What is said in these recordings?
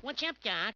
What's up, Doc?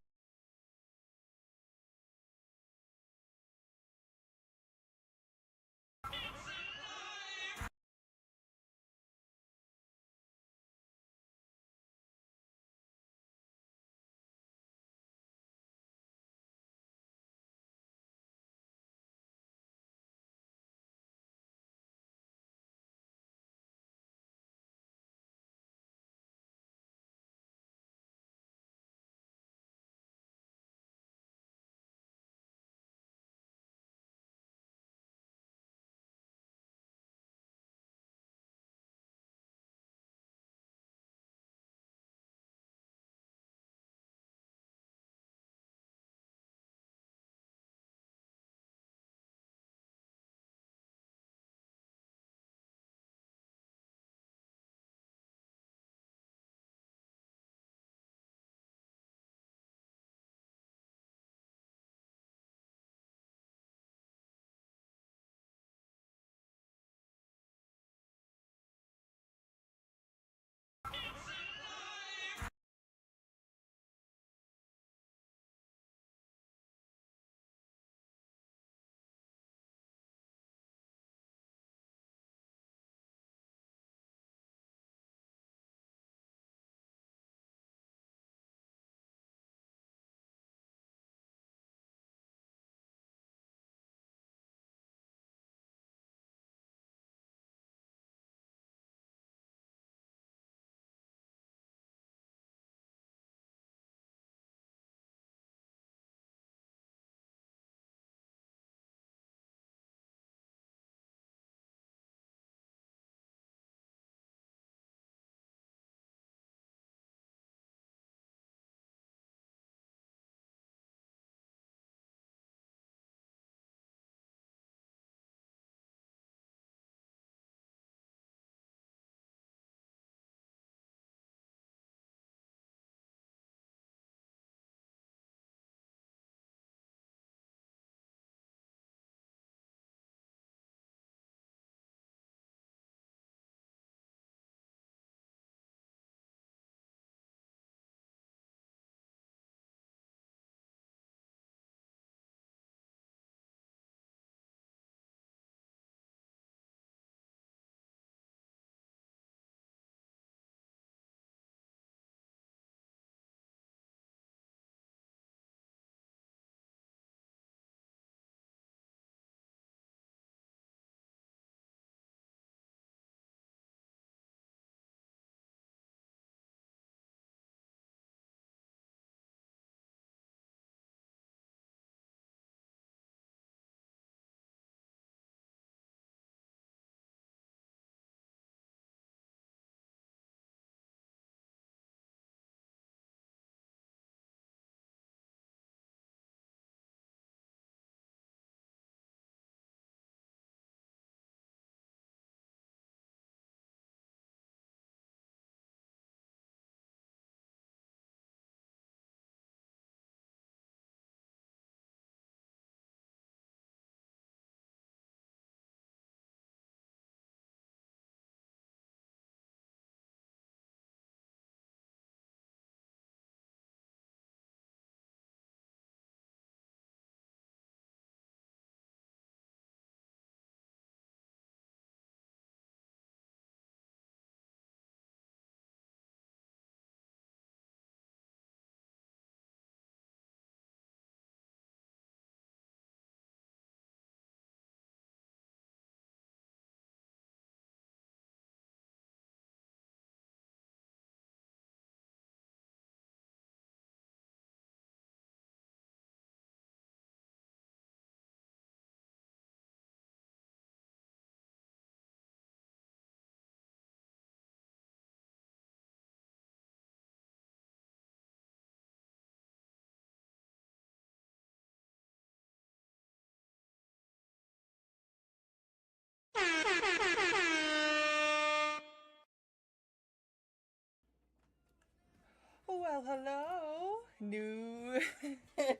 Well, hello. New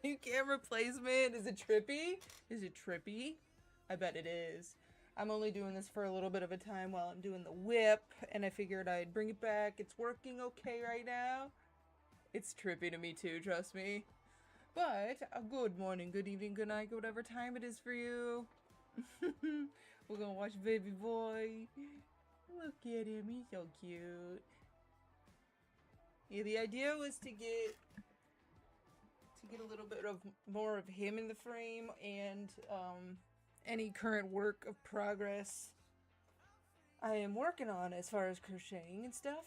new camera placement. Is it trippy? Is it trippy? I bet it is. I'm only doing this for a little bit of a time while I'm doing the whip, and I figured I'd bring it back. It's working okay right now. It's trippy to me too, trust me. But good morning, good evening, good night, whatever time it is for you. We're gonna watch Baby Boy. Look at him, he's so cute. Yeah, the idea was to get a little bit of more of him in the frame and any current work of progress I am working on as far as crocheting and stuff.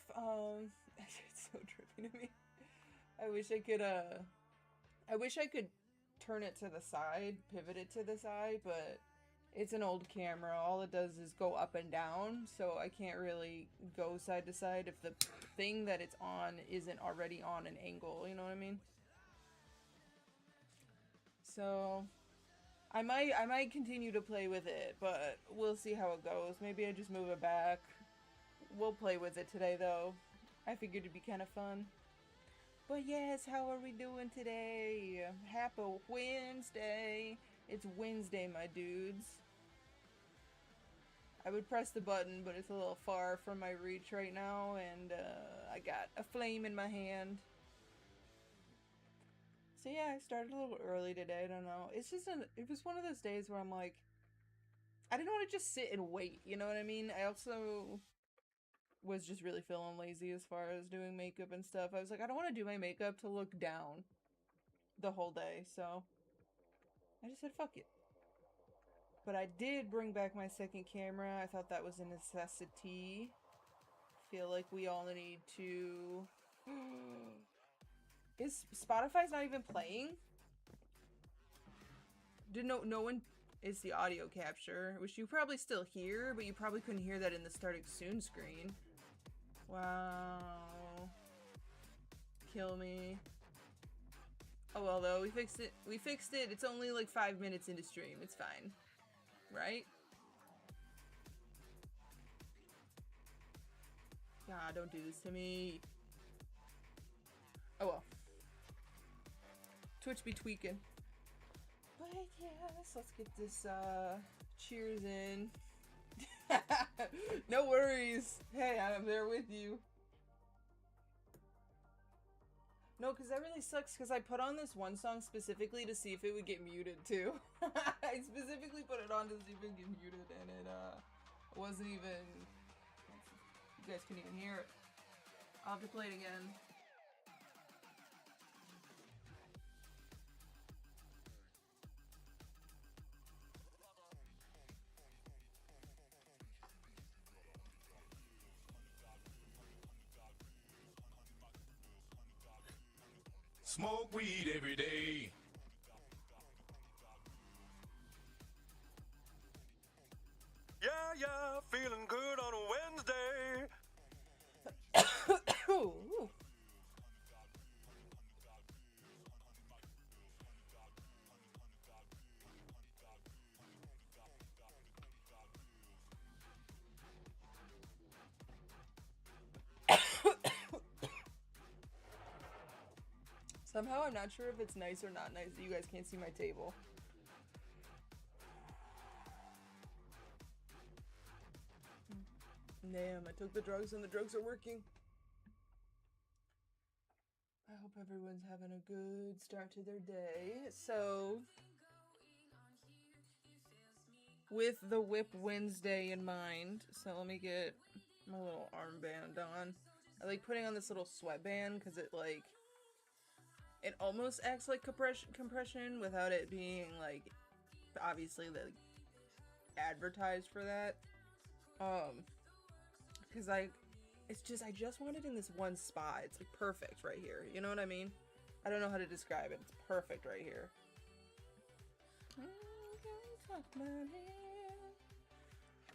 It's so trippy to me. I wish I could turn it to the side, pivot it to the side, but it's an old camera. All it does is go up and down, so I can't really go side to side if the thing that it's on isn't already on an angle, you know what I mean? So I might continue to play with it, but we'll see how it goes. Maybe I just move it back. We'll play with it today though. I figured it'd be kind of fun. But yes, how are we doing today? Happy Wednesday. It's Wednesday, my dudes. I would press the button, but it's a little far from my reach right now, and I got a flame in my hand. So yeah, I started a little early today, I don't know. It was one of those days where I'm like, I didn't want to just sit and wait, you know what I mean? I also was just really feeling lazy as far as doing makeup and stuff. I was like, I don't want to do my makeup to look down the whole day, so I just said fuck it. But I did bring back my second camera. I thought that was a necessity. Feel like we all need to... Is Spotify's not even playing? No one is the audio capture, which you probably still hear, but you probably couldn't hear that in the starting soon screen. Wow. Kill me. Oh well though, we fixed it. It's only like 5 minutes into stream. It's fine. Right? God, don't do this to me. Oh well. Twitch be tweaking. But yes, let's get this cheers in. No worries. Hey, I'm there with you. No, because that really sucks, because I put on this one song specifically to see if it would get muted too. I specifically put it on to see if it would get muted, and it wasn't even... You guys couldn't even hear it. I'll have to play it again. Smoke weed every day. Yeah, feeling good on a Wednesday. Somehow I'm not sure if it's nice or not nice that you guys can't see my table. Damn, I took the drugs and the drugs are working. I hope everyone's having a good start to their day. So, with the Wip Wednesday in mind, so let me get my little armband on. I like putting on this little sweatband because it like... It almost acts like compression without it being like obviously like advertised for that. Cause I just want it in this one spot. It's like perfect right here. You know what I mean? I don't know how to describe it. It's perfect right here.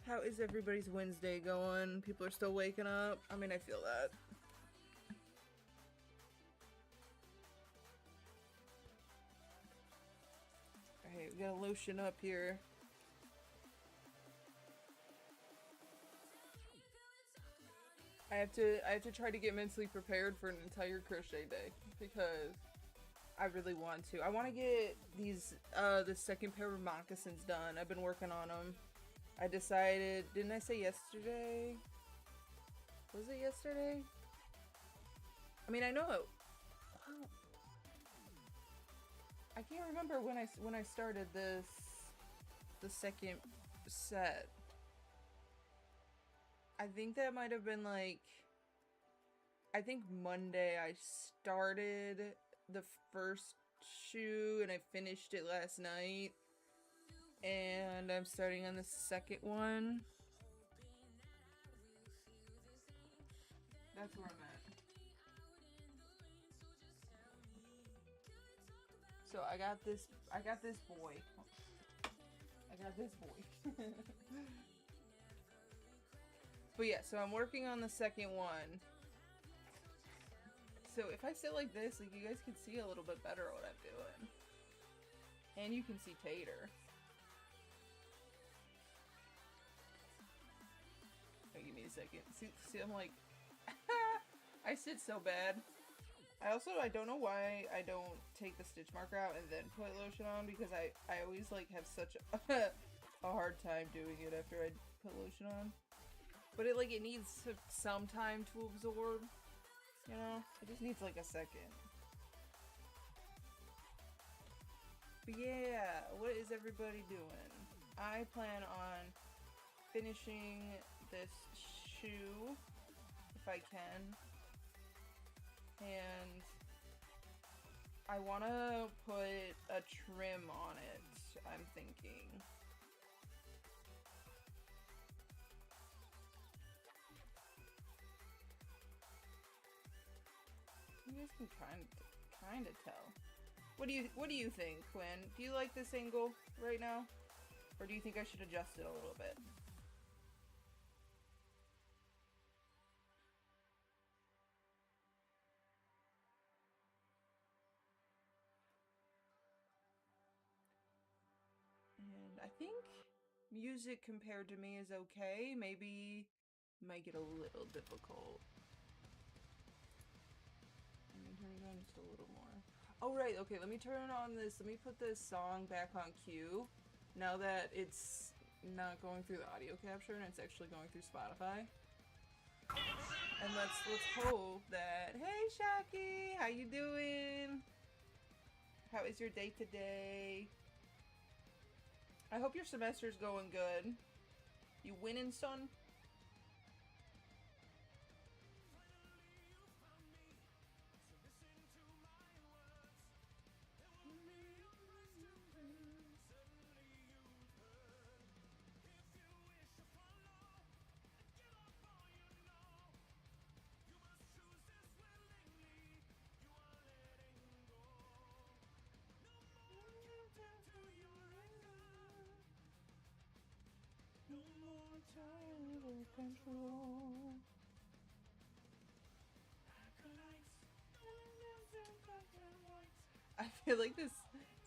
How is everybody's Wednesday going? People are still waking up. I mean, I feel that. Alright, we gotta lotion up here. I have to try to get mentally prepared for an entire crochet day because I really want to. I want to get these the second pair of moccasins done. I've been working on them. I decided, didn't I say yesterday? Was it yesterday? I mean, I know I can't remember when I started the second set. I think that might have been like, I think Monday I started the first shoe and I finished it last night. And I'm starting on the second one. That's where I'm at. So I got this boy. I got this boy. But yeah, so I'm working on the second one. So if I sit like this, like, you guys can see a little bit better what I'm doing. And you can see Tater. Oh, give me a second. See, I'm like, I sit so bad. I don't know why I don't take the stitch marker out and then put lotion on, because I always like have such a hard time doing it after I put lotion on. But it needs some time to absorb, you know? It just needs like a second. But yeah, what is everybody doing? I plan on finishing this shoe if I can. And I want to put a trim on it, I'm thinking. You guys can kind of tell. What do you think, Quinn? Do you like this angle right now? Or do you think I should adjust it a little bit? And I think music compared to me is okay. Maybe it might get a little difficult. Let me turn it on just a little more. Oh, right. Okay, let me turn on this. Let me put this song back on cue. Now that it's not going through the audio capture and it's actually going through Spotify. And let's hope that, hey Shaki, how you doing? How is your day today? I hope your semester's going good. You winning, son? Control. I feel like this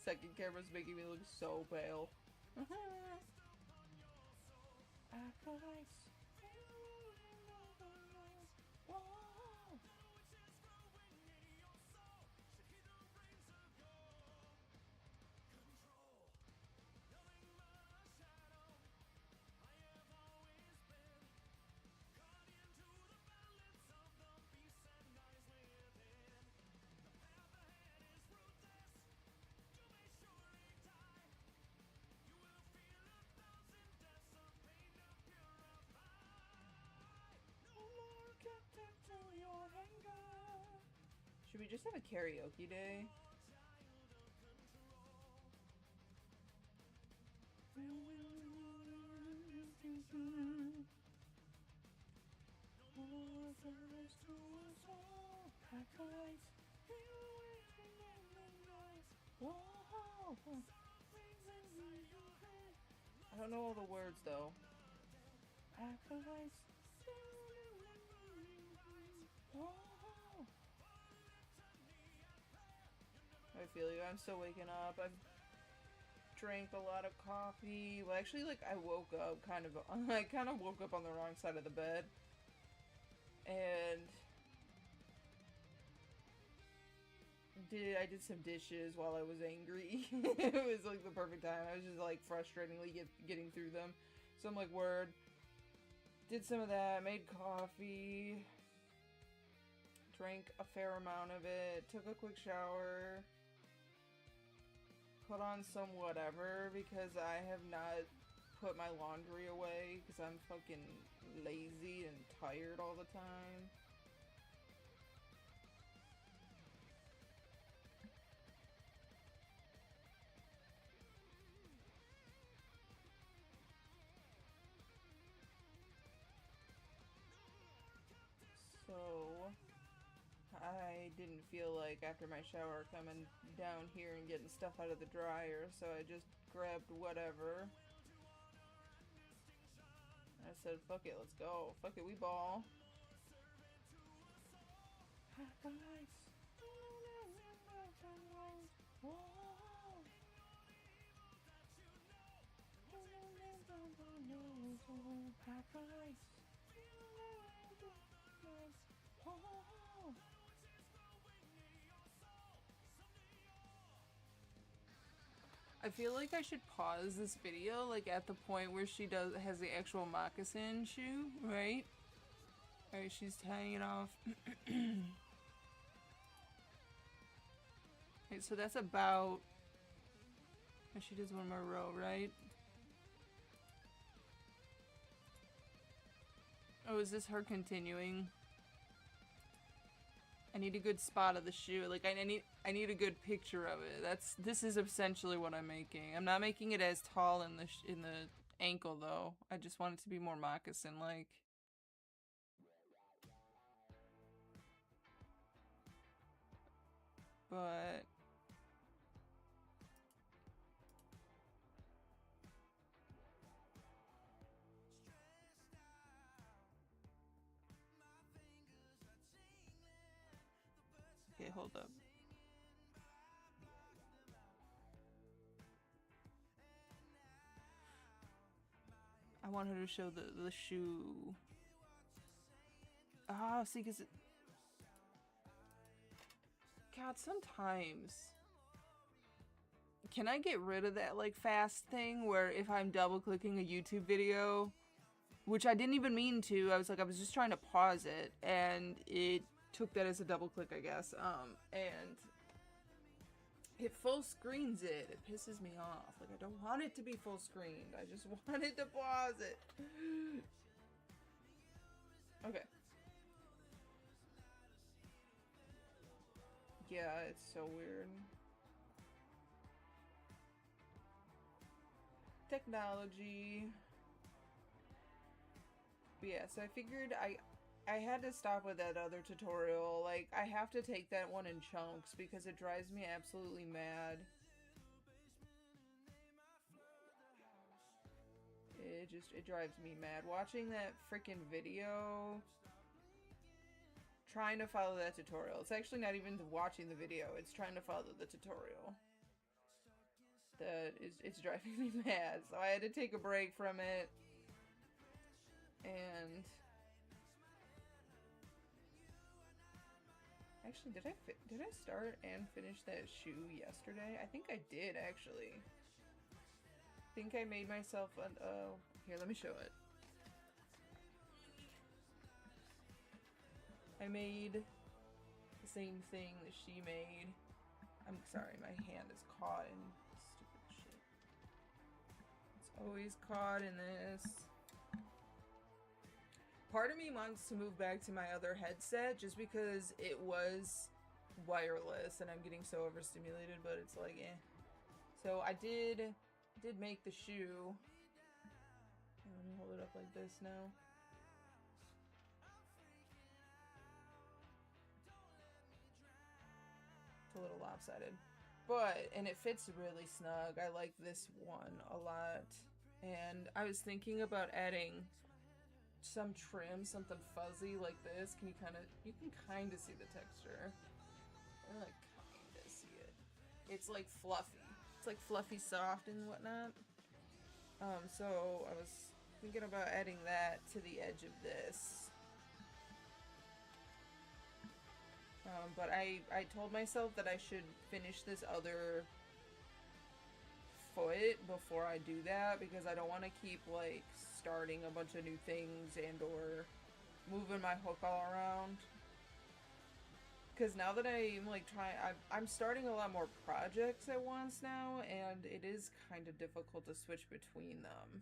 second camera's making me look so pale. Should we just have a karaoke day? I don't know all the words though. I feel you. I'm still waking up. I've drank a lot of coffee. Well, actually, I woke up I kind of woke up on the wrong side of the bed. And I did some dishes while I was angry. It was the perfect time. I was just frustratingly getting through them. So I'm like, word. Did some of that, made coffee. drank a fair amount of it, took a quick shower, put on some whatever because I have not put my laundry away because I'm fucking lazy and tired all the time. So, I didn't feel like after my shower coming down here and getting stuff out of the dryer, so I just grabbed whatever. I said, fuck it, let's go. Fuck it, we ball. I feel like I should pause this video like at the point where she has the actual moccasin shoe, right? Alright, she's tying it off. Okay, so that's about... She does one more row, right? Oh, is this her continuing? I need a good spot of the shoe. Like I need a good picture of it. This is essentially what I'm making. I'm not making it as tall in the ankle though. I just want it to be more moccasin like. But okay, hold up. I want her to show the shoe. Ah, see, because God, sometimes... Can I get rid of that, like, fast thing where if I'm double-clicking a YouTube video, which I didn't even mean to, I was just trying to pause it, and it took that as a double-click, I guess, and it full screens it. It pisses me off. Like, I don't want it to be full screened. I just wanted to pause it. Okay. Yeah, it's so weird. Technology. But yeah, so I figured I had to stop with that other tutorial. Like, I have to take that one in chunks because it drives me absolutely mad. It drives me mad. Watching that freaking video, trying to follow that tutorial. It's actually not even watching the video, it's trying to follow the tutorial. It's driving me mad. So I had to take a break from it. And actually, did I start and finish that shoe yesterday? I think I did, actually. I think I made myself an... Oh, here, let me show it. I made the same thing that she made. I'm sorry, my hand is caught in stupid shit. It's always caught in this. Part of me wants to move back to my other headset just because it was wireless and I'm getting so overstimulated, but it's like, eh. So I did make the shoe. Let me hold it up like this now. It's a little lopsided. And it fits really snug. I like this one a lot. And I was thinking about adding some trim, something fuzzy like this. You can kind of see the texture. Or like kind of see it. It's like fluffy. It's like fluffy soft and whatnot. So I was thinking about adding that to the edge of this. But I told myself that I should finish this other foot before I do that because I don't want to keep like starting a bunch of new things and or moving my hook all around. because now that I'm like I'm starting a lot more projects at once now, and it is kind of difficult to switch between them.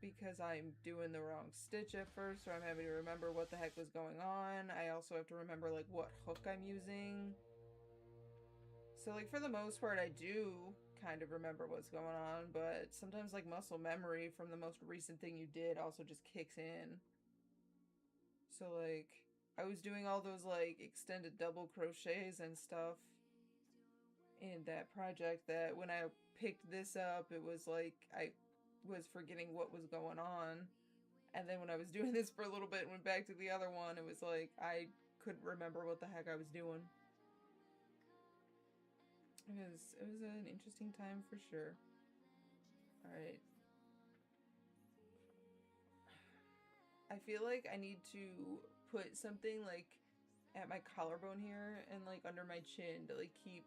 Because I'm doing the wrong stitch at first, or I'm having to remember what the heck was going on. I also have to remember like what hook I'm using. So like for the most part I do kind of remember what's going on, but sometimes like muscle memory from the most recent thing you did also just kicks in. So like I was doing all those like extended double crochets and stuff in that project that when I picked this up, it was like I was forgetting what was going on. And then when I was doing this for a little bit and went back to the other one, it was like I couldn't remember what the heck I was doing. It was an interesting time for sure. Alright. I feel like I need to put something like at my collarbone here and like under my chin to like keep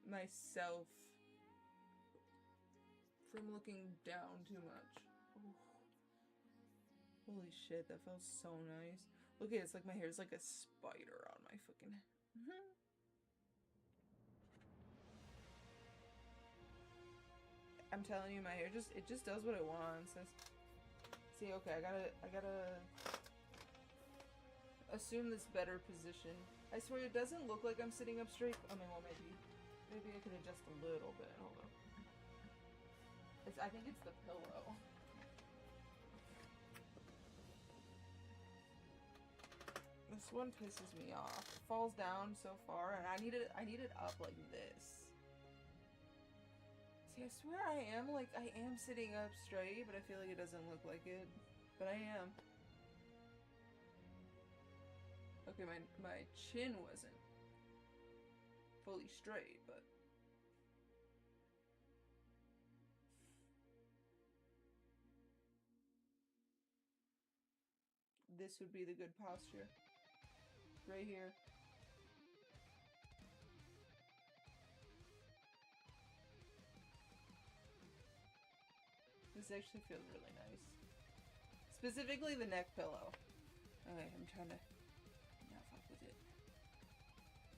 myself from looking down too much. Ooh. Holy shit, that feels so nice. Look at it, it's like my hair's like a spider on my fucking I'm telling you, my hair it just does what it wants. See, okay, I gotta assume this better position. I swear it doesn't look like I'm sitting up straight. I mean, well, maybe I can adjust a little bit. Hold on. I think it's the pillow. This one pisses me off. It falls down so far, and I need it up like this. See, I swear I am sitting up straight, but I feel like it doesn't look like it. But I am. Okay, my chin wasn't fully straight, but this would be the good posture. Right here. This actually feels really nice. Specifically the neck pillow. Okay, I'm trying to not fuck with it.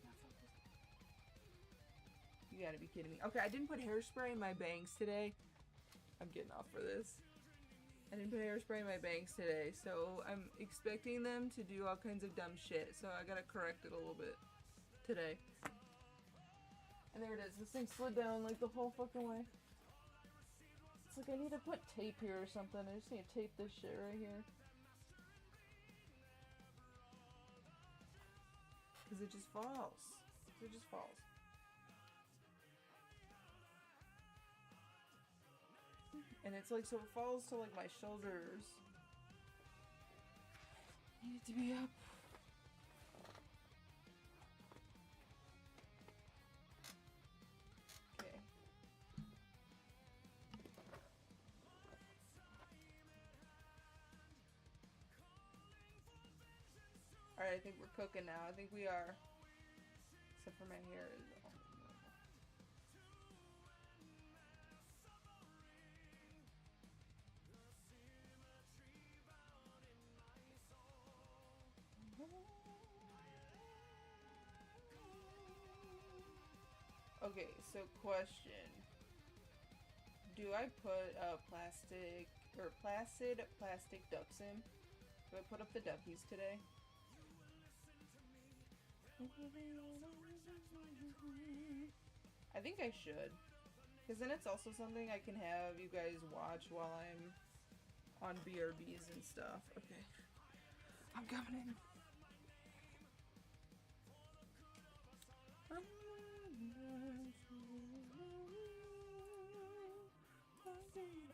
Not fuck with it. You gotta be kidding me. Okay, I didn't put hairspray in my bangs today. I'm getting off for this. I didn't put hairspray in my bangs today, so I'm expecting them to do all kinds of dumb shit, so I gotta correct it a little bit today. And there it is. This thing slid down like the whole fucking way. It's like I need to put tape here or something. I just need to tape this shit right here. Because it just falls. It just falls. And it's like, so it falls to like my shoulders. I need it to be up. Okay. Alright, I think we're cooking now. I think we are. Except for my hair is all normal. Okay, so question. Do I put plastic or placid plastic ducks in? Do I put up the duckies today? I think I should. Because then it's also something I can have you guys watch while I'm on BRBs and stuff. Okay. I'm coming in.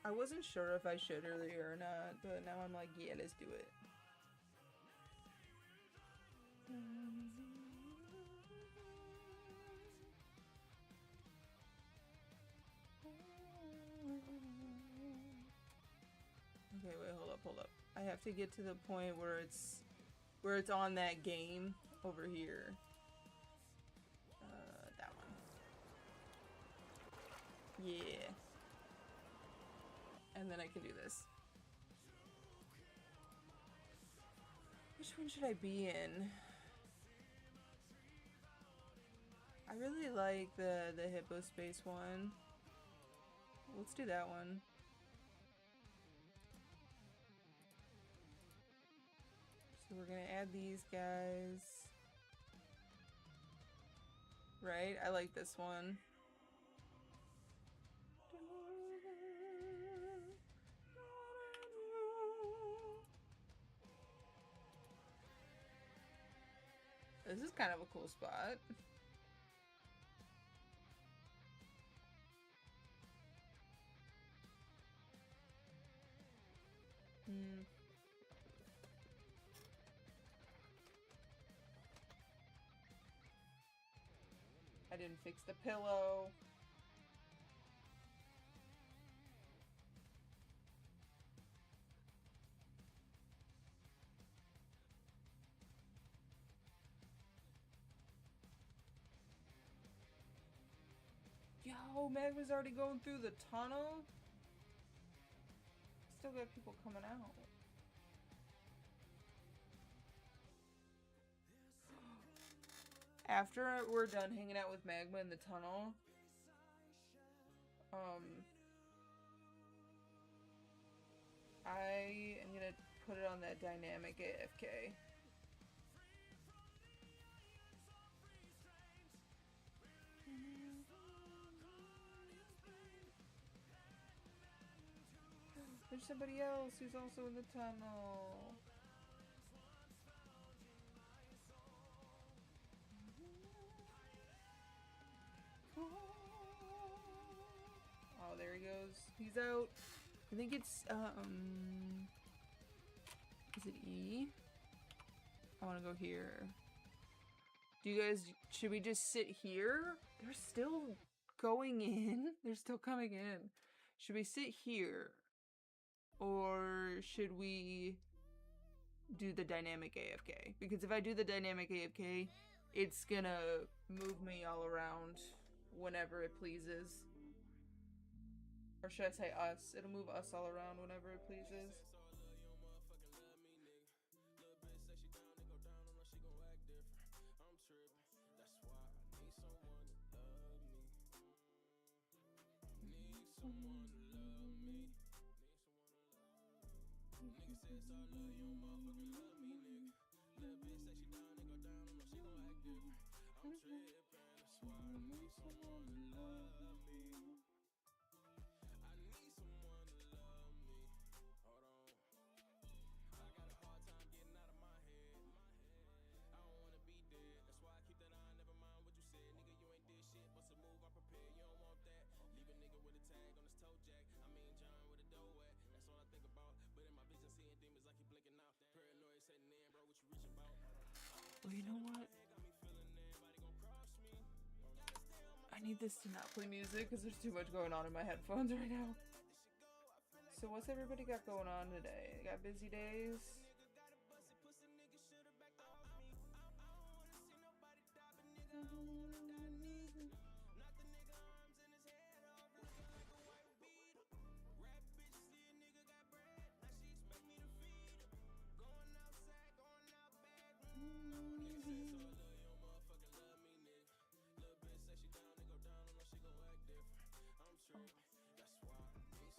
I wasn't sure if I should earlier or not, but now I'm like, yeah, let's do it. Okay, wait, hold up. I have to get to the point where it's on that game over here. That one. Yeah. And then I can do this. Which one should I be in? I really like the hippo space one. Let's do that one. So we're gonna add these guys. Right? I like this one. This is kind of a cool spot. I didn't fix the pillow. Yo, Magma's already going through the tunnel. Still got people coming out. After we're done hanging out with Magma in the tunnel, I am gonna put it on that dynamic AFK. There's somebody else who's also in the tunnel. Oh, there he goes. He's out. I think it's, is it E? I want to go here. Do you guys, should we just sit here? They're still going in. They're still coming in. Should we sit here? Or should we do the dynamic AFK? Because if I do the dynamic AFK, it's gonna move me all around whenever it pleases. Or should I say us? It'll move us all around whenever it pleases. Well, you know what? I need this to not play music because there's too much going on in my headphones right now. So what's everybody got going on today? They got busy days?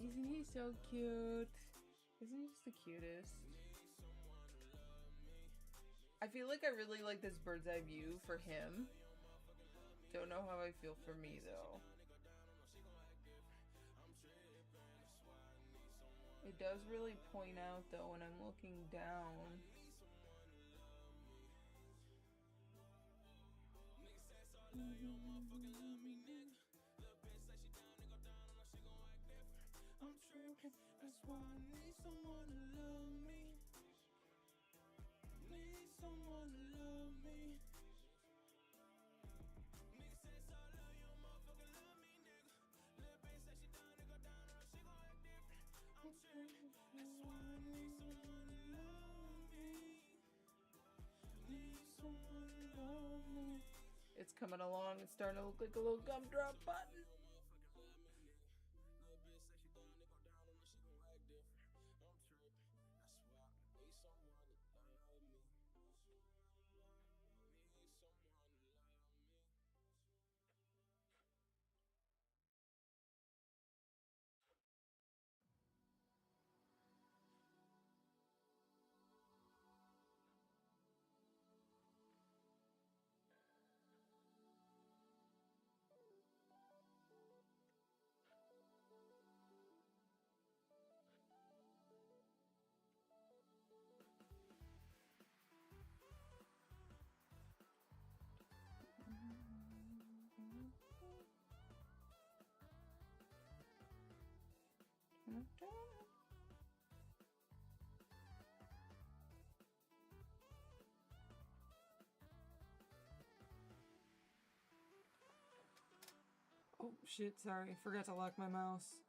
Isn't he so cute? Isn't he just the cutest? I feel like I really like this bird's eye view for him. Don't know how I feel for me though. It does really point out though when I'm looking down. That's why I need someone to love me. Need someone to love me. Nigga says I love you, motherfucker love me, nigga. Little bitch say she down, nigga down, or she gon' act different. I'm tripping. That's why I need someone to love me. Need someone to love me. It's coming along. It's starting to look like a little gumdrop button. Oh shit, sorry. Forgot to lock my mouse.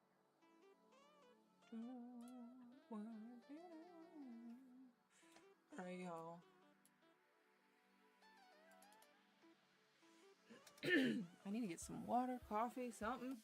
Alright, y'all. I need to get some water, coffee, something.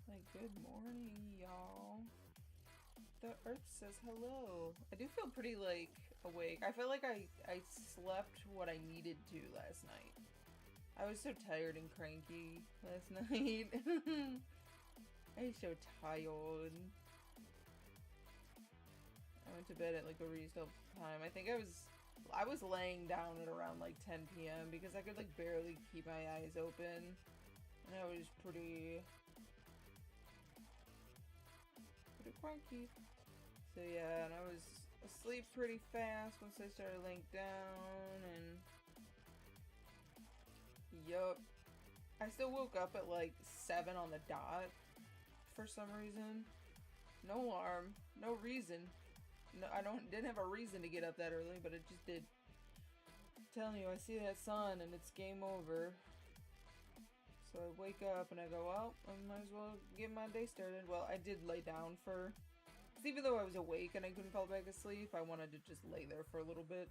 Like, good morning, y'all. The earth says hello. I do feel pretty, like, awake. I feel like I slept what I needed to last night. I was so tired and cranky last night. I was so tired. I went to bed at, like, a reasonable time. I think I was laying down at around, like, 10 p.m. because I could, like, barely keep my eyes open. And I was pretty cranky. So yeah, and I was asleep pretty fast once I started laying down, and yup. I still woke up at like 7 on the dot for some reason. No alarm, no reason. No, didn't have a reason to get up that early, but it just did. I'm telling you, I see that sun and it's game over. So I wake up and I go, well, I might as well get my day started. Well, I did lay down for... Because even though I was awake and I couldn't fall back asleep, I wanted to just lay there for a little bit.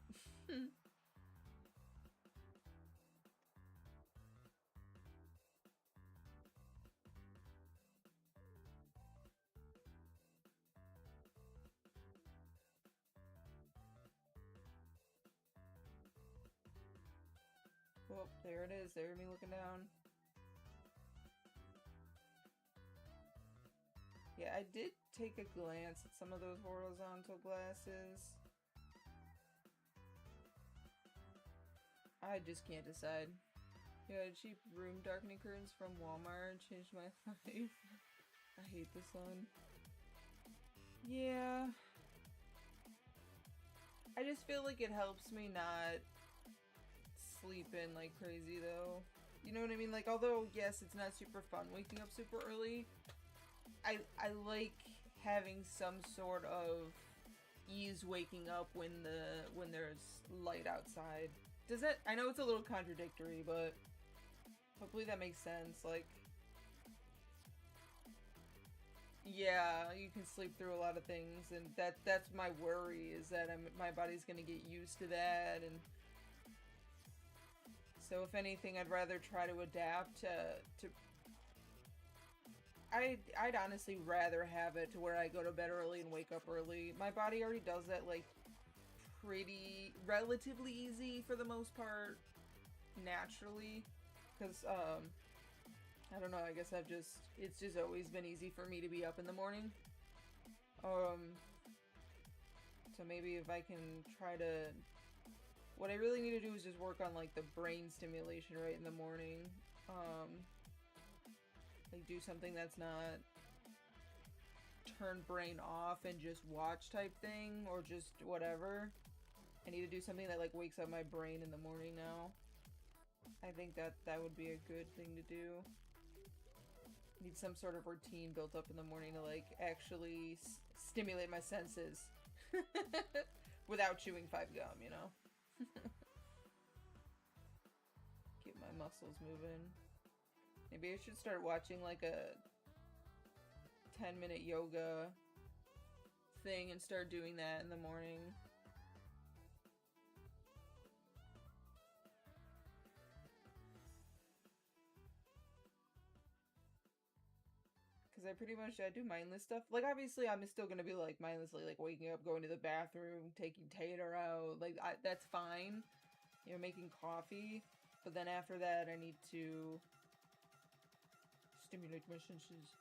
Well, there it is. There's me looking down. Yeah, I did take a glance at some of those horizontal glasses. I just can't decide. Yeah, cheap room darkening curtains from Walmart changed my life. I hate the sun. Yeah. I just feel like it helps me not sleep in like crazy though. You know what I mean? Like, although, yes, it's not super fun waking up super early, I like having some sort of ease waking up when there's light outside. Does that... I know it's a little contradictory, but hopefully that makes sense. Like, yeah, you can sleep through a lot of things, and that's my worry, is that my body's gonna get used to that, and so if anything, I'd rather try to adapt to I'd honestly rather have it to where I go to bed early and wake up early. My body already does that, like, relatively easy for the most part, naturally. Because, I don't know, I guess it's just always been easy for me to be up in the morning. So maybe if I can try to... What I really need to do is just work on, like, the brain stimulation right in the morning. Like, do something that's not turn brain off and just watch type thing, or just whatever. I need to do something that, like, wakes up my brain in the morning now. I think that would be a good thing to do. Need some sort of routine built up in the morning to, like, actually stimulate my senses. Without chewing 5 gum, you know? Keep my muscles moving. Maybe I should start watching like a 10-minute yoga thing and start doing that in the morning. Because I do mindless stuff. Like, obviously, I'm still gonna be like mindlessly, like, waking up, going to the bathroom, taking Tater out. Like, that's fine. You know, making coffee. But then after that, I need to stimulate my senses.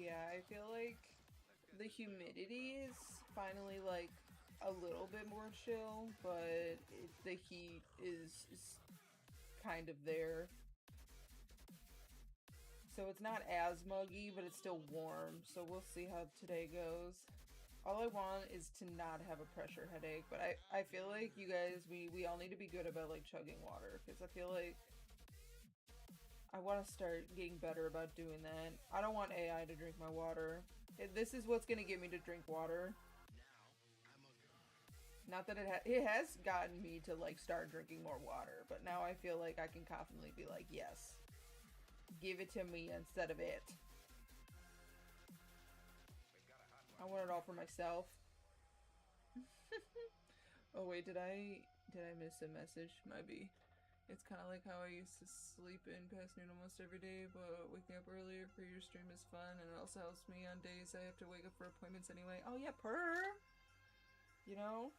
Yeah, I feel like the humidity is finally like a little bit more chill, but the heat is kind of there. So it's not as muggy, but it's still warm. So we'll see how today goes. All I want is to not have a pressure headache, but I feel like you guys, we all need to be good about like chugging water, because I feel like I want to start getting better about doing that. I don't want AI to drink my water. This is what's going to get me to drink water. Not that it has gotten me to like start drinking more water, but now I feel like I can confidently be like, yes, give it to me instead of it. I want it all for myself. Oh wait, did I miss a message? Might be. It's kind of like how I used to sleep in past noon almost every day, but waking up earlier for your stream is fun, and it also helps me on days I have to wake up for appointments anyway. Oh yeah, purr! You know?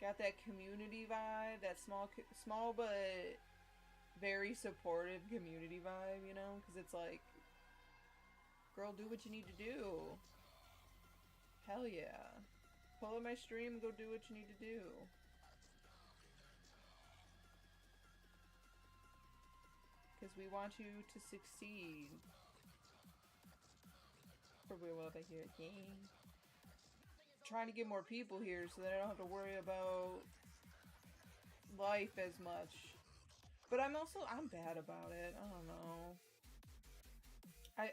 Got that community vibe, that small but very supportive community vibe, you know? Because it's like, girl, do what you need to do. Hell yeah. Pull up my stream and go do what you need to do. Because we want you to succeed. For we will be here again. Trying to get more people here so that I don't have to worry about life as much. But I'm bad about it. I don't know.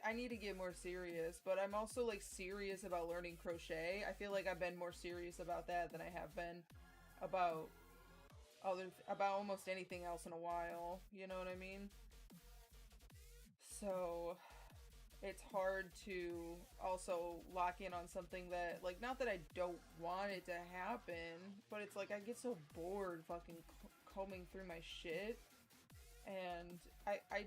I need to get more serious, but I'm also like serious about learning crochet. I feel like I've been more serious about that than I have been about almost anything else in a while. You know what I mean? So it's hard to also lock in on something that, like, not that I don't want it to happen, but it's like I get so bored fucking combing through my shit, and I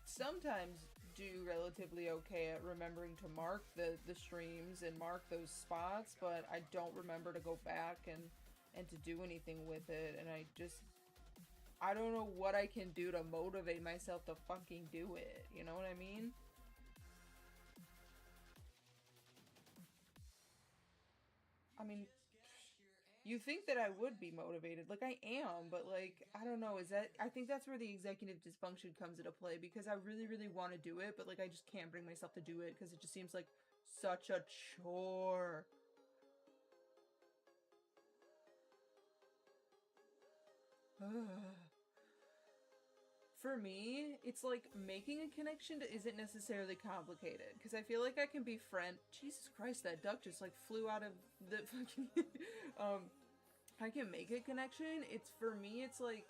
sometimes do relatively okay at remembering to mark the streams and mark those spots, but I don't remember to go back and to do anything with it, and I don't know what I can do to motivate myself to fucking do it, you know what I mean? I mean, you think that I would be motivated, like I am, but like, I don't know, I think that's where the executive dysfunction comes into play, because I really, really want to do it, but like I just can't bring myself to do it, because it just seems like such a chore. For me, it's like making a connection isn't necessarily complicated, because I feel like I can be Jesus Christ, that duck just like flew out of the fucking I can make a connection. For me, it's like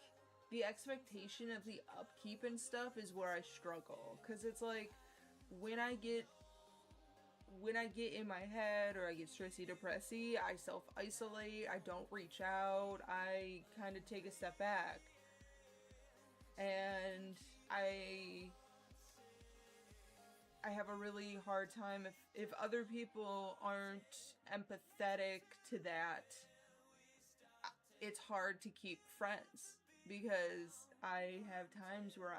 the expectation of the upkeep and stuff is where I struggle, because it's like when I get in my head, or I get stressy depressy, I self-isolate, I don't reach out, I kind of take a step back. And I have a really hard time if other people aren't empathetic to that. It's hard to keep friends, because I have times where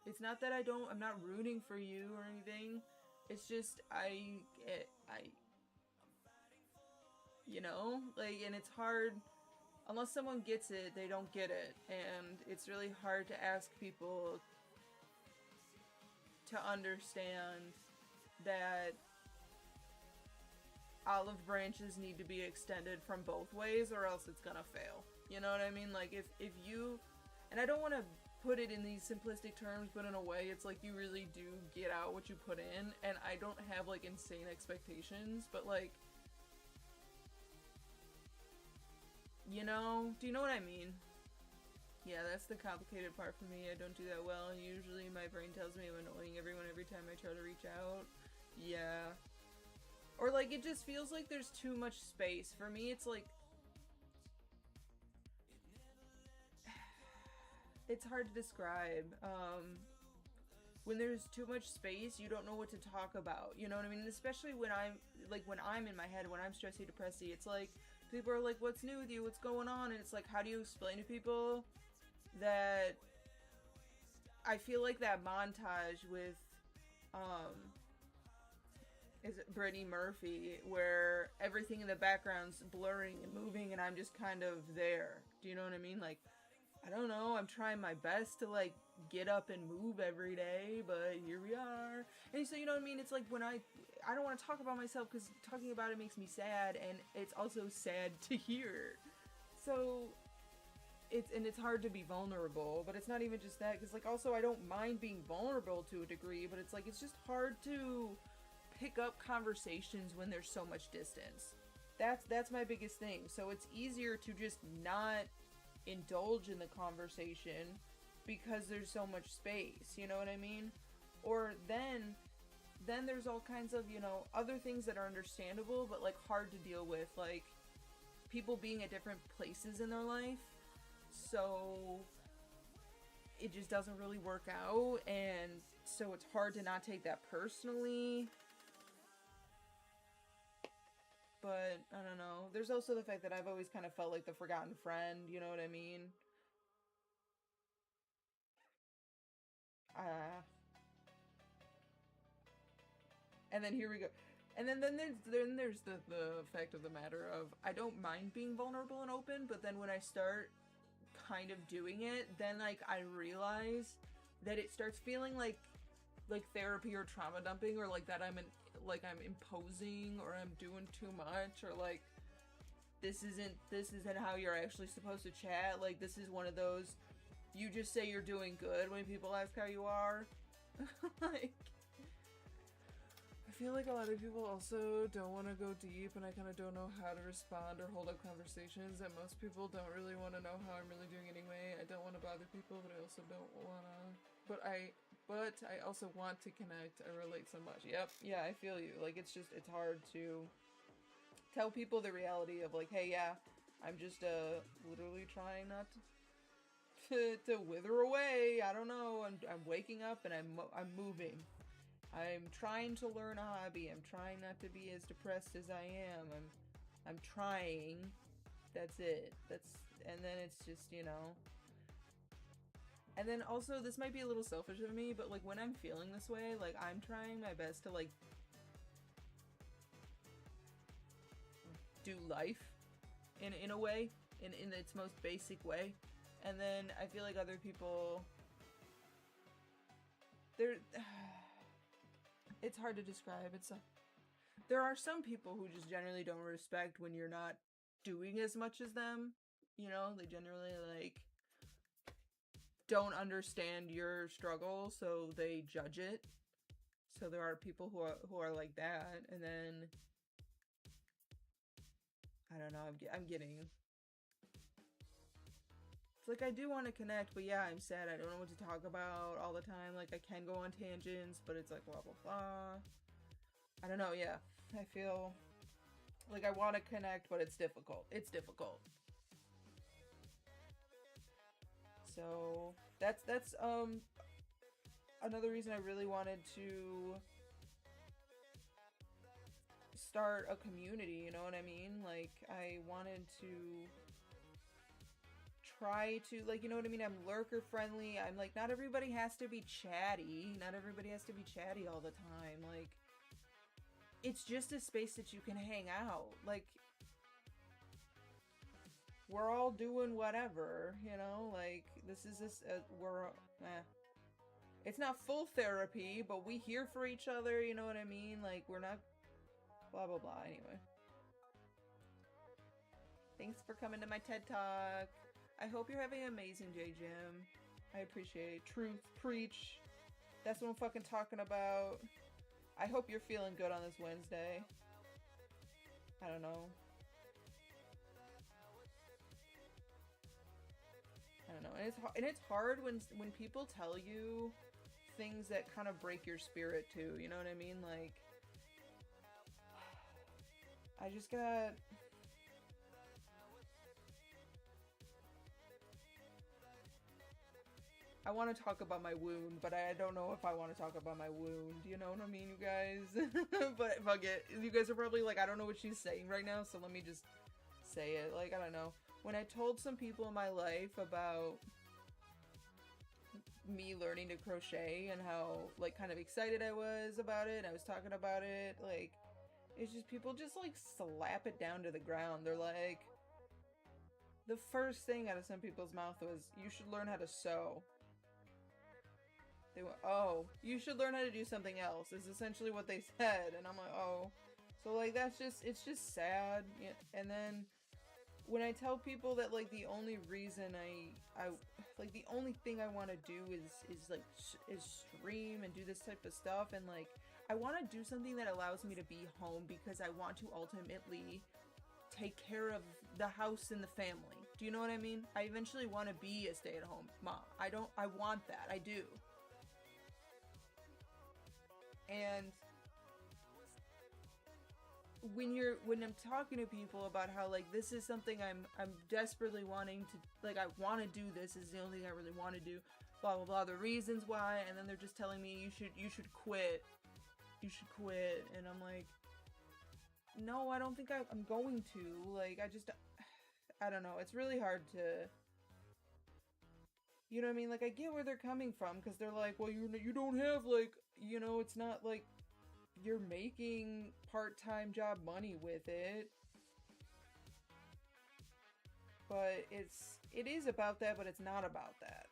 it's not that I'm not rooting for you or anything. It's just you know, like, and it's hard. Unless someone gets it, they don't get it. And it's really hard to ask people to understand that olive branches need to be extended from both ways, or else it's gonna fail. You know what I mean? Like, if you... And I don't want to put it in these simplistic terms, but in a way, it's like you really do get out what you put in. And I don't have, like, insane expectations, but, like... You know? Do you know what I mean? Yeah, that's the complicated part for me. I don't do that well. Usually my brain tells me I'm annoying everyone every time I try to reach out. Yeah. Or like, it just feels like there's too much space. For me, it's like... It's hard to describe. When there's too much space, you don't know what to talk about. You know what I mean? Especially when I'm in my head, when I'm stressy, depressy, it's like... People are like, what's new with you? What's going on? And it's like, how do you explain to people that I feel like that montage with, is it Brittany Murphy, where everything in the background's blurring and moving and I'm just kind of there. Do you know what I mean? Like, I don't know, I'm trying my best to, like, get up and move every day, but here we are. And so, you know what I mean? It's like when I don't want to talk about myself because talking about it makes me sad, and it's also sad to hear. So, it's hard to be vulnerable, but it's not even just that, because, like, also I don't mind being vulnerable to a degree, but it's like, it's just hard to pick up conversations when there's so much distance. That's my biggest thing. So it's easier to just not indulge in the conversation because there's so much space, you know what I mean? Or then there's all kinds of, you know, other things that are understandable but, like, hard to deal with, like people being at different places in their life, so it just doesn't really work out, and so it's hard to not take that personally. But I don't know, there's also the fact that I've always kind of felt like the forgotten friend, you know what I mean? And then here we go. And then there's the fact of the matter of, I don't mind being vulnerable and open, but then when I start kind of doing it, then, like, I realize that it starts feeling like therapy or trauma dumping, or like that I'm imposing, or I'm doing too much, or like this isn't how you're actually supposed to chat. Like, this is one of those, you just say you're doing good when people ask how you are. Like, I feel like a lot of people also don't want to go deep, and I kind of don't know how to respond or hold up conversations, and most people don't really want to know how I'm really doing anyway. I don't want to bother people, but I also don't want to, but I also want to connect. I relate so much. Yep, yeah, I feel you. Like, it's hard to tell people the reality of, like, hey, yeah, I'm just literally trying not to wither away. I don't know. I'm waking up and I'm moving. I'm trying to learn a hobby. I'm trying not to be as depressed as I am. I'm trying. That's it. And then it's just, you know. And then also, this might be a little selfish of me, but, like, when I'm feeling this way, like, I'm trying my best to, like, do life in a way, in its most basic way. And then I feel like other people, it's hard to describe. There are some people who just generally don't respect when you're not doing as much as them. You know, they generally, like, don't understand your struggle, so they judge it. So there are people who are like that, and then I don't know. I'm getting. It's like, I do want to connect, but yeah, I'm sad. I don't know what to talk about all the time. Like, I can go on tangents, but it's like blah blah blah. I don't know. Yeah, I feel like I want to connect, but it's difficult. It's difficult. So that's another reason I really wanted to start a community, you know what I mean? Like, I wanted to try to, like, you know what I mean? I'm lurker friendly. I'm like, not everybody has to be chatty. Not everybody has to be chatty all the time. Like, it's just a space that you can hang out. Like, we're all doing whatever, you know? Like, it's not full therapy, but we here for each other, you know what I mean? Like, we're not blah blah blah. Anyway, thanks for coming to my TED Talk. I hope you're having an amazing day, Jim. I appreciate truth. Preach. That's what I'm fucking talking about. I hope you're feeling good on this Wednesday. I don't know. And it's hard when people tell you things that kind of break your spirit too. You know what I mean? Like, I just got. I want to talk about my wound, but I don't know if I want to talk about my wound. You know what I mean, you guys? But fuck it. You guys are probably like, I don't know what she's saying right now, so let me just say it. Like, I don't know. When I told some people in my life about me learning to crochet and how, like, kind of excited I was about it. I was talking about it. Like, it's just people just, like, slap it down to the ground. They're like, the first thing out of some people's mouth was, you should learn how to sew. They went, oh, you should learn how to do something else, is essentially what they said. And I'm like, oh. So, like, that's just, it's just sad. And then when I tell people that, like, the only reason I like, the only thing I want to do is stream and do this type of stuff, and, like, I want to do something that allows me to be home because I want to ultimately take care of the house and the family. Do you know what I mean? I eventually want to be a stay-at-home mom. I want that. I do. And when I'm talking to people about how, like, this is something I'm desperately wanting to, like, I want to do this, is the only thing I really want to do, blah blah blah, the reasons why, and then they're just telling me you should quit, and I'm like, no, I don't think I'm going to. Like, I don't know, it's really hard to, you know what I mean? Like, I get where they're coming from, because they're like, well, you don't have, like, you know, it's not like you're making part-time job money with it. But it is about that, but it's not about that.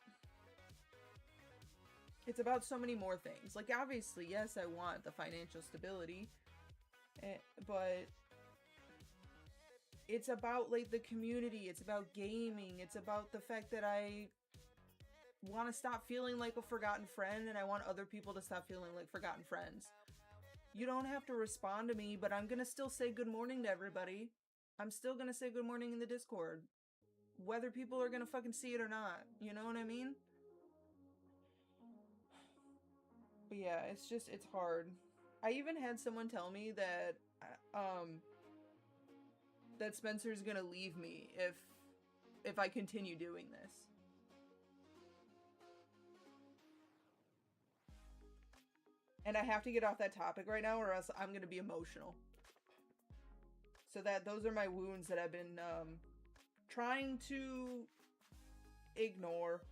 It's about so many more things. Like, obviously, yes, I want the financial stability, but it's about, like, the community. It's about gaming. It's about the fact that I want to stop feeling like a forgotten friend, and I want other people to stop feeling like forgotten friends. You don't have to respond to me, but I'm gonna still say good morning to everybody. I'm still gonna say good morning in the Discord, whether people are gonna fucking see it or not. You know what I mean? But yeah, it's hard. I even had someone tell me that that Spencer's gonna leave me if I continue doing this. And I have to get off that topic right now, or else I'm gonna be emotional. So those are my wounds that I've been trying to ignore.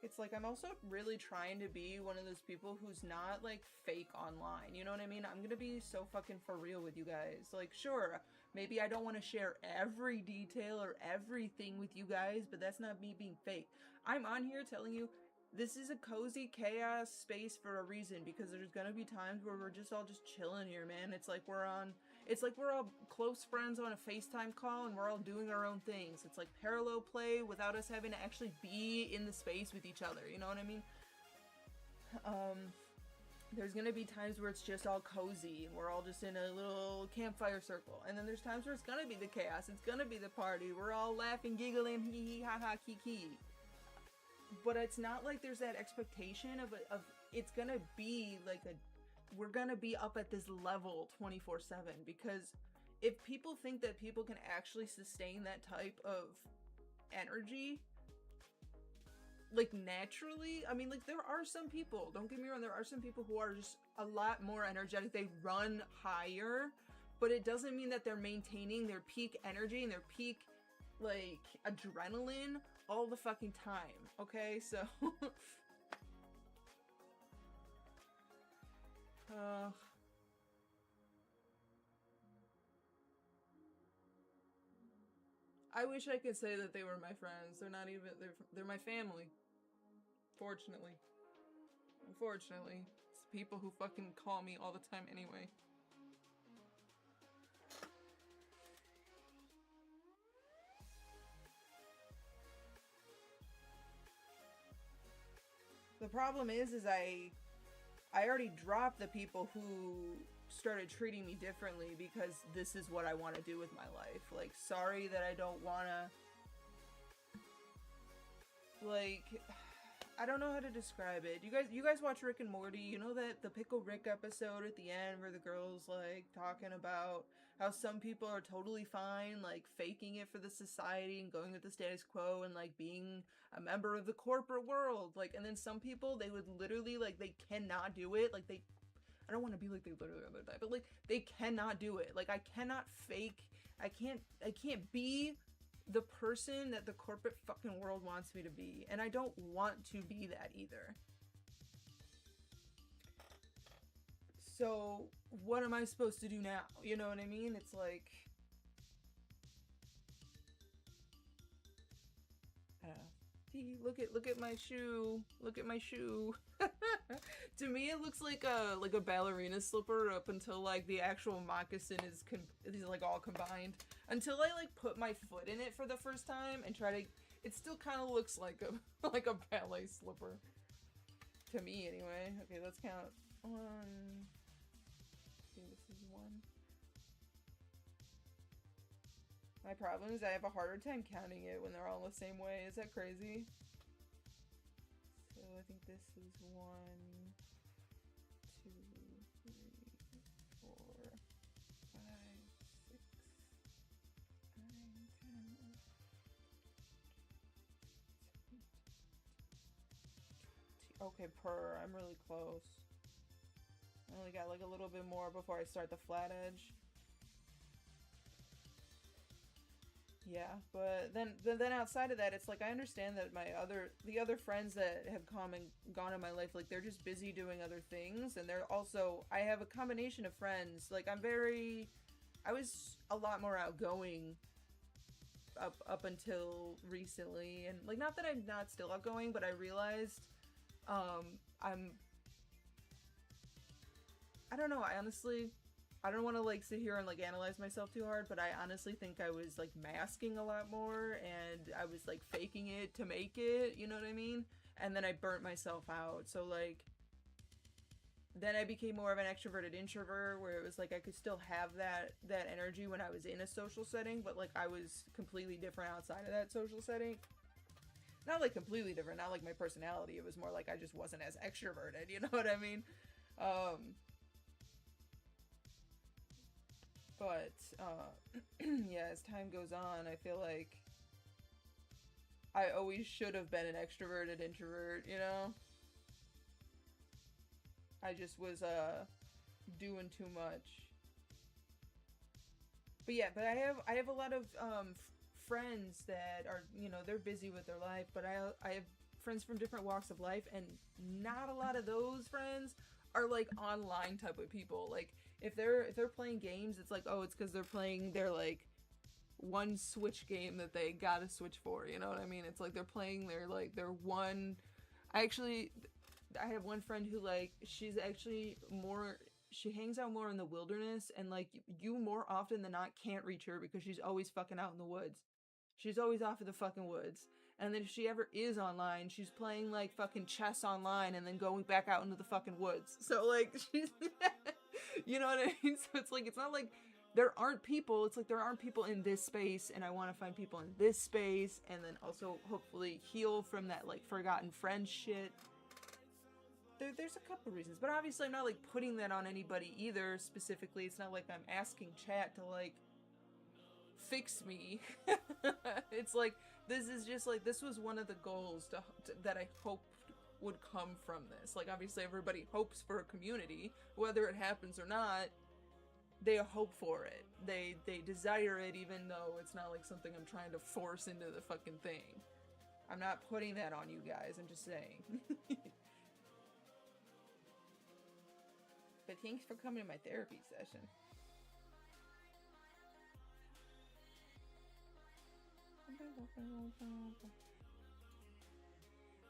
It's like, I'm also really trying to be one of those people who's not, like, fake online. You know what I mean? I'm gonna be so fucking for real with you guys. Like, sure, maybe I don't want to share every detail or everything with you guys, but that's not me being fake. I'm on here telling you, this is a cozy chaos space for a reason, because there's gonna be times where we're just all just chilling here, man. It's like we're all close friends on a FaceTime call, and we're all doing our own things. It's like parallel play without us having to actually be in the space with each other. You know what I mean? There's gonna be times where it's just all cozy, and we're all just in a little campfire circle. And then there's times where it's gonna be the chaos. It's gonna be the party. We're all laughing, giggling, hee hee, ha ha, kiki. But it's not like there's that expectation of it's gonna be like we're gonna be up at this level 24/7, because if people think that people can actually sustain that type of energy, like, naturally, I mean, like, there are some people, don't get me wrong, there are some people who are just a lot more energetic. They run higher, but it doesn't mean that they're maintaining their peak energy and their peak, like, adrenaline all the fucking time, okay? So I wish I could say that they were my friends. They're not even, they're my family. Fortunately. Unfortunately. It's people who fucking call me all the time anyway. The problem is I already dropped the people who started treating me differently because this is what I want to do with my life. Like, sorry that I don't want to, like, I don't know how to describe it. You guys watch Rick and Morty. You know that the Pickle Rick episode at the end where the girl's, like, talking about how some people are totally fine, like, faking it for the society and going with the status quo and, like, being a member of the corporate world. Like, and then some people, they would literally, like, they cannot do it. Like, I don't want to be like they literally are gonna die, but like they cannot do it. Like I cannot fake. I can't be the person that the corporate fucking world wants me to be, and I don't want to be that either. So what am I supposed to do now? You know what I mean? It's like, I don't know. See, look at my shoe. Look at my shoe. To me, it looks like a ballerina slipper up until like the actual moccasin is like all combined. Until I like put my foot in it for the first time and try to, it still kind of looks like a like a ballet slipper. To me, anyway. Okay, let's count. 1. Okay, this is 1. My problem is I have a harder time counting it when they're all the same way. Is that crazy? So I think this is 1, 2, 3, 4, 5, 6, 9, 10. Okay, per. I'm really close. I only got like a little bit more before I start the flat edge. Yeah, but then outside of that, it's like I understand that the other friends that have come and gone in my life, like they're just busy doing other things, and they're also, I have a combination of friends. Like I was a lot more outgoing up until recently, and like not that I'm not still outgoing, but I realized I don't know, I don't want to like sit here and like analyze myself too hard, but I honestly think I was like masking a lot more, and I was like faking it to make it, you know what I mean? And then I burnt myself out. So like then I became more of an extroverted introvert, where it was like I could still have that energy when I was in a social setting, but like I was completely different outside of that social setting. Not like completely different, not like my personality. It was more like I just wasn't as extroverted, you know what I mean? But yeah, as time goes on, I feel like I always should have been an extroverted introvert, you know? I just was doing too much. But yeah, but I have a lot of friends that are, you know, they're busy with their life, but I have friends from different walks of life, and not a lot of those friends are like online type of people. Like if they're playing games, it's like, oh, it's because they're playing their like one Switch game that they got a Switch for, you know what I mean? It's like they're playing their one. I have one friend who like she's actually more, she hangs out more in the wilderness, and like you more often than not can't reach her because she's always fucking out in the woods. She's always off in the fucking woods. And then if she ever is online, she's playing like fucking chess online and then going back out into the fucking woods. So like she's you know what I mean? So it's like, it's not like there aren't people. It's like there aren't people in this space, and I want to find people in this space, and then also hopefully heal from that like forgotten friend shit. There's a couple reasons, but obviously I'm not like putting that on anybody either specifically. It's not like I'm asking chat to like fix me. It's like, this is just like, this was one of the goals that I hoped would come from this. Like obviously everybody hopes for a community, whether it happens or not. They hope for it. They desire it, even though it's not like something I'm trying to force into the fucking thing. I'm not putting that on you guys. I'm just saying. But thanks for coming to my therapy session.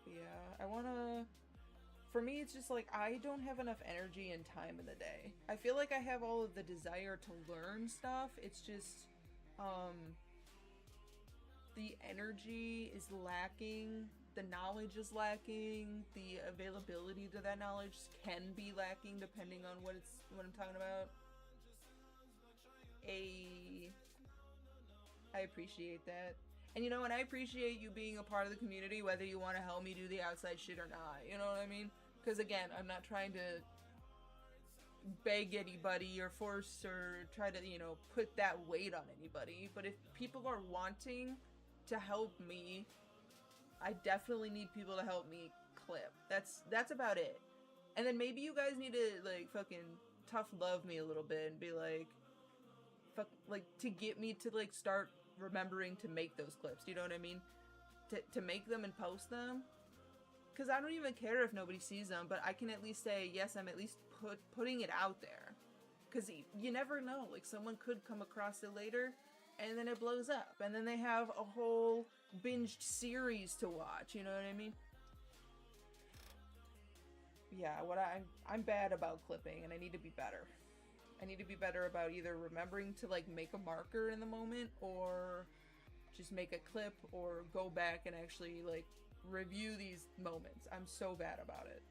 Yeah, I wanna... For me, it's just like, I don't have enough energy and time in the day. I feel like I have all of the desire to learn stuff. It's just, the energy is lacking. The knowledge is lacking. The availability to that knowledge can be lacking depending on what I'm talking about. I appreciate that. And you know, and I appreciate you being a part of the community, whether you want to help me do the outside shit or not. You know what I mean? Because again, I'm not trying to beg anybody or force or try to, you know, put that weight on anybody. But if people are wanting to help me, I definitely need people to help me clip. That's about it. And then maybe you guys need to, like, fucking tough love me a little bit and be like, fuck, like, to get me to, like, start remembering to make those clips. Do you know what I mean? To make them and post them. Because I don't even care if nobody sees them, but I can at least say, yes, I'm at least putting it out there. Because you never know. Like, someone could come across it later, and then it blows up. And then they have a whole binged series to watch. You know what I mean? Yeah, I'm bad about clipping, and I need to be better. I need to be better about either remembering to, like, make a marker in the moment, or just make a clip, or go back and actually, like, review these moments. I'm so bad about it.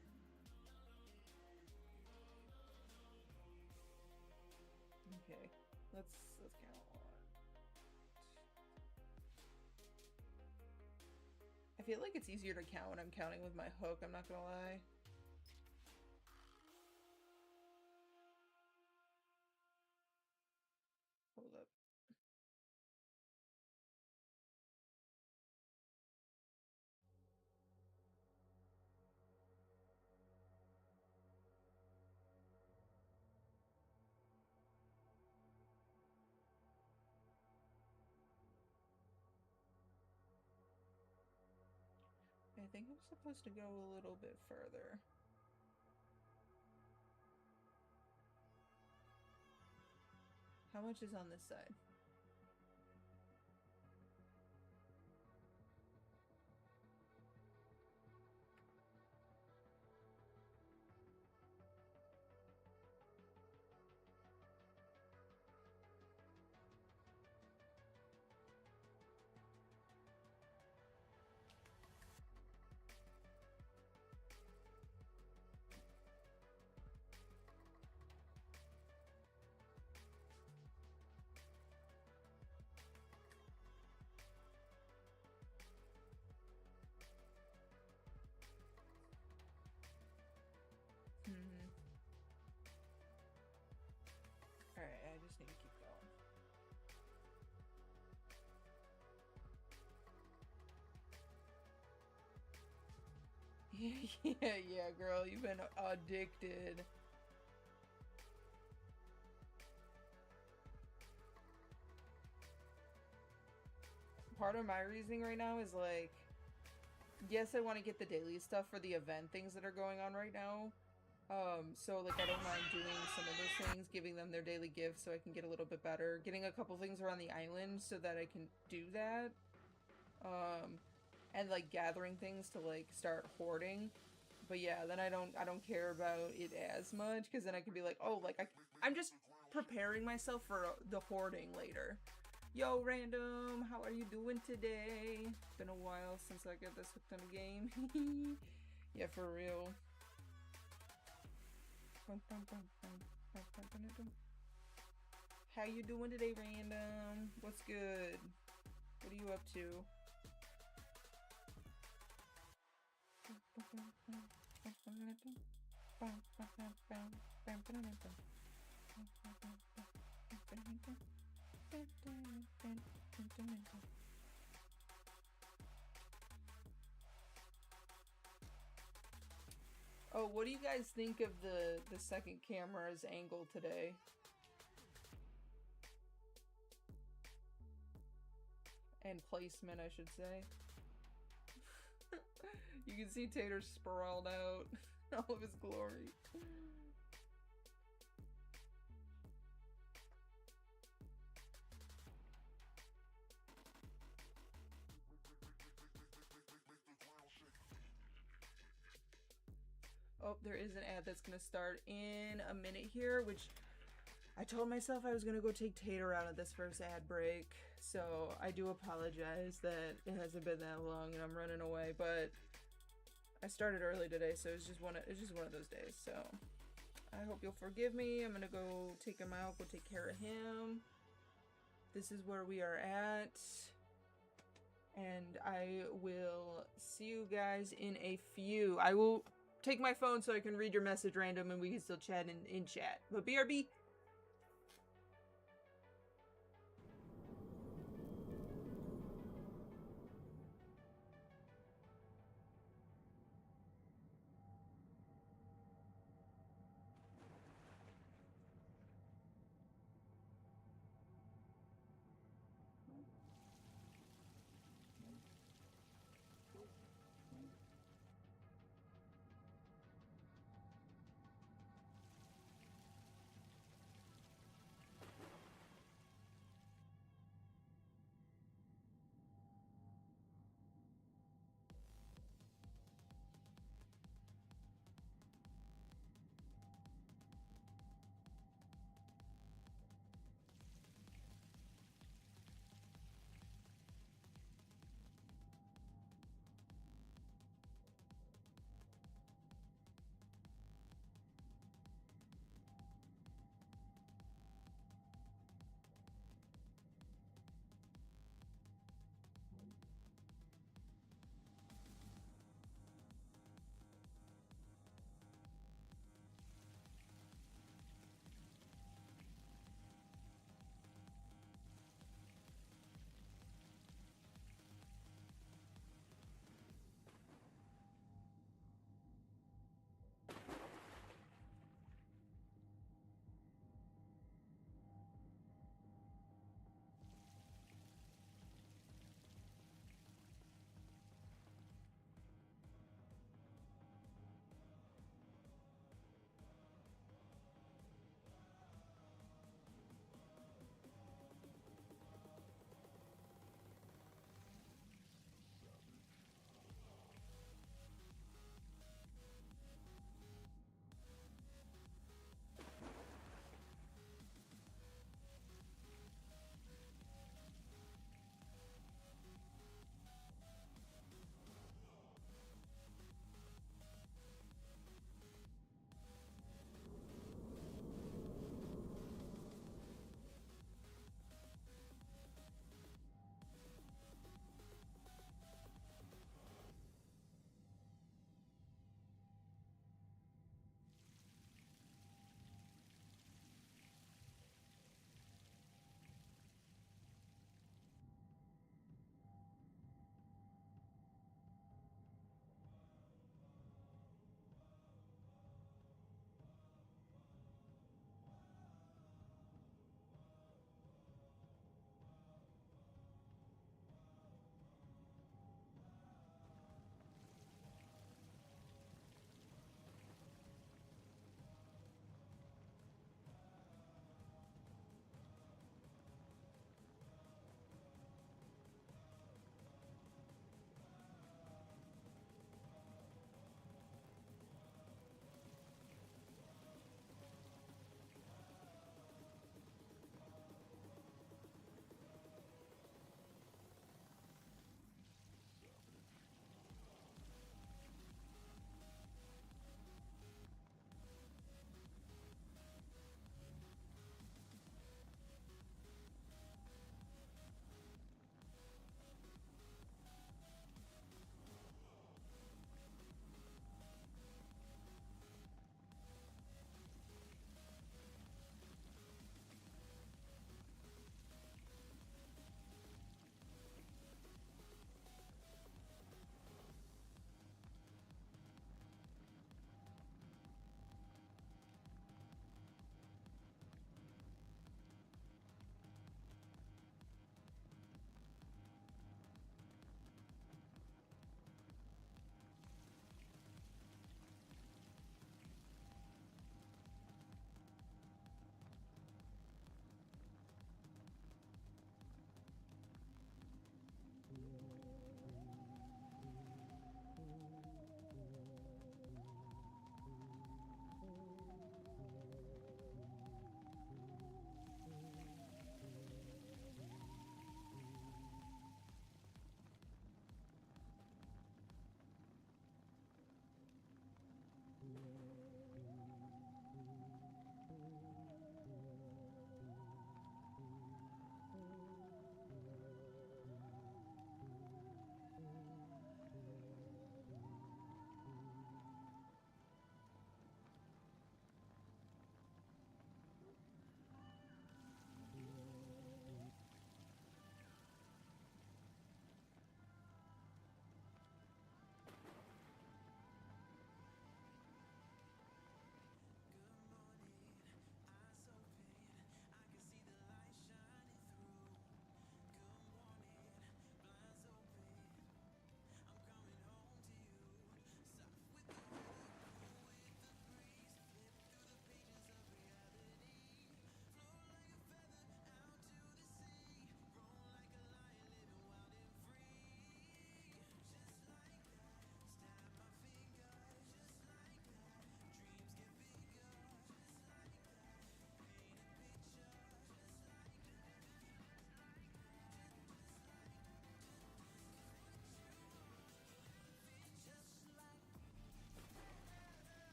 Okay, let's count. I feel like it's easier to count when I'm counting with my hook, I'm not gonna lie. Hold up. I think I'm supposed to go a little bit further. How much is on this side? Alright, I just need to keep going. Yeah, girl, you've been addicted. Part of my reasoning right now is like, yes, I want to get the daily stuff for the event things that are going on right now. So like I don't mind doing some of those things, giving them their daily gifts so I can get a little bit better, getting a couple things around the island so that I can do that. And like gathering things to like start hoarding. But yeah, then I don't care about it as much, because then I can be like, oh, like I'm just preparing myself for the hoarding later. Yo, random, how are you doing today? Been a while since I got this hooked on a game. Yeah, for real. How you doing today, random? What's good? What are you up to? Oh, what do you guys think of the second camera's angle today? And placement, I should say. You can see Tater sprawled out all of his glory. Oh, there is an ad that's gonna start in a minute here, which I told myself I was gonna go take Tater out of this first ad break, so I do apologize that it hasn't been that long and I'm running away, but I started early today, so it's just one of those days. So I hope you'll forgive me. I'm gonna go take him out, go take care of him. This is where we are at, and I will see you guys in a few. I will take my phone so I can read your message random and we can still chat in chat. But BRB.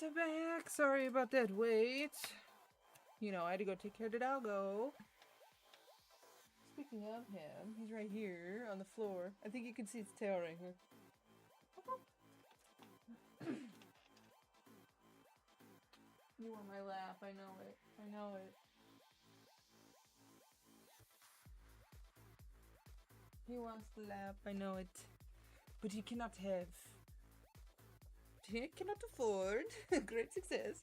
Alright, I'm back. Sorry about that wait. You know, I had to go take care of the doggo. Speaking of him, he's right here on the floor. I think you can see his tail right here. You want my laugh, I know it. I know it. He wants the laugh, I know it. But he cannot have. He cannot afford. Great success.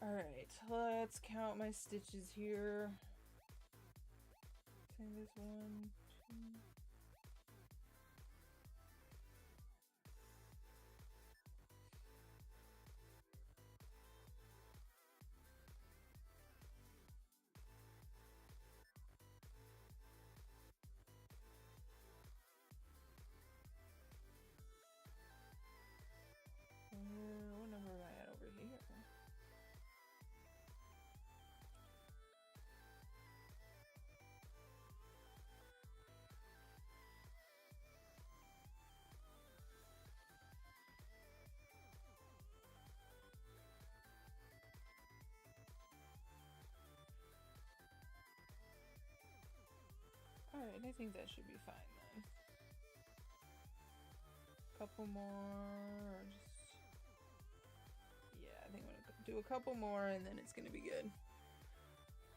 Alright, let's count my stitches here. Say this 1, 2. What number am I at over here? Alright, I think that should be fine then. Couple more, or just... Yeah, I think I'm gonna do a couple more and then it's gonna be good.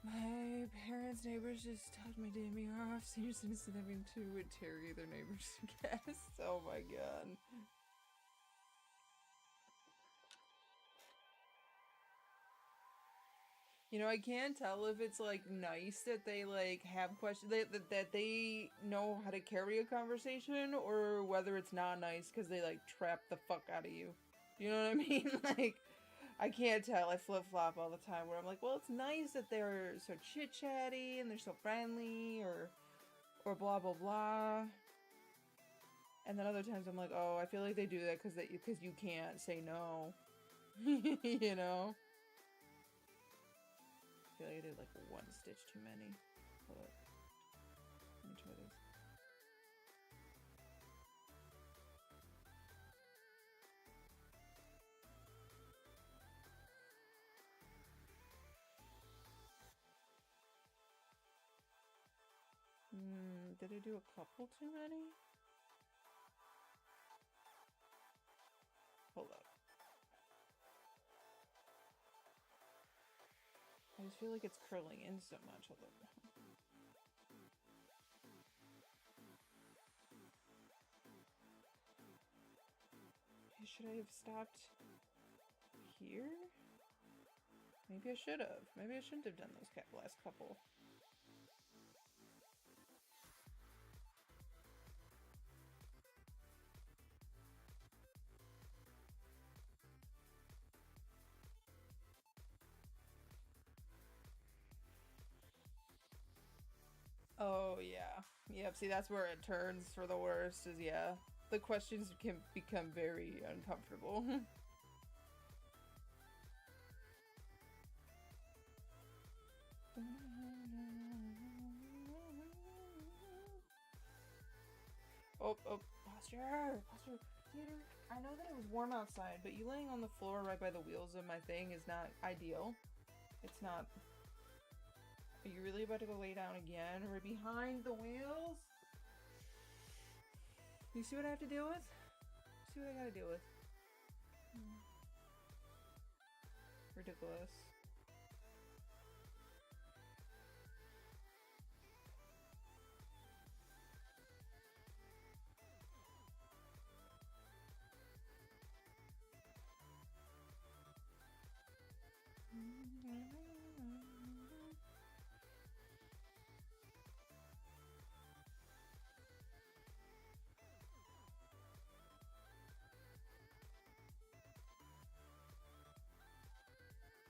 My parents' neighbors just told my damn off. Senior citizens having to interrogate their neighbors' guests. Oh my god. You know, I can't tell if it's, like, nice that they, like, have questions, that they know how to carry a conversation, or whether it's not nice because they, like, trap the fuck out of you. You know what I mean? Like, I can't tell. I flip-flop all the time where I'm like, well, it's nice that they're so chit-chatty and they're so friendly, or blah, blah, blah. And then other times I'm like, oh, I feel like they do that because you can't say no. You know? I feel like I did like one stitch too many. Hold up. Let me try this. Did I do a couple too many? Hold up. I just feel like it's curling in so much. Hold up. Should I have stopped here? Maybe I should have. Maybe I shouldn't have done those last couple. Oh, yeah. Yep, see, that's where it turns for the worst, is, yeah. The questions can become very uncomfortable. Oh, posture! Posture! Theater, I know that it was warm outside, but you laying on the floor right by the wheels of my thing is not ideal. It's not... Are you really about to go lay down again? Right behind the wheels? You see what I have to deal with? See what I gotta deal with? Ridiculous.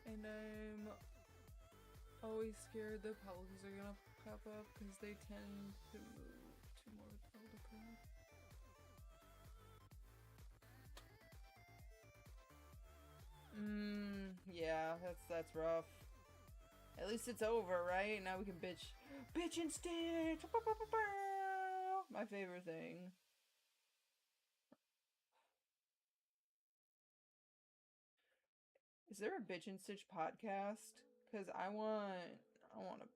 And I'm always scared that polys are gonna pop up because they tend to move to more vertical. Yeah, that's rough. At least it's over, right? Now we can bitch. Bitch and Stitch! My favorite thing. Is there a Bitch and Stitch podcast? Because I want to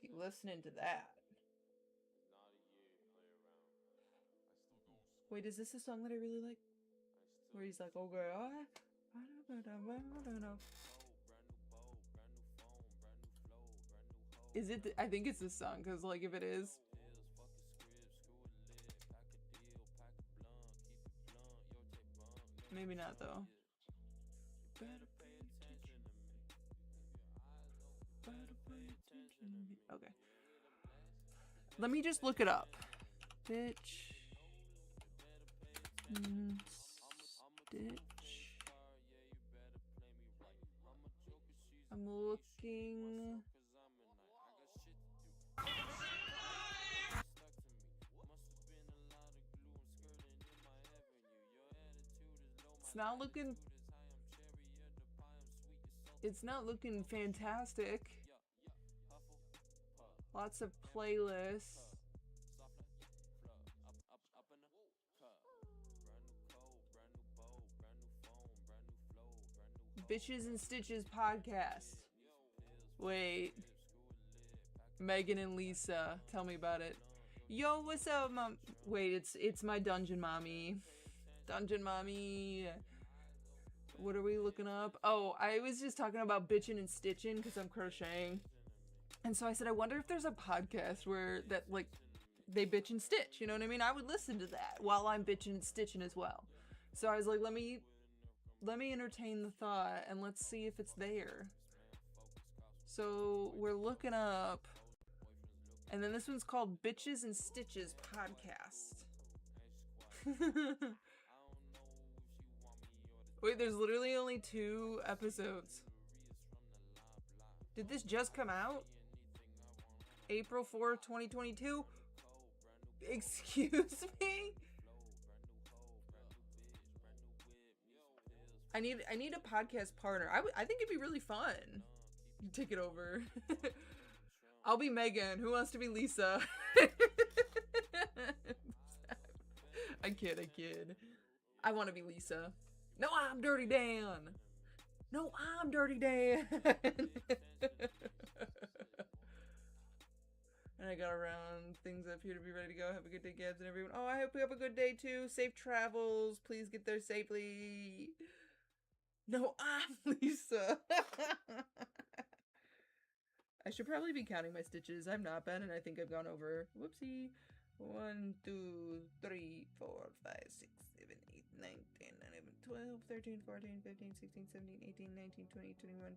be listening to that. Wait, is this a song that I really like? Where he's like, oh girl, is it? I think it's this song, because like if it is. Maybe not though. Okay. Let me just look it up. Bitch. Stitch. I'm looking. It's not looking fantastic. Lots of playlists. Bitches and Stitches podcast. Wait. Megan and Lisa, tell me about it. Yo, what's up, mom? Wait, it's my dungeon mommy. Dungeon mommy. What are we looking up? Oh, I was just talking about bitching and stitching because I'm crocheting. And so I said, I wonder if there's a podcast where that like they bitch and stitch. You know what I mean? I would listen to that while I'm bitching and stitching as well. So I was like, let me entertain the thought and let's see if it's there. So we're looking up, and then this one's called Bitches and Stitches Podcast. Wait, there's literally only 2 episodes. Did this just come out? April 4th, 2022? Excuse me? I need a podcast partner. I think it'd be really fun. Take it over. I'll be Megan. Who wants to be Lisa? I kid. I want to be Lisa. No, I'm Dirty Dan. No, I'm Dirty Dan. And I got around things up here to be ready to go. Have a good day, Gabs and everyone. Oh, I hope you have a good day too. Safe travels. Please get there safely. No, I'm Lisa. I should probably be counting my stitches. I've not been, and I think I've gone over. Whoopsie. 1, 2, 3, 4, 5, 6, 7, 8, 9, 10, 11, 12, 13, 14, 15, 16, 17, 18, 19, 20, 21.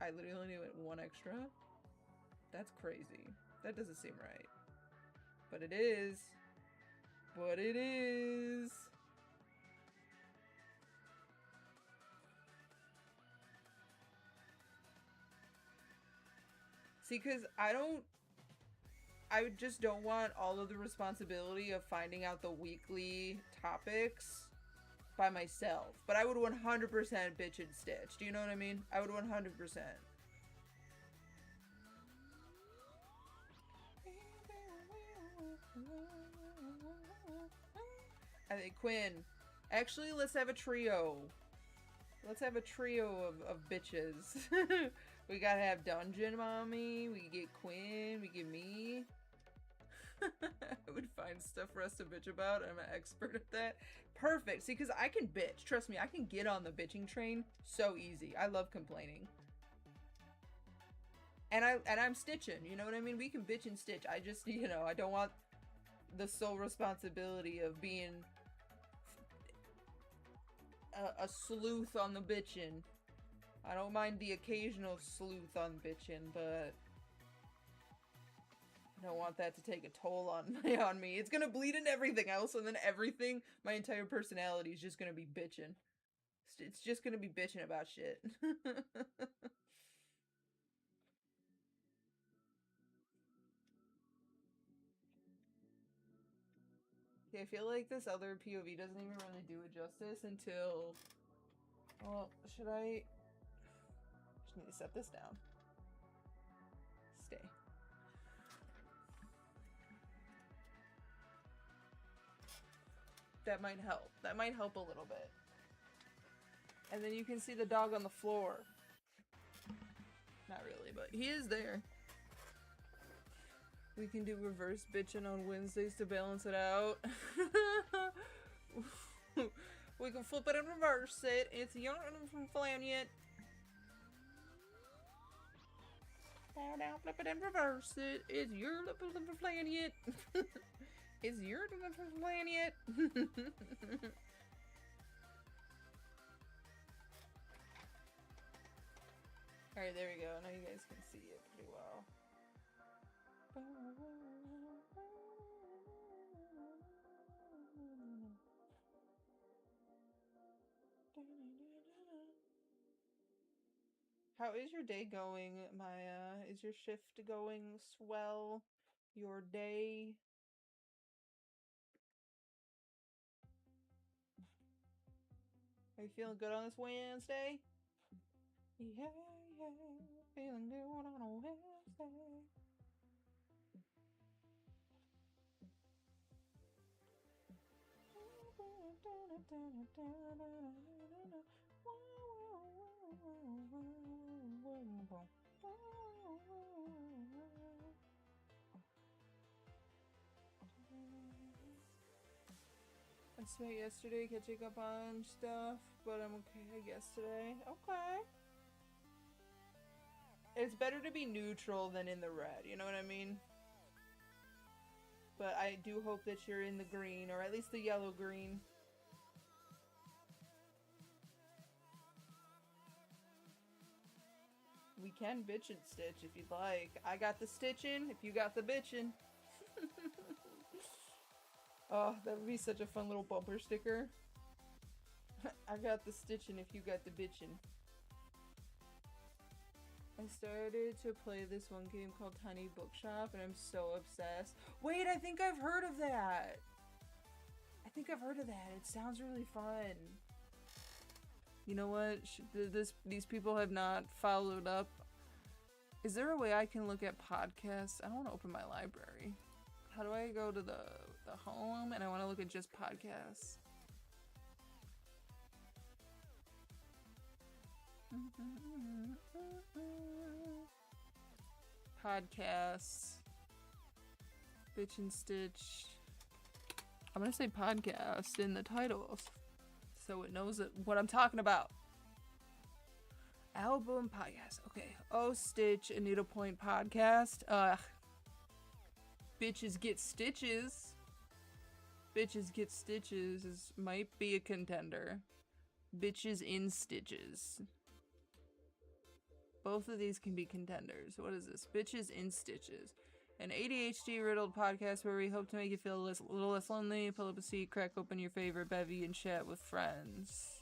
I literally only went 1 extra. That's crazy. That doesn't seem right. But it is. But it is. See, because I just don't want all of the responsibility of finding out the weekly topics by myself. But I would 100% bitch and stitch. Do you know what I mean? I would 100%. I think Quinn. Actually, let's have a trio. Let's have a trio of bitches. We gotta have Dungeon Mommy, we get Quinn, we get me. I would find stuff for us to bitch about. I'm an expert at that. Perfect. See, because I can bitch. Trust me, I can get on the bitching train so easy. I love complaining. And I'm stitching, you know what I mean? We can bitch and stitch. I just, you know, I don't want the sole responsibility of being a sleuth on the bitchin'. I don't mind the occasional sleuth on bitchin', but I don't want that to take a toll on me. It's gonna bleed into everything else, and then everything, my entire personality is just gonna be bitchin'. It's just gonna be bitching about shit. Okay, I feel like this other POV doesn't even really do it justice until... Well, should I... Let me set this down. Stay. That might help. That might help a little bit. And then you can see the dog on the floor. Not really, but he is there. We can do reverse bitching on Wednesdays to balance it out. We can flip it and reverse it. It's young from Flaniet. Down, flip it and reverse it. It's your little Flaniet. It's your little Flaniet. Alright, there we go. Now you guys can see it pretty well. How is your day going, Maya? Is your shift going swell? Your day? Are you feeling good on this Wednesday? Yeah, feeling good on a Wednesday. I spent yesterday catching up on stuff, but I'm okay, I guess, today. Okay. It's better to be neutral than in the red, you know what I mean? But I do hope that you're in the green, or at least the yellow-green. We can bitch and stitch if you'd like. I got the stitching if you got the bitchin'. Oh, that would be such a fun little bumper sticker. I got the stitching if you got the bitchin'. I started to play this one game called Tiny Bookshop and I'm so obsessed. Wait, I think I've heard of that! I think I've heard of that. It sounds really fun. You know what? These people have not followed up. Is there a way I can look at podcasts? I don't want to open my library. How do I go to the home and I want to look at just podcasts? Podcasts. Bitch and Stitch. I'm gonna say podcast in the titles so it knows what I'm talking about. Album podcast. Okay. Oh, Stitch, Anita Point podcast. Bitches Get Stitches. Bitches Get Stitches might be a contender. Bitches in Stitches. Both of these can be contenders. What is this? Bitches in Stitches. An ADHD riddled podcast where we hope to make you feel a little less lonely. Pull up a seat, crack open your favorite bevy, and chat with friends.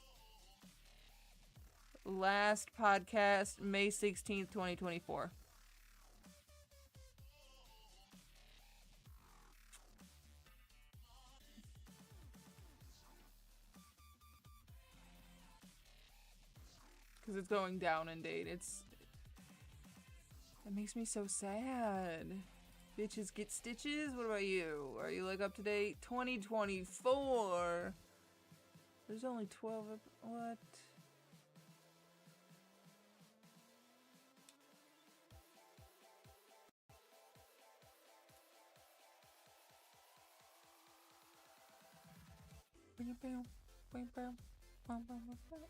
Last podcast, May 16th, 2024. Because it's going down in date. It makes me so sad. Bitches Get Stitches? What about you? Are you like up to date? 2024. There's only 12 of what?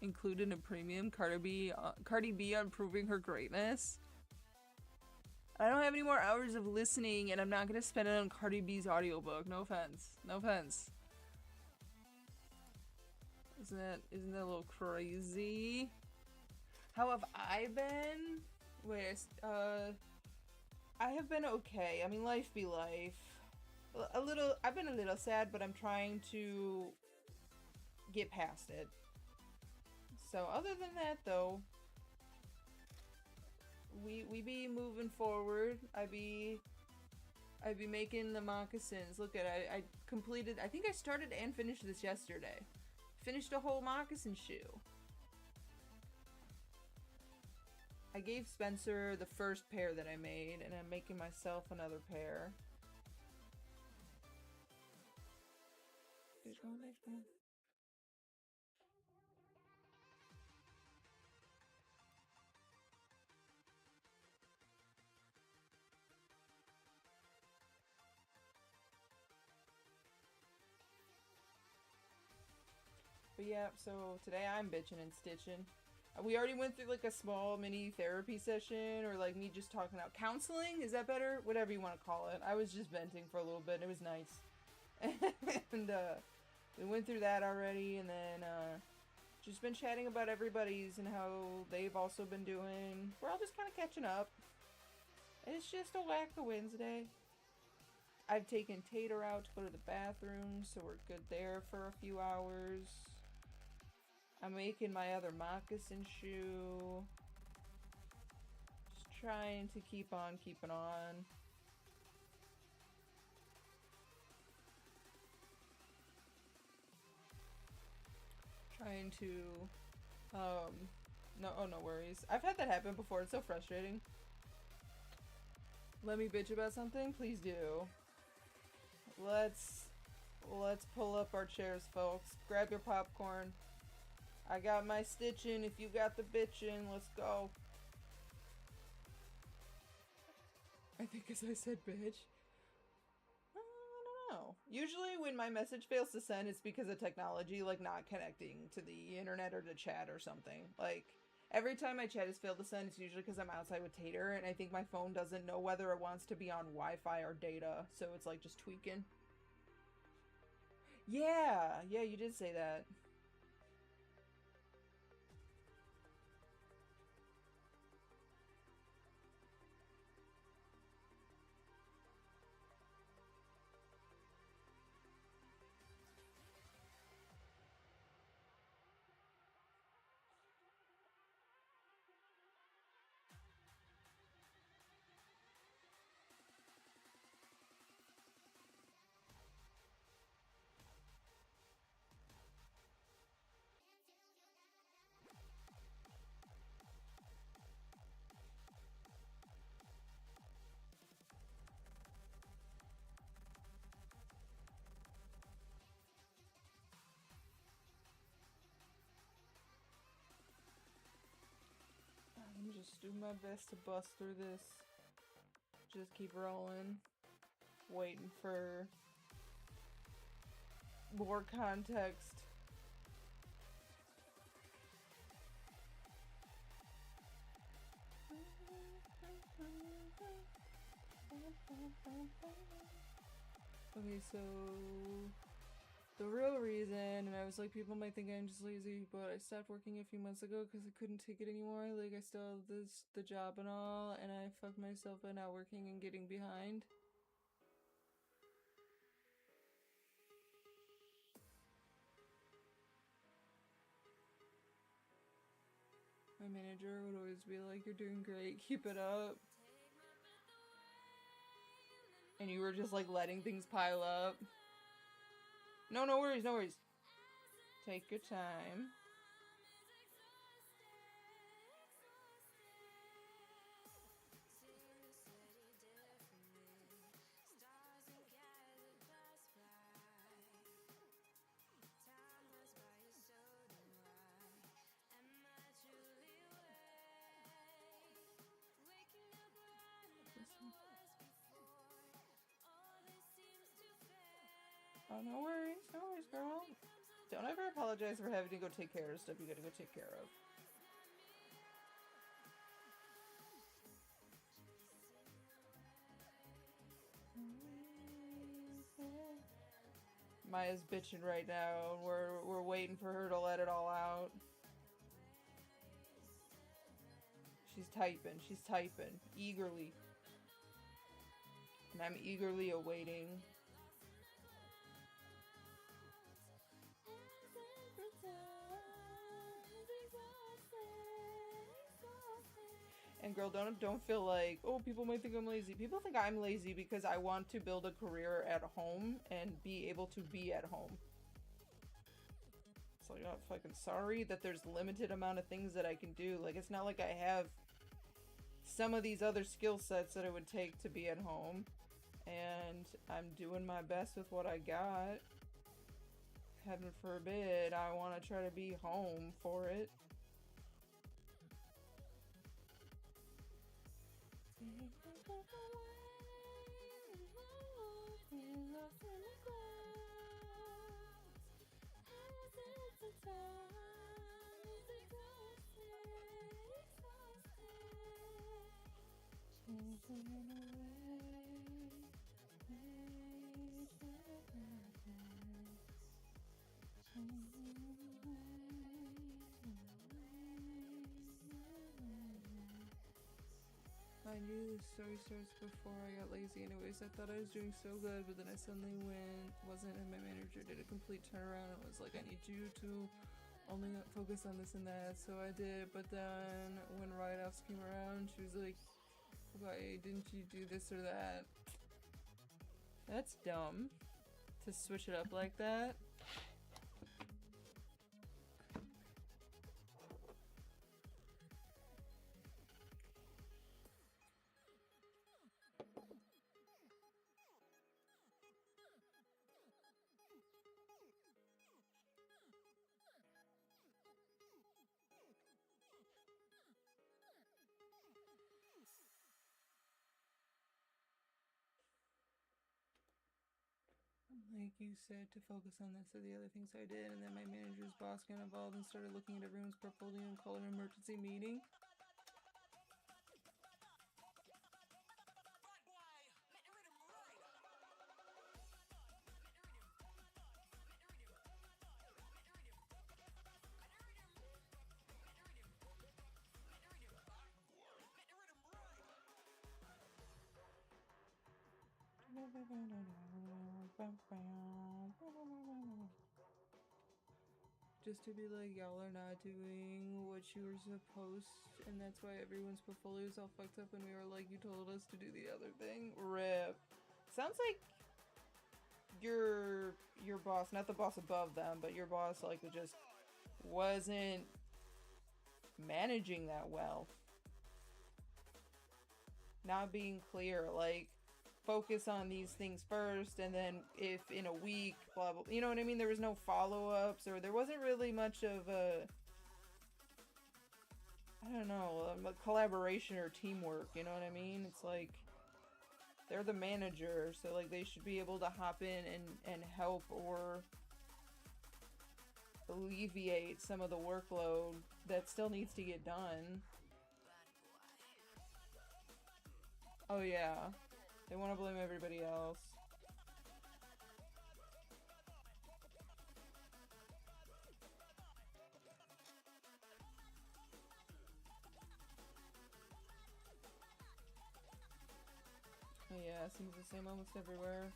Included in premium, Cardi B on Proving Her Greatness. I don't have any more hours of listening and I'm not gonna spend it on Cardi B's audiobook. No offense. No offense. Isn't that a little crazy? How have I been? Wait, I have been okay. I mean, life be life. I've been a little sad, but I'm trying to get past it. So other than that though, we be moving forward. I be making the moccasins. Look at it. I completed, I think I started and finished this yesterday. Finished a whole moccasin shoe. I gave Spencer the first pair that I made, and I'm making myself another pair. But yeah, so today I'm bitching and stitching. We already went through like a small mini therapy session, or like me just talking out counseling. Is that better? Whatever you want to call it. I was just venting for a little bit. It was nice. And we went through that already, and then just been chatting about everybody's and how they've also been doing. We're all just kind of catching up. It's just a whack of Wednesday. I've taken Tater out to go to the bathroom, so we're good there for a few hours. I'm making my other moccasin shoe. Just trying to keep on keeping on. Trying to, no worries. I've had that happen before. It's so frustrating. Let me bitch about something? Please do. Let's pull up our chairs, folks. Grab your popcorn. I got my stitching. If you got the bitchin', let's go. I think as I said bitch. I don't know. Usually when my message fails to send, it's because of technology, like not connecting to the internet or to chat or something. Like, every time my chat has failed to send, it's usually because I'm outside with Tater, and I think my phone doesn't know whether it wants to be on Wi-Fi or data, so it's like just tweaking. Yeah, you did say that. I'm just doing my best to bust through this. Just keep rolling. Waiting for more context. Okay, so the real reason, and I was like, people might think I'm just lazy, but I stopped working a few months ago because I couldn't take it anymore. Like, I still have the job and all, and I fucked myself by not working and getting behind. My manager would always be like, you're doing great, keep it up. And you were just like letting things pile up. No worries, no worries. Take your time. Oh, no worries, girl. Don't ever apologize for having to go take care of stuff you gotta go take care of. Maya's bitching right now. We're waiting for her to let it all out. She's typing eagerly. And I'm eagerly awaiting. And girl, don't feel like, oh, people might think I'm lazy. People think I'm lazy because I want to build a career at home and be able to be at home. So I'm not fucking sorry that there's limited amount of things that I can do. Like, it's not like I have some of these other skill sets that it would take to be at home. And I'm doing my best with what I got. Heaven forbid, I want to try to be home for it. I knew the story starts before I got lazy anyways. I thought I was doing so good, but then I suddenly wasn't, and my manager did a complete turnaround and was like, I need you to only focus on this and that. So I did, but then when write-offs came around, she was like, why didn't you do this or that? That's dumb to switch it up like that. Like you said, to focus on this or the other things I did, and then my manager's boss got involved and started looking at everyone's portfolio and called an emergency meeting. Just to be like, y'all are not doing what you were supposed, and that's why everyone's portfolio is all fucked up, and we were like, you told us to do the other thing. RIP. Sounds like your boss, not the boss above them, but your boss, like, just wasn't managing that well. Not being clear, like, focus on these things first, and then if in a week, blah, blah, you know what I mean? There was no follow-ups, or there wasn't really much of a, I don't know, a collaboration or teamwork, you know what I mean? It's like, they're the manager, so like they should be able to hop in and help or alleviate some of the workload that still needs to get done. Oh yeah. They want to blame everybody else. Oh yeah, it seems the same almost everywhere.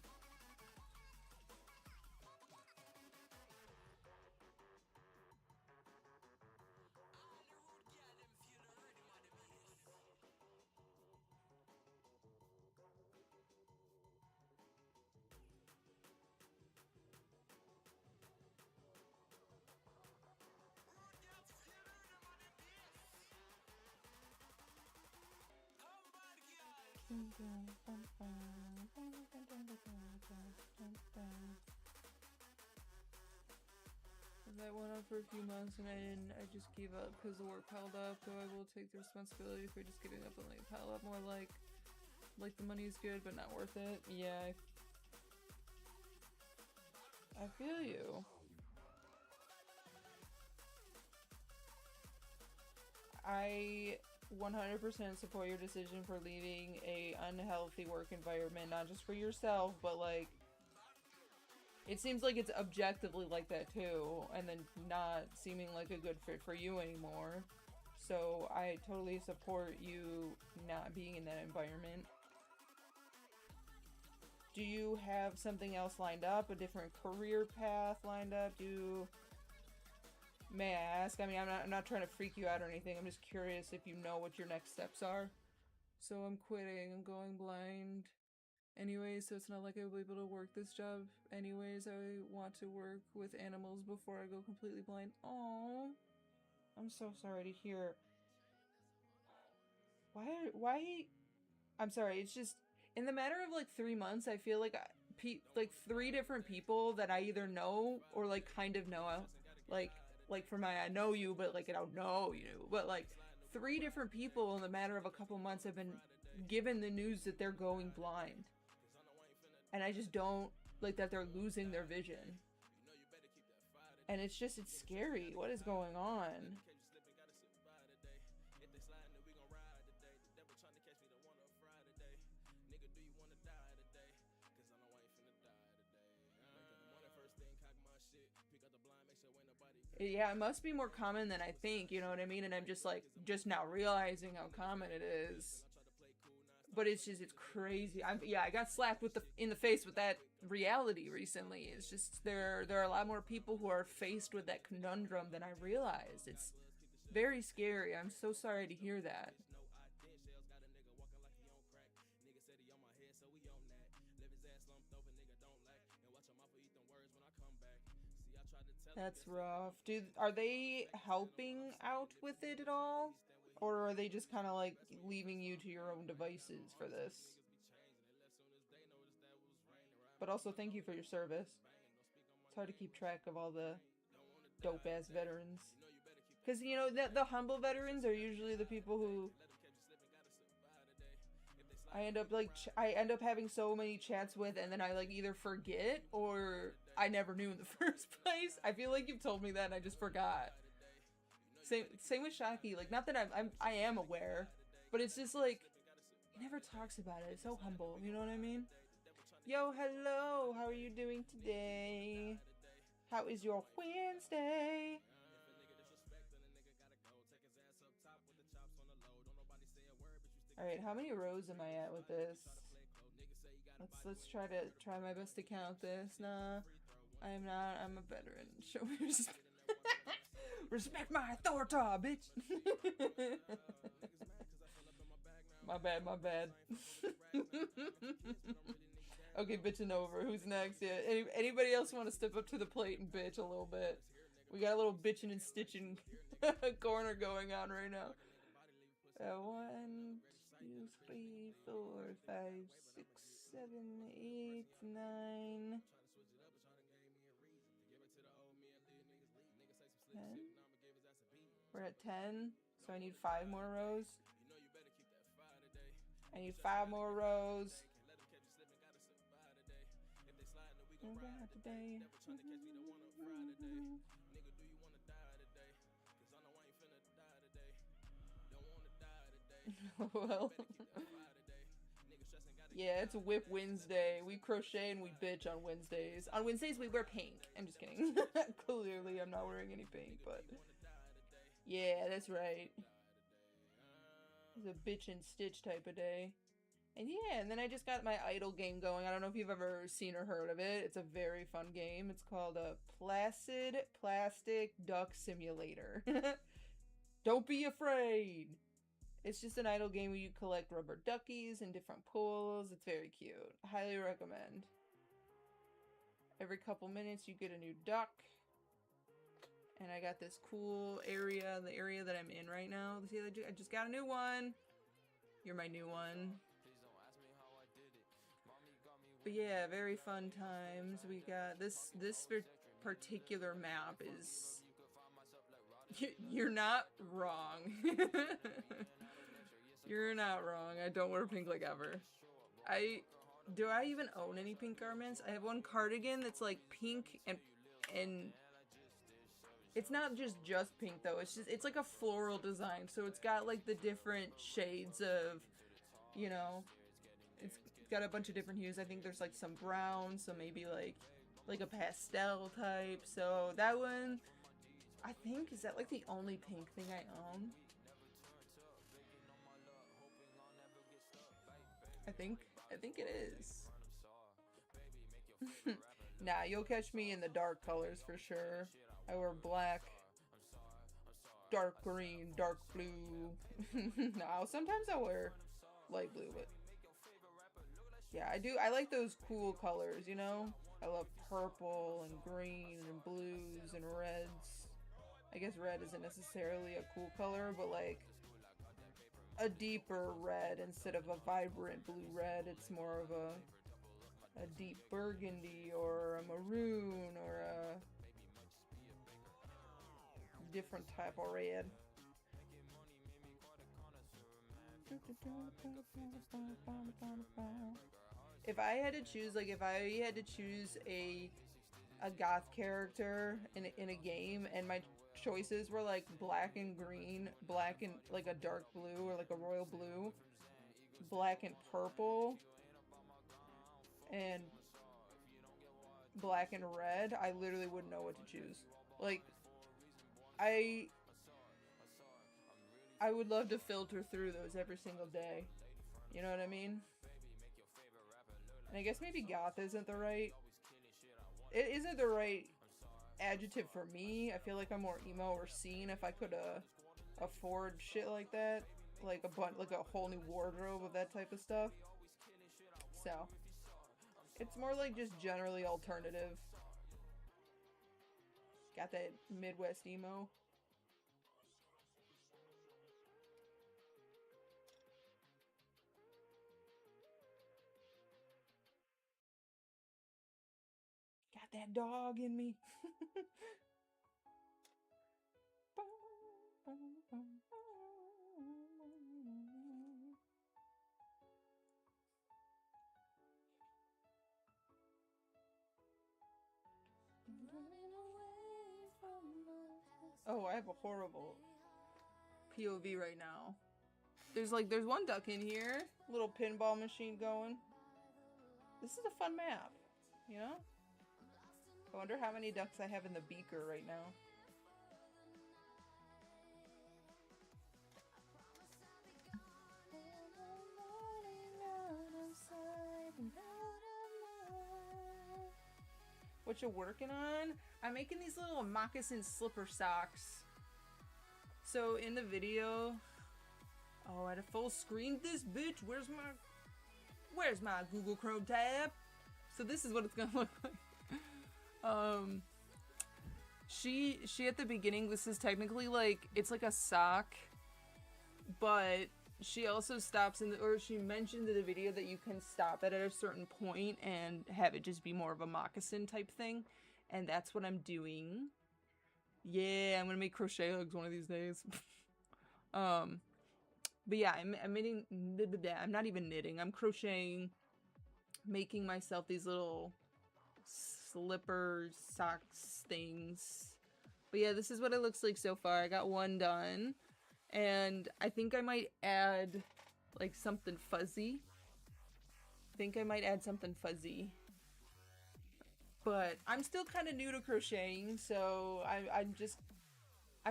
That went on for a few months and I just gave up because the work piled up, so I will take the responsibility for just giving up and like pile up more like the money's good but not worth it. Yeah, I feel you. I 100% support your decision for leaving a unhealthy work environment, not just for yourself, but like it seems like it's objectively like that too, and then not seeming like a good fit for you anymore. So I totally support you not being in that environment. Do you have something else lined up? A different career path lined up? May I ask? I mean, I'm not trying to freak you out or anything. I'm just curious if you know what your next steps are. So I'm quitting. I'm going blind. Anyways, so it's not like I will be able to work this job. Anyways, I want to work with animals before I go completely blind. Aww. I'm so sorry to hear. why I'm sorry, it's just in the matter of like 3 months, I feel like like 3 different people that I either know or like kind of know, like for my I know you, but like I don't know you, but like 3 different people in the matter of a couple months have been given the news that they're going blind, and I just don't like that they're losing their vision, and it's scary. What is going on? Yeah, it must be more common than I think, you know what I mean? And I'm just like, just now realizing how common it is. But it's crazy. I got slapped in the face with that reality recently. It's just, there are a lot more people who are faced with that conundrum than I realized. It's very scary. I'm so sorry to hear that. That's rough. Are they helping out with it at all? Or are they just kind of like leaving you to your own devices for this? But also, thank you for your service. It's hard to keep track of all the dope ass veterans. Because, you know, the humble veterans are usually the people who I end up having so many chats with, and then I like either forget or I never knew in the first place. I feel like you've told me that and I just forgot. Same with Shaki. Like, not that I am aware, but it's just like he never talks about it. It's so humble. You know what I mean? Yo, hello. How are you doing today? How is your Wednesday? Alright, how many rows am I at with this? Let's try my best to count this. Nah, I am not. I'm a veteran. Show me respect. Respect my authority, bitch. My bad. Okay, bitching over. Who's next? Yeah. Anybody else want to step up to the plate and bitch a little bit? We got a little bitching and stitching corner going on right now. 1, 2, 3, 4, 5, 6, 7, 8, 9, 10. We're at 10, so I need 5 more rows. I need 5 more rows. Today. Well, yeah, it's Wip Wednesday. We crochet and we bitch on Wednesdays. On Wednesdays we wear pink. I'm just kidding. Clearly I'm not wearing any pink, but yeah, that's right. It's a bitch and stitch type of day. And yeah, and then I just got my idle game going. I don't know if you've ever seen or heard of it. It's a very fun game. It's called a Placid Plastic Duck Simulator. Don't be afraid. It's just an idle game where you collect rubber duckies in different pools. It's very cute. Highly recommend. Every couple minutes you get a new duck. And I got this cool area, the area that I'm in right now. See, I just got a new one. You're my new one. But yeah, very fun times. We got this particular map is... You're not wrong. You're not wrong. I don't wear pink like ever. Do I even own any pink garments? I have one cardigan that's like pink and it's not just pink though. It's like a floral design. So it's got like the different shades of, you know, it's got a bunch of different hues. I think there's like some brown, so maybe like a pastel type. So that one, I think, is that like the only pink thing I own? I think it is. Nah, you'll catch me in the dark colors for sure. I wear black, dark green, dark blue. No, sometimes I wear light blue, but yeah, I do. I like those cool colors, you know? I love purple and green and blues and reds. I guess red isn't necessarily a cool color, but like, a deeper red instead of a vibrant blue red. It's more of a deep burgundy or a maroon or a different type of red. If I had to choose, like if I had to choose a goth character in a game and my choices were like black and green, black and like a dark blue or like a royal blue, black and purple, and black and red, I literally wouldn't know what to choose. Like, I would love to filter through those every single day. You know what I mean? And I guess maybe goth isn't the right adjective for me. I feel like I'm more emo or scene if I could afford shit like that, like a whole new wardrobe of that type of stuff. So it's more like just generally alternative. Got that Midwest emo. Got that dog in me. Oh, I have a horrible POV right now. There's one duck in here. Little pinball machine going. This is a fun map, you know? I wonder how many ducks I have in the beaker right now. What you working on? I'm making these little moccasin slipper socks. So in the video, oh, I had a full screen this bitch. Where's my Google Chrome tab? So this is what it's gonna look like. She at the beginning, this is technically like, it's like a sock, but she also stops she mentioned in the video that you can stop it at a certain point and have it just be more of a moccasin type thing, and that's what I'm doing. Yeah, I'm gonna make crochet hooks one of these days. But yeah, I'm knitting. I'm not even knitting. I'm crocheting, making myself these little slippers, socks, things. But yeah, this is what it looks like so far. I got one done. And I think I might add like something fuzzy. But I'm still kind of new to crocheting, so I'm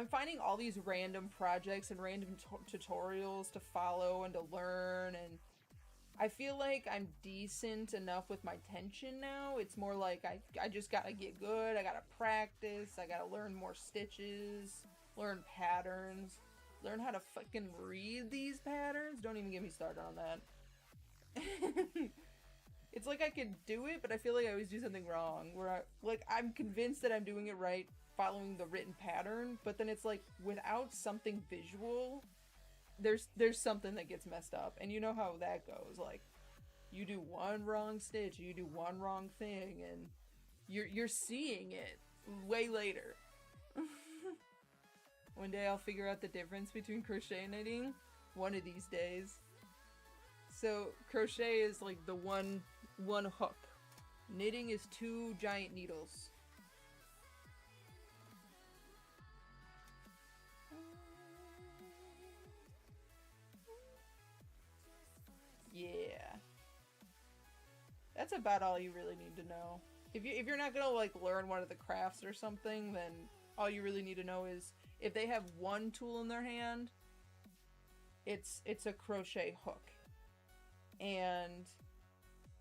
finding all these random projects and random tutorials to follow and to learn, and I feel like I'm decent enough with my tension now. It's more like I just gotta get good, I gotta practice, I gotta learn more stitches, learn patterns. Learn how to fucking read these patterns. Don't even get me started on that. It's like I could do it, but I feel like I always do something wrong. Where I'm convinced that I'm doing it right, following the written pattern, but then it's like without something visual, there's something that gets messed up, and you know how that goes. Like, you do one wrong stitch, you do one wrong thing, and you're seeing it way later. One day I'll figure out the difference between crochet and knitting. One of these days. So crochet is like the one hook. Knitting is 2 giant needles. Yeah. That's about all you really need to know. If you're not gonna like learn one of the crafts or something, then all you really need to know is if they have one tool in their hand, it's a crochet hook. And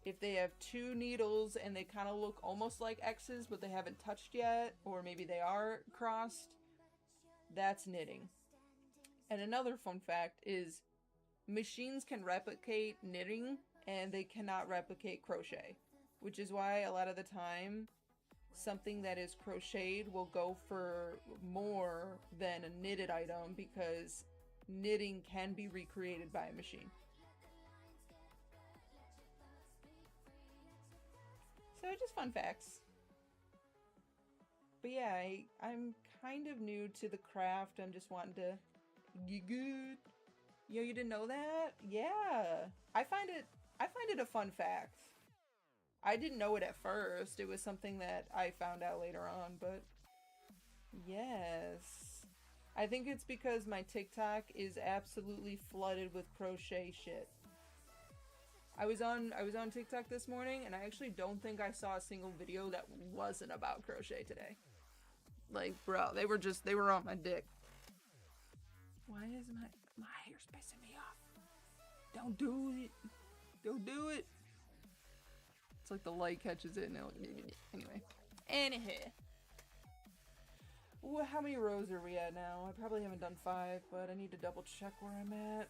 if they have 2 needles and they kind of look almost like X's but they haven't touched yet, or maybe they are crossed, that's knitting. And another fun fact is machines can replicate knitting and they cannot replicate crochet, which is why a lot of the time something that is crocheted will go for more than a knitted item, because knitting can be recreated by a machine. So just fun facts. But yeah, I'm kind of new to the craft. I'm just wanting to get good. Yo, you didn't know that? Yeah. I find it a fun fact. I didn't know it at first. It was something that I found out later on, but yes. I think it's because my TikTok is absolutely flooded with crochet shit. I was on TikTok this morning and I actually don't think I saw a single video that wasn't about crochet today. Like, bro, they were on my dick. Why is my hair's pissing me off? Don't do it. Don't do it. It's like the light catches it and it'll... Anyway. Well, how many rows are we at now? I probably haven't done 5, but I need to double check where I'm at.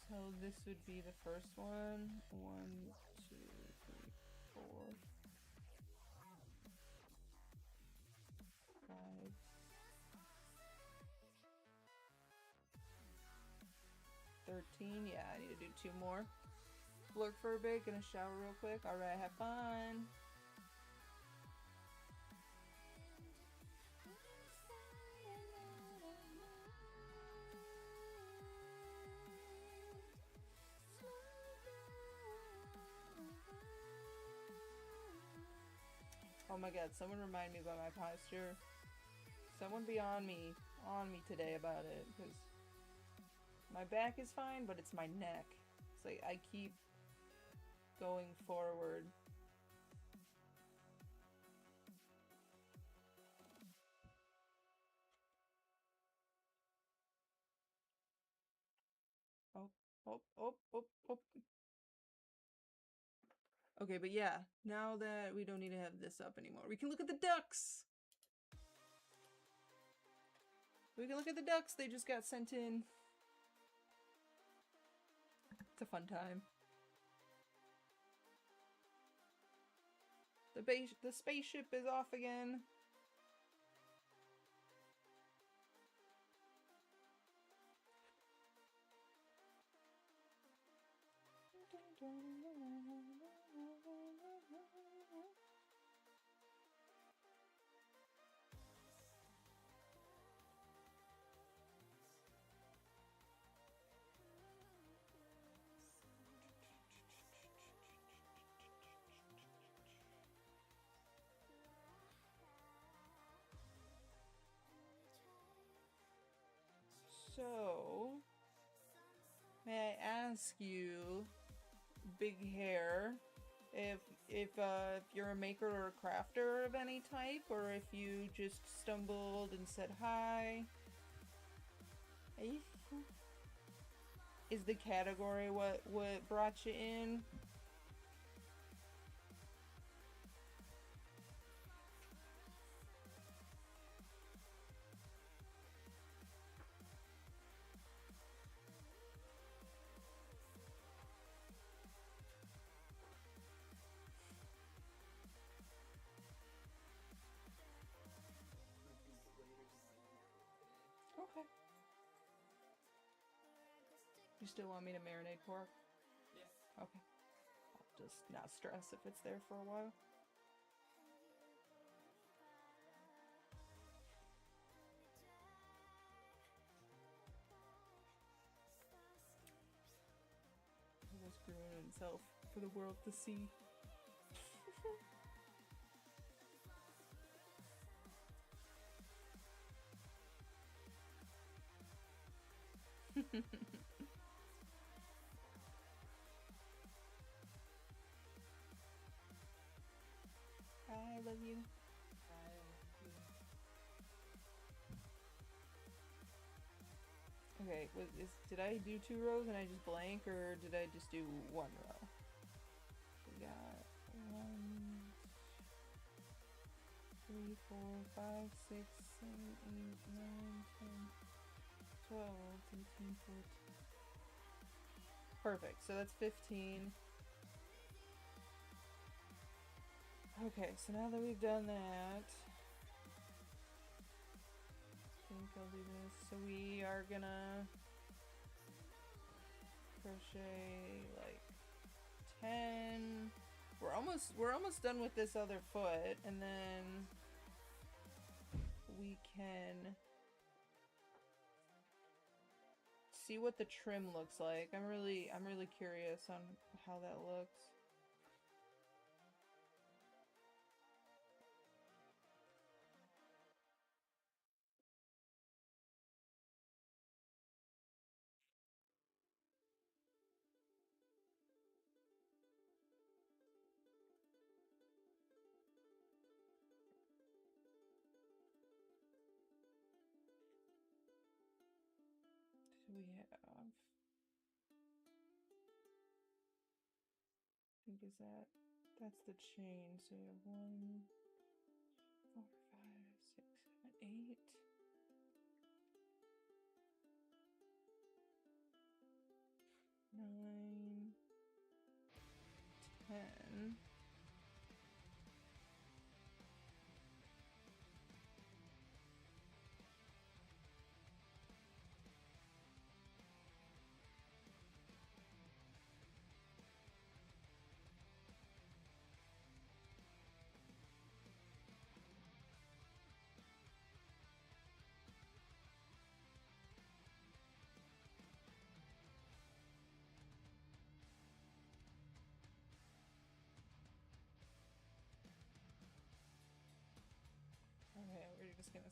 So this would be the first one. 1, 2, 3, 4, 5. Yeah, I need to do 2 more. Lurk for a bit, gonna shower real quick. Alright, have fun. Oh my god, someone remind me about my posture. Someone be on me today about it, because my back is fine, but it's my neck. It's like I keep going forward. Oh. Okay, but yeah, now that we don't need to have this up anymore, we can look at the ducks! We can look at the ducks, they just got sent in. It's a fun time. The spaceship is off again. So, may I ask you, Big Hair, if you're a maker or a crafter of any type, or if you just stumbled and said hi? Is the category what brought you in? Okay. You still want me to marinate pork? Yeah. Okay. I'll just not stress if it's there for a while. He was screwing himself for the world to see. I love you. Okay, did I do 2 rows and I just blank, or did I just do 1 row? We got 1, 3, 4, 5, 6, 7, 8, 9, 10, 12, 13, 14. Perfect, so that's 15. Okay, so now that we've done that, I think I'll do this. So we are gonna crochet like 10. We're almost done with this other foot, and then we can see what the trim looks like. I'm really curious on how that looks. So we have, I think that's the chain. So you have 1, 4, 5, 6, 7, 8. 9, 10. Okay, we're just gonna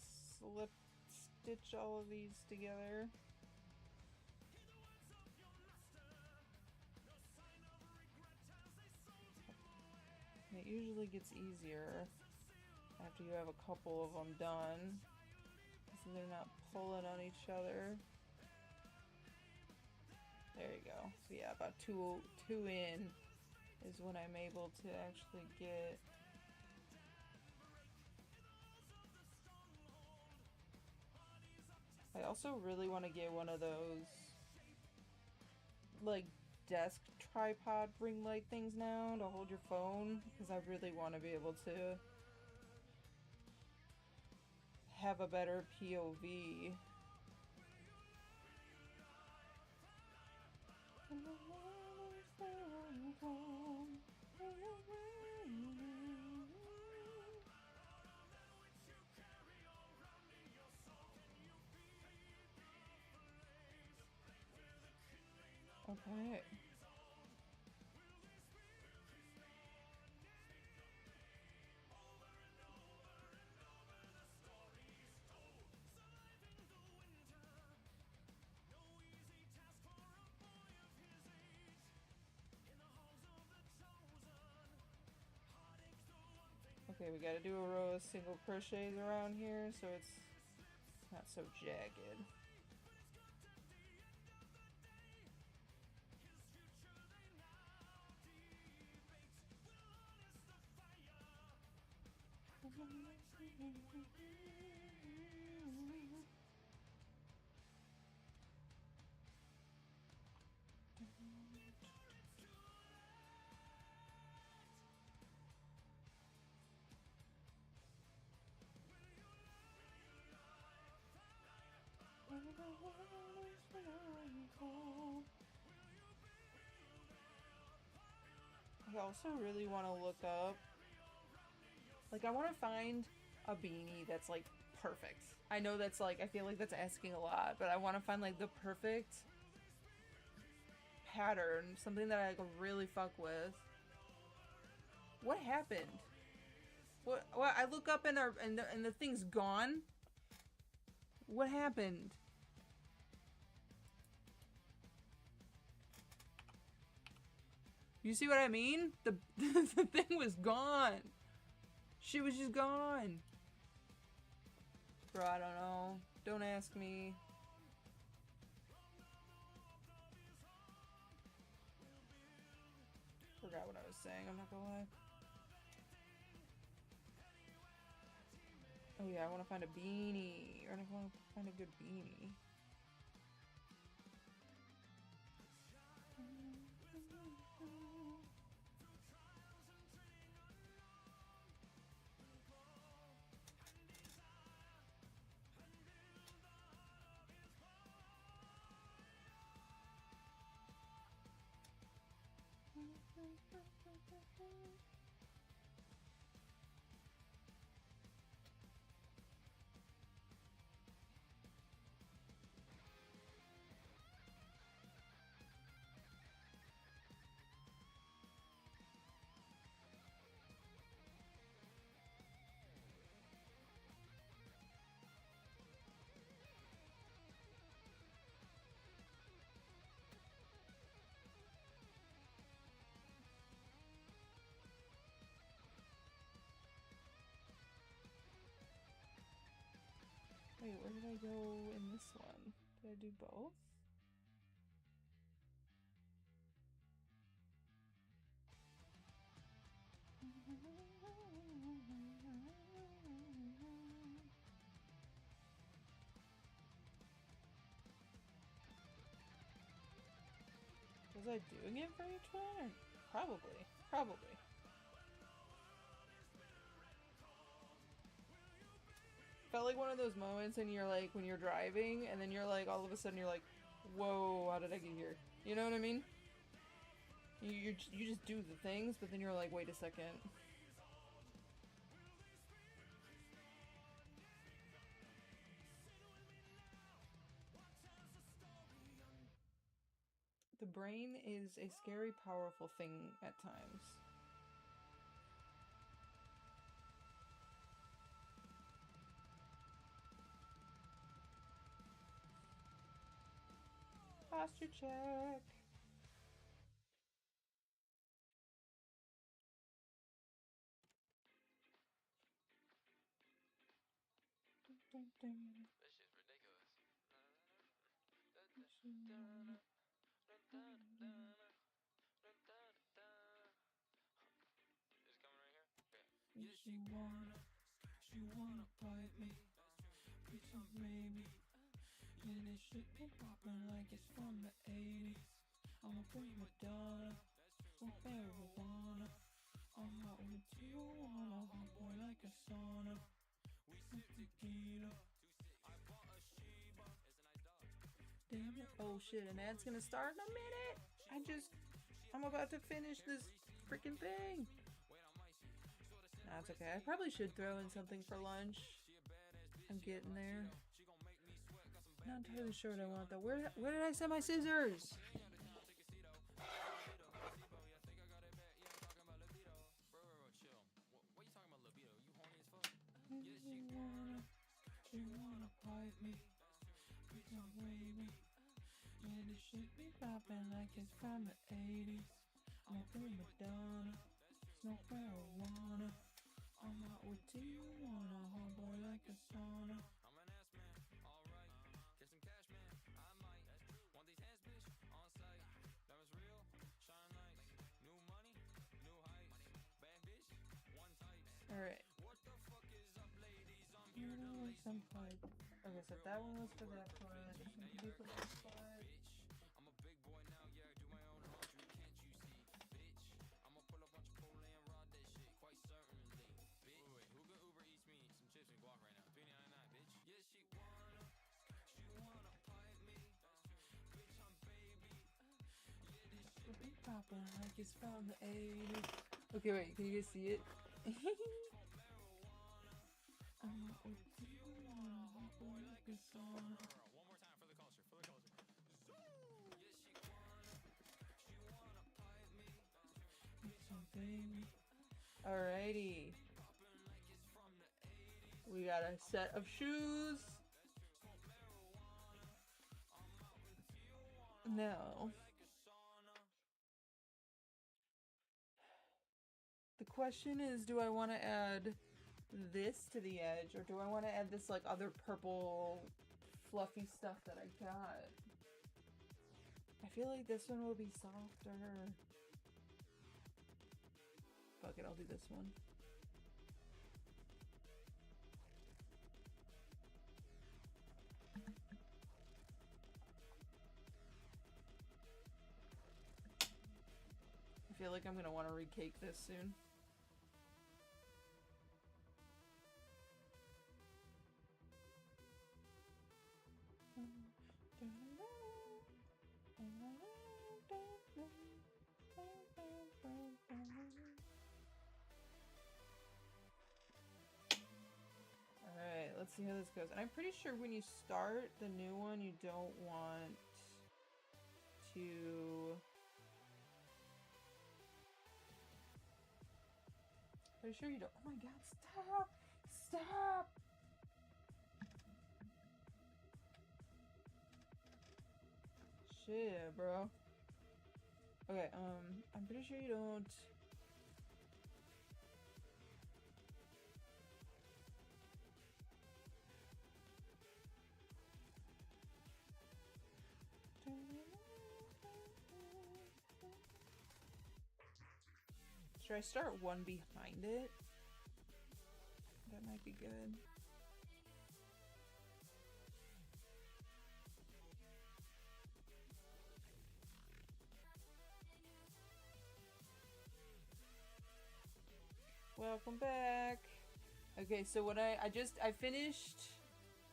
stitch all of these together. And it usually gets easier after you have a couple of them done, so they're not pulling on each other. There you go. So yeah, about two in is when I'm able to actually get I also really want to get one of those like desk tripod ring light things now to hold your phone, because I really want to be able to have a better POV. Okay. Okay, we gotta do a row of single crochets around here so it's not so jagged. I also really want to look up, like, I want to find a beanie that's like perfect. I know that's like, I feel like that's asking a lot, but I want to find like the perfect pattern, something that I could really fuck with. What happened? What I look up and the thing's gone? What happened? You see what I mean? The thing was gone. She was just gone. Bro, I don't know. Don't ask me. Forgot what I was saying, I'm not gonna lie. Oh yeah, I want to find a beanie. Or I want to find a good beanie. Wait, where did I go in this one? Did I do both? Was I doing it for each one? Or probably. Probably. Felt like one of those moments and you're like, when you're driving, and then you're like, all of a sudden you're like, whoa, how did I get here? You know what I mean? You just do the things, but then you're like, wait a second. The brain is a scary, powerful thing at times. Posture check. Dun, dun, dun. This shit's ridiculous. Just wanna Is it coming right here? Okay. Yeah, she wanna bite me. Bitch, I'm baby. Yeah, this shit be poppin' like it's from the 80s. I'm a prima donna, smoke marijuana. I'm out with Tijuana, hot boy like a sauna. We sip tequila. I bought a Sheba. Damn it. Oh shit, an ad's gonna start in a minute. I'm about to finish this freaking thing. That's okay. I probably should throw in something for lunch. I'm getting there. Not entirely sure what I want though. Where did I set my scissors? She wanna bite me. Bitch, I'm wavy. Yeah, this shit be poppin' like it's from the 80s. I'm a prima donna, smoke marijuana. I'm out with Tijuana, hot boy like a sauna. I'm an ass man, alright. Get some cash, man, I might. Want these hands, bitch, on sight. That was real, shine lights. New money, new heights. Bad bitch, one tight. Alright. What the fuck is up, ladies? I'm Here here to was lace some pipe. Okay, so that one was for that part. This one can be for this part. bitch. I'm a big boy now, yeah, I do my own laundry, can't you see? Bitch, I'ma pull up on Chipotle and rod that shit, quite certainly. Bitch, wait, who can Uber Eats me some chips and guac right now? $3.99, bitch. Yeah, she wanna bite me. Bitch, I'm baby. Yeah, this shit be Poppin' like it's from the 80s. Okay, wait, can you guys see it? I'm out with Tijuana, hot boy like a sauna. One more time for the culture, for the culture. Yeah, she wanna bite me. Bitch, I'm baby. Alrighty. Poppin' like it's from the 80s. We got a set of shoes. Now, the question is, do I want to add this to the edge, or do I want to add this like other purple fluffy stuff that I got? I feel like this one will be softer. Fuck it, I'll do this one. I feel like I'm gonna want to recake this soon. Alright, let's see how this goes. And I'm pretty sure when you start the new one, you don't want to... Pretty sure you don't... Oh my god, stop! Stop! Shit, bro. Okay, I'm pretty sure you don't... Should I start one behind it? That might be good. Welcome back. Okay, so what I finished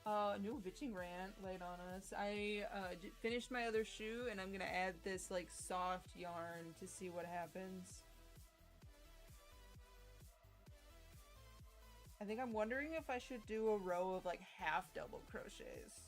a new bitching rant laid on us. I finished my other shoe and I'm gonna add this like soft yarn to see what happens. I think I'm wondering if I should do a row of like half double crochets.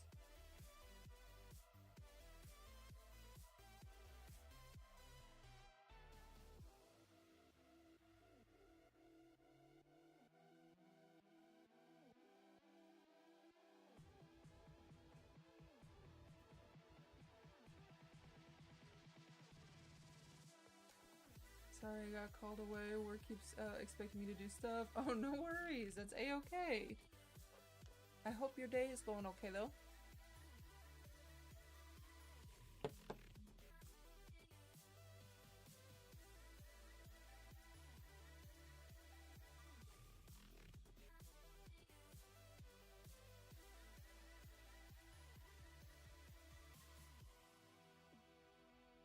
Sorry, I got called away. Work keeps expecting me to do stuff. Oh, no worries. That's a-okay. I hope your day is going okay, though.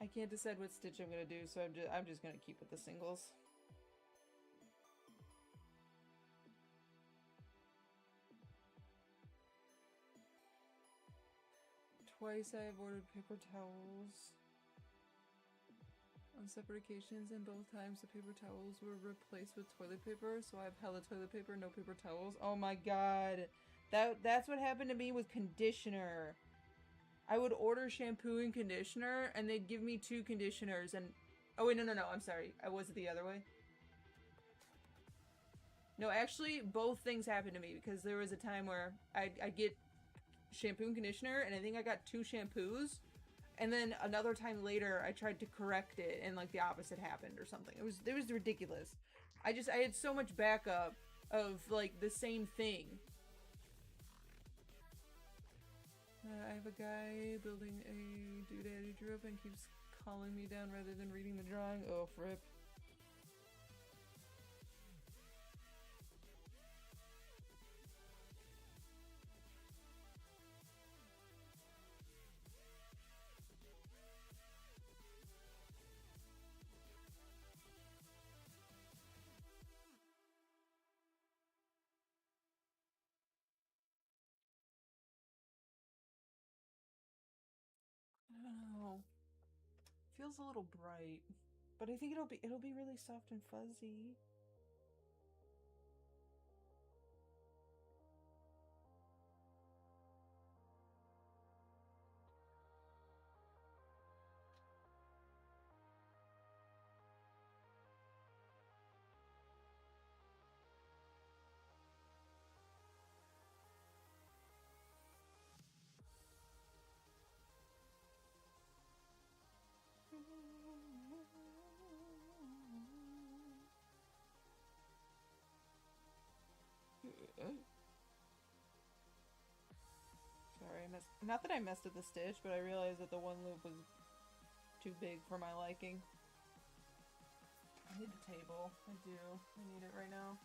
I can't decide what stitch I'm gonna do, so I'm just gonna keep with the singles. Twice I have ordered paper towels on separate occasions, and both times the paper towels were replaced with toilet paper, so I have hella toilet paper, no paper towels. Oh my god. That's what happened to me with conditioner. I would order shampoo and conditioner, and they'd give me 2 conditioners, and... Oh, wait, no, I'm sorry. Was it the other way? No, actually, both things happened to me, because there was a time where I'd get shampoo and conditioner, and I think I got 2 shampoos, and then another time later, I tried to correct it, and, like, the opposite happened or something. It was ridiculous. I had so much backup of, like, the same thing. I have a guy building a doodad he drew up and keeps calling me down rather than reading the drawing. Oh, fripp. I don't know. Feels a little bright, but I think it'll be really soft and fuzzy. Sorry, not that I messed with the stitch, but I realized that the one loop was too big for my liking. I need the table. I do. I need it right now.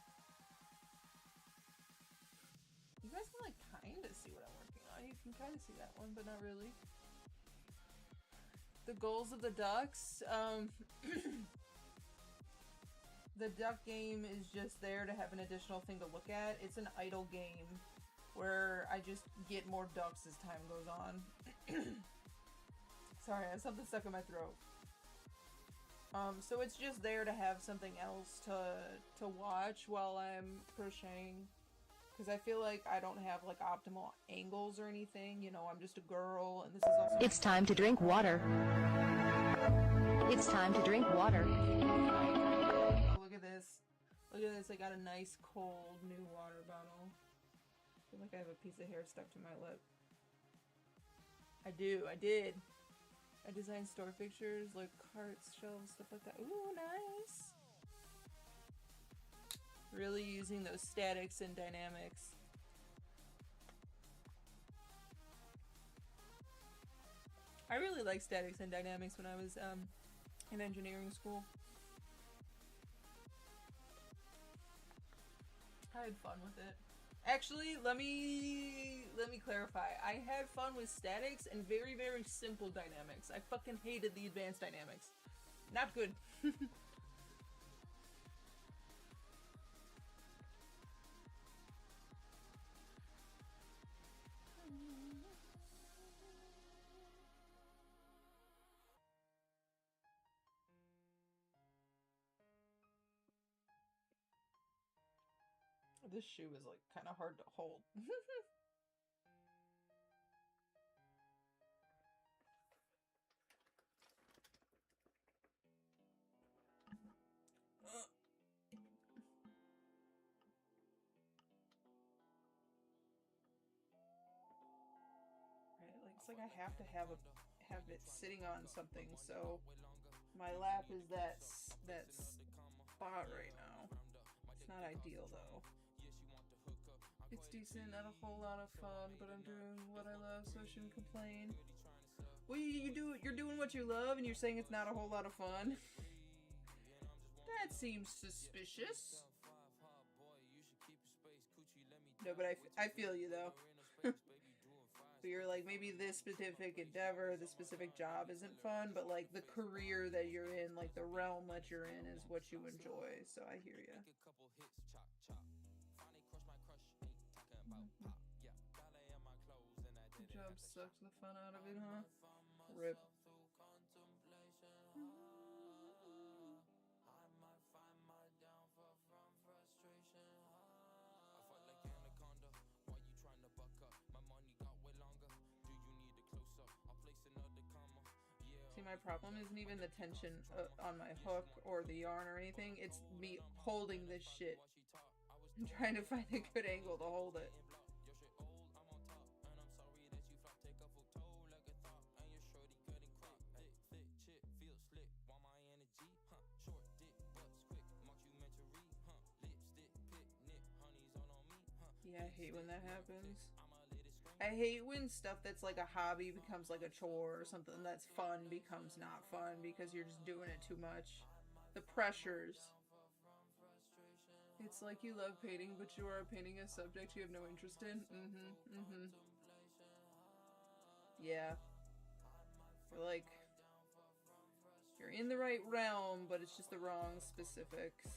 You guys can like kind of see what I'm working on. You can kind of see that one, but not really. The goals of the ducks. The duck game is just there to have an additional thing to look at. It's an idle game where I just get more ducks as time goes on. Sorry, I have something stuck in my throat. So it's just there to have something else to watch while I'm crocheting. Because I feel like I don't have like optimal angles or anything. You know, I'm just a girl, and this is also... It's time to drink water. It's time to drink water. Oh, look at this. Look at this. I got a nice cold new water bottle. I feel like I have a piece of hair stuck to my lip. I did. I designed store fixtures like carts, shelves, stuff like that. Ooh, nice. Really using those statics and dynamics. I really liked statics and dynamics when I was in engineering school. had fun with it. Actually, let me clarify. I had fun with statics and very, very simple dynamics. I fucking hated the advanced dynamics. Not good. This shoe is like kind of hard to hold. Right, like it's like I have to have it sitting on something, so my lap is that spot right now. It's not ideal though. It's decent, not a whole lot of fun, but I'm doing what I love, so I shouldn't complain. Well, you're doing what you love, and you're saying it's not a whole lot of fun. That seems suspicious. No, but I feel you though. So you're like, maybe this specific endeavor, this specific job isn't fun, but like the career that you're in, like the realm that you're in is what you enjoy. So I hear you. The job sucks the fun out of it, huh? Rip. See, my problem isn't even the tension on my hook or the yarn or anything. It's me holding this shit and trying to find a good angle to hold it. Yeah, I hate when that happens. I hate when stuff that's like a hobby becomes like a chore, or something that's fun becomes not fun because you're just doing it too much. The pressures. It's like you love painting, but you are painting a subject you have no interest in. Yeah. Or like, you're in the right realm, but it's just the wrong specifics.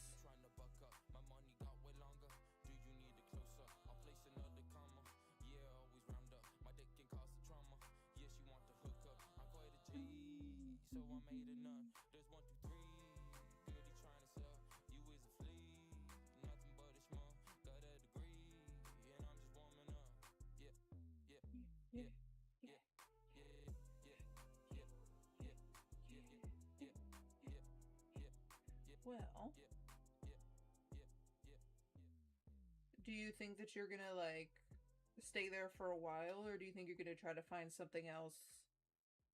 Well, do you think that you're gonna like stay there for a while, or do you think you're gonna try to find something else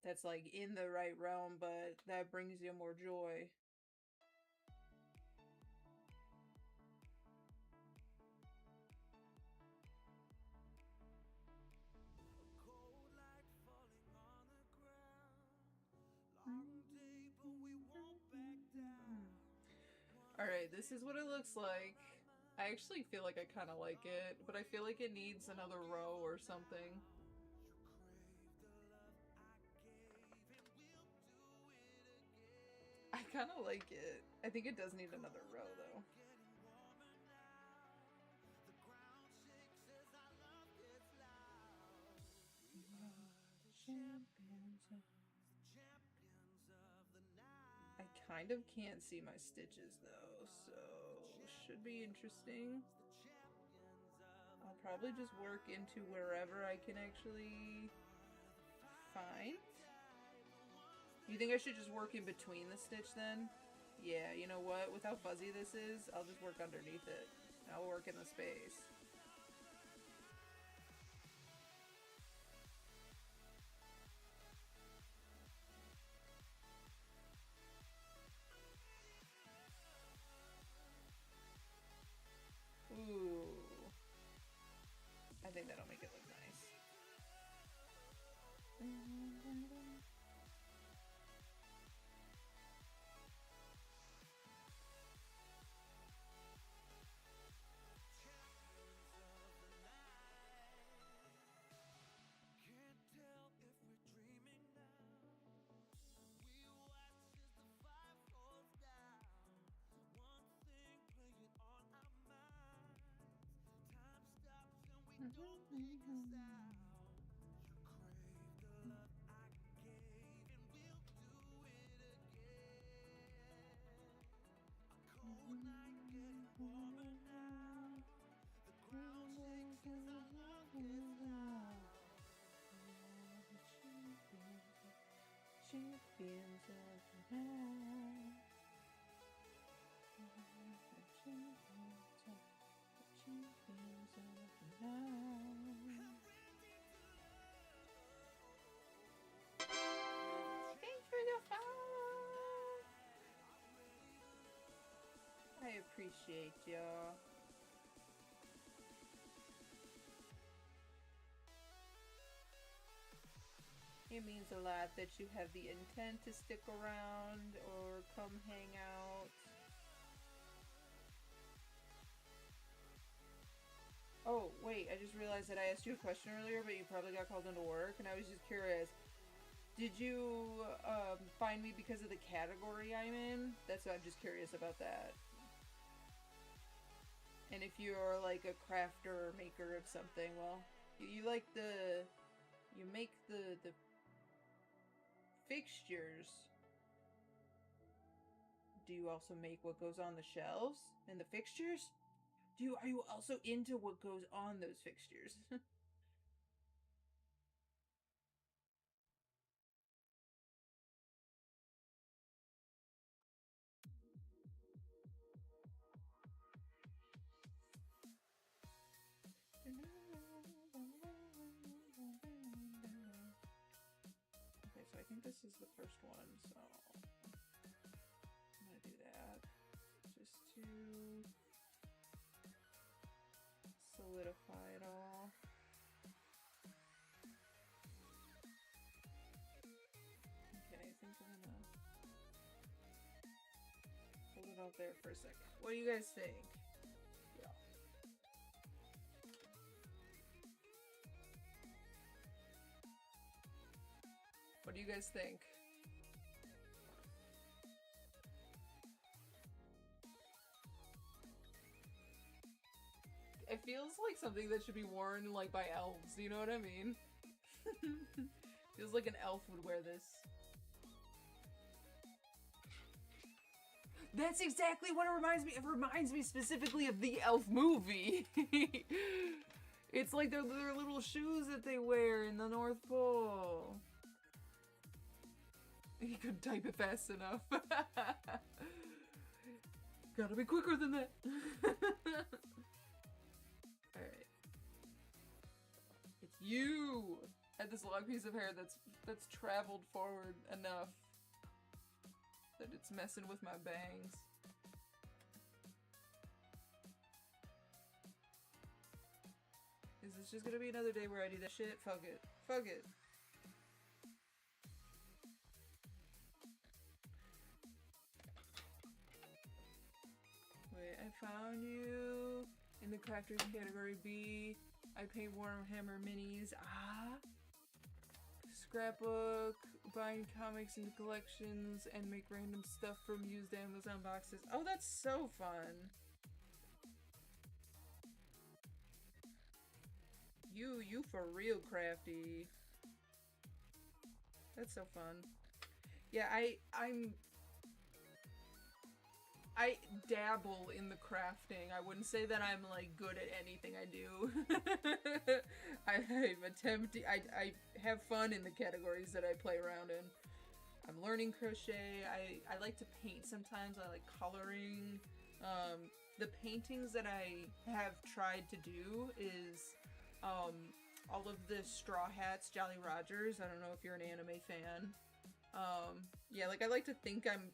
that's like in the right realm but that brings you more joy? Alright, this is what it looks like. I actually feel like I kind of like it, but I feel like it needs another row or something. I kind of like it. I think it does need another row though. I kind of can't see my stitches though, so should be interesting. I'll probably just work into wherever I can actually find. You think I should just work in between the stitch then? Yeah, you know what? With how fuzzy this is, I'll just work underneath it. I'll work in the space. Ooh. I think that'll make it look nice. Champions of the night. Champions of the night. Thanks for the follow. I appreciate y'all. It means a lot that you have the intent to stick around or come hang out. Oh, wait, I just realized that I asked you a question earlier, but you probably got called into work, and I was just curious. Did you find me because of the category I'm in? That's what I'm just curious about that. And if you're like a crafter or maker of something, well, you like the... You make the fixtures. Do you also make what goes on the shelves and the fixtures? Are you also into what goes on those fixtures? Okay, so I think this is the first one, so I'm gonna do that just to solidify it all. Okay, I think I'm gonna hold it out there for a second. What do you guys think? Yeah. What do you guys think? It feels like something that should be worn like by elves, you know what I mean? Feels like an elf would wear this. That's exactly what it reminds me. It reminds me specifically of the Elf movie. It's like their little shoes that they wear in the North Pole. He couldn't type it fast enough. Gotta be quicker than that. Alright. It's you! Had this long piece of hair that's traveled forward enough that it's messing with my bangs. Is this just gonna be another day where I do that shit? Fuck it. Fuck it. Wait, I found you in the crafters category B. I paint Warhammer minis. Ah. Scrapbook, buying comics into collections, and make random stuff from used Amazon boxes. Oh, that's so fun. You for real crafty. That's so fun. Yeah, I dabble in the crafting. I wouldn't say that I'm like good at anything I do. I'm attempting. I have fun in the categories that I play around in. I'm learning crochet. I like to paint sometimes. I like coloring. The paintings that I have tried to do is all of the Straw Hats, Jolly Rogers. I don't know if you're an anime fan. Yeah, like I like to think I'm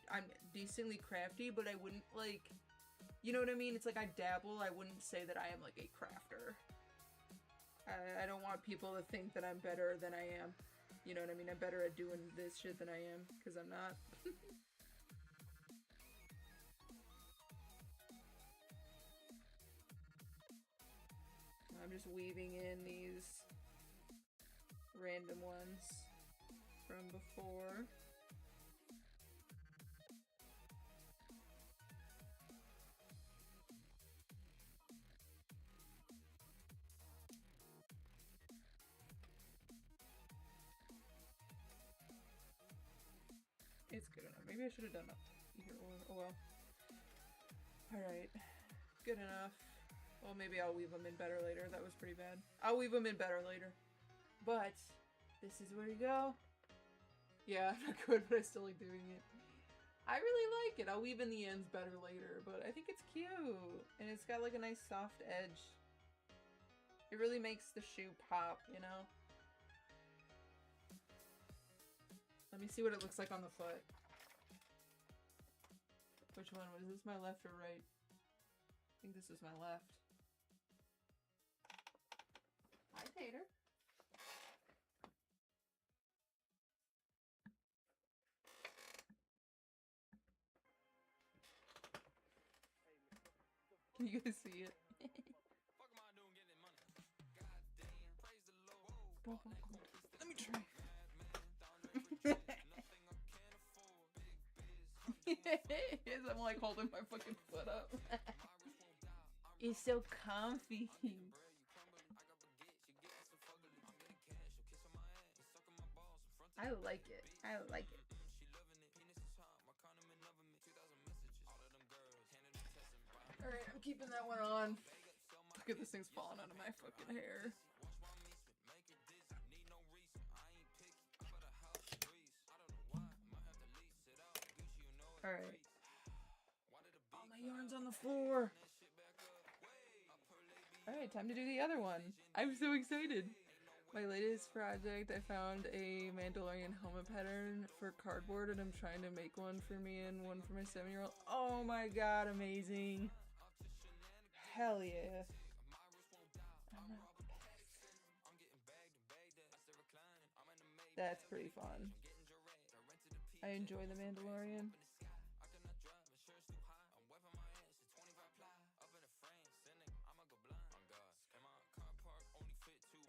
decently crafty, but I wouldn't like, you know what I mean? It's like I dabble. I wouldn't say that I am like a crafter. I don't want people to think that I'm better than I am. You know what I mean? I'm better at doing this shit than I am, because I'm not. I'm just weaving in these random ones from before. it's good enough. Maybe I should have done either or. Oh well. Alright. Good enough. Well, maybe I'll weave them in better later. That was pretty bad. I'll weave them in better later. But, this is where you go. Yeah, I'm not good, but I still like doing it. I really like it. I'll weave in the ends better later, but I think it's cute. And it's got like a nice soft edge. It really makes the shoe pop, you know? Let me see what it looks like on the foot. Which one? Was this my left or right? I think this is my left. Hi, Tater. Can you guys see it? Fuck am I doing getting money? Goddamn, praise the Lord. Let me try. Yes, I'm like holding my fucking foot up. It's so comfy. I like it. I like it. Alright, I'm keeping that one on. Look at this thing's falling out of my fucking hair. Alright. All my yarn's on the floor. Alright, time to do the other one. I'm so excited. My latest project, I found a Mandalorian helmet pattern for cardboard, and I'm trying to make one for me and one for my 7-year-old. Oh my god, amazing. Hell yeah. That's pretty fun. I enjoy the Mandalorian.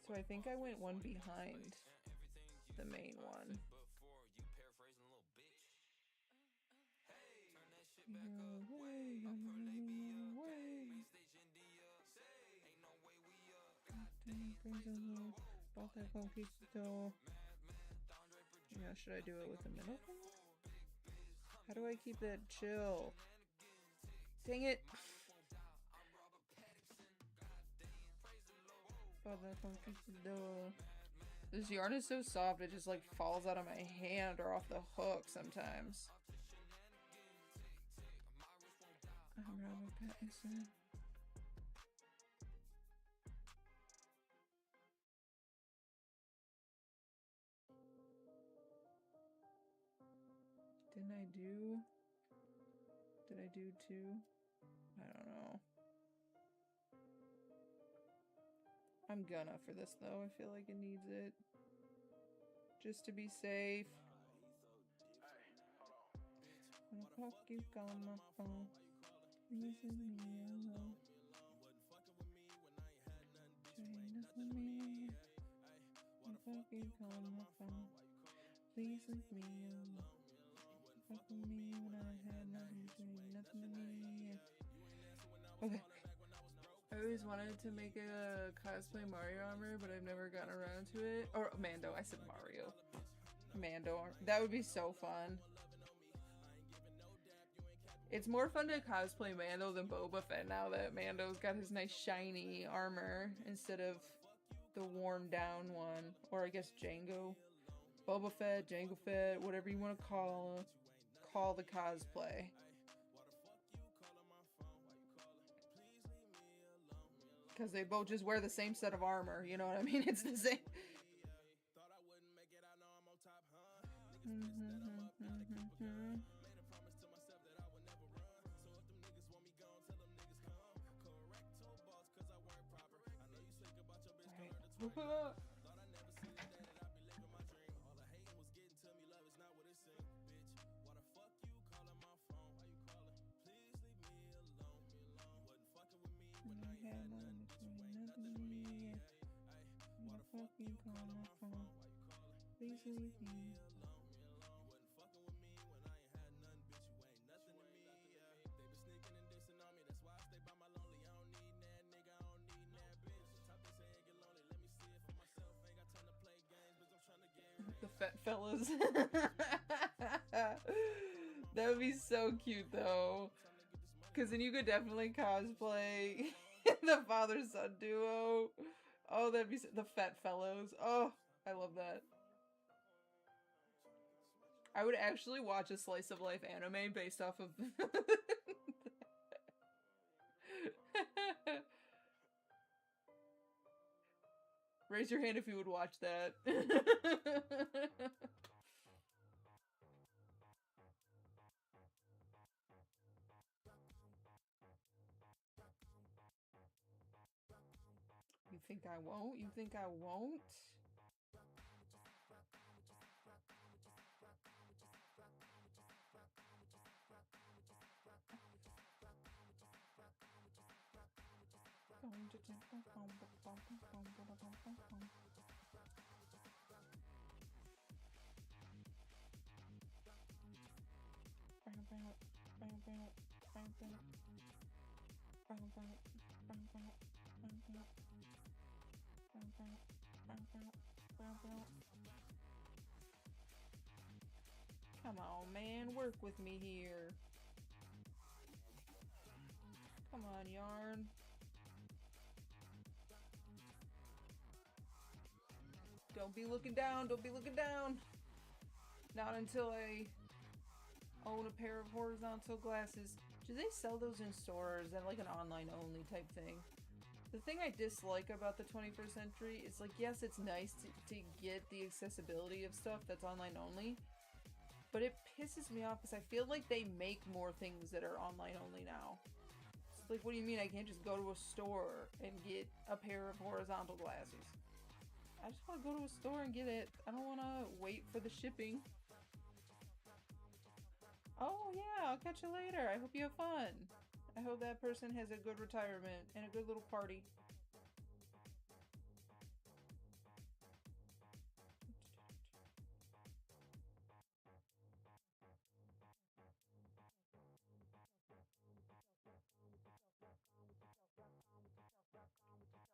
So I think I went one behind the main one. Yeah, should I do it with the middle finger? How do I keep that chill? Dang it! This yarn is so soft, it just like falls out of my hand or off the hook sometimes. Did I do two? I don't know. I'm gonna for this though. I feel like it needs it. Just to be safe. When the fuck you call my phone? Please leave me alone. Ain't nothing me. When the fuck you call my phone? Please leave me alone. Fuck with me when I had nothing to say, nothing to me. Okay. I always wanted to make a cosplay Mario armor, but I've never gotten around to it. Or Mando, I said Mario. Mando armor. That would be so fun. It's more fun to cosplay Mando than Boba Fett now that Mando's got his nice shiny armor instead of the worn down one. Or I guess Jango. Boba Fett, Jango Fett, whatever you want to call the cosplay. Because they both just wear the same set of armor, you know what I mean? It's the same. Alright. Fucking call my phone. Please leave me. The fat fellas. That would be so cute though. Cause then you could definitely cosplay the father-son duo. Oh, that'd be the Fat Fellows. Oh, I love that. I would actually watch a slice of life anime based off of Raise your hand if you would watch that. You think I won't? You think I won't? Come on, man, work with me here. Come on, Yarn. Don't be looking down, don't be looking down. Not until I own a pair of horizontal glasses. Do they sell those in stores? Is that like an online only type thing? The thing I dislike about the 21st century is like, yes, it's nice to get the accessibility of stuff that's online only, but it pisses me off because I feel like they make more things that are online only now. It's like, what do you mean I can't just go to a store and get a pair of horizontal glasses? I just want to go to a store and get it. I don't want to wait for the shipping. Oh yeah, I'll catch you later. I hope you have fun. I hope that person has a good retirement and a good little party.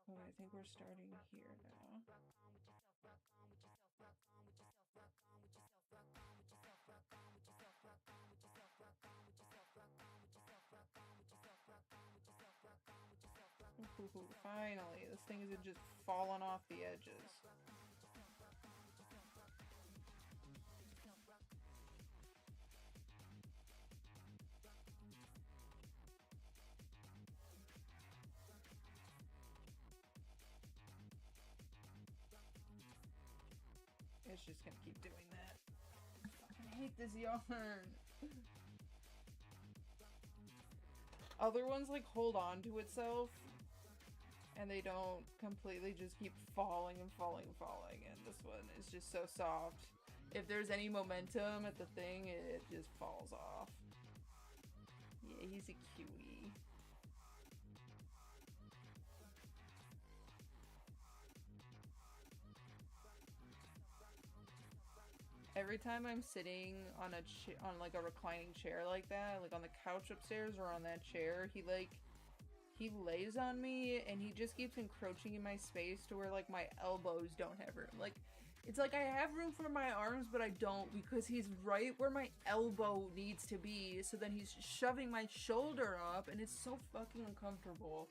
Oh, I think we're starting here now. Ooh, finally, this thing isn't just falling off the edges. It's just gonna keep doing that. I fucking hate this yarn. Other ones like hold on to itself and they don't completely just keep falling and falling and falling, and this one is just so soft. If there's any momentum at the thing, it just falls off. Yeah, he's a cutie. Every time I'm sitting on on like a reclining chair like that, like on the couch upstairs or on that chair, he lays on me and he just keeps encroaching in my space to where like my elbows don't have room. Like it's like I have room for my arms, but I don't because he's right where my elbow needs to be. So then he's shoving my shoulder up and it's so fucking uncomfortable.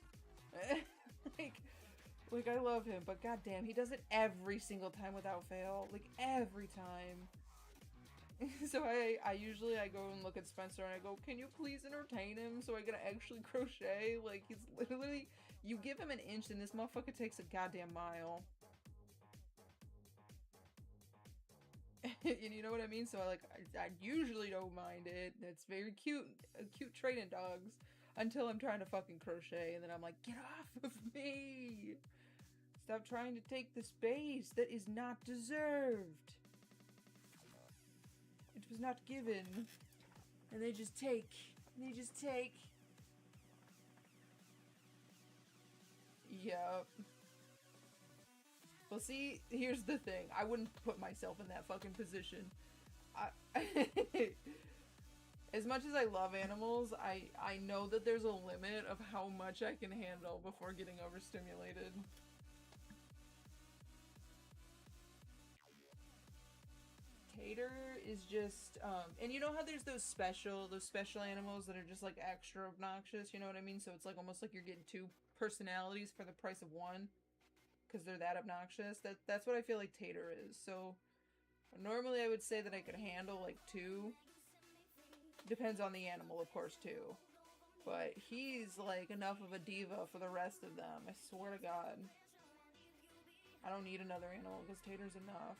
Like I love him, but goddamn, he does it every single time without fail. Like every time. So I usually go and look at Spencer and I go, can you please entertain him so I can actually crochet? Like he's literally, you give him an inch and this motherfucker takes a goddamn mile. And you know what I mean? So I usually don't mind it. It's very cute, a cute trait in dogs. Until I'm trying to fucking crochet and then I'm like, get off of me! Stop trying to take the space that is not deserved. It was not given. And they just take. They just take. Yup. Well, see, here's the thing. I wouldn't put myself in that fucking position. As much as I love animals, I know that there's a limit of how much I can handle before getting overstimulated. Tater is just, and you know how there's those special animals that are just like extra obnoxious, you know what I mean? So it's like almost like you're getting two personalities for the price of one, because they're that obnoxious. That's what I feel like Tater is. So normally I would say that I could handle like two. Depends on the animal, of course, too. But he's like enough of a diva for the rest of them. I swear to God. I don't need another animal because Tater's enough.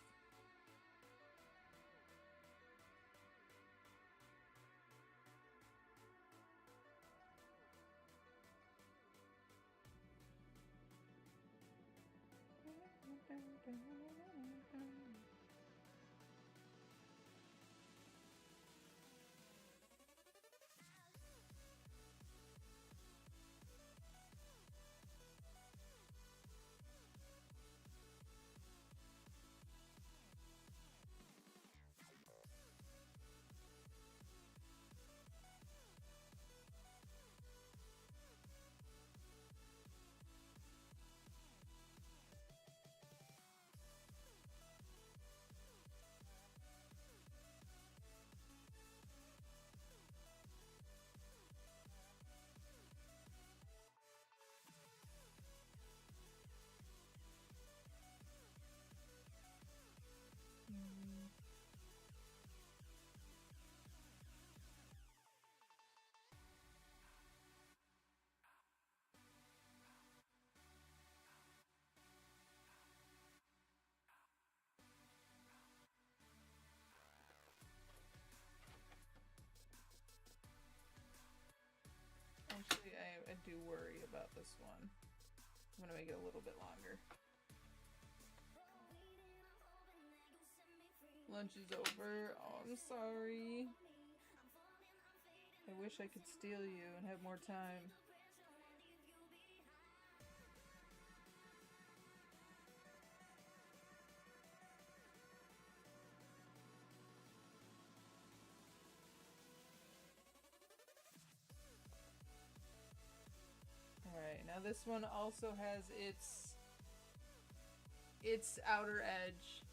Actually, I do worry about this one. I'm gonna make it a little bit longer. Lunch is over. Oh, I'm sorry. I wish I could steal you and have more time. Alright, now this one also has its outer edge.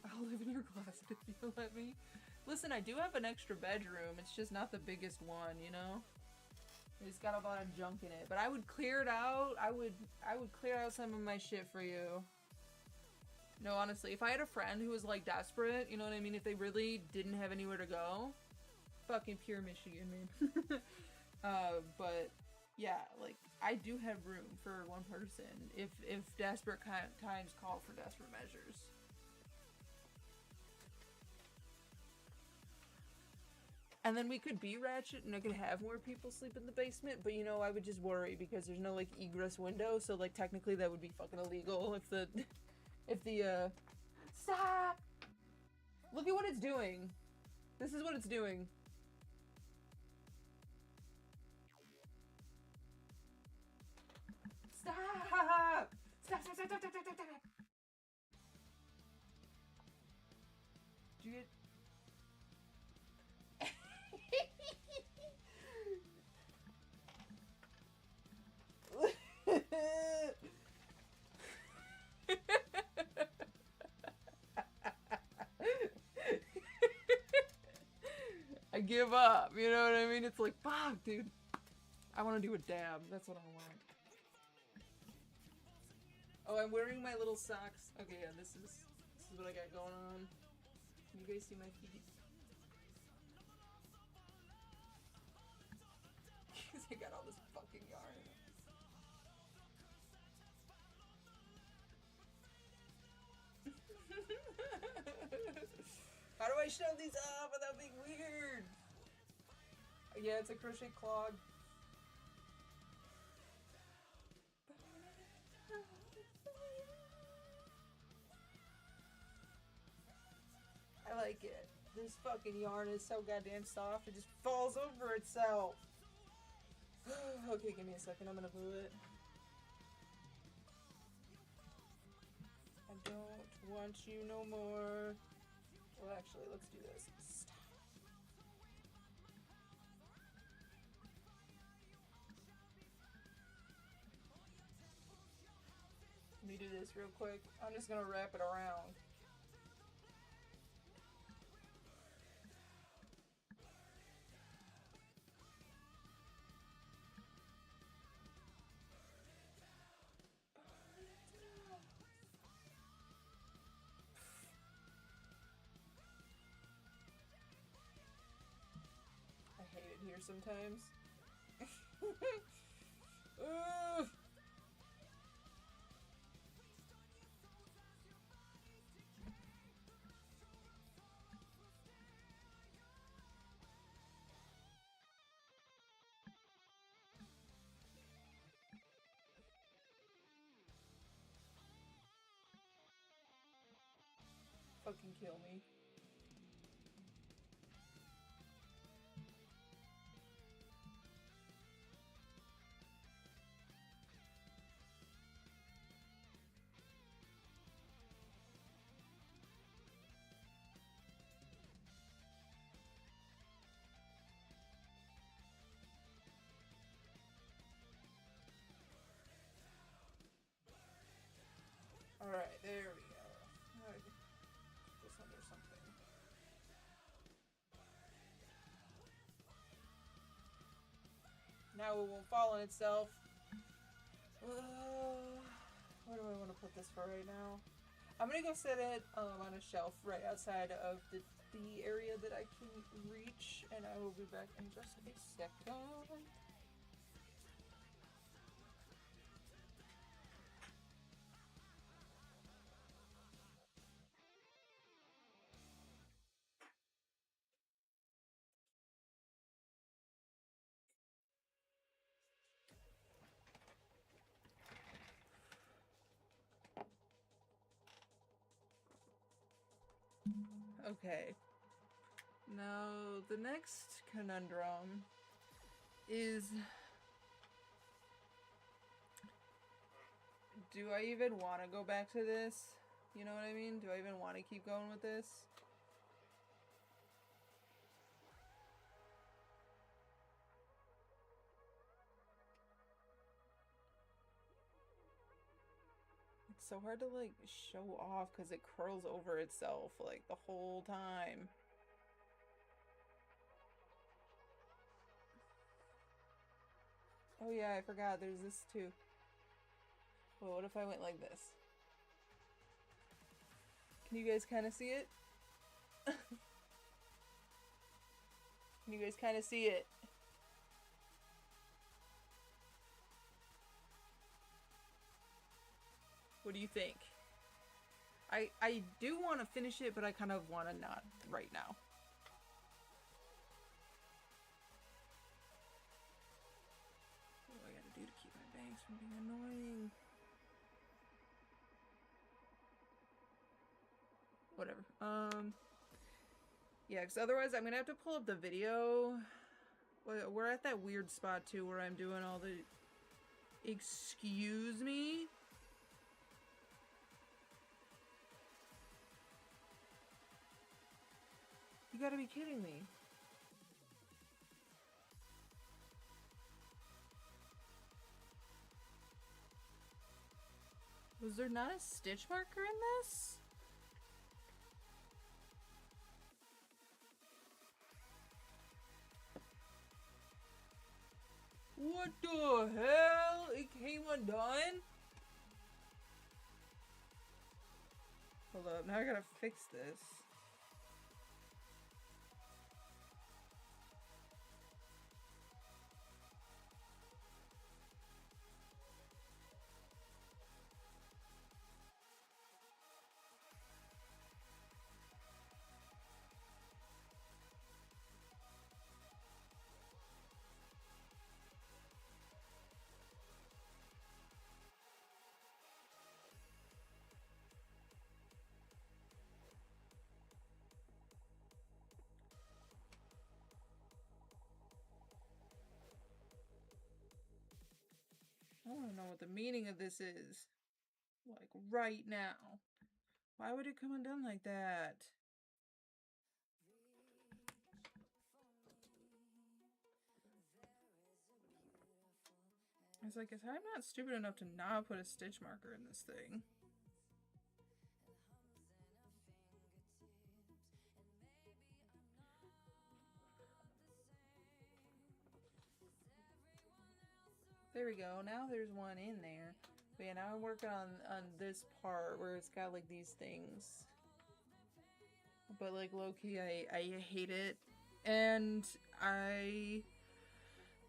I'll live in your closet if you'll let me. Listen, I do have an extra bedroom. It's just not the biggest one, you know? It's got a lot of junk in it. But I would clear it out. I would clear out some of my shit for you. No, honestly, if I had a friend who was like desperate, you know what I mean? If they really didn't have anywhere to go, fucking pure Michigan, man. But yeah, like I do have room for one person if desperate times call for desperate measures. And then we could be ratchet and I could have more people sleep in the basement, but you know, I would just worry because there's no like egress window, so like technically that would be fucking illegal if the stop! Look at what it's doing. This is what it's doing. Stop! Stop, stop, stop, stop, stop, stop, stop. Do you get... I give up, you know what I mean? It's like, fuck, dude. I want to do a dab. That's what I want. Oh, I'm wearing my little socks. Okay, yeah, this is what I got going on. Can you guys see my feet? Because I got all this fucking yarn. How do I show these off without being weird? Yeah, it's a crochet clog. I like it. This fucking yarn is so goddamn soft, it just falls over itself. Okay, give me a second, I'm gonna glue it. I don't want you no more. Well, actually, let's do this. Stop. Let me do this real quick. I'm just gonna wrap it around. here sometimes. Ugh. Fucking kill me. Alright, there we go. Now I can put this under something. Now it won't fall on itself. Where do I want to put this for right now? I'm gonna go set it on a shelf right outside of the area that I can reach, and I will be back in just a second. Okay. Now, the next conundrum is, do I even want to go back to this? You know what I mean? Do I even want to keep going with this? It's so hard to, like, show off because it curls over itself, like, the whole time. Oh yeah, I forgot, there's this too. Well, what if I went like this? Can you guys kind of see it? Can you guys kind of see it? What do you think? I do want to finish it, but I kind of want to not right now. What do I gotta do to keep my bangs from being annoying? Whatever. Yeah, because otherwise I'm gonna have to pull up the video. We're at that weird spot too where I'm doing all the... Excuse me? You gotta be kidding me. Was there not a stitch marker in this? What the hell? It came undone? Hold up, now I gotta fix this. I want to know what the meaning of this is. Like, right now. Why would it come undone like that? I was like, I'm not stupid enough to not put a stitch marker in this thing. There we go. Now there's one in there. But yeah, now I'm working on this part where it's got like these things. But like low-key, I hate it. And I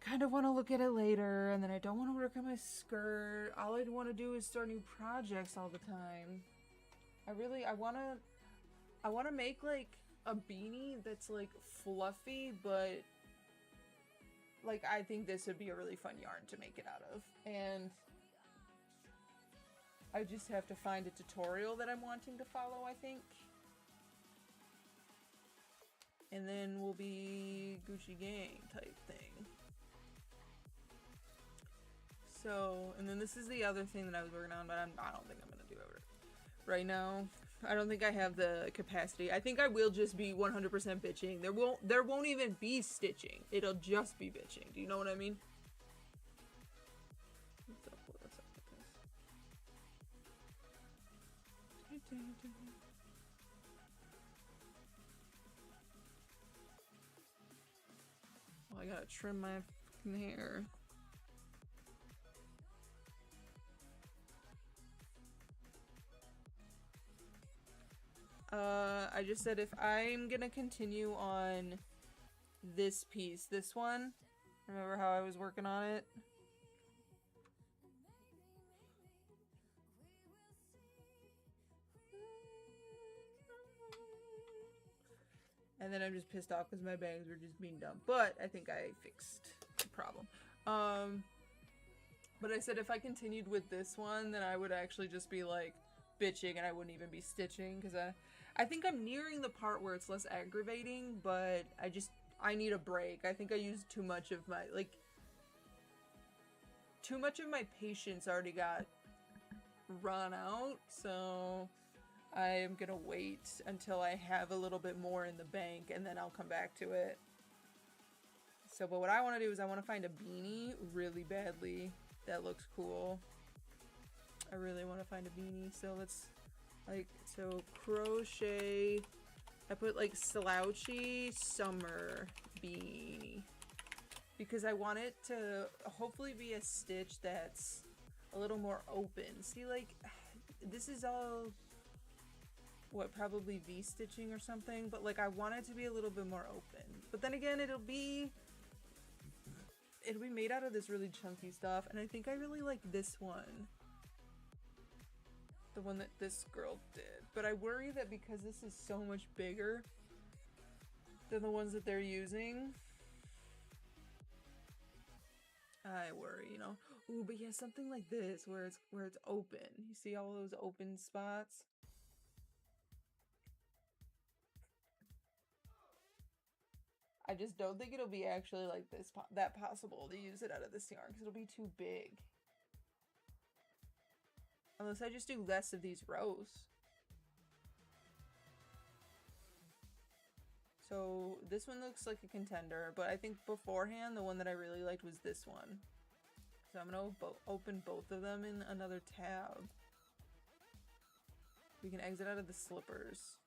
kind of want to look at it later, and then I don't want to work on my skirt. All I want to do is start new projects all the time. I want to make like a beanie that's like fluffy, but like I think this would be a really fun yarn to make it out of. And I just have to find a tutorial that I'm wanting to follow, I think. And then we'll be Gucci gang type thing. So, and then this is the other thing that I was working on, but I don't think I'm gonna do it right now. I don't think I have the capacity. I think I will just be 100% bitching. There won't even be stitching. It'll just be bitching. Do you know what I mean? What's up with this? Oh, I gotta trim my fucking hair. I just said if I'm gonna continue on this piece, this one, remember how I was working on it? And then I'm just pissed off because my bangs were just being dumb. But I think I fixed the problem. But I said if I continued with this one, then I would actually just be like bitching and I wouldn't even be stitching, because I think I'm nearing the part where it's less aggravating, but I need a break. I think I used too much of my, too much of my patience already got run out, so I am gonna wait until I have a little bit more in the bank and then I'll come back to it. So, but what I want to do is I want to find a beanie really badly that looks cool. I really want to find a beanie, so let's, so crochet, I put like slouchy summer beanie, because I want it to hopefully be a stitch that's a little more open. See, like, this is all, what, probably V-stitching or something, but like I want it to be a little bit more open. But then again, it'll be made out of this really chunky stuff, and I think I really like this one. The one that this girl did. But I worry that because this is so much bigger than the ones that they're using, I worry, you know. Ooh, but yeah, something like this where it's open. You see all those open spots? I just don't think it'll be actually like this that possible to use it out of this yarn, because it'll be too big. Unless I just do less of these rows. So this one looks like a contender, but I think beforehand the one that I really liked was this one. So I'm gonna open both of them in another tab. We can exit out of the slippers.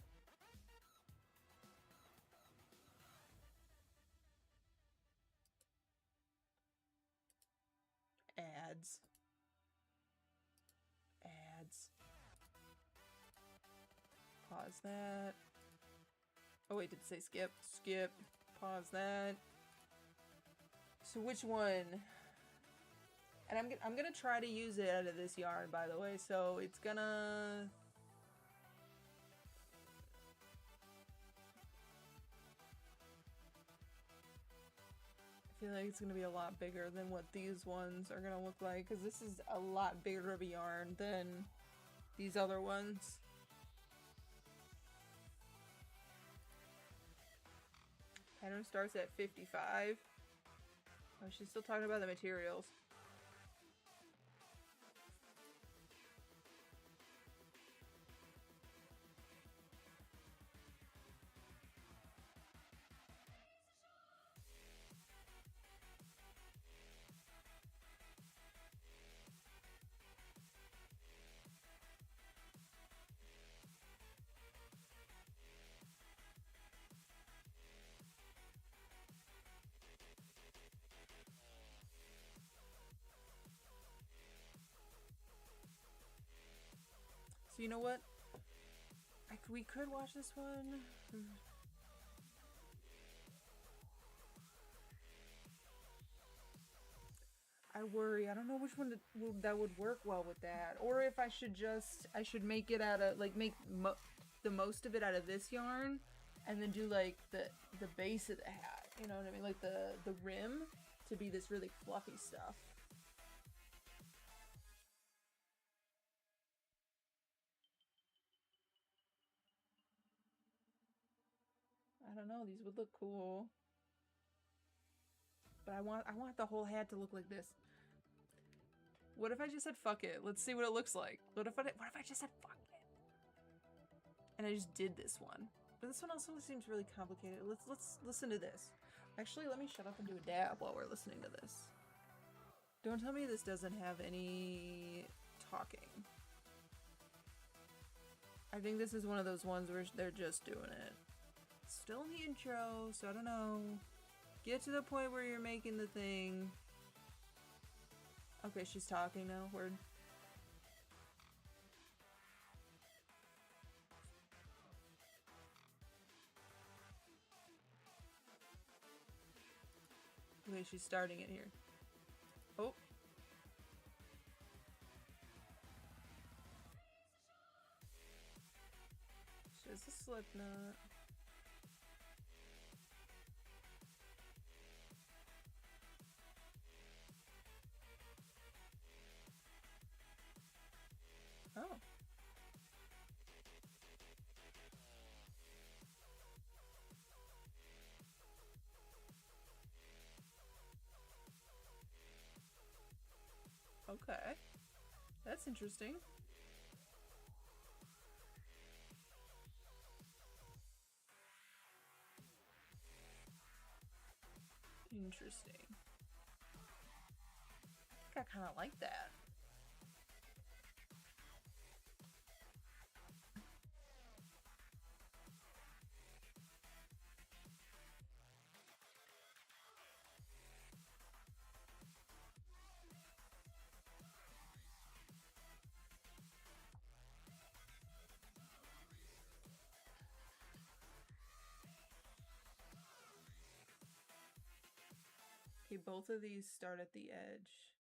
Ads. Pause that. Oh wait, did it say skip? Skip. Pause that. So which one? And I'm gonna try to use it out of this yarn, by the way. So it's gonna. I feel like it's gonna be a lot bigger than what these ones are gonna look like, because this is a lot bigger of a yarn than these other ones. Pattern starts at 55. Oh, she's still talking about the materials. So you know what? We could watch this one. I worry. I don't know which one that would work well with that. Or if I should make it out of, like, make the most of it out of this yarn, and then do, like, the base of the hat. You know what I mean? Like, the rim to be this really fluffy stuff. I don't know. These would look cool. But I want the whole hat to look like this. What if I just said fuck it? Let's see what it looks like. What if I just said fuck it? And I just did this one. But this one also seems really complicated. Let's listen to this. Actually, let me shut up and do a dab while we're listening to this. Don't tell me this doesn't have any talking. I think this is one of those ones where they're just doing it. Still in the intro, so I don't know. Get to the point where you're making the thing. Okay, she's talking now. Word. Okay, she's starting it here. Oh. She has a slip knot. Oh. Okay. That's interesting. Interesting. I think I kind of like that. Okay, both of these start at the edge.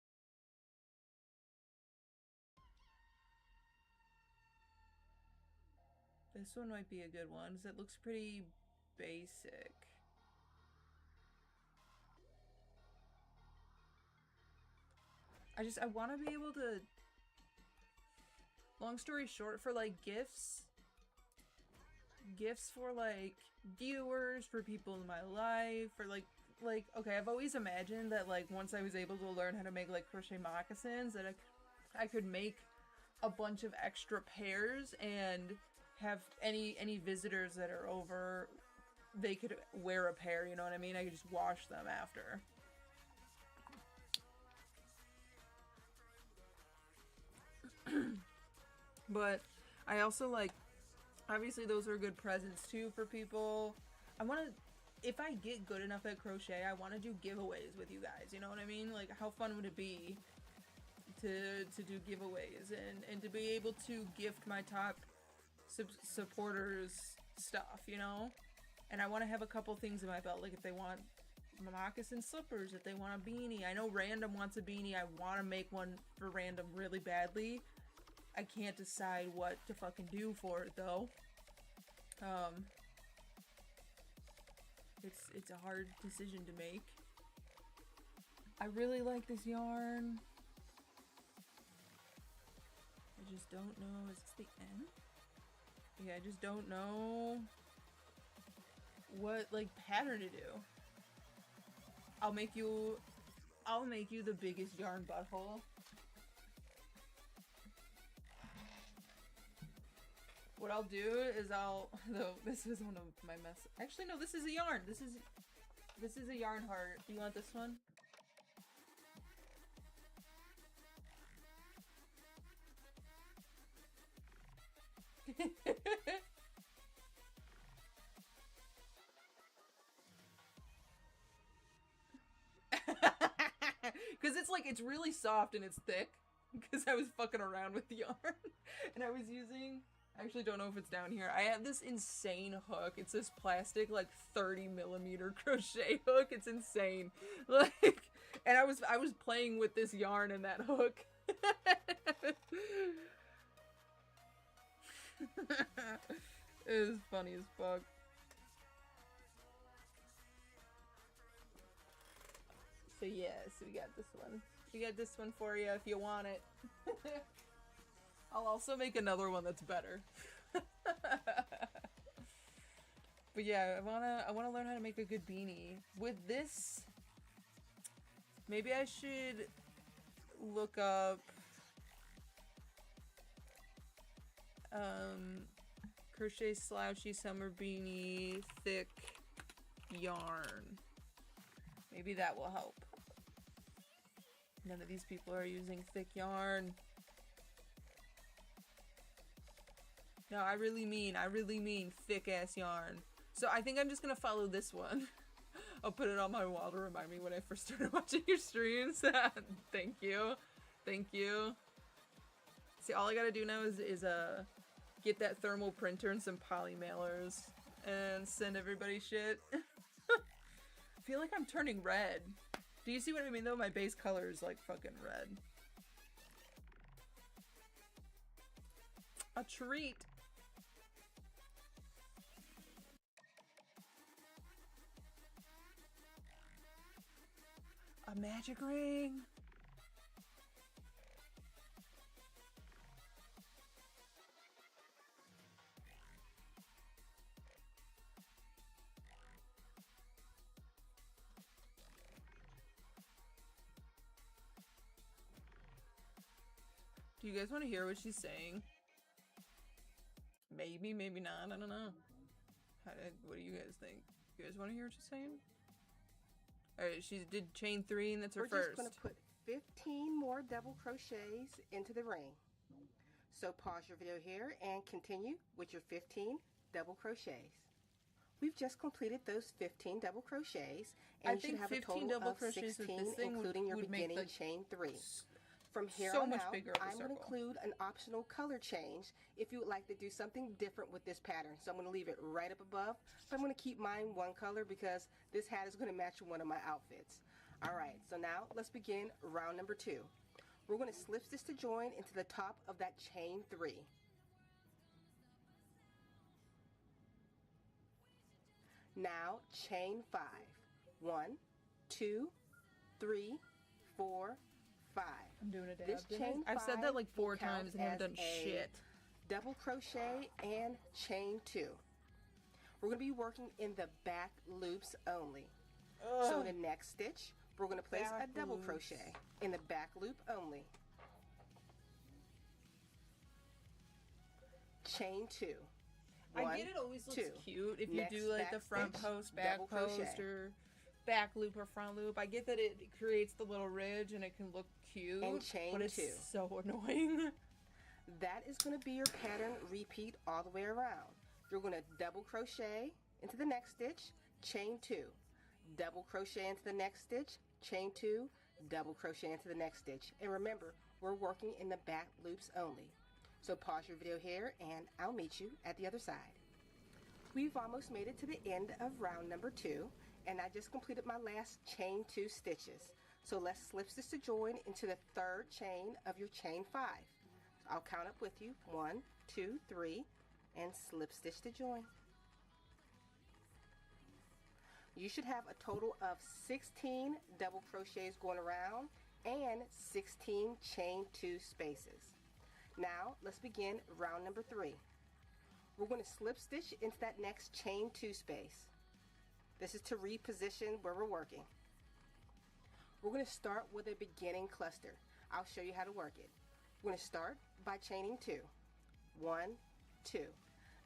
This one might be a good one, because it looks pretty basic. I want to be able to... Long story short, for, like, gifts for, like, viewers, for people in my life, for, like, okay, I've always imagined that, like, once I was able to learn how to make, like, crochet moccasins, that I could make a bunch of extra pairs and have any visitors that are over, they could wear a pair, you know what I mean? I could just wash them after. But I also, like, obviously those are good presents too for people. I want to, if I get good enough at crochet, I want to do giveaways with you guys, you know what I mean? Like, how fun would it be to do giveaways and to be able to gift my top supporters stuff, you know? And I want to have a couple things in my belt, like if they want moccasin slippers, if they want a beanie. I know Random wants a beanie. I want to make one for Random really badly. I can't decide what to fucking do for it though. It's a hard decision to make. I really like this yarn. I just don't know. Is this the end? Yeah, I just don't know what, like, pattern to do. I'll make you the biggest yarn butthole. What I'll do is this is one of my mess. Actually, no, this is a yarn. This is a yarn heart. Do you want this one? Because it's really soft and it's thick. Because I was fucking around with the yarn. And I was using... I actually don't know if it's down here. I have this insane hook. It's this plastic, like, 30mm crochet hook. It's insane. Like, And I was playing with this yarn and that hook. It was funny as fuck. So yes, we got this one. We got this one for you if you want it. I'll also make another one that's better. But yeah, I wanna learn how to make a good beanie. With this, maybe I should look up crochet slouchy summer beanie thick yarn. Maybe that will help. None of these people are using thick yarn. No, I really mean thick ass yarn. So I think I'm just gonna follow this one. I'll put it on my wall to remind me when I first started watching your streams. Thank you. Thank you. See, all I gotta do now is get that thermal printer and some poly mailers and send everybody shit. I feel like I'm turning red. Do you see what I mean though? My base color is like fucking red. A treat. A magic ring. Do you guys want to hear what she's saying? Maybe, maybe not. I don't know. What do you guys think? You guys want to hear what she's saying? Alright, she did chain 3 and that's her first. We're just going to put 15 more double crochets into the ring. So pause your video here and continue with your 15 double crochets. We've just completed those 15 double crochets and you should have a total of 16, including your beginning chain 3. From here on out, I'm going to include an optional color change if you would like to do something different with this pattern. So I'm going to leave it right up above, but I'm going to keep mine one color because this hat is going to match one of my outfits. Alright, so now let's begin round number 2. We're going to slip stitch to join into the top of that chain 3. Now chain 5. 1, 2, 3, 4, 5. I'm doing a dab. This chain I've said that like 4 will count times and haven't done as a shit. Double crochet and chain 2. We're going to be working in the back loops only. So in the next stitch, we're going to place a double crochet in the back loop only. Chain 2. I get it always looks cute if you Next do like the front stitch, post, back double post, crochet. or back loop or front loop. I get that it creates the little ridge and it can look cute, And chain but it's 2. so annoying. That is going to be your pattern repeat all the way around. You're going to double crochet into the next stitch, chain 2. Double crochet into the next stitch, chain 2, double crochet into the next stitch. And remember, we're working in the back loops only. So pause your video here and I'll meet you at the other side. We've almost made it to the end of round number 2 and I just completed my last chain 2 stitches. So let's slip stitch to join into the third chain of your chain 5. I'll count up with you. 1, 2, 3, and slip stitch to join. You should have a total of 16 double crochets going around and 16 chain 2 spaces. Now let's begin round number 3. We're going to slip stitch into that next chain 2 space. This is to reposition where we're working. We're going to start with a beginning cluster. I'll show you how to work it. We're going to start by chaining 2. 1, 2.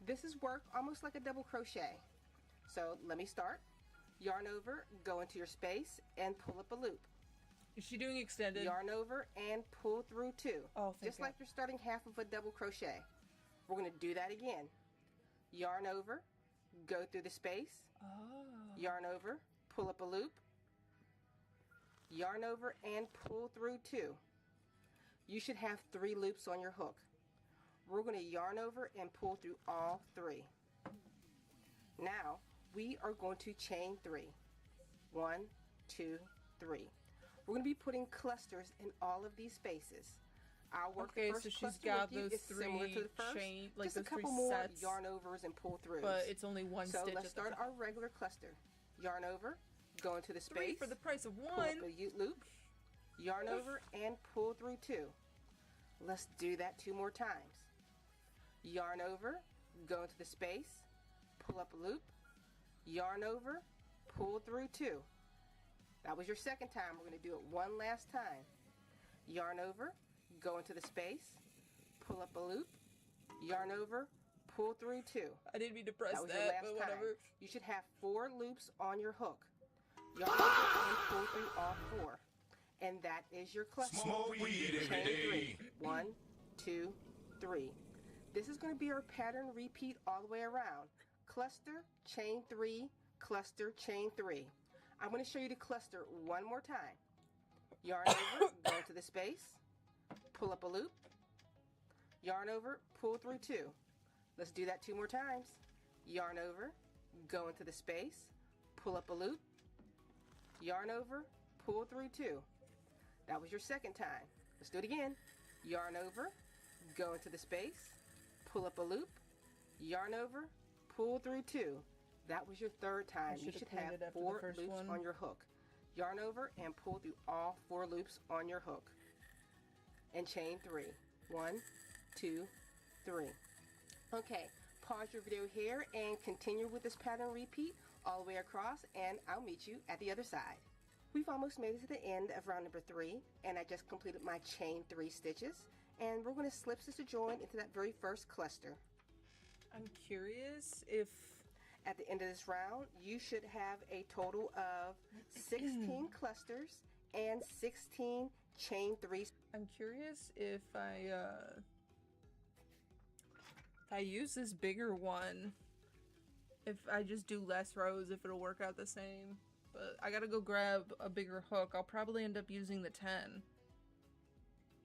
This is work almost like a double crochet. So let me start. Yarn over, go into your space, and pull up a loop. Is she doing extended? Yarn over and pull through 2. Oh, thank just like you're starting half of a double crochet. We're going to do that again. Yarn over, go through the space. Oh. Yarn over, pull up a loop. Yarn over and pull through 2. You should have 3 loops on your hook. We're going to yarn over and pull through all 3. Now we are going to chain 3. 1, 2, 3. We're going to be putting clusters in all of these spaces. I'll work Okay, the first so she's cluster got with you. those It's similar to three the first, chain, like just a those three couple more sets, yarn overs and pull throughs. but it's only one so stitch. let's at the start top. our regular cluster. Yarn over, go into the Three space, for the price of pull one. up a loop, yarn over, and pull through 2. Let's do that 2 more times. Yarn over, go into the space, pull up a loop, yarn over, pull through 2. That was your second time. We're going to do it one last time. Yarn over, go into the space, pull up a loop, yarn over, pull through 2. I didn't mean to press That was your that, last but time. whatever. You should have 4 loops on your hook. Yarn over and pull through all 4. And that is your cluster. Smoke weed every Chain day. 3. 1, 2, 3. This is going to be our pattern repeat all the way around. Cluster, chain 3, cluster, chain 3. I'm going to show you the cluster one more time. Yarn over, go into the space, pull up a loop, yarn over, pull through 2. Let's do that 2 more times. Yarn over, go into the space, pull up a loop, yarn over, pull through 2. That was your second time. Let's do it again. Yarn over, go into the space, pull up a loop, yarn over, pull through 2. That was your third time. You should have 4 loops on your hook. Yarn over and pull through all 4 loops on your hook. And chain 3. 1, 2, 3. Okay, pause your video here and continue with this pattern repeat all the way across, and I'll meet you at the other side. We've almost made it to the end of round number 3, and I just completed my chain 3 stitches, and we're going to slip stitch a join into that very first cluster. I'm curious if at the end of this round, you should have a total of 16 clusters and 16 chain 3s. I'm curious if I use this bigger one, if I just do less rows, if it'll work out the same. But I gotta go grab a bigger hook. I'll probably end up using the 10.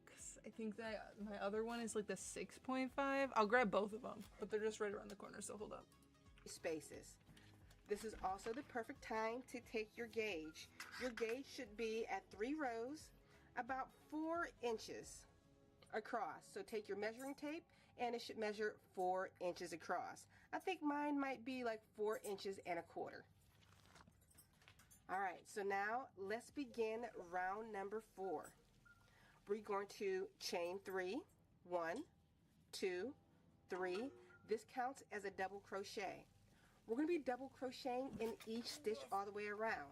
Because I think that my other one is like the 6.5. I'll grab both of them, but they're just right around the corner, so hold up. Spaces. This is also the perfect time to take your gauge. Your gauge should be at 3 rows, about 4 inches across. So take your measuring tape and it should measure 4 inches across. I think mine might be like 4 inches and a quarter. Alright, so now let's begin round number 4. We're going to chain 3, 1, 2, 3. This counts as a double crochet. We're going to be double crocheting in each stitch all the way around.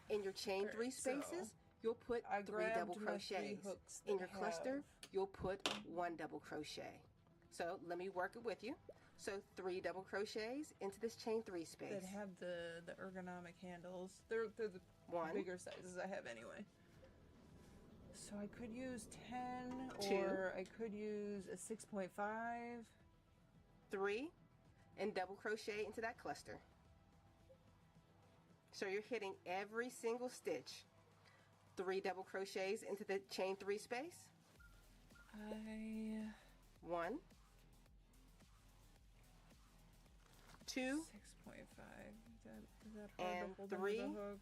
In your chain 3 spaces, you'll put 3 double crochets. In your cluster, you'll put 1 double crochet. So let me work it with you. So 3 double crochets into this chain 3 space. That have the ergonomic handles. They're the bigger sizes I have anyway. So I could use 10 or I could use a 6.5. 3 and double crochet into that cluster. So you're hitting every single stitch. 3 double crochets into the chain 3 space. 1, 2, 6.5. Is that hard and to hold 3, under the hook?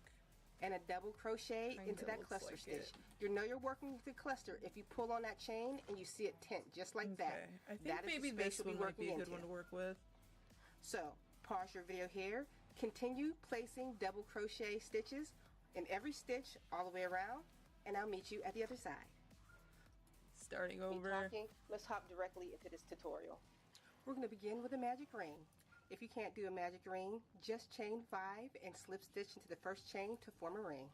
and a double crochet Kinda into that looks cluster like stitch. it. You know you're working with the cluster if you pull on that chain and you see it tint just like that. I think That is maybe the space this you'll one be might be a working good one into. to work with. So pause your video here. Continue placing double crochet stitches in every stitch all the way around, and I'll meet you at the other side. Starting Keep over. talking. Let's hop directly into this tutorial. We're going to begin with a magic ring. If you can't do a magic ring, just chain 5 and slip stitch into the first chain to form a ring.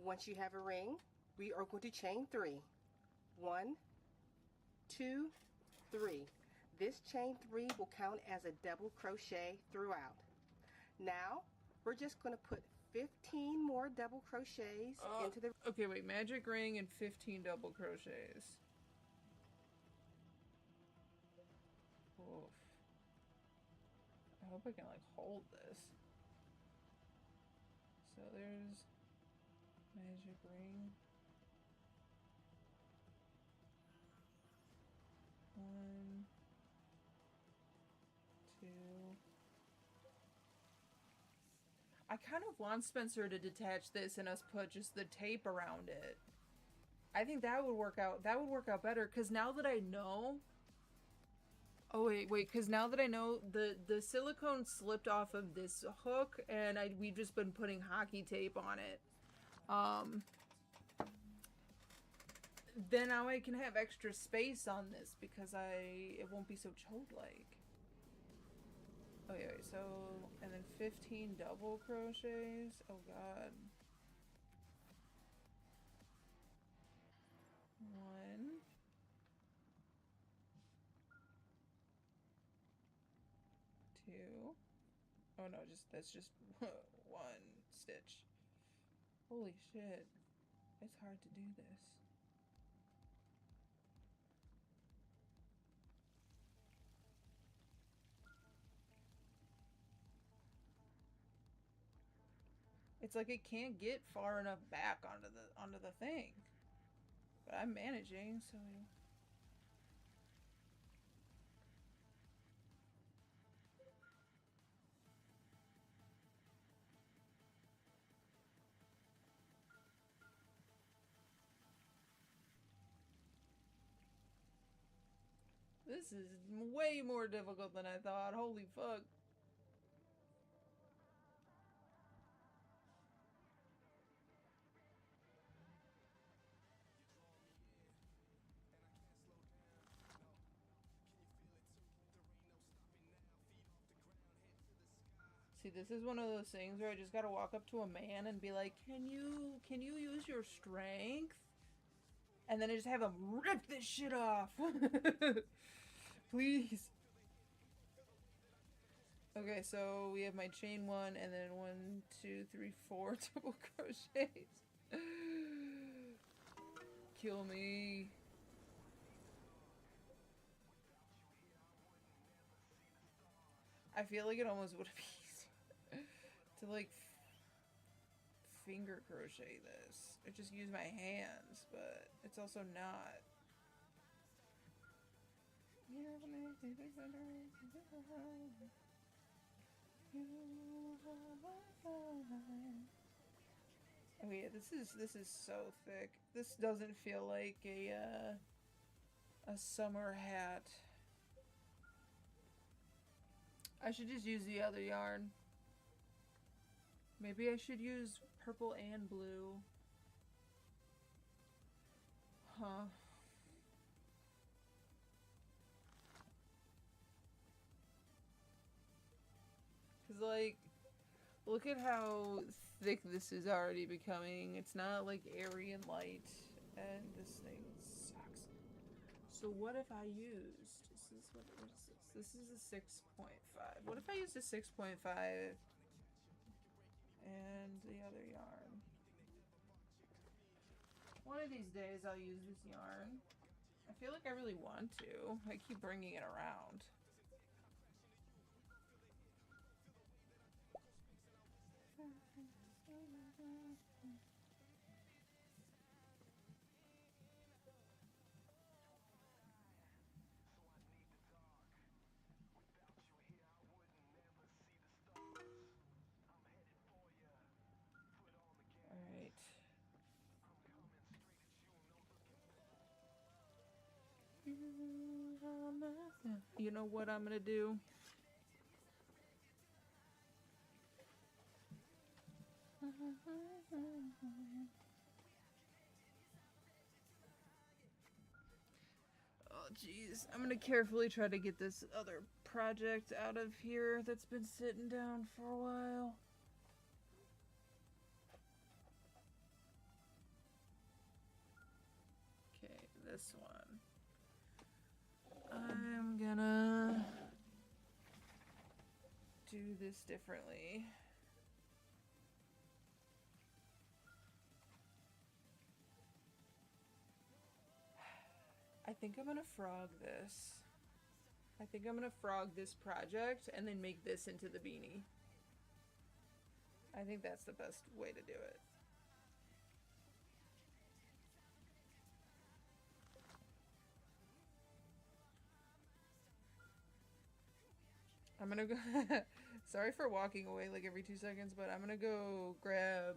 Once you have a ring, we are going to chain 3. 1, 2, 3. This chain 3 will count as a double crochet throughout. Now, we're just going to put 15 more double crochets into the... Okay, wait. Magic ring and 15 double crochets. Oof. I hope I can, like, hold this. So there's magic ring. 1, 2. I kind of want Spencer to detach this and us put just the tape around it. I think that would work out. That would work out better, because now that I know... Oh, wait, because now that I know the silicone slipped off of this hook, and we've just been putting hockey tape on it. Then now I can have extra space on this, because it won't be so chode-like. Oh, yeah, wait, so... And then 15 double crochets. Oh, God. 1... Two. Oh no, that's just one stitch. Holy shit. It's hard to do this. It's like it can't get far enough back onto the thing. But I'm managing, so this is way more difficult than I thought. Holy fuck. See, this is one of those things where I just gotta walk up to a man and be like, can you use your strength? And then I just have him rip this shit off. Please. Okay, so we have my chain one, and then 1, 2, 3, 4 double crochets. Kill me. I feel like it almost would be easier to like finger crochet this, or just use my hands, but it's also not. Oh yeah, this is so thick. This doesn't feel like a summer hat. I should just use the other yarn. Maybe I should use purple and blue. Huh. Cause like, look at how thick this is already becoming. It's not like airy and light, and this thing sucks. So what if I used, what is this? This is a 6.5. What if I used a 6.5 and the other yarn? One of these days I'll use this yarn. I feel like I really want to. I keep bringing it around. Alright. You know what I'm gonna do? Oh jeez, I'm gonna carefully try to get this other project out of here that's been sitting down for a while. Okay, this one. I'm gonna do this differently. I think I'm gonna frog this. I think I'm gonna frog this project and then make this into the beanie. I think that's the best way to do it. I'm gonna go Sorry for walking away like every 2 seconds, but I'm gonna go grab,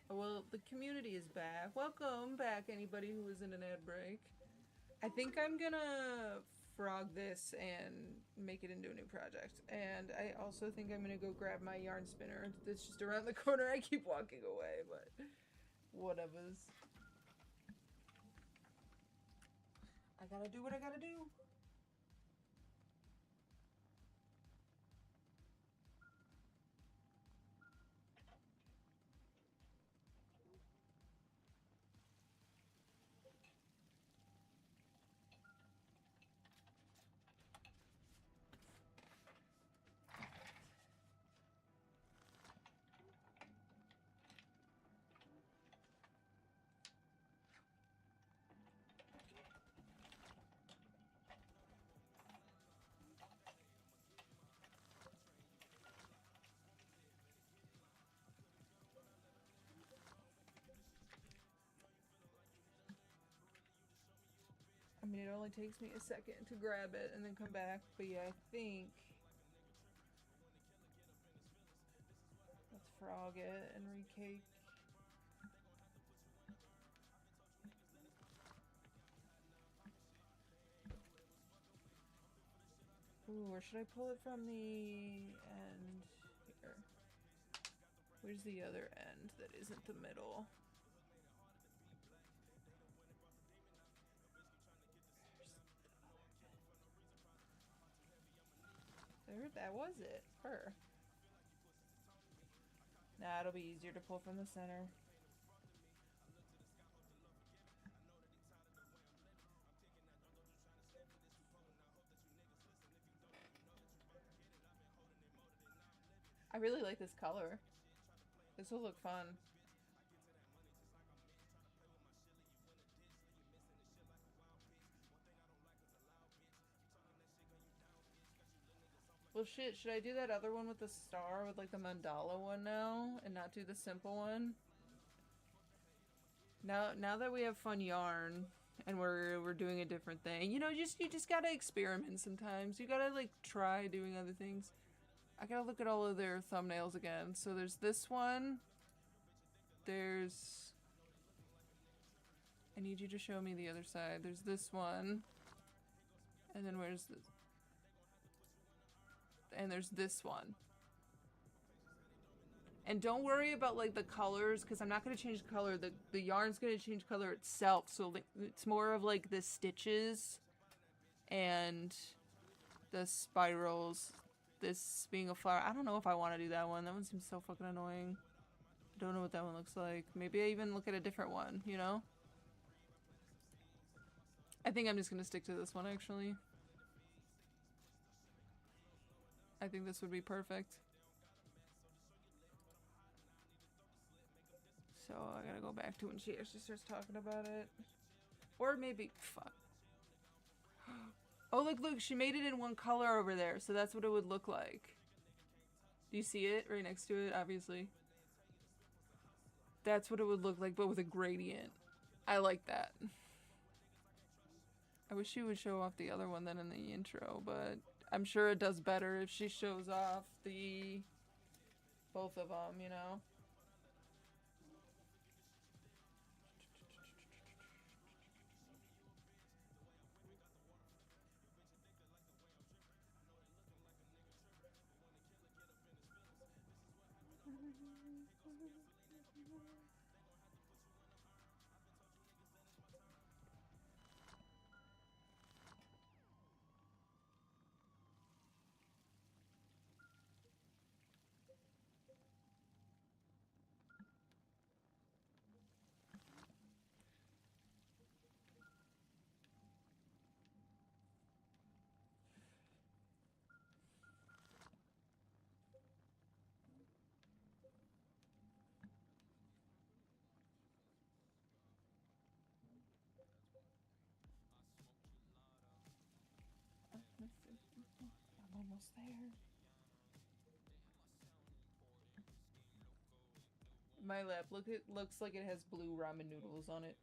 well, the community is back. Welcome back, anybody who was in an ad break. I think I'm gonna frog this and make it into a new project. And I also think I'm gonna go grab my yarn spinner that's just around the corner. I keep walking away, but whatevers. I gotta do what I gotta do. I mean, it only takes me a second to grab it and then come back, but yeah, I think let's frog it and recake. Ooh, or should I pull it from the end here? Where's the other end that isn't the middle? There, that was it. Her. Nah, it'll be easier to pull from the center. I really like this color. This will look fun. Well, shit, should I do that other one with the star, with like the mandala one now, and not do the simple one? Now that we have fun yarn, and we're doing a different thing, you know, you just gotta experiment sometimes. You gotta like try doing other things. I gotta look at all of their thumbnails again. So there's this one. There's... I need you to show me the other side. There's this one. And then where's this? And there's this one. And don't worry about like the colors, because I'm not going to change the color. The yarn's going to change color itself. So it's more of like the stitches and the spirals. This being a flower. I don't know if I want to do that one. That one seems so fucking annoying. I don't know what that one looks like. Maybe I even look at a different one, you know? I think I'm just going to stick to this one, actually. I think this would be perfect. So I gotta go back to when she actually starts talking about it. Or maybe... Fuck. Oh, look, she made it in one color over there, so that's what it would look like. Do you see it? Right next to it, obviously. That's what it would look like, but with a gradient. I like that. I wish she would show off the other one then in the intro, but I'm sure it does better if she shows off the... both of them, you know? I'm almost there. My lap, look, it looks like it has blue ramen noodles on it.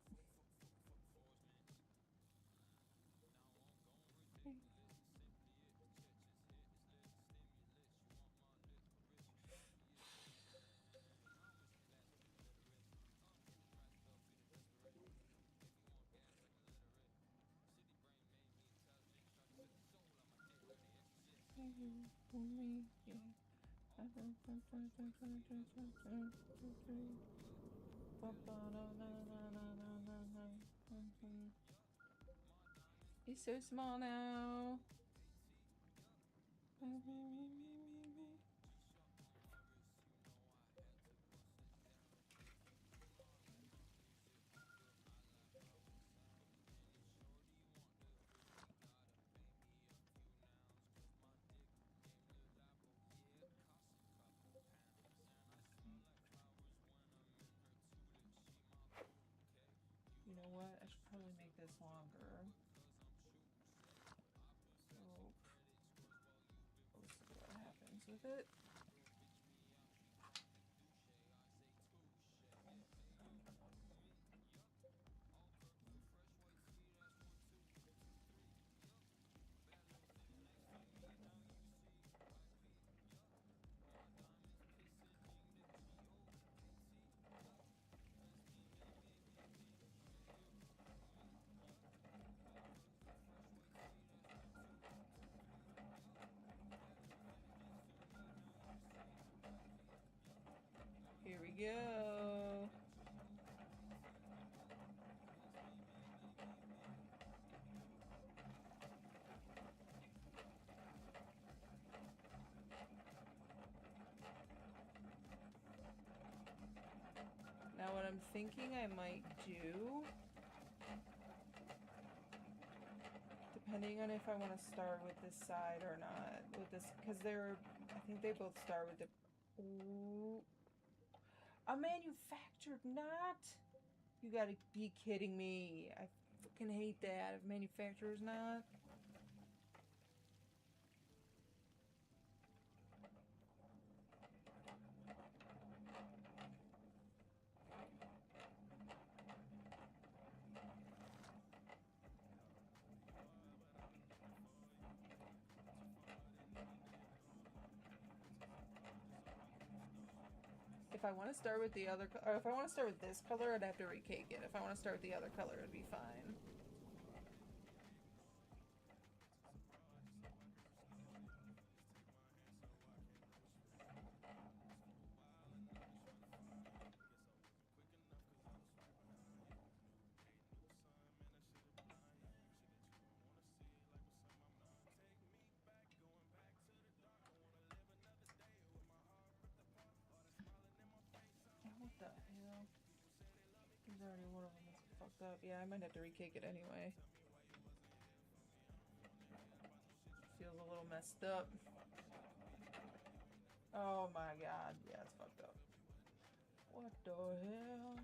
He's so small now. You know what? I should probably make this longer. So, we'll see what happens with it. Here we go. Now what I'm thinking I might do, depending on if I want to start with this side or not, with this, because I think they both start with the, ooh, a manufactured knot? You gotta be kidding me. I fucking hate that, a manufacturer's knot. If I want to start with the other, or if I want to start with this color, I'd have to recake it. If I want to start with the other color, it'd be fine. What the hell? There's already one of them that's fucked up. Yeah, I might have to recake it anyway. Feels a little messed up. Oh my god. Yeah, it's fucked up. What the hell?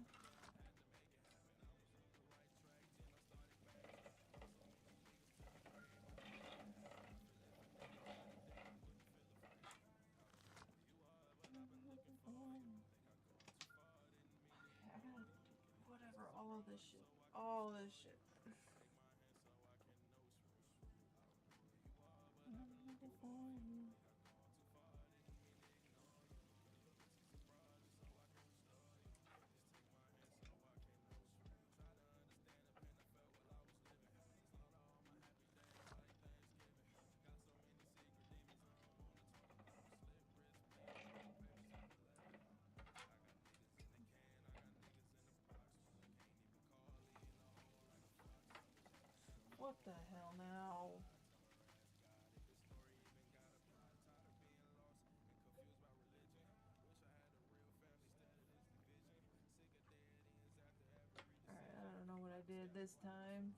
Whatever, all of this shit. All this shit. What the hell now? Alright, I don't know what I did this time.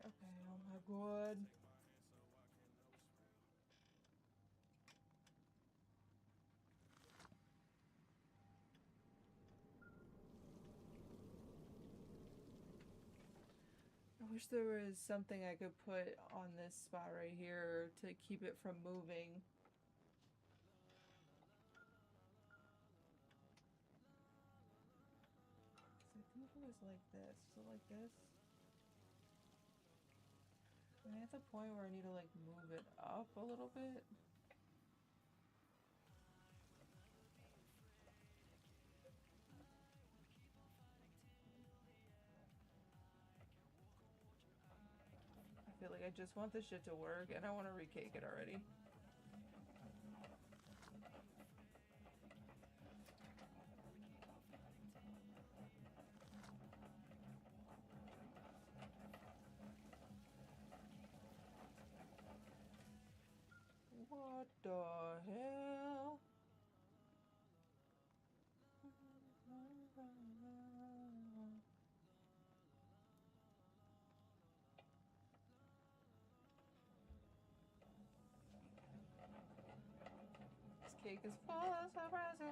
Okay, oh my god. wish there was something I could put on this spot right here to keep it from moving. I think it was like this. Is it like this? Am I at the point where I need to like move it up a little bit? I feel like I just want this shit to work and I want to recake it already. What the hell? This cake is full of surprises.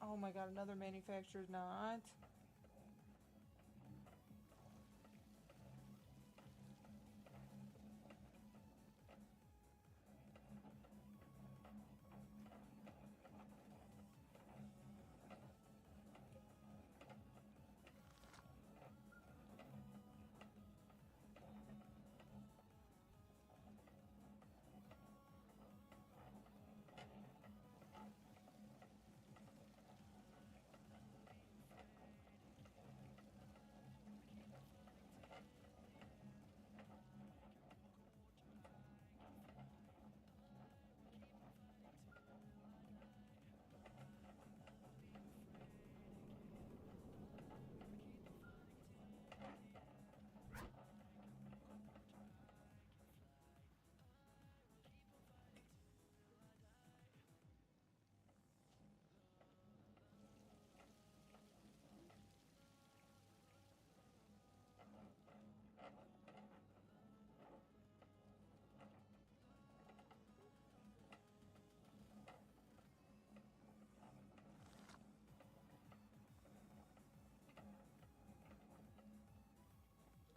Oh my god, another manufacturer's not.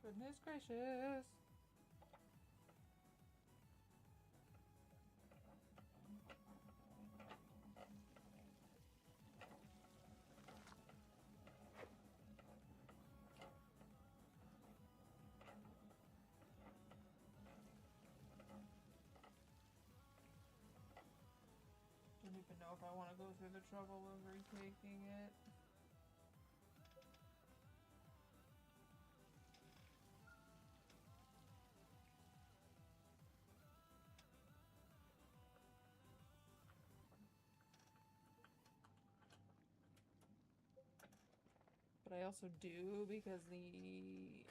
Goodness gracious. Don't even know if I want to go through the trouble of retaking it. But I also do because the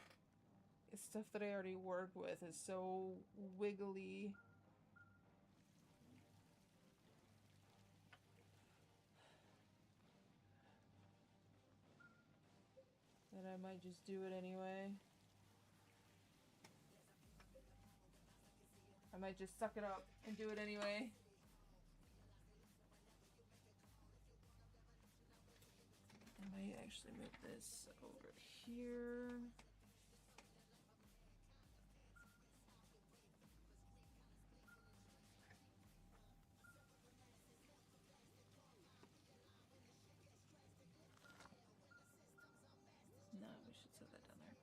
stuff that I already work with is so wiggly. That I might just do it anyway. I might just suck it up and do it anyway. I might actually move this over here. No, we should set that down there.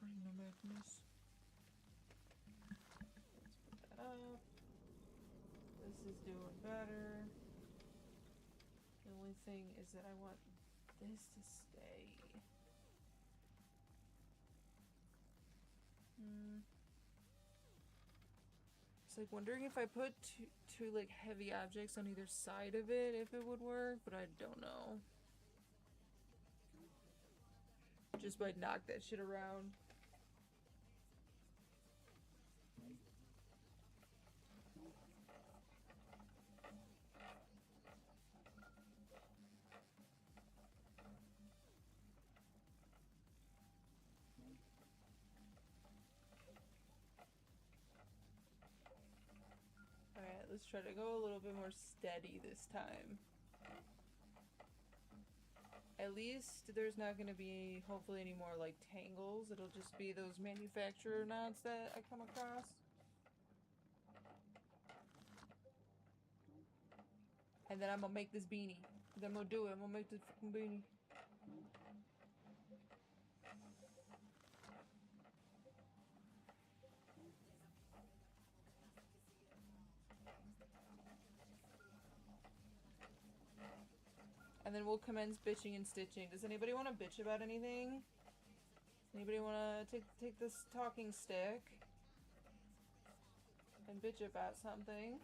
Bring them back to this. Up. This is doing better. The only thing is that I want this to stay. It's like wondering if I put two like heavy objects on either side of it, if it would work, but I don't know. just might knock that shit around. Alright, let's try to go a little bit more steady this time. At least there's not going to be, hopefully, any more, like, tangles. It'll just be those manufacturer knots that I come across. And then I'm gonna make this beanie. Then I'm gonna do it. I'm gonna make this fucking beanie. And then we'll commence bitching and stitching. Does anybody want to bitch about anything? Anybody want to take this talking stick and bitch about something?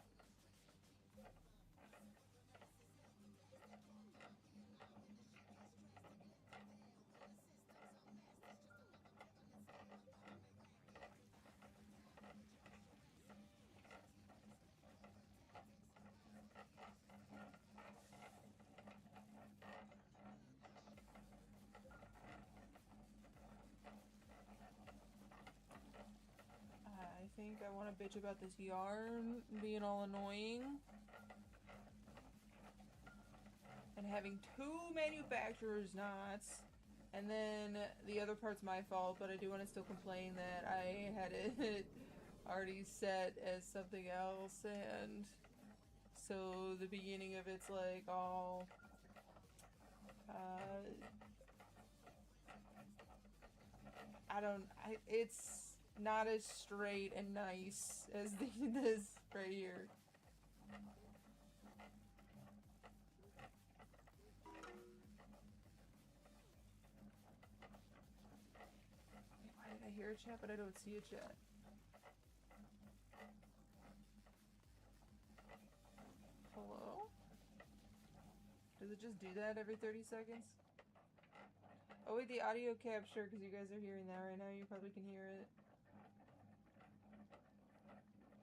I think I want to bitch about this yarn being all annoying. And having 2 manufacturer's knots. And then the other part's my fault, but I do want to still complain that I had it already set as something else. And so the beginning of it's like all... it's not as straight and nice as this right here. Why did I hear a chat, but I don't see a chat? Hello? Does it just do that every 30 seconds? Oh wait, the audio capture, because you guys are hearing that right now, you probably can hear it.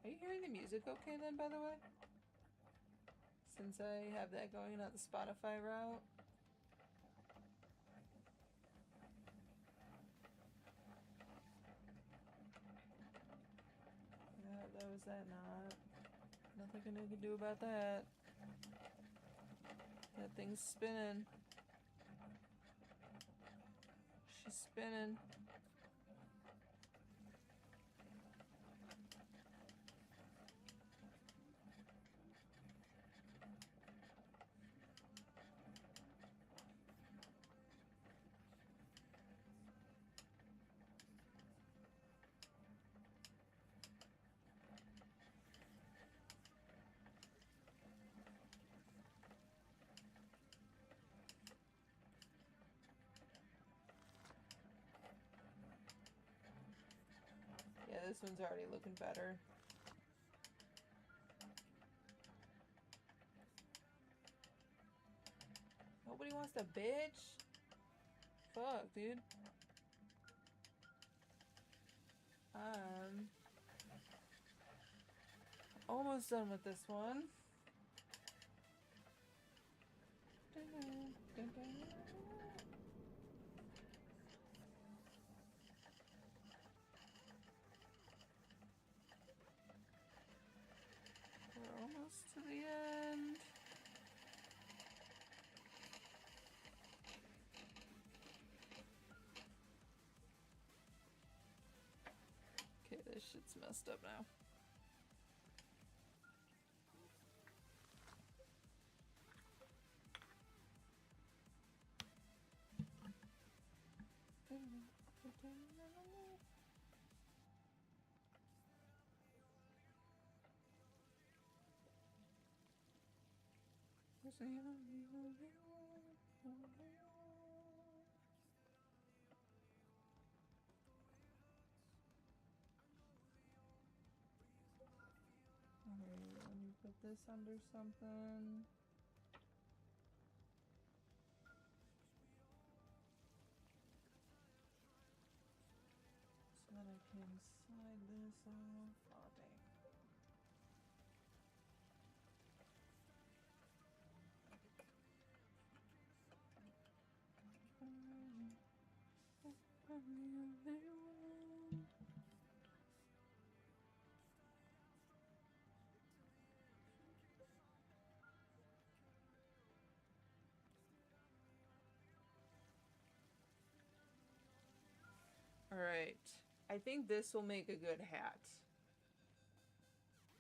Are you hearing the music okay then, by the way? Since I have that going, not the Spotify route. Yeah, that was that knot. Nothing I can do about that. That thing's spinning. She's spinning. Yeah, this one's already looking better. Nobody wants to bitch? Fuck, dude. Almost done with this one. We're almost to the end. Okay, this shit's messed up now. Alright, let me put this under something. can slide this off. Oh, dang. All right. I think this will make a good hat.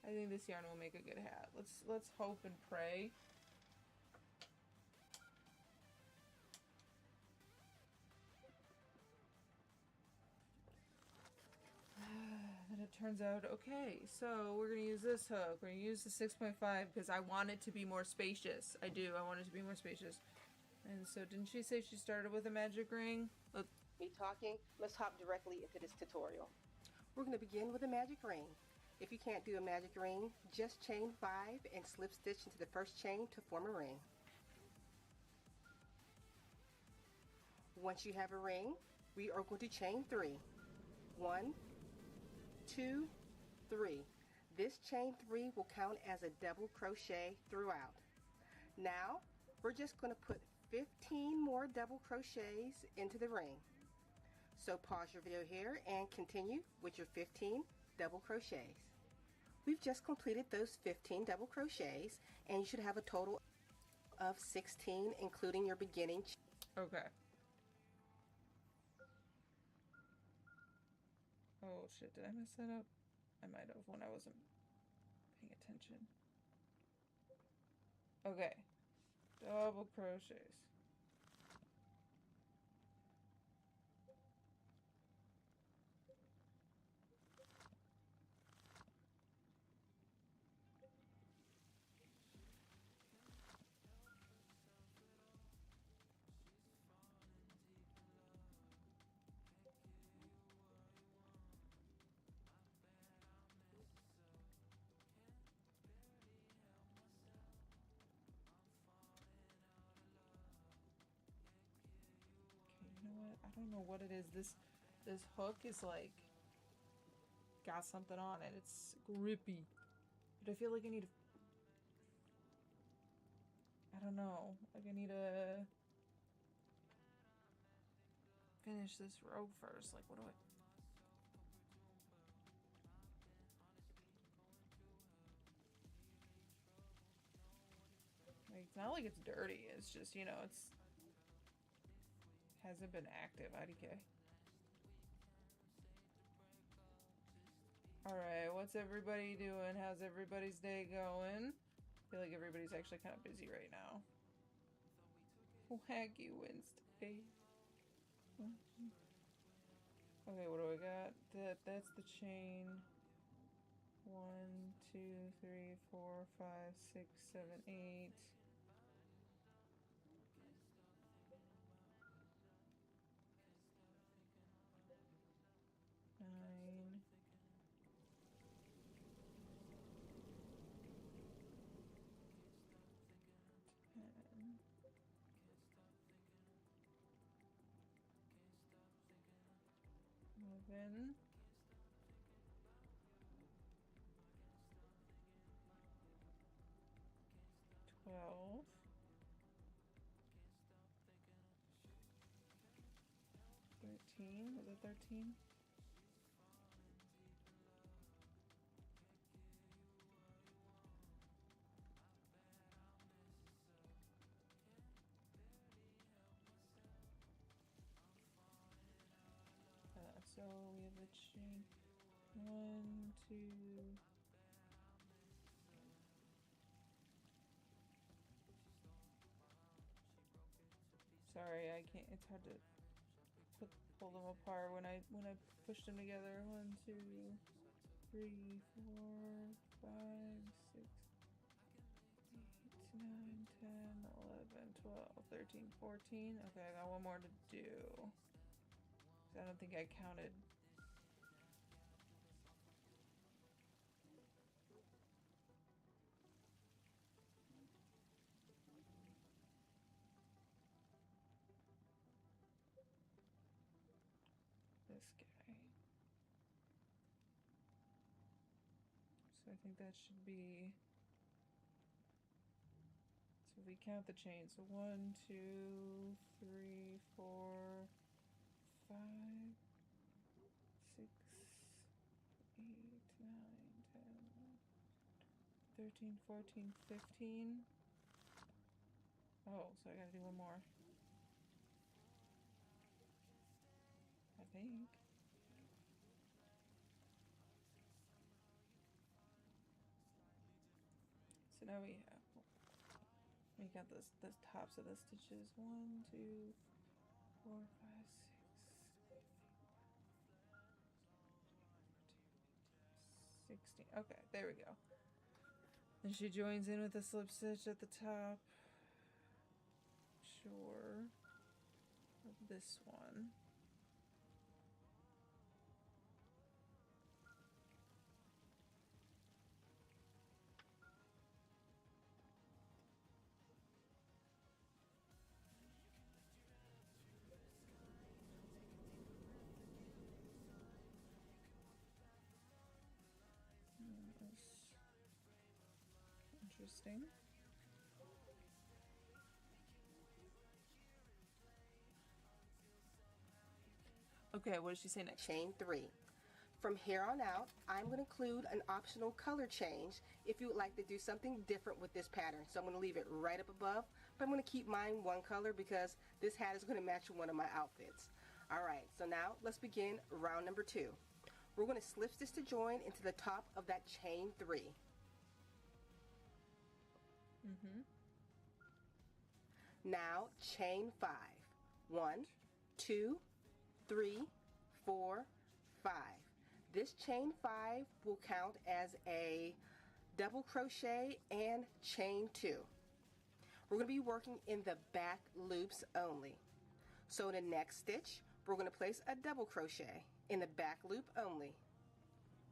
I think this yarn will make a good hat. Let's hope and pray. And it turns out okay. So we're gonna use this hook. We're gonna use the 6.5 because I want it to be more spacious. I do. I want it to be more spacious. And so didn't she say she started with a magic ring? Me talking, let's hop directly into this tutorial. We're going to begin with a magic ring. If you can't do a magic ring, just chain 5 and slip stitch into the first chain to form a ring. Once you have a ring, we are going to chain 3. 1, 2, 3. This chain 3 will count as a double crochet throughout. Now, we're just going to put 15 more double crochets into the ring. So pause your video here and continue with your 15 double crochets. We've just completed those 15 double crochets and you should have a total of 16 including your beginning. Okay. Oh shit, did I mess that up? I might have when I wasn't paying attention. Okay. Double crochets. You know what? I don't know what it is. This hook is like got something on it. It's grippy. But I feel like I need to, I don't know. Like I need to finish this row first. Like what do I like, it's not like it's dirty. It's just, you know, it's hasn't been active. IDK. Alright, what's everybody doing? How's everybody's day going? I feel like everybody's actually kind of busy right now. Wacky Wednesday. Okay, what do I got? That's the chain. 1, 2, 3, 4, 5, 6, 7, 8. 9. 10. 11. 12. 13. Was it 13? So we have the chain. 1, 2. Sorry, I can't. It's hard to pull them apart when I push them together. 1, 2, 3, 4, 5, 6, 8, 9, 10, 11, 12, 13, 14. Okay, I got one more to do. I don't think I counted. This guy. So I think that should be, so if we count the chain, so 1, 2, 3, 4, 5, 6, 8, 9, 10, 13, 14, 15. Oh, so I gotta do one more. I think. So now we got the tops of the stitches. 1, 2, 4, 5, 6, 16. Okay, there we go. And she joins in with a slip stitch at the top. Sure. Of this one. Interesting. Okay, what does she say next? Chain 3. From here on out, I'm going to include an optional color change if you would like to do something different with this pattern. So I'm going to leave it right up above, but I'm going to keep mine one color because this hat is going to match one of my outfits. Alright, so now let's begin round number 2. We're going to slip stitch to join into the top of that chain 3. Now chain 5. 1, 2, 3, 4, 5. This chain 5 will count as a double crochet and chain 2. We're going to be working in the back loops only. So in the next stitch, we're going to place a double crochet in the back loop only.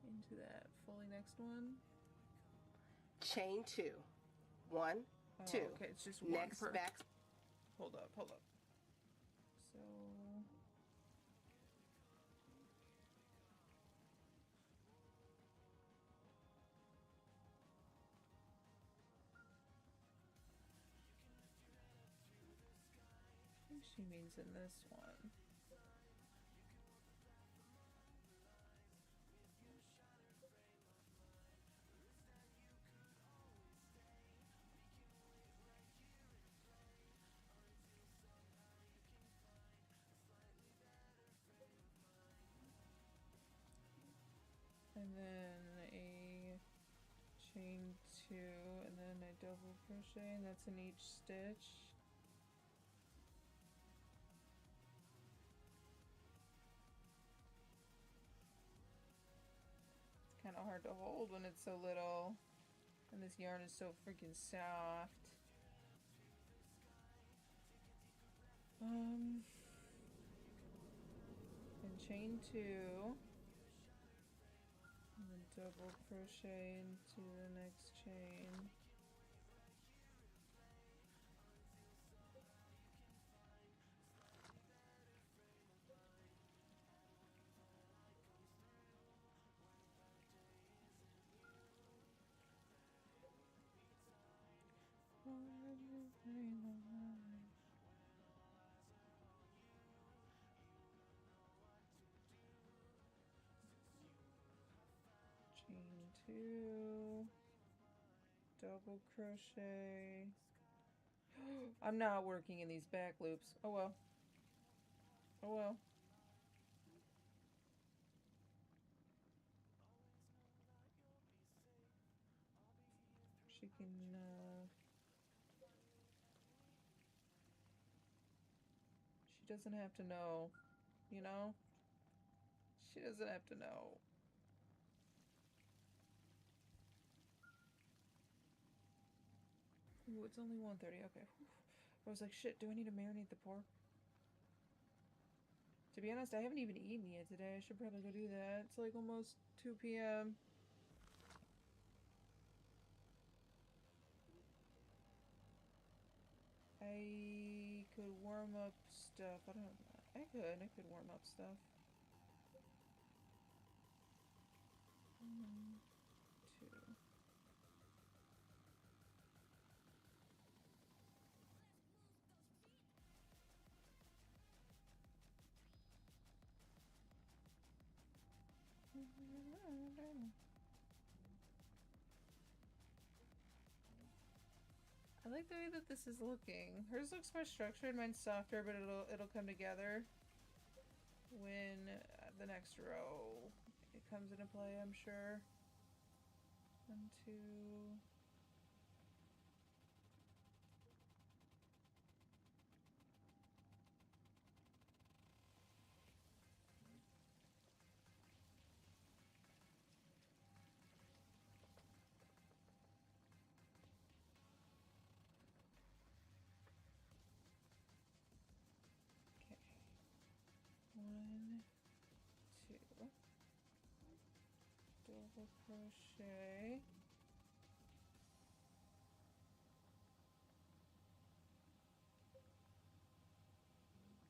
Into that fully next one. Chain 2. 1, 2. Okay, it's just one Next per. back. Hold up. So. I think she means in this one. And then a chain 2, and then a double crochet, and that's in each stitch. It's kind of hard to hold when it's so little, and this yarn is so freaking soft. And chain 2. And then double crochet into the next chain. Chain 2, double crochet. I'm not working in these back loops. Oh well. Oh well. She can, she doesn't have to know, you know? She doesn't have to know. Ooh, it's only 1:30. Okay. I was like, shit, do I need to marinate the pork? To be honest, I haven't even eaten yet today. I should probably go do that. It's like almost 2 p.m. I could warm up stuff. I could warm up stuff. 1, 2. I like the way that this is looking. Hers looks more structured, mine's softer, but it'll come together when the next row it comes into play, I'm sure. 1, 2. Okay. 1, 2. Double crochet.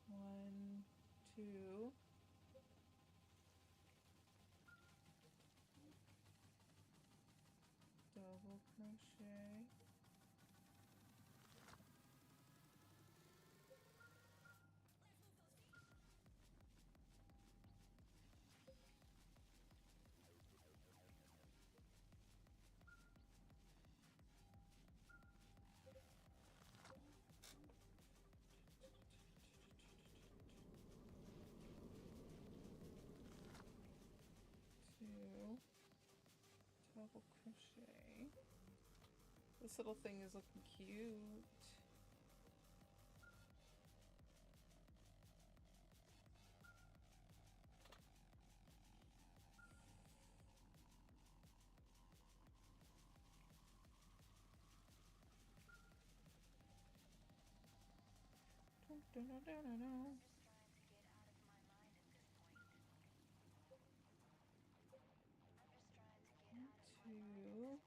1, 2. Double crochet. 2. Double crochet. This little thing is looking cute. Two.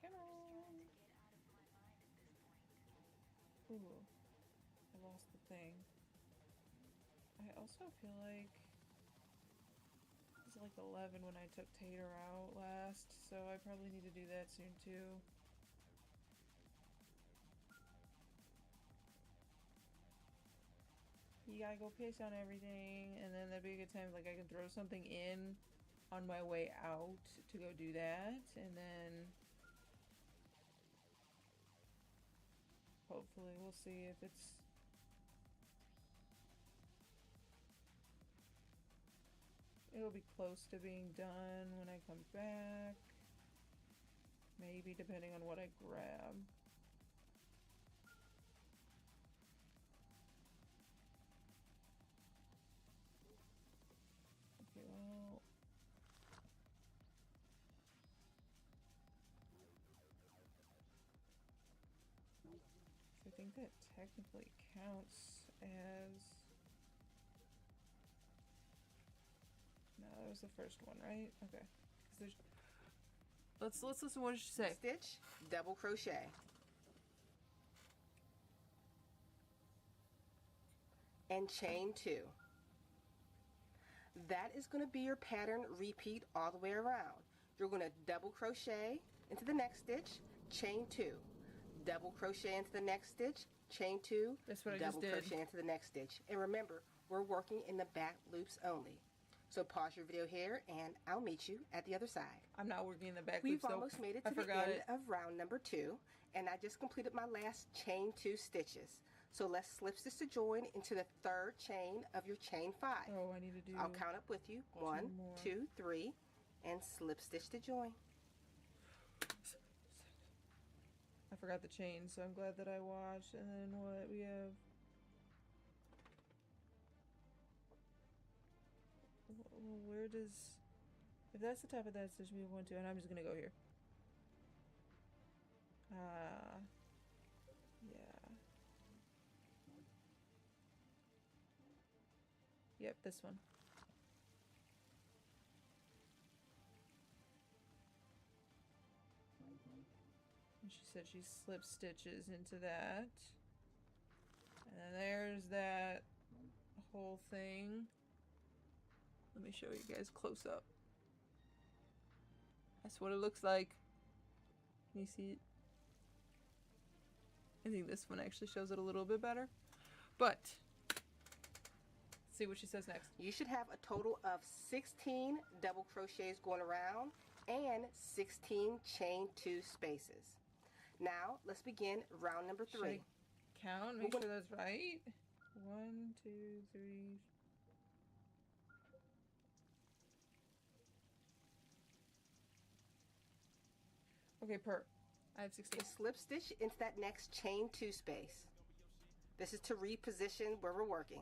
Come on. Ooh, I lost the thing. I also feel like it was like 11 when I took Tater out last, so I probably need to do that soon too. You gotta go piss on everything, and then that'd be a good time. Like I can throw something in on my way out to go do that, and then hopefully we'll see if it's it'll be close to being done when I come back. Maybe depending on what I grab. Okay, well. I think that technically counts as. No, that was the first one, right? Okay. 'Cause there's. Let's listen. What did she say? Stitch, double crochet. And chain 2. That is going to be your pattern repeat all the way around. You're going to double crochet into the next stitch, chain 2. Double crochet into the next stitch, chain 2. That's what I double just did. crochet into the next stitch. And remember, we're working in the back loops only. So pause your video here and I'll meet you at the other side. I'm not working in the back We've loops, though. almost made it I to the forgot end it. of round number 2, and I just completed my last chain 2 stitches. So let's slip stitch to join into the third chain of your chain 5. Oh, I need to do. I'll count up with you. 1, more. 2, 3, and slip stitch to join. I forgot the chain, so I'm glad that I watched. And then what we have. Well, where does. If that's the top of that stitch, we have 1, 2, and I'm just gonna go here. Yeah. Yep, this one. And she said she slip stitches into that. And then there's that whole thing. Let me show you guys close up. That's what it looks like. Can you see it? I think this one actually shows it a little bit better. But see what she says next. You should have a total of 16 double crochets going around and 16 chain 2 spaces. Now, let's begin round number 3. Should I count? Make sure that's right. 1, 2, 3. Okay, I have 16. Slip stitch into that next chain 2 space. This is to reposition where we're working.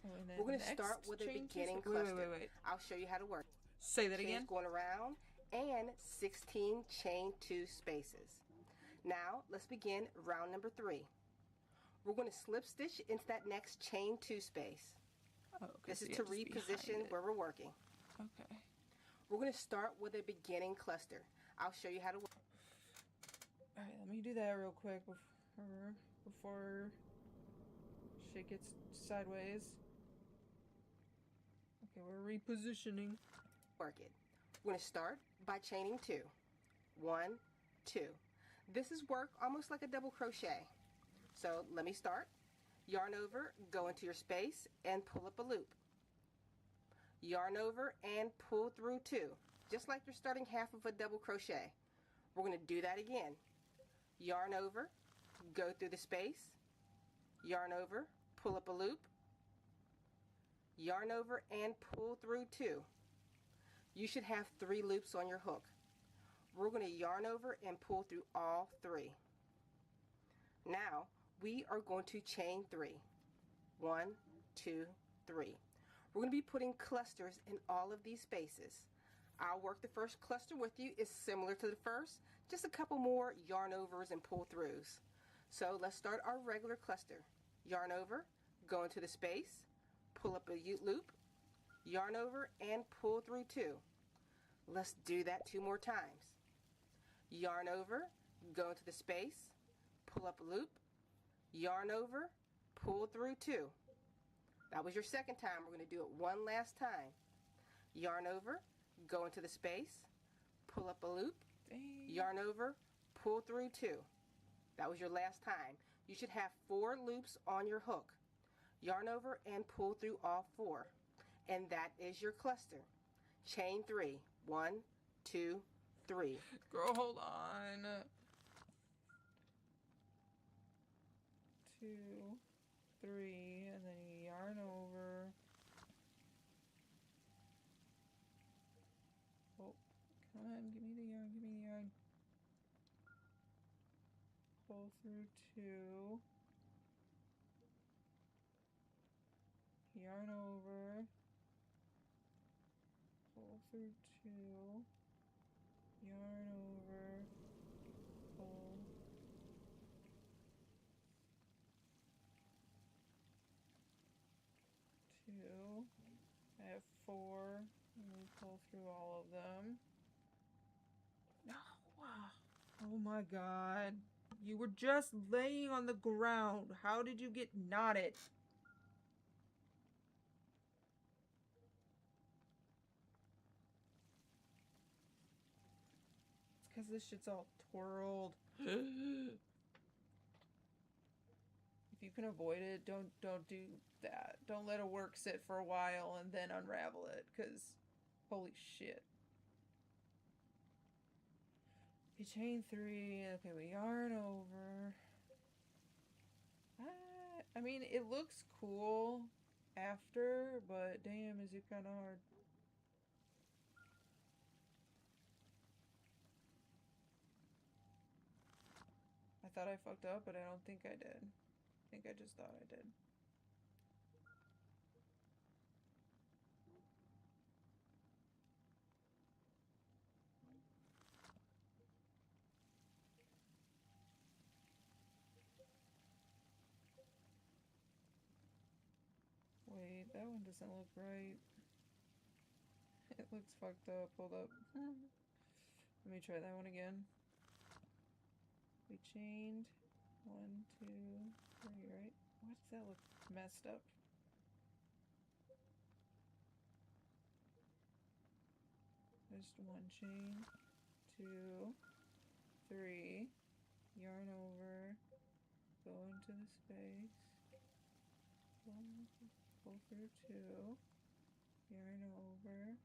Oh, and then We're going to next start with a chain two beginning space- cluster. Wait. I'll show you how to work. Say that Chains again. going around and 16 chain 2 spaces. Now, let's begin round number 3. We're going to slip stitch into that next chain 2 space. Oh, okay, This so is you to have be behind reposition it. where we're working. Okay. We're going to start with a beginning cluster. I'll show you how to work. All right, let me do that real quick before shit gets sideways. Okay, we're repositioning. Work it. We're going to start by chaining 2. 1, 2. This is work almost like a double crochet. So let me start. Yarn over, go into your space, and pull up a loop. Yarn over and pull through 2, just like you're starting half of a double crochet. We're going to do that again. Yarn over, go through the space, yarn over, pull up a loop, yarn over and pull through 2. You should have 3 loops on your hook. We're going to yarn over and pull through all 3. Now we are going to chain 3. 1, 2, 3. We're going to be putting clusters in all of these spaces. I'll work the first cluster with you. It's similar to the first, just a couple more yarn overs and pull throughs. So let's start our regular cluster. Yarn over, go into the space, pull up a loop, yarn over and pull through 2. Let's do that 2 more times. Yarn over, go into the space, pull up a loop, yarn over, pull through 2. That was your second time. We're going to do it one last time. Yarn over, go into the space, pull up a loop, Dang. yarn over, pull through 2. That was your last time. You should have 4 loops on your hook. Yarn over and pull through all 4. And that is your cluster. Chain 3. 1, 2, 3. Girl, hold on. 2, 3, and then you yarn over. Oh, come on, give me the yarn, give me the yarn. Pull through 2. Yarn over. Pull through 2. Yarn over. Pull. 2. I have 4. And we pull through all of them. No! Oh my god. You were just laying on the ground. How did you get knotted? It's because this shit's all twirled. If you can avoid it, don't do that. Don't let a work sit for a while and then unravel it, because holy shit. We chain 3. Okay, we yarn over. I mean, it looks cool after, but damn, is it kind of hard. I thought I fucked up, but I don't think I did. I think I just thought I did. Wait, that one doesn't look right. It looks fucked up. Hold up. Let me try that one again. We chained 1, 2, 3, right? Why does that look messed up? Just 1 chain, 2, 3, yarn over, go into the space, 1, Pull through 2. Yarn over.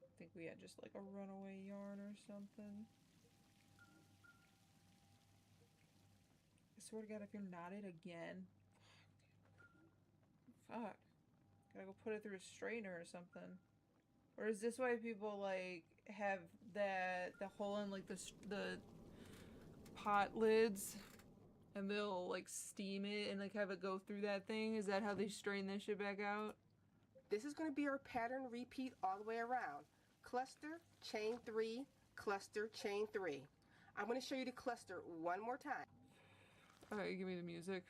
I think we had just like a runaway yarn or something. I swear to God, if you're knotted again. Fuck. Gotta go put it through a straightener or something. Or is this why people like have the hole in like the pot lids and they'll like steam it and like have it go through that thing? Is that how they strain this shit back out? This is going to be our pattern repeat all the way around. Cluster, chain 3, cluster, chain 3. I'm going to show you the cluster one more time. Alright, give me the music.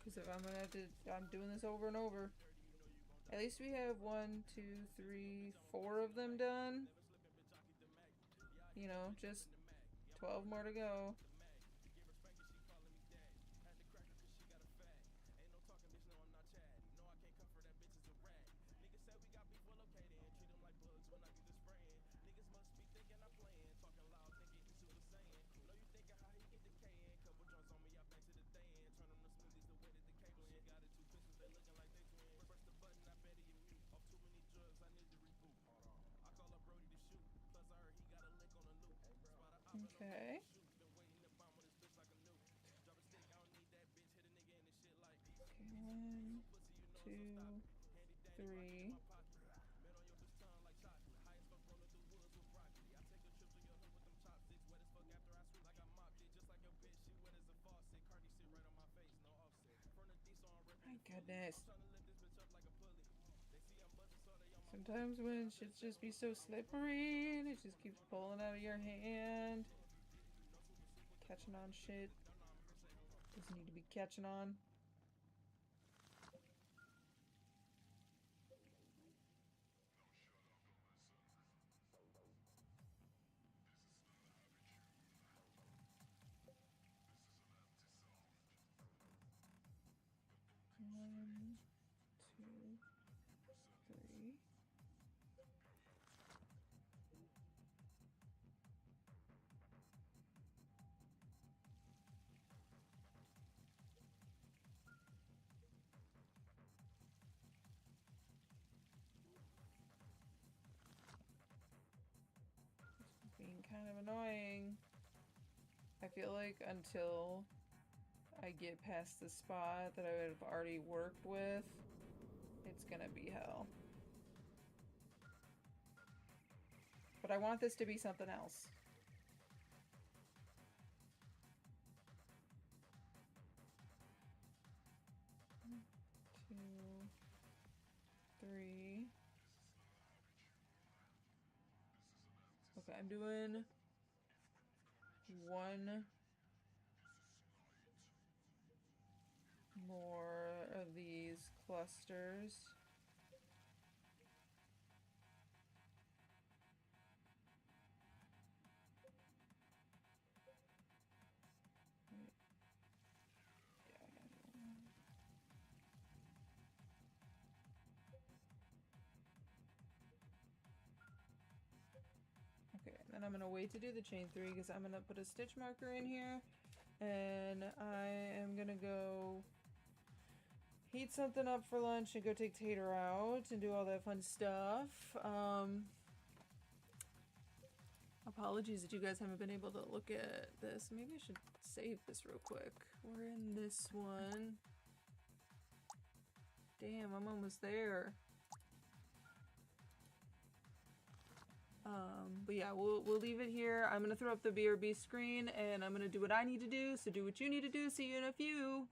Because if I'm gonna have to, I'm doing this over and over. At least we have 1, 2, 3, 4 of them done. You know, just 12 more to go. Okay. Okay, 1, 2, 3. My goodness. Sometimes when shit just be so slippery and it just keeps pulling out of your hand. Catching on shit. Doesn't need to be catching on. One, 2, 3. Being kind of annoying. I feel like until I get past the spot that I would have already worked with, it's gonna be hell. But I want this to be something else. One, 2, 3. Okay, I'm doing 1 more of these clusters. Wait. Yeah, I gotta do 1. Okay, and then I'm gonna wait to do the chain 3 because I'm gonna put a stitch marker in here and I am gonna go heat something up for lunch and go take Tater out and do all that fun stuff. Apologies that you guys haven't been able to look at this. Maybe I should save this real quick. We're in this one. Damn, I'm almost there. But yeah, we'll leave it here. I'm gonna throw up the BRB screen and I'm gonna do what I need to do. So do what you need to do. See you in a few.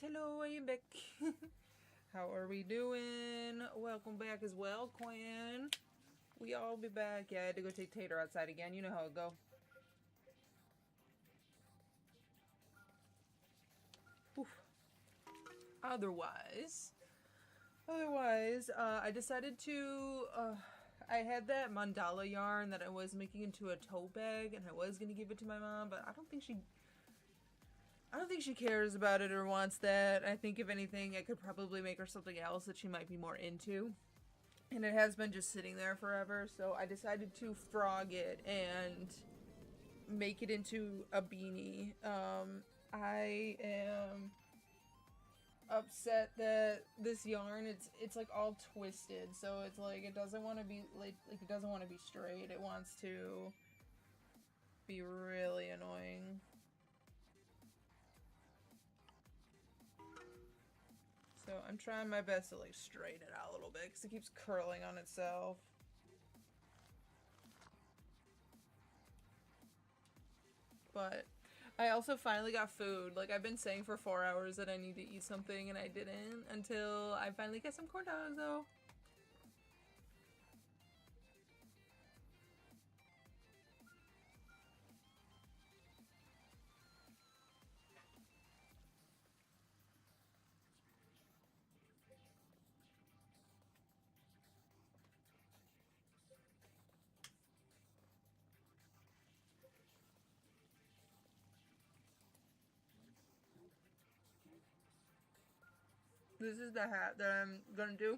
Hello, I am back. How are we doing? Welcome back as well, Quinn. We all be back. Yeah, I had to go take Tater outside again. You know how it go. Oof. Otherwise, I decided to, I had that mandala yarn that I was making into a tote bag, and I was gonna give it to my mom, but I don't think she cares about it or wants that. I think if anything, I could probably make her something else that she might be more into. And it has been just sitting there forever, so I decided to frog it and make it into a beanie. I am upset that this yarn, it's like all twisted, so it's like it doesn't want to be like it doesn't want to be straight. It wants to be really annoying. So I'm trying my best to like straighten it out a little bit because it keeps curling on itself. But I also finally got food. Like, I've been saying for 4 hours that I need to eat something, and I didn't until I finally got some corn dogs, though. This is the hat that I'm gonna do.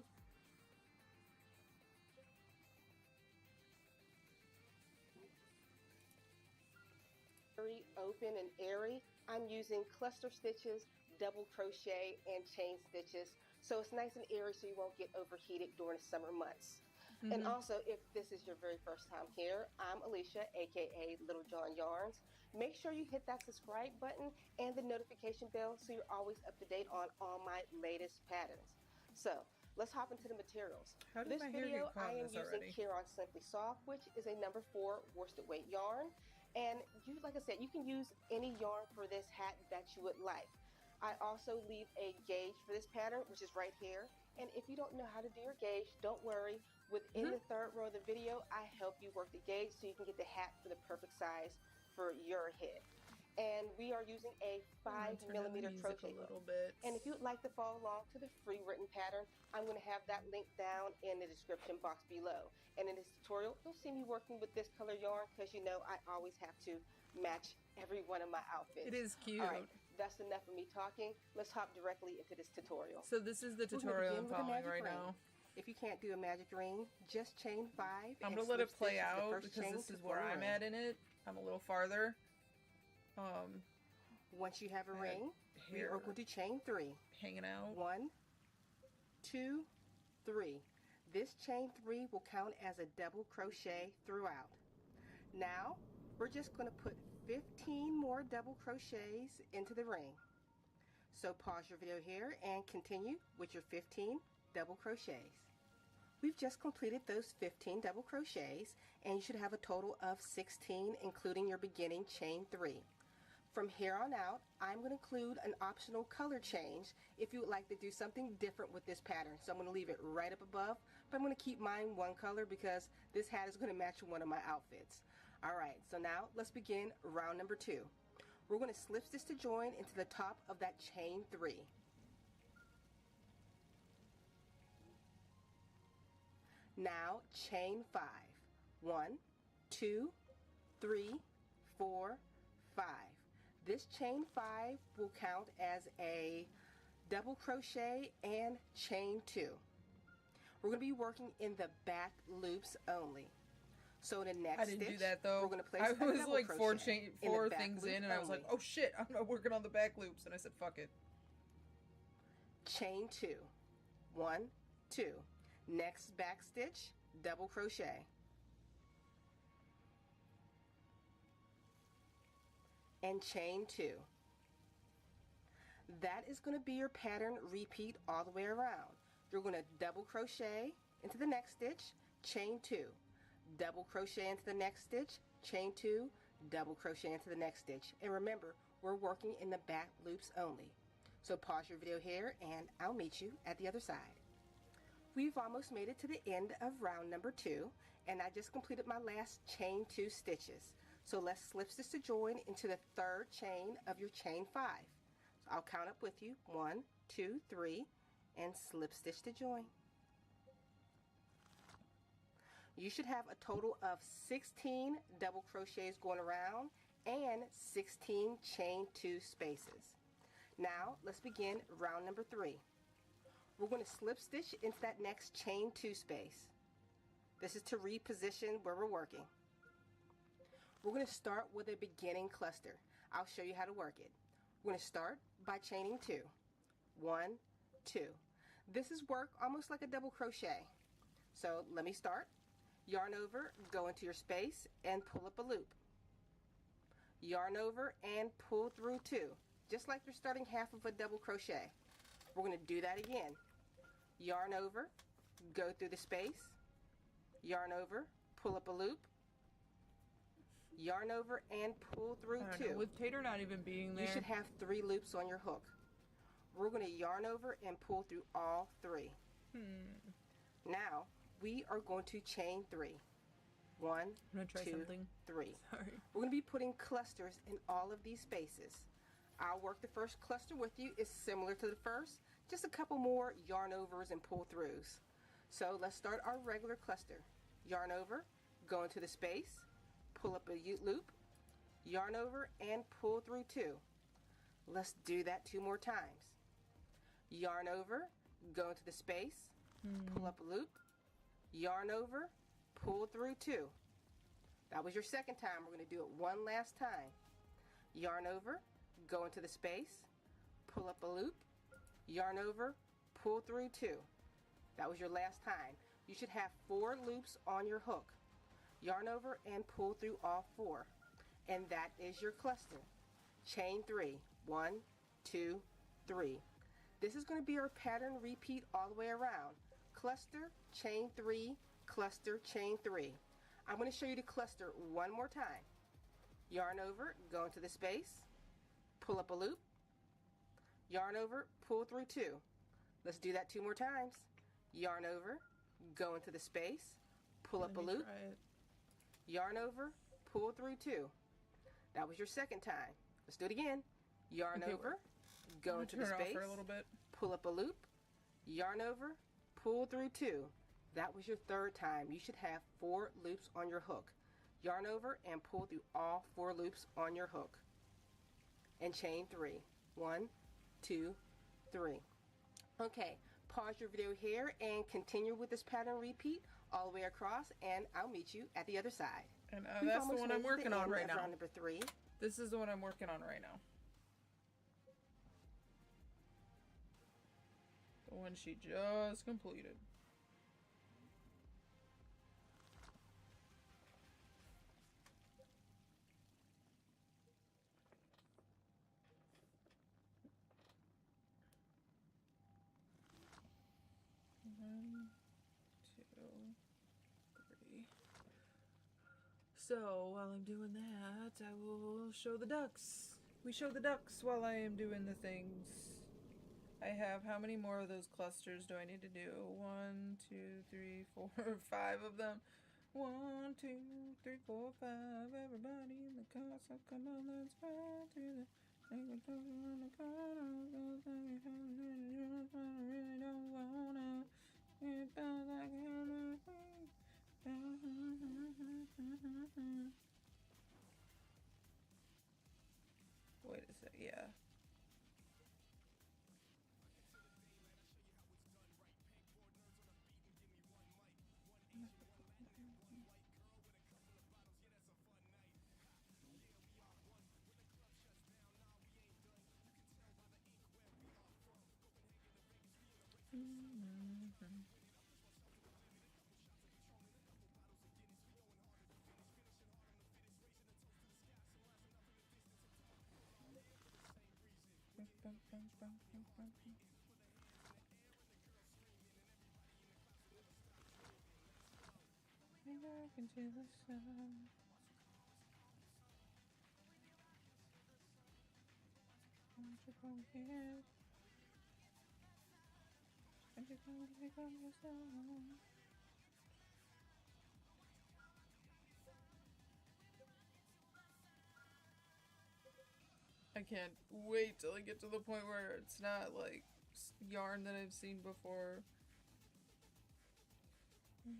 Very open and airy. I'm using cluster stitches, double crochet, and chain stitches. So it's nice and airy so you won't get overheated during the summer months. And also, if this is your very first time here, I'm Alicia, aka Little John Yarns. Make sure you hit that subscribe button and the notification bell so you're always up to date on all my latest patterns. So let's hop into the materials. How did This my hair video, get caught I in am this using already? Caron Simply Soft, which is a number 4 worsted weight yarn. And you, like I said, you can use any yarn for this hat that you would like. I also leave a gauge for this pattern, which is right here. And if you don't know how to do your gauge, don't worry. Within the third row of the video, I help you work the gauge so you can get the hat for the perfect size for your head. And we are using a 5mm crochet a hook. little bit. And if you'd like to follow along to the free written pattern, I'm going to have that link down in the description box below. And in this tutorial, you'll see me working with this color yarn because you know I always have to match every one of my outfits. It is cute. All right, that's enough of me talking. Let's hop directly into this tutorial. So this is the We're gonna tutorial I'm begin with a following magic right ring. now. If you can't do a magic ring, just chain 5. I'm and gonna let it slip play stitch the out first because chain this to is where form a I'm ring. at in it. I'm a little farther. Once you have a I had ring, we hair are going to chain 3. hanging out. 1, 2, 3. This chain 3 will count as a double crochet throughout. Now, we're just going to put 15 more double crochets into the ring. So pause your video here and continue with your 15 double crochets. We've just completed those 15 double crochets, and you should have a total of 16, including your beginning chain 3. From here on out, I'm going to include an optional color change if you would like to do something different with this pattern. So I'm going to leave it right up above, but I'm going to keep mine one color because this hat is going to match one of my outfits. All right, so now let's begin round number 2. We're going to slip stitch to join into the top of that chain 3. Now chain 5. 1, 2, 3, 4, 5. This chain 5 will count as a double crochet and chain 2. We're going to be working in the back loops only. So in the next I didn't stitch, do that though. we're going to place I a was double like four crochet in the back things loop in, and I was like, only. "Oh shit, I'm not working on the back loops," and I said, "Fuck it." Chain 2. 1, 2. Next back stitch, double crochet. And chain 2. That is going to be your pattern repeat all the way around. You're going to double crochet into the next stitch, chain 2. Double crochet into the next stitch, chain 2, double crochet into the next stitch. And remember, we're working in the back loops only. So pause your video here and I'll meet you at the other side. We've almost made it to the end of round number 2, and I just completed my last chain 2 stitches. So let's slip stitch to join into the 3rd chain of your chain 5. So I'll count up with you, 1, 2, 3, and slip stitch to join. You should have a total of 16 double crochets going around and 16 chain 2 spaces. Now let's begin round number 3. We're going to slip stitch into that next chain 2 space. This is to reposition where we're working. We're going to start with a beginning cluster. I'll show you how to work it. We're going to start by chaining 2. 1, 2. This is work almost like a double crochet. So let me start. Yarn over, go into your space, and pull up a loop. Yarn over and pull through 2, just like you're starting half of a double crochet. We're going to do that again. Yarn over, go through the space, yarn over, pull up a loop, yarn over and pull through 2. With Tater not even being there. You should have 3 loops on your hook. We're going to yarn over and pull through all 3. Now we are going to chain 3. 1, I'm gonna try 2, something. 3. Sorry. We're going to be putting clusters in all of these spaces. I'll work the first cluster with you. It's similar to the first, just a couple more yarn overs and pull throughs. So let's start our regular cluster. Yarn over, go into the space, pull up a loop, yarn over and pull through 2. Let's do that 2 more times. Yarn over, go into the space, pull up a loop, yarn over, pull through 2. That was your second time. We're going to do it one last time. Yarn over, go into the space, pull up a loop, yarn over, pull through 2. That was your last time. You should have 4 loops on your hook. Yarn over and pull through all 4. And that is your cluster. Chain 3. 1, 2, 3. This is going to be our pattern repeat all the way around. Cluster, chain 3, cluster, chain 3. I'm going to show you the cluster one more time. Yarn over, go into the space, pull up a loop, yarn over, pull through 2. Let's do that 2 more times. Yarn over, go into the space, pull up a loop, yarn over, pull through 2. That was your second time. Let's do it again. Yarn over, go into the space, for a little bit. pull up a loop, yarn over, pull through 2. That was your third time. You should have 4 loops on your hook. Yarn over and pull through all 4 loops on your hook. And chain 3. 1, 2, 3. Okay, pause your video here and continue with this pattern repeat all the way across, and I'll meet you at the other side. And We've that's the almost one made I'm it to the working on end right of now. round number 3. This is the one I'm working on right now. The one she just completed. One, 2, 3. So while I'm doing that, I will show the ducks. We show the ducks while I am doing the things. I have, how many more of those clusters do I need to do? 1, 2, 3, 4, 5 of them. 1, 2, 3, 4, 5. Everybody in the car, so come on, let's ride to the. I really don't wanna. It feels like wait a sec, yeah. Back into the sun. Won't you come here? I can't wait till I get to the point where it's not like yarn that I've seen before. Yeah.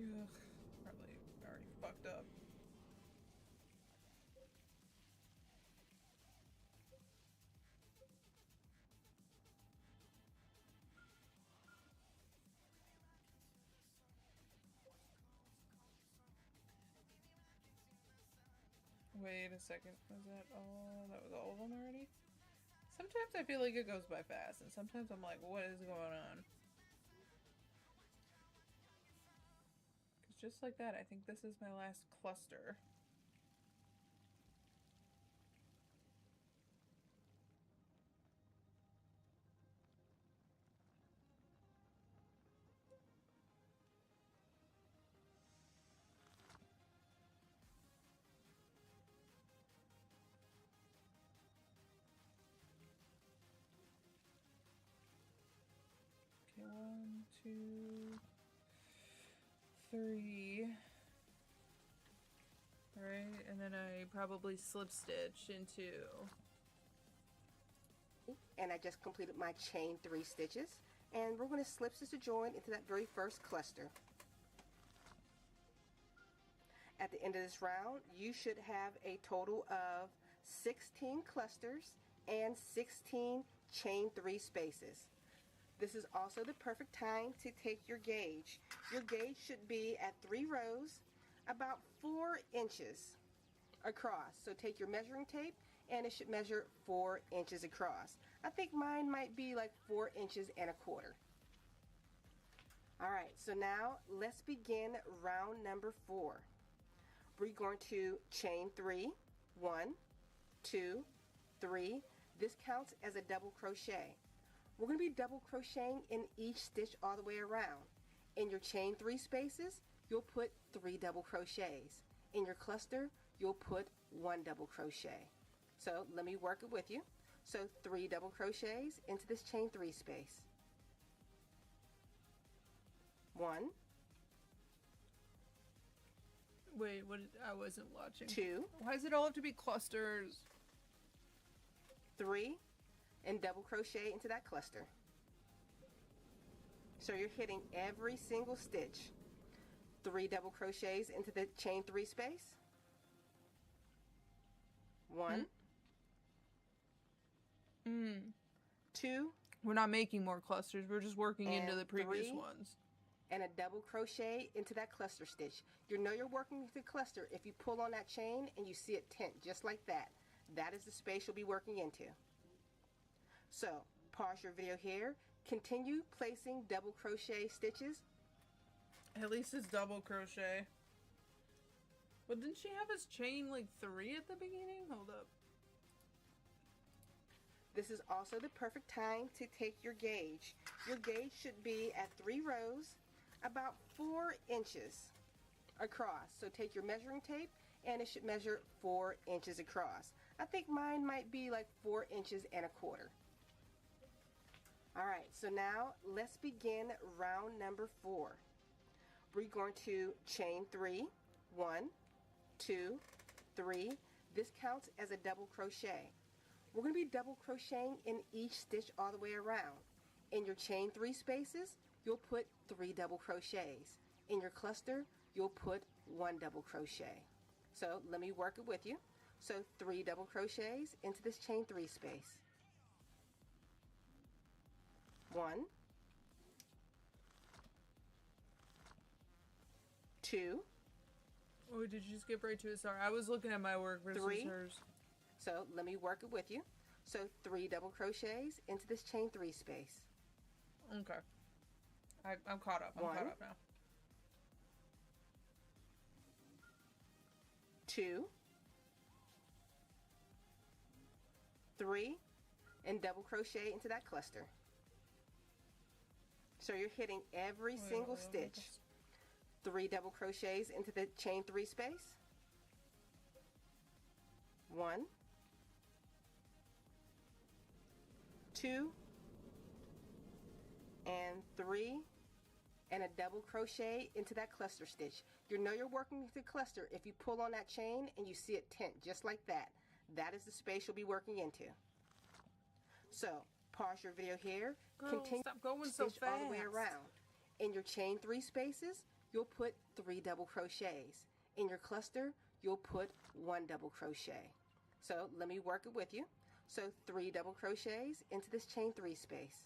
Ugh, probably already fucked up. Wait a second, was that all? That was all of them already? Sometimes I feel like it goes by fast, and sometimes I'm like, what is going on? Because just like that, I think this is my last cluster. Okay, 1, 2, 3. Right, and then I probably slip stitch into. And I just completed my chain 3 stitches, and we're going to slip stitch a join into that very first cluster. At the end of this round, you should have a total of 16 clusters and 16 chain 3 spaces. This is also the perfect time to take your gauge. Your gauge should be at 3 rows, about 4 inches across. So take your measuring tape, and it should measure 4 inches across. I think mine might be like 4 inches and a quarter. All right, so now let's begin round number 4. We're going to chain 3, 1, 2, 3. This counts as a double crochet. We're going to be double crocheting in each stitch all the way around. In your chain 3 spaces, you'll put 3 double crochets. In your cluster, you'll put 1 double crochet. So let me work it with you. So 3 double crochets into this chain 3 space. 1, Wait, what? I wasn't watching. 2, Why does it all have to be clusters? 3, and double crochet into that cluster. So you're hitting every single stitch. 3 double crochets into the chain 3 space. 1, 2, We're not making more clusters. We're just working into And the previous 3. ones. and a double crochet into that cluster stitch. You know you're working with the cluster if you pull on that chain and you see it tent just like that. That is the space you'll be working into. So pause your video here. Continue placing double crochet stitches. At least it's double crochet. But didn't she have us chain like 3 at the beginning? Hold up. This is also the perfect time to take your gauge. Your gauge should be at 3 rows, about 4 inches across. So take your measuring tape, and it should measure 4 inches across. I think mine might be like 4 inches and a quarter. All right, so now let's begin round number 4. We're going to chain 3, 1, 2, 3. This counts as a double crochet. We're going to be double crocheting in each stitch all the way around. In your chain 3 spaces, you'll put 3 double crochets. In your cluster, you'll put 1 double crochet. So let me work it with you. So 3 double crochets into this chain 3 space. 1, 2, Oh, did you skip right to it? Sorry, I was looking at my work versus 3. hers. So let me work it with you. So 3 double crochets into this chain 3 space. Okay. I'm caught up. I'm 1, caught up now. 2, 3, and double crochet into that cluster. So you're hitting every single stitch. 3 double crochets into the chain 3 space. 1, 2, and 3, and a double crochet into that cluster stitch. You know you're working the cluster if you pull on that chain and you see it tent just like that. That is the space you'll be working into. So pause your video here. Girl, Continue stop going so stitch all the way fast. around. In your chain 3 spaces, you'll put 3 double crochets. In your cluster, you'll put 1 double crochet. So let me work it with you. So 3 double crochets into this chain 3 space.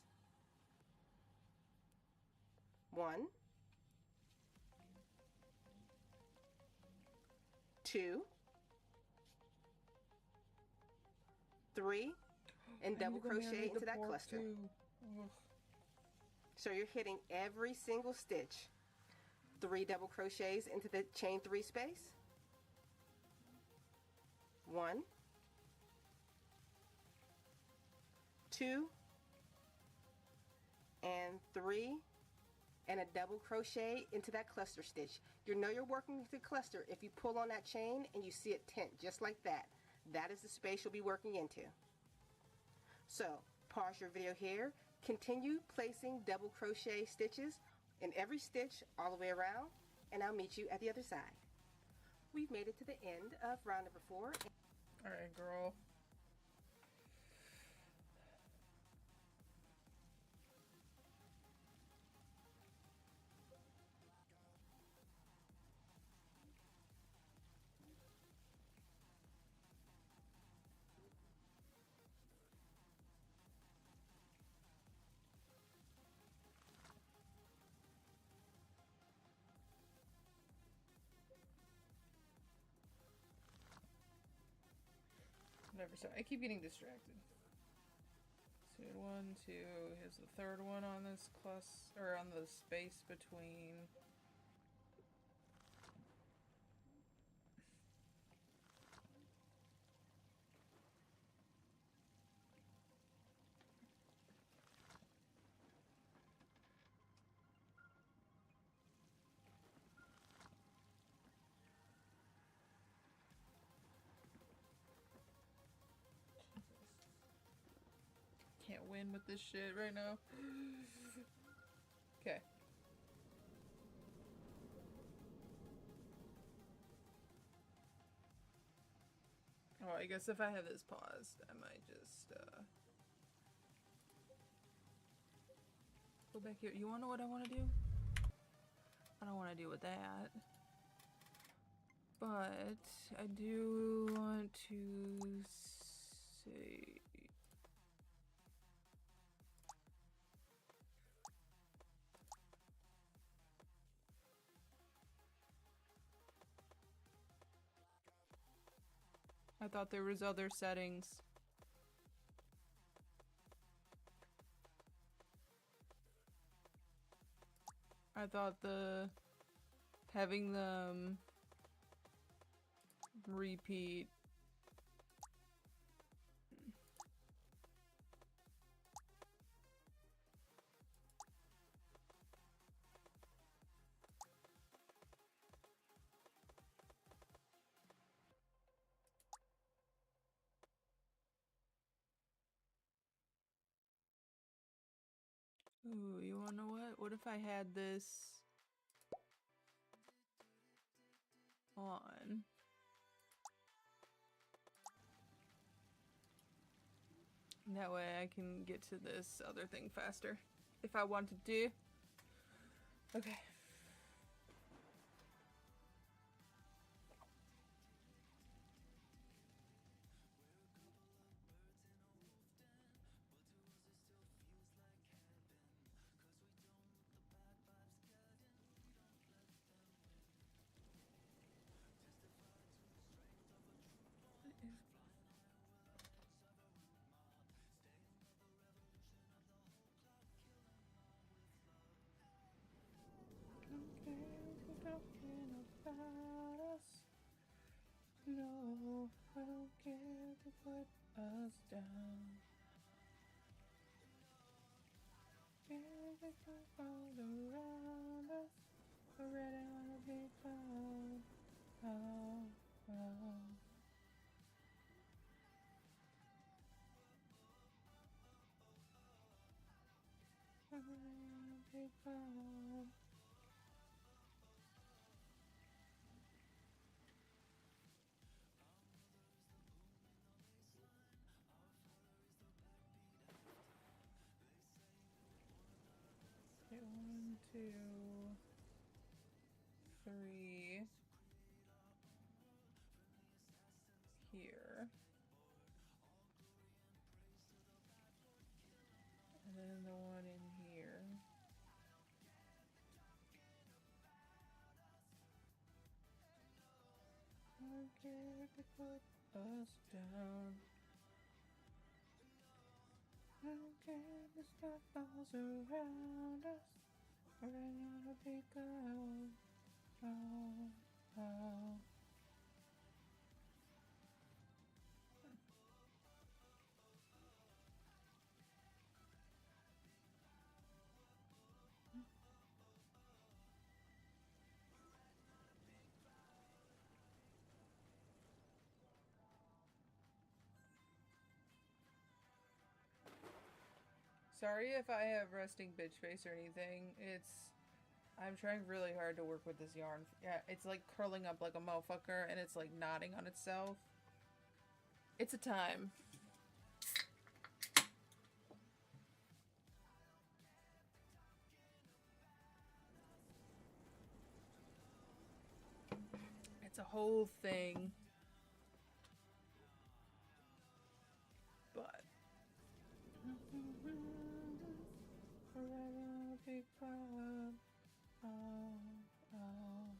1, 2, 3, and double crochet into that cluster. So you're hitting every single stitch. 3 double crochets into the chain 3 space. 1, 2, and 3, and a double crochet into that cluster stitch. You know you're working the cluster if you pull on that chain and you see it tent just like that. That is the space you'll be working into. So pause your video here. Continue placing double crochet stitches in every stitch all the way around, and I'll meet you at the other side. We've made it to the end of round number 4. Alright, girl. Never saw. I keep getting distracted. So 1, 2. Here's the third one on this cluster, or on the space between. Can't win with this shit right now. Okay. Oh, I guess if I have this paused, I might just, go back here. You wanna know what I wanna do? I don't wanna deal with that. But, I do want to say... I thought there was other settings. I thought having them repeat. Ooh, you wanna know what? What if I had this on? That way I can get to this other thing faster. If I wanted to. Okay. No, I don't care to put us down. Everything all around us, already wanna be found. Oh, oh. Already wanna be found. Okay, 1, 2, 3 here. And then the one in here. Okay, to put us down. Okay, the stuff falls around us. Already wanna be gone. Oh, oh. Sorry if I have resting bitch face or anything. I'm trying really hard to work with this yarn. Yeah, it's like curling up like a motherfucker and it's like knotting on itself. It's a time. It's a whole thing. But forever be proud. Oh, oh.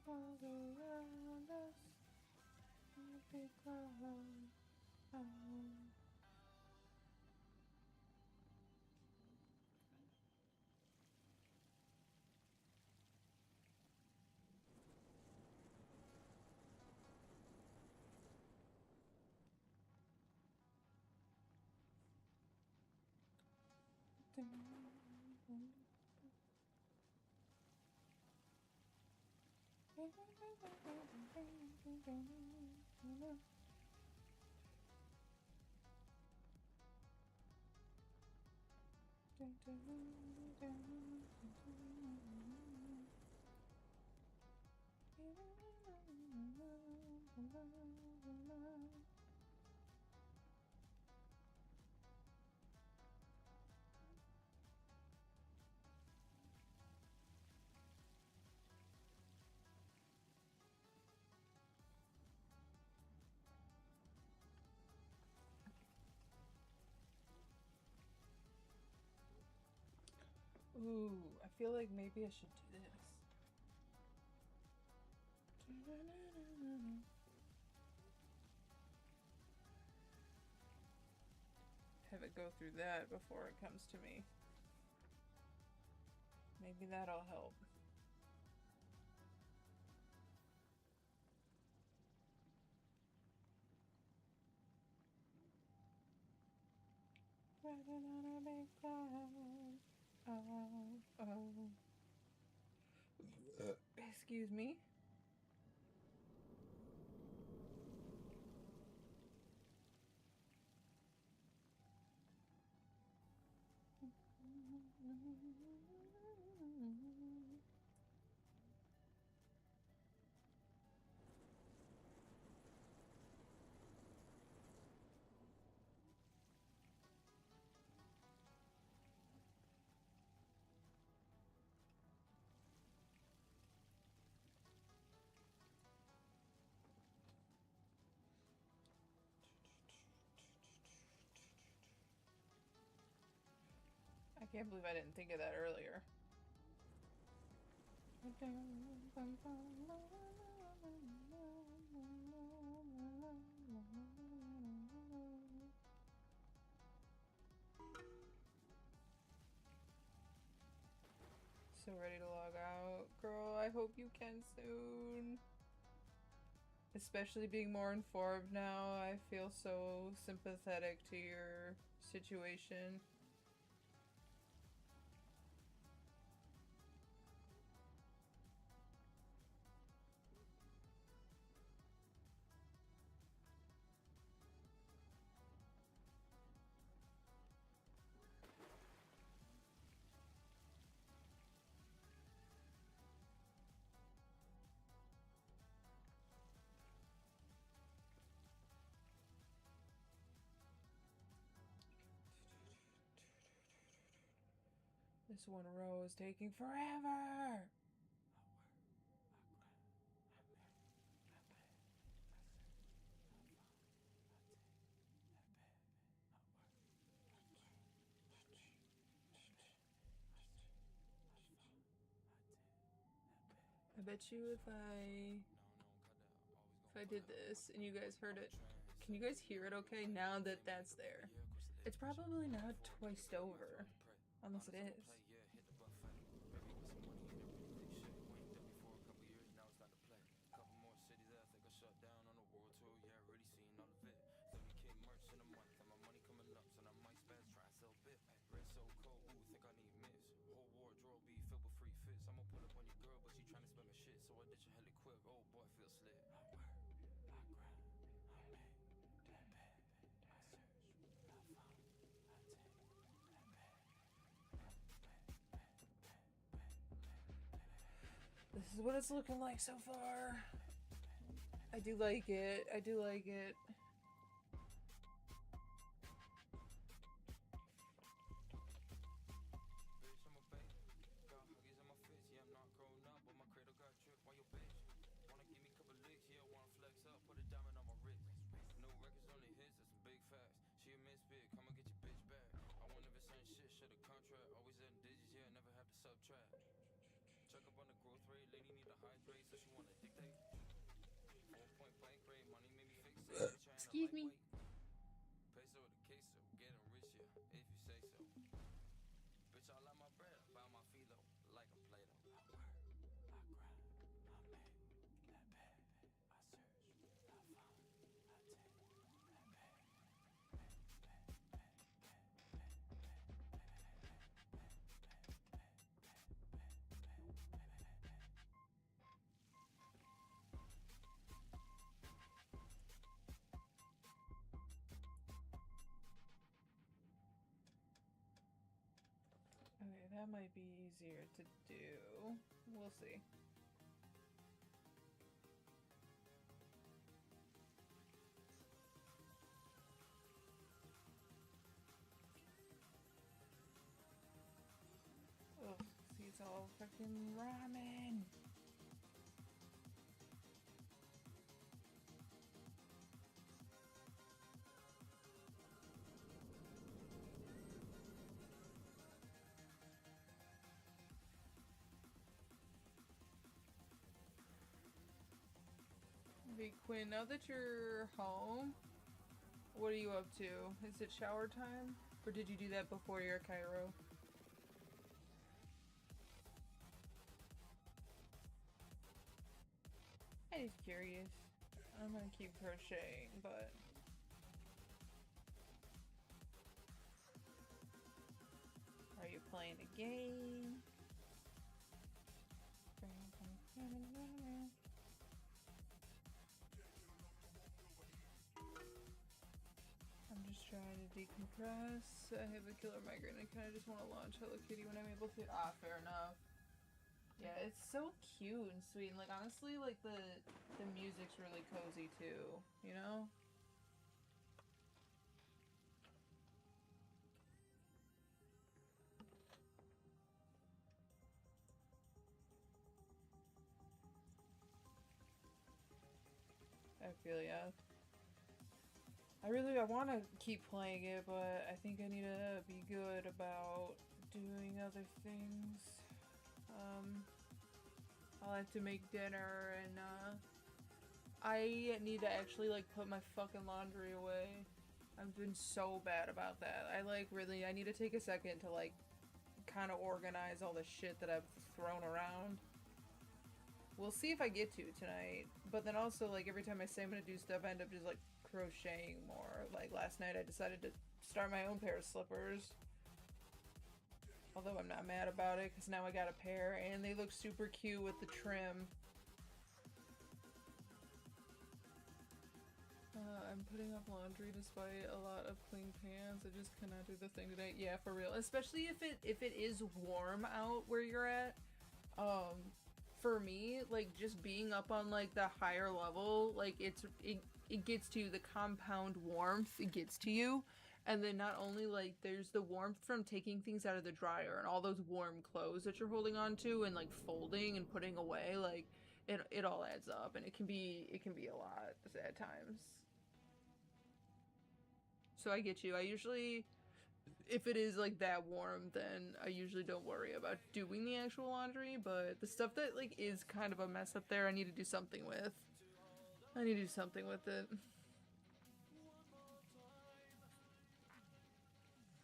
Falls around us. Be proud. Oh. Ooh, I feel like maybe I should do this. Have it go through that before it comes to me. Maybe that'll help. Riding on a big cloud. Oh, oh. Excuse me. can't believe I didn't think of that earlier. So ready to log out. Girl, I hope you can soon. Especially being more informed now, I feel so sympathetic to your situation. This one row is taking forever. I bet you if I did this and you guys heard it, can you guys hear it okay now that that's there? It's probably not twice over, unless it is. This is what it's looking like so far. I do like it. I do like it. Excuse me. Okay, that might be easier to do. We'll see. Oh, see, it's all fucking ramen. Hey Quinn, now that you're home, what are you up to? Is it shower time? Or did you do that before your Cairo? I'm just curious. I'm gonna keep crocheting, but... Are you playing a game? I'm just trying to decompress. I have a killer migraine. I kind of just want to launch Hello Kitty when I'm able to. Ah, fair enough. Yeah, it's so cute and sweet. And like honestly, like the music's really cozy too. You know? I feel ya. I want to keep playing it, but I think I need to be good about doing other things. I'll have to make dinner, and I need to actually like put my fucking laundry away. I've been so bad about that. I need to take a second to like kind of organize all the shit that I've thrown around. We'll see if I get to tonight, but then also like every time I say I'm gonna do stuff, I end up just like crocheting more. Like last night I decided to start my own pair of slippers. Although I'm not mad about it, because now I got a pair, and they look super cute with the trim. I'm putting up laundry despite a lot of clean pants. I just cannot do the thing today. Yeah, for real. Especially if it is warm out where you're at. For me, like, just being up on, like, the higher level, like, it gets to you. The compound warmth, it gets to you. And then not only, like, there's the warmth from taking things out of the dryer and all those warm clothes that you're holding on to and, like, folding and putting away, like, it all adds up, and it can be a lot at times. So I get you. I usually, if it is, like, that warm, then I usually don't worry about doing the actual laundry, but the stuff that, like, is kind of a mess up there, I need to do something with. I need to do something with it.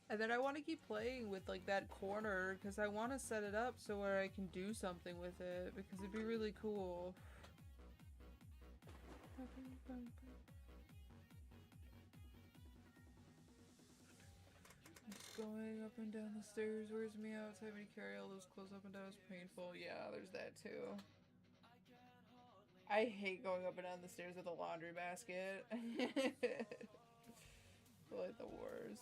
And then I want to keep playing with, like, that corner, because I want to set it up so where I can do something with it, because it'd be really cool. Just going up and down the stairs wears me out. Having to carry all those clothes up and down is painful. Yeah, there's that too. I hate going up and down the stairs with a laundry basket. Like the worst.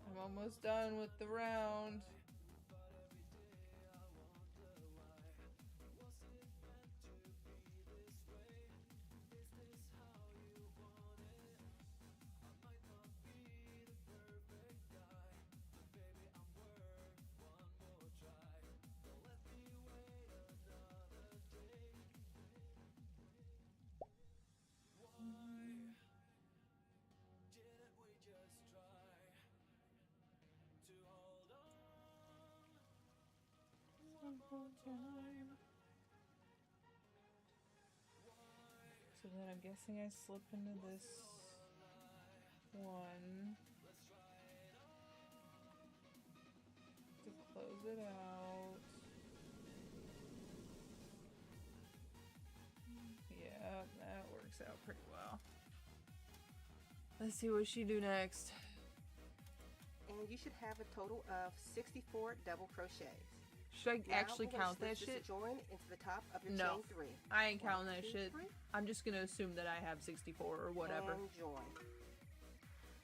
I'm almost done with the round. So then I'm guessing I slip into this one to close it out. Yeah, that works out pretty well. Let's see what she do next. And you should have a total of 64 double crochets. Should I Now actually we're gonna count that slip this shit? join into the top of your No, chain 3. I ain't counting 1, that 2, shit. 3, I'm just gonna assume that I have 64 or whatever. and join.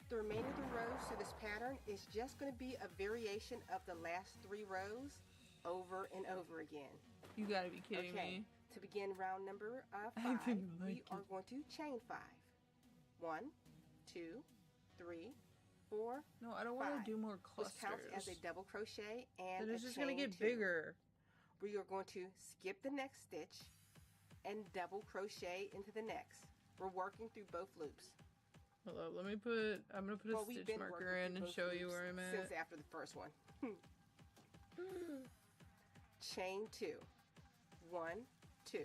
The remainder of the rows to this pattern is just going to be a variation of the last 3 rows over and over again. You gotta be kidding Okay, me. to begin round number I 5, didn't like we are going to chain 5. 1, 2, 3, 4, No, I don't want 5. to do more This counts as clusters. a double crochet and Then a it's just gonna chain get 2. bigger. We are going to skip the next stitch and double crochet into the next. We're working through both loops. Hold up, I'm gonna put a Well, we've stitch been marker working in through and both show you loops where I'm at. since after the first one. Chain 2. 1, 2.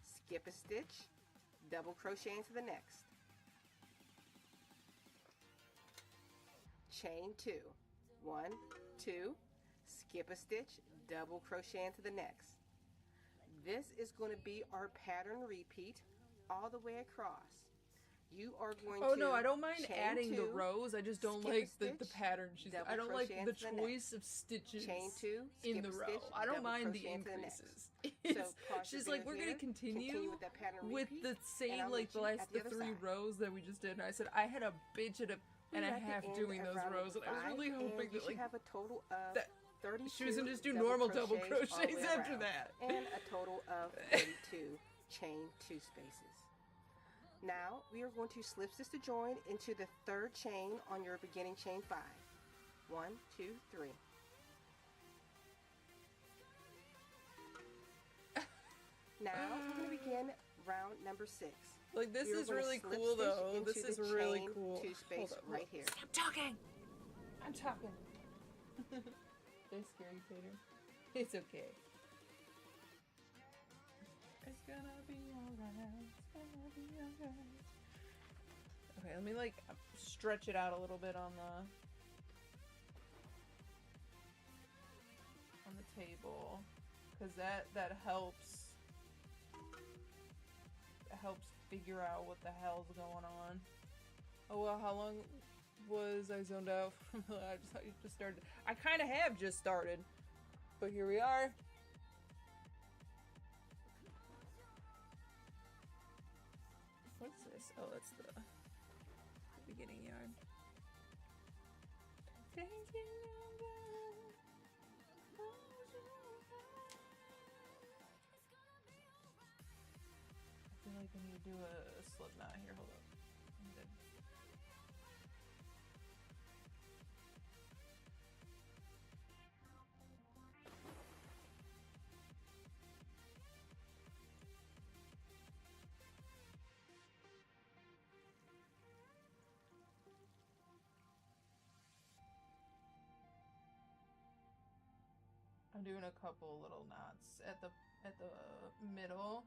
Skip a stitch, double crochet into the next. Chain 2. 1, 2. Skip a stitch, double crochet into the next. This is going to be our pattern repeat all the way across. You are going Oh to no, I don't mind chain adding the 2, rows. I just don't skip a like the stitch, pattern. double I don't like crochet the into the next. choice of stitches Chain 2, in skip the a row. stitch, I don't double mind the crochet into the next. increases. So pause your She's like, video we're here, gonna continue with that pattern with repeat, the and same I'll like meet you at the other 3 side. rows that we just did. And I said I had a bitch and a We're at the half end doing of those round rows, and number I was really 5, hoping and you that should like have a total of that 32 she was gonna just do normal double crochets all the way after around, that. and a total of 32 chain 2 spaces. Now we are going to slip stitch the join into the 3rd chain on your beginning chain 5. 1, 2, 3. Now we're going to begin round number 6. Like this We are is gonna really slip cool stitch though. into This the is really chain cool. 2 space Hold up, right here. I'm talking. I'm talking. They're scary, Peter. It's okay. It's gonna be alright. It's gonna be alright. Okay, let me like stretch it out a little bit on the table, because that helps. It helps figure out what the hell's going on. Oh well, how long was I zoned out from? I just started. I kind of have just started, but here we are. What's this? Oh, that's the beginning yarn. I feel like I need to do a slip knot here. Hold up. I'm good. I'm doing a couple little knots at the middle.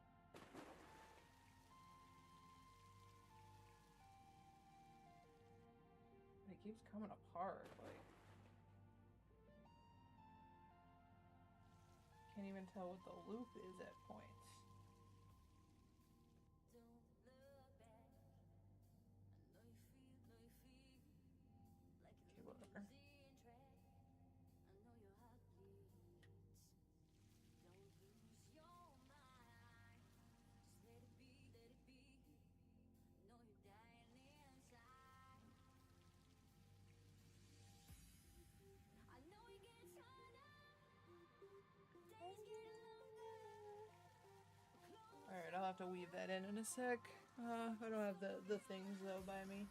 It keeps coming apart, like can't even tell what the loop is at points. Okay, whatever. Alright, I'll have to weave that in a sec. I don't have the things though by me.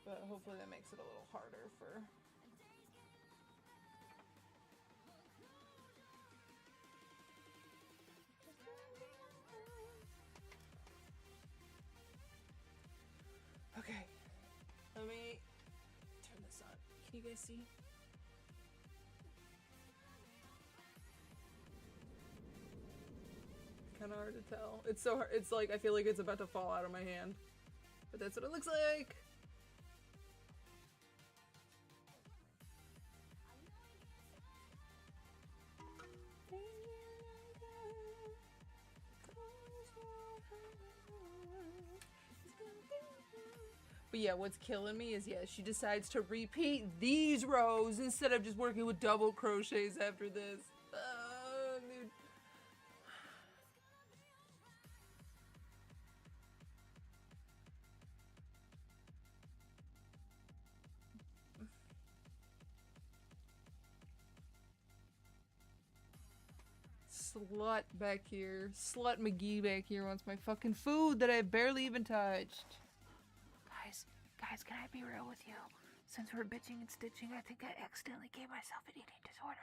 But hopefully that makes it a little harder for... Okay. Let me turn this on. Can you guys see? Kind of hard to tell. It's so hard. It's like I feel like it's about to fall out of my hand, but that's what it looks like. But yeah, what's killing me is, yeah, she decides to repeat these rows instead of just working with double crochets after this. Dude. Slut back here. Slut McGee back here wants my fucking food that I barely even touched. Guys, can I be real with you? Since we're bitching and stitching, I think I accidentally gave myself an eating disorder.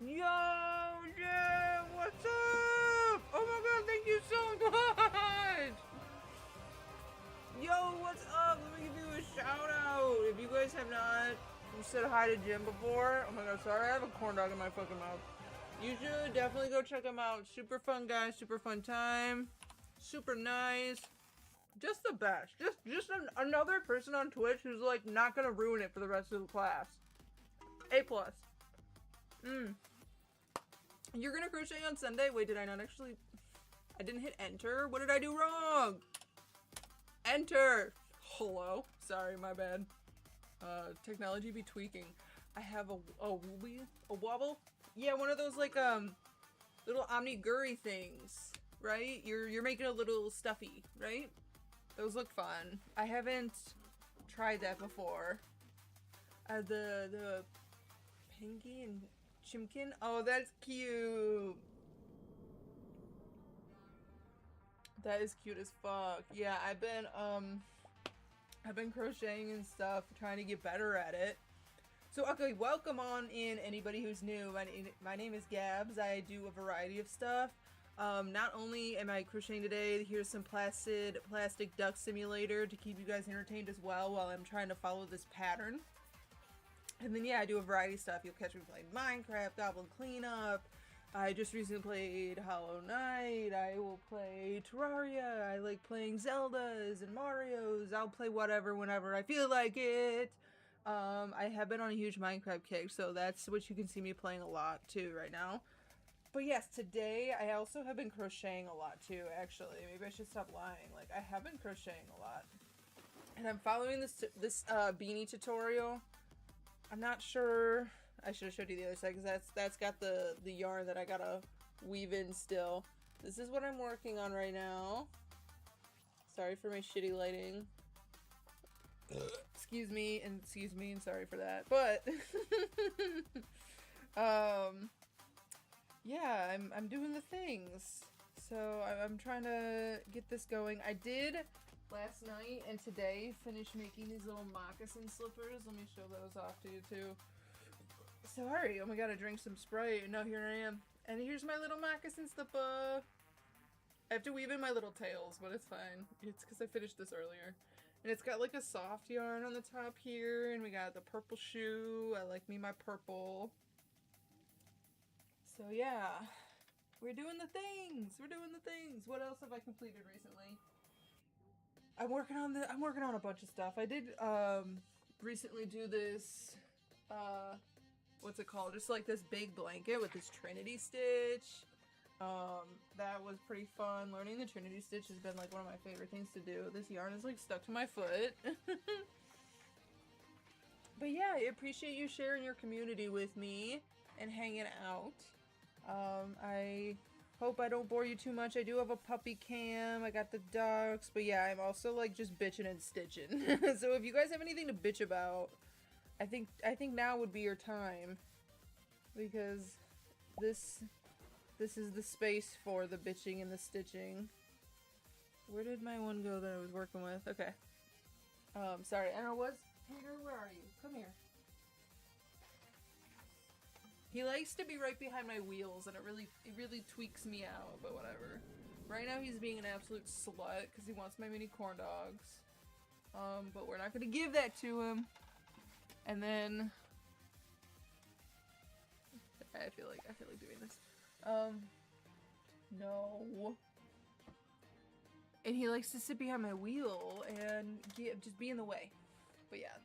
Yo, yeah, what's up? Oh my god, thank you so much! Yo, what's up? Let me give you a shout out. If you guys have not you said hi to Jim before. Oh my god, sorry, I have a corn dog in my fucking mouth. You should definitely go check him out. Super fun guy, super fun time, super nice. Just the best. Just another person on Twitch who's like not gonna ruin it for the rest of the class. A+. You're gonna crochet on Sunday? Wait, did I not actually... I didn't hit enter? What did I do wrong? Enter! Hello? Sorry, my bad. Technology be tweaking. I have a wobble? Yeah, one of those like, little omniguri things, right? You're making a little stuffy, right? Those look fun. I haven't tried that before. The Pinky and Chimkin? Oh, that's cute. That is cute as fuck. Yeah, I've been crocheting and stuff, trying to get better at it. So, okay, welcome on in anybody who's new. My name is Gabs. I do a variety of stuff. Not only am I crocheting today, here's some plastic duck simulator to keep you guys entertained as well while I'm trying to follow this pattern. And then, yeah, I do a variety of stuff. You'll catch me playing Minecraft, Goblin Cleanup. I just recently played Hollow Knight. I will play Terraria. I like playing Zeldas and Marios. I'll play whatever whenever I feel like it. I have been on a huge Minecraft kick, so that's what you can see me playing a lot too right now. But yes, today I also have been crocheting a lot too, actually. Maybe I should stop lying. Like, I have been crocheting a lot. And I'm following this beanie tutorial. I'm not sure... I should have showed you the other side, because that's got the yarn that I gotta weave in still. This is what I'm working on right now. Sorry for my shitty lighting. Excuse me, and sorry for that. But, yeah, I'm doing the things. So, I'm trying to get this going. I did, last night and today, finish making these little moccasin slippers. Let me show those off to you, too. Sorry, oh my god, I drank some Sprite, and now here I am. And here's my little moccasin slipper. I have to weave in my little tails, but it's fine. It's because I finished this earlier. And it's got like a soft yarn on the top here, and we got the purple shoe. I like me my purple. So yeah, we're doing the things. We're doing the things. What else have I completed recently? I'm working on a bunch of stuff. I did recently do this what's it called? Just like this big blanket with this Trinity stitch. That was pretty fun. Learning the Trinity stitch has been like one of my favorite things to do. This yarn is like stuck to my foot. But yeah, I appreciate you sharing your community with me and hanging out. I hope I don't bore you too much. I do have a puppy cam. I got the ducks. But yeah, I'm also like just bitching and stitching. So if you guys have anything to bitch about, I think now would be your time, because this is the space for the bitching and the stitching. Where did my one go that I was working with? Okay. Sorry, Anna was... Peter, where are you? Come here. He likes to be right behind my wheels, and it really tweaks me out, but whatever. Right now he's being an absolute slut, because he wants my mini corn dogs. But we're not gonna give that to him. And then I feel like doing this. No. And he likes to sit behind my wheel and just be in the way. But yeah,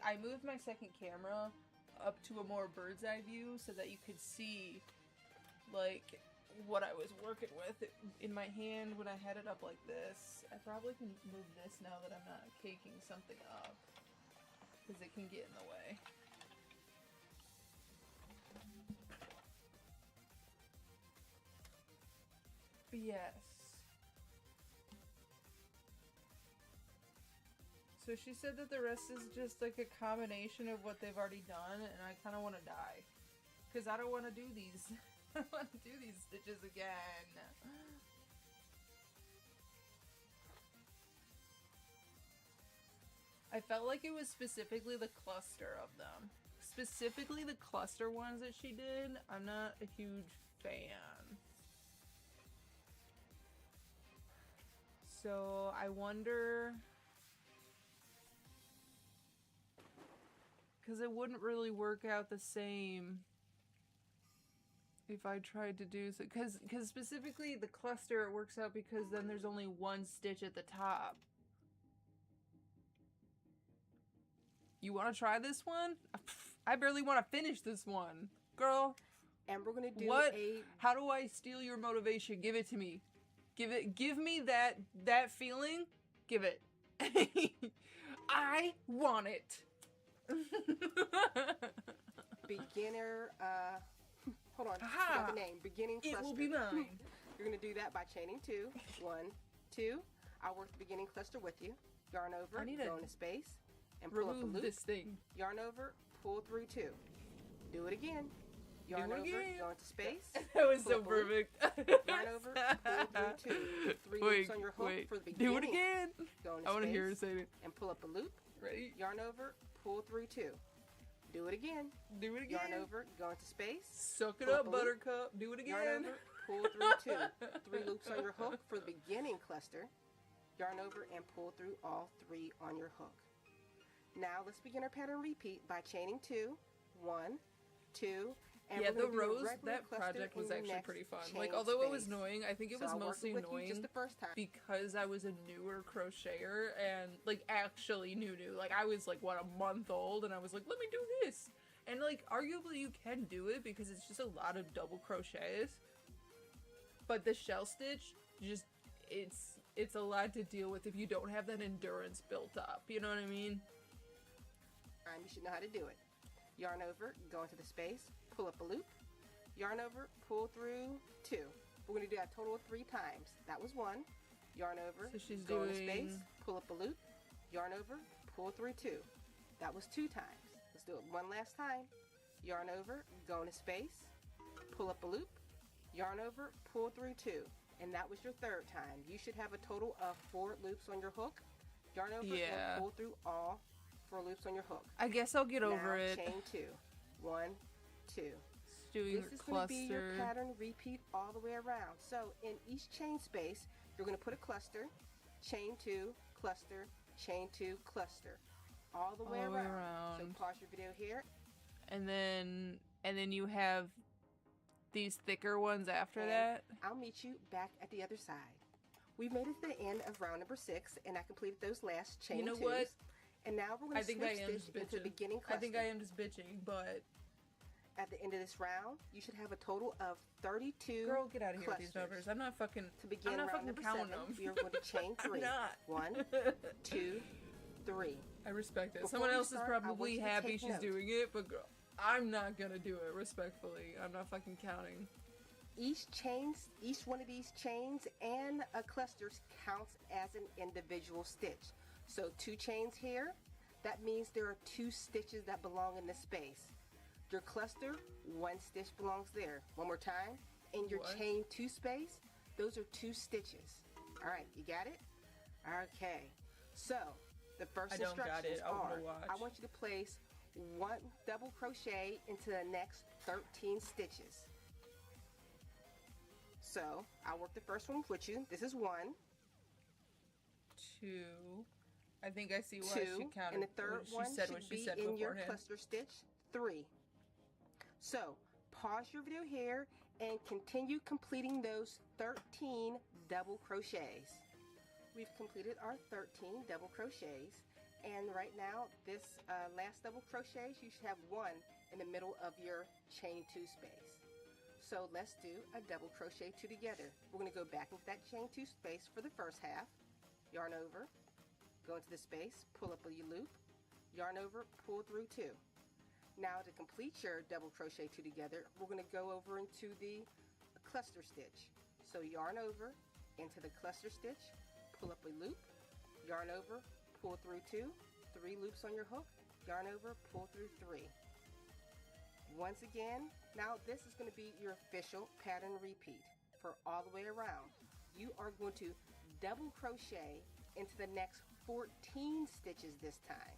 I moved my second camera up to a more bird's eye view so that you could see like what I was working with in my hand when I had it up like this. I probably can move this now that I'm not caking something up, because it can get in the way. But yes. So she said that the rest is just like a combination of what they've already done, and I kind of want to die. Because I don't want to do these. I don't want to do these stitches again. I felt like it was specifically the cluster of them. Specifically the cluster ones that she did, I'm not a huge fan. So I wonder... because it wouldn't really work out the same if I tried to do so. Because specifically the cluster, it works out because then there's only one stitch at the top. You want to try this one? I barely want to finish this one, girl. And we're gonna do What? a. How do I steal your motivation? Give it to me. Give me that feeling. Give it. I want it. Beginner, hold on, Aha! forgot the name. Beginning cluster. It will be mine. You're going to do that by chaining 2. 1, 2. I'll work the beginning cluster with you. Yarn over, I need go to into space, and pull up a Remove loop. this thing. Yarn over, pull through 2. Do it again. Yarn over, again. go into space. That was pull so up a loop. perfect. Yarn over, pull through 2. 3 loops on your hook for the beginning. Do it again. Go into I want to space hear her say it. and pull up a loop. Ready? Yarn over, pull through 2. Do it again. Do it again. Yarn over, go into space. Suck it pull up up, a loop. Buttercup. Do it Yarn again. over, pull through 2. 3 loops on your hook for the beginning cluster. Yarn over and pull through all 3 on your hook. Now let's begin our pattern repeat by chaining 2. 1, 2, and Yeah, we're the gonna do a rose, regular that cluster project in was your actually next pretty fun. chain Like, although it was space. annoying, I think it So was I'll work mostly with you annoying just the first time. because I was a newer crocheter and, like, actually new. Like, I was, like, what, a month old, and I was like, let me do this. And, like, arguably you can do it because it's just a lot of double crochets. But the shell stitch, just, it's a lot to deal with if you don't have that endurance built up. You know what I mean? You should know how to do it. Yarn over, go into the space, pull up a loop. Yarn over, pull through 2. We're going to do that a total of 3 times. That was 1. Yarn over, So she's go into doing- space, pull up a loop. Yarn over, pull through 2. That was 2 times. Let's do it one last time. Yarn over, go into space, pull up a loop. Yarn over, pull through 2. And that was your 3rd time. You should have a total of 4 loops on your hook. Yarn over Yeah. and pull through all 4 loops on your hook. I guess I'll get over now, it. chain 2. 1, 2. Doing This her is going to be your cluster. pattern repeat all the way around. So in each chain space, you're going to put a cluster, chain 2, cluster, chain 2, cluster, all the way around. So pause your video here. And then you have these thicker ones after And that. I'll meet you back at the other side. We've made it to the end of round number 6, and I completed those last chain You know twos. what? And now we're going I to think switch I am stitch just into the bitching. beginning cluster. I think I am just bitching, but At the end of this round, you should have a total of 32 girl, get out of here with these clusters. numbers. I'm not fucking. To begin I'm not round fucking number counting 7, them. we are going to chain 3. I'm not. 1, 2, 3. I respect it. Before Someone we else start, is I want probably you to happy take she's note. doing it, but girl, I'm not gonna do it. Respectfully, I'm not fucking counting. Each one of these chains and a cluster counts as an individual stitch. So 2 chains here, that means there are 2 stitches that belong in the space. Your cluster, 1 stitch belongs there. One more time. In your What? chain 2 space, those are 2 stitches. All right, you got it? Okay. So the first I don't got instructions it. I wanna are, watch. I want you to place 1 double crochet into the next 13 stitches. So I'll work the first one with you. This is 1, 2. I think I see why 2, she counted. and the third she one said should what she be said in your beforehand. cluster stitch 3. So pause your video here and continue completing those 13 double crochets. We've completed our 13 double crochets, and right now this last double crochet, you should have 1 in the middle of your chain 2 space. So let's do a double crochet 2 together. We're going to go back into that chain 2 space for the first half. Yarn over, go into the space, pull up a loop, yarn over, pull through 2. Now to complete your double crochet 2 together, we're going to go over into the cluster stitch. So yarn over into the cluster stitch, pull up a loop, yarn over, pull through 2, 3 loops on your hook, yarn over, pull through 3. Once again, now this is going to be your official pattern repeat for all the way around. You are going to double crochet into the next 14 stitches this time,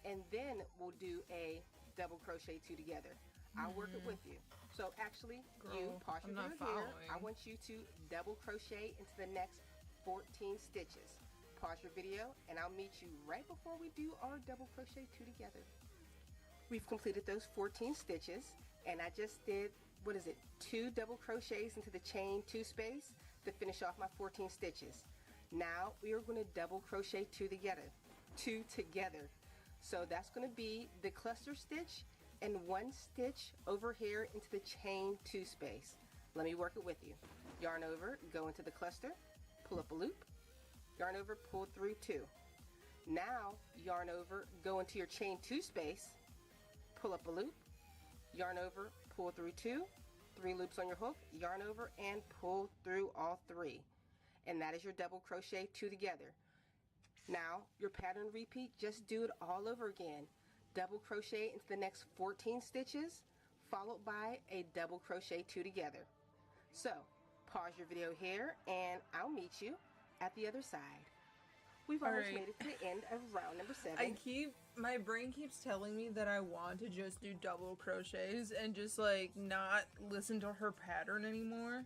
and then we'll do a double crochet 2 together. I'll work it with you. So actually, you Girl, pause your I'm not video here. I following. want you to double crochet into the next 14 stitches. Pause your video, and I'll meet you right before we do our double crochet 2 together. We've completed those 14 stitches, and I just did, 2 double crochets into the chain 2 space to finish off my 14 stitches. Now we are going to double crochet two together. So that's going to be the cluster stitch and 1 stitch over here into the chain 2 space. Let me work it with you. Yarn over, go into the cluster, pull up a loop, yarn over, pull through 2. Now yarn over, go into your chain 2 space, pull up a loop, yarn over, pull through 2, 3 loops on your hook, yarn over, and pull through all 3. And that is your double crochet 2 together. Now your pattern repeat, just do it all over again. Double crochet into the next 14 stitches, followed by a double crochet 2 together. So pause your video here and I'll meet you at the other side. We've almost made it to the end of round number 7. My brain keeps telling me that I want to just do double crochets and just like not listen to her pattern anymore.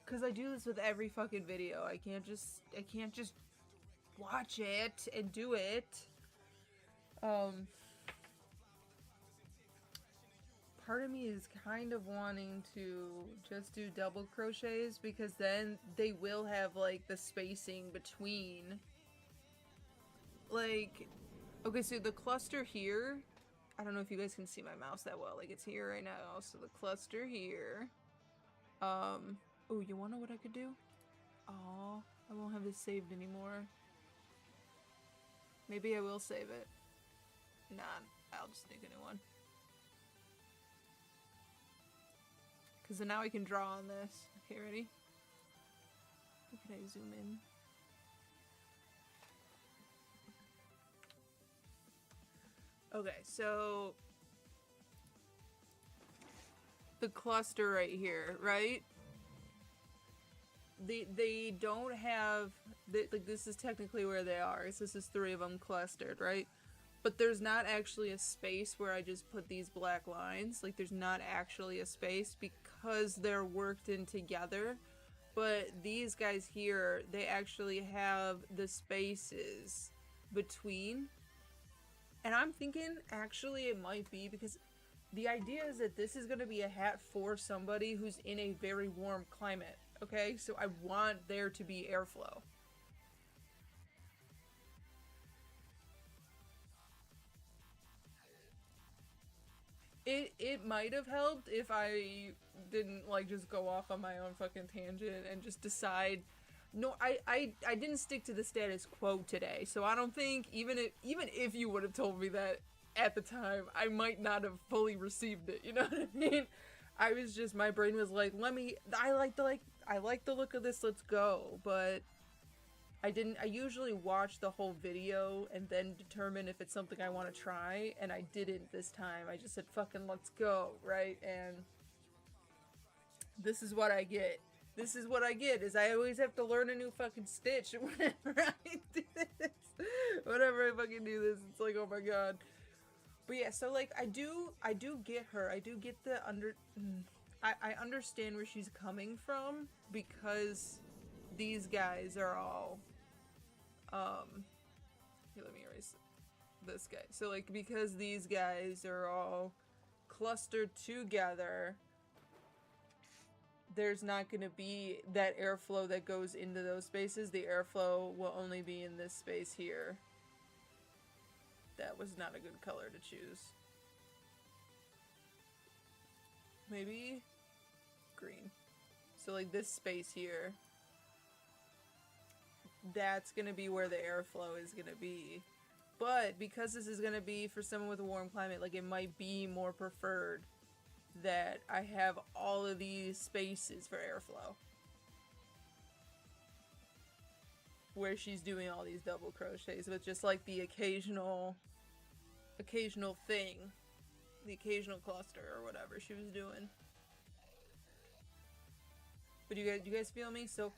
Cause I do this with every fucking video. I can't just watch it and do it. Part of me is kind of wanting to just do double crochets because then they will have like the spacing between. Like, okay, so the cluster here, I don't know if you guys can see my mouse that well, like it's here right now, so the cluster here, oh, you wanna know what I could do? Aw, I won't have this saved anymore. Maybe I will save it. Nah, I'll just make a new one. Cause then now I can draw on this. Okay, ready? Can I zoom in? Okay, so the cluster right here, right? They don't have, like this is technically where they are. So this is 3 of them clustered, right? But there's not actually a space where I just put these black lines. Like there's not actually a space because they're worked in together. But these guys here, they actually have the spaces between. And I'm thinking, actually, it might be because the idea is that this is going to be a hat for somebody who's in a very warm climate, okay? So I want there to be airflow. It might have helped if I didn't, like, just go off on my own fucking tangent and just decide... No, I didn't stick to the status quo today, so I don't think, even if you would have told me that at the time, I might not have fully received it, you know what I mean? I was just, my brain was like, I like the look of this, let's go, but I usually watch the whole video and then determine if it's something I want to try, and I didn't this time. I just said, fucking let's go, right? And this is what I get. This is what I get, is I always have to learn a new fucking stitch whenever I do this. Whenever I fucking do this, it's like, oh my god. But yeah, so like, I do get her. I do get the I understand where she's coming from, because these guys are all, here, let me erase this guy. So like, because these guys are all clustered together, there's not going to be that airflow that goes into those spaces. The airflow will only be in this space here. That was not a good color to choose. Maybe green. So like this space here, that's going to be where the airflow is going to be. But because this is going to be for someone with a warm climate, like it might be more preferred that I have all of these spaces for airflow. Where she's doing all these double crochets with just like the occasional thing. The occasional cluster or whatever she was doing. But you guys feel me? So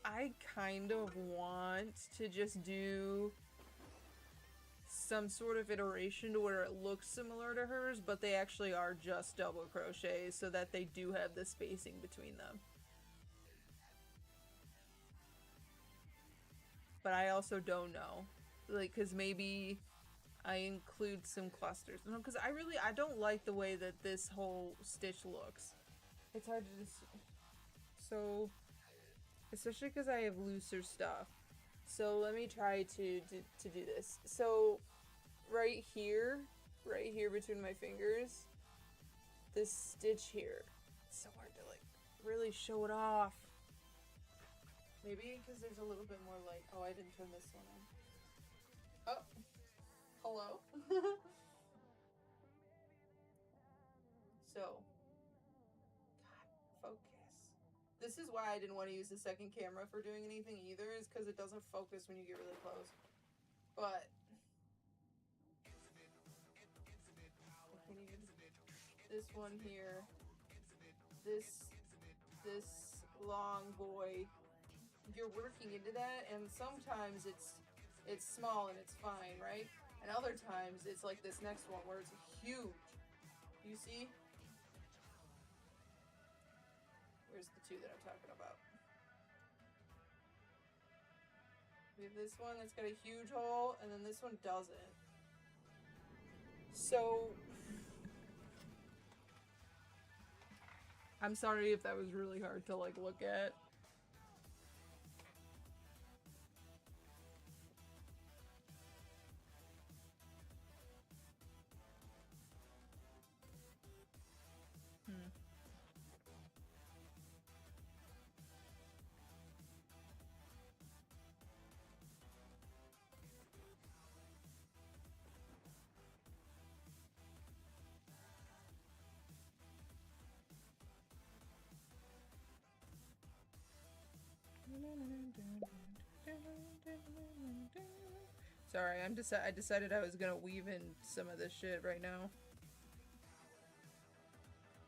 I kind of want to just do some sort of iteration to where it looks similar to hers, but they actually are just double crochets so that they do have the spacing between them. But I also don't know. Like, cause maybe I include some clusters. No, because I don't like the way that this whole stitch looks. It's hard to just... So, especially because I have looser stuff. So let me try to do this. So, right here between my fingers, this stitch here, it's so hard to like really show it off. Maybe because there's a little bit more light. Oh, I didn't turn this one on. Oh, hello. So, God, focus. This is why I didn't want to use the second camera for doing anything either, is because it doesn't focus when you get really close. But I can't even. This one here, this long boy, you're working into that, and sometimes it's small and it's fine, right? And other times it's like this next one where it's huge. You see? Where's the two that I'm talking about? We have this one that's got a huge hole, and then this one doesn't. So, I'm sorry if that was really hard to like look at. Sorry, I decided I was gonna weave in some of this shit right now.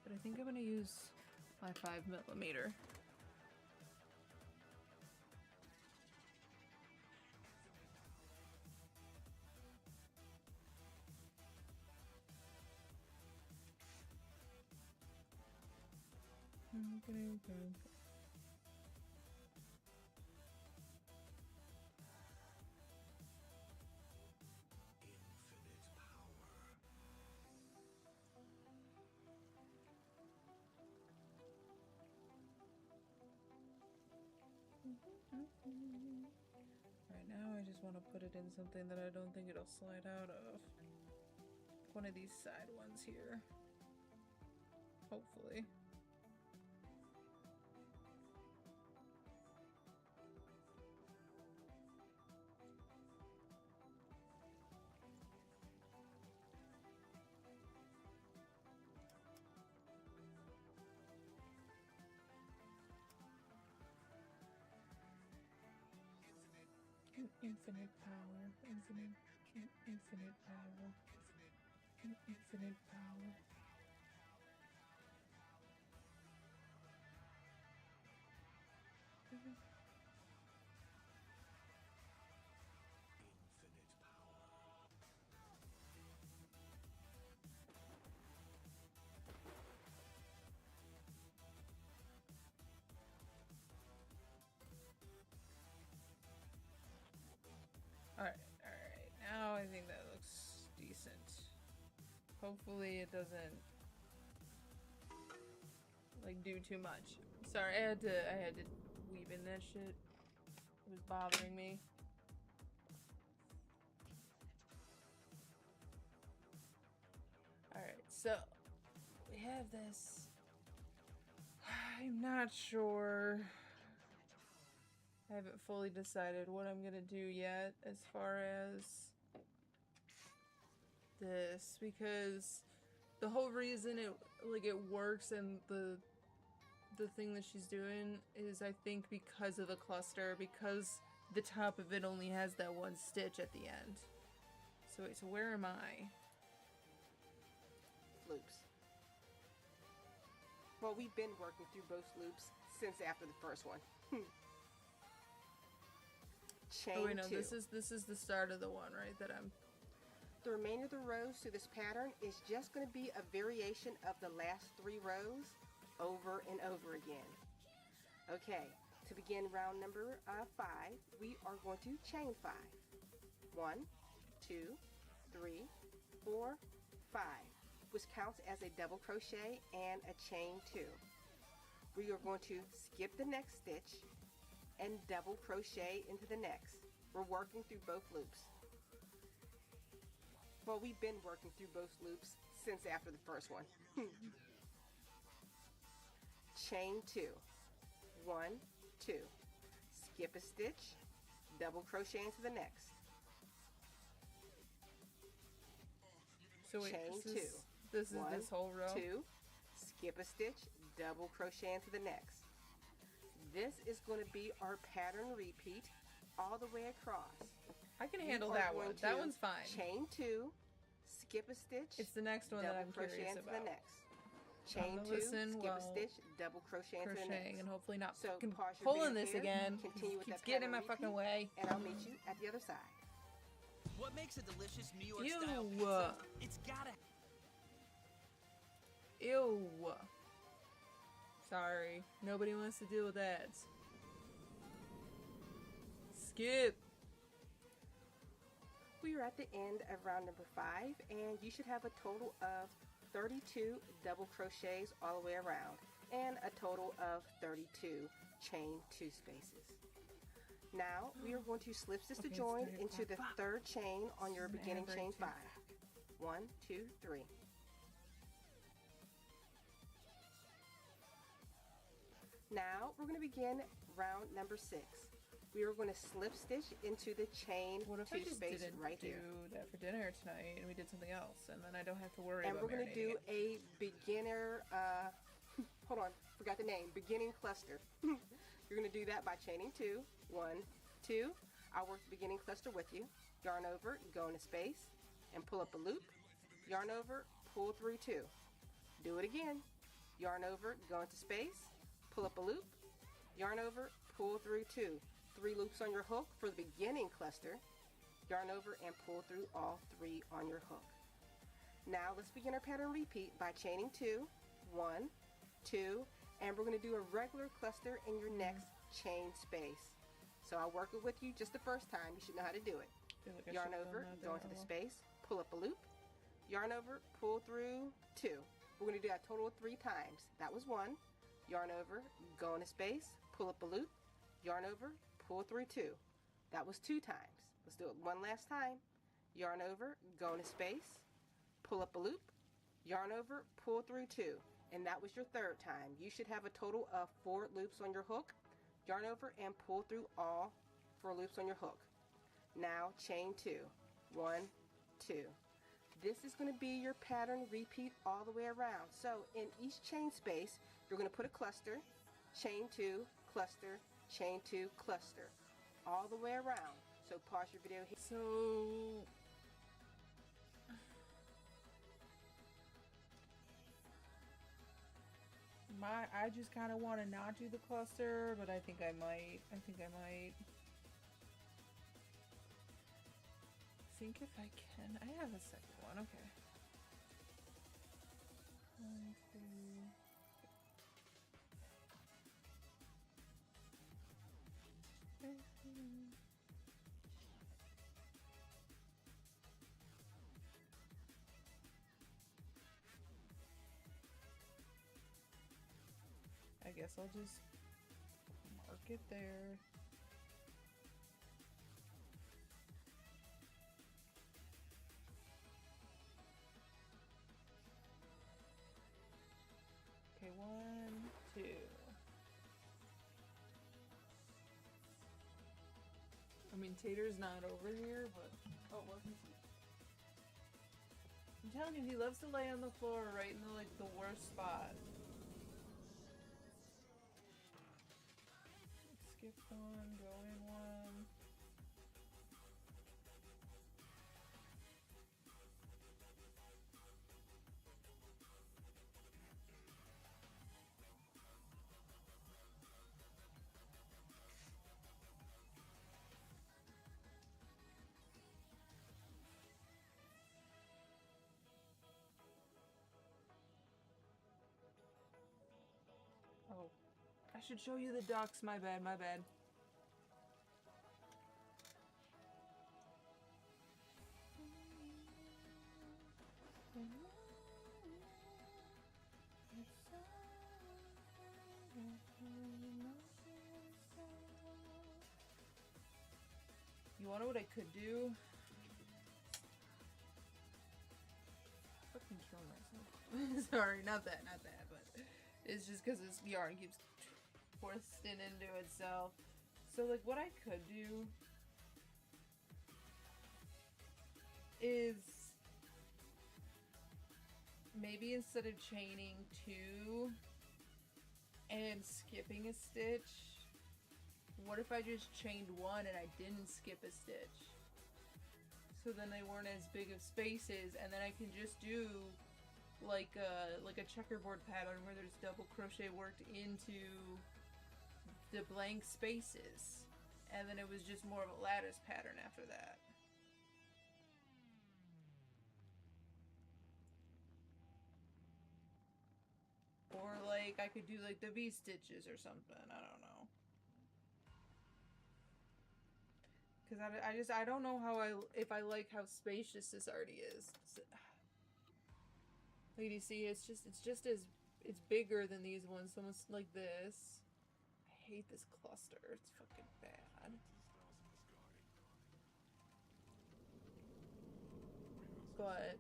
But I think I'm gonna use my 5mm. Right now I just want to put it in something that I don't think it'll slide out of. One of these side ones here. Hopefully. Infinite power, infinite power, infinite power. Alright. Now I think that looks decent. Hopefully it doesn't like do too much. Sorry, I had to weave in that shit. It was bothering me. Alright, so we have this. I'm not sure. I haven't fully decided what I'm gonna do yet as far as this, because the whole reason it works and the thing that she's doing is, I think, because of the cluster, because the top of it only has that one stitch at the end. So wait, so where am I? Loops. Well, we've been working through both loops since after the first one. Chain Oh wait, no, 2. this is the start of the one, right? That I'm... The remainder of the rows to this pattern is just going to be a variation of the last 3 rows over and over again. Okay, to begin round number 5, we are going to chain 5. 1, 2, 3, 4, 5, which counts as a double crochet and a chain 2. We are going to skip the next stitch and double crochet into the next. We're working through both loops. Well, we've been working through both loops since after the first one. Chain 2, 1, 2, skip a stitch, double crochet into the next. So wait, Chain this 2, is 1, this whole row? 2, skip a stitch, double crochet into the next. This is going to be our pattern repeat all the way across. I can You handle are that going one. That to one's fine. Chain 2, skip a stitch. It's the next one that double I'm crochet curious into about. the next. Chain I'm 2, gonna listen skip while a stitch, double crochet into the Crocheting next. and hopefully not So fucking pause your pulling video this here, again. continue It with keeps that getting in my pattern fucking repeat, way. and I'll meet you at the other side. What makes a delicious New York Ew. style pizza? It's gotta. Ew. Sorry. Nobody wants to deal with ads. Skip. We are at the end of round number 5, and you should have a total of 32 double crochets all the way around, and a total of 32 chain 2 spaces. Now we are going to slip stitch the Okay, join it's into the third chain on your An beginning chain average 5. 1, 2, 3. Now we're going to begin round number 6. We are going to slip stitch into the chain What if 2 I just space didn't right do here. that for dinner tonight and we did something else and then I don't have to worry And about we're going to do marinating it? a beginner, hold on, forgot the name, beginning cluster. You're going to do that by chaining 2, 1, 2. I'll work the beginning cluster with you. Yarn over, go into space, and pull up a loop. Yarn over, pull through 2. Do it again. Yarn over, go into space, pull up a loop. Yarn over, pull through 2. 3 loops on your hook for the beginning cluster. Yarn over and pull through all 3 on your hook. Now let's begin our pattern repeat by chaining 2, 1, 2, and we're going to do a regular cluster in your next chain space. So I'll work it with you just the first time. You should know how to do it. Feel like I Yarn should've over, done that go there. into the space, pull up a loop. Yarn over, pull through 2. We're going to do that total of 3 times. That was 1. Yarn over, go into space, pull up a loop. Yarn over, pull through 2. That was 2 times. Let's do it one last time. Yarn over, go into space, pull up a loop. Yarn over, pull through 2. And that was your 3rd time. You should have a total of 4 loops on your hook. Yarn over and pull through all 4 loops on your hook. Now chain 2, 1, 2. This is going to be your pattern repeat all the way around. So in each chain space, you're going to put a cluster, chain 2, cluster, chain 2, cluster, all the way around. So pause your video here. So I just kind of want to not do the cluster, but I think I might. I think if I can. I have a second one. Okay. 1, 2. I guess I'll just mark it there. Okay, 1, 2. I mean, Tater's not over here, but oh, wasn't he? I'm telling you, he loves to lay on the floor right in the worst spot. Skip 1, go in 1. Oh, I should show you the ducks. My bad, my bad. You wanna know what I could do? Fucking kill myself. Sorry, not that, but it's just because this yarn keeps twisting into itself. So, like, what I could do is maybe instead of chaining 2 and skipping a stitch, what if I just chained 1 and I didn't skip a stitch? So then they weren't as big of spaces, and then I can just do like a checkerboard pattern where there's double crochet worked into the blank spaces, and then it was just more of a lattice pattern after that. Or like I could do like the V stitches or something, I don't know. Cause I don't know how if I like how spacious this already is. Like, you see, it's bigger than these ones, almost like this. I hate this cluster, it's fucking bad. But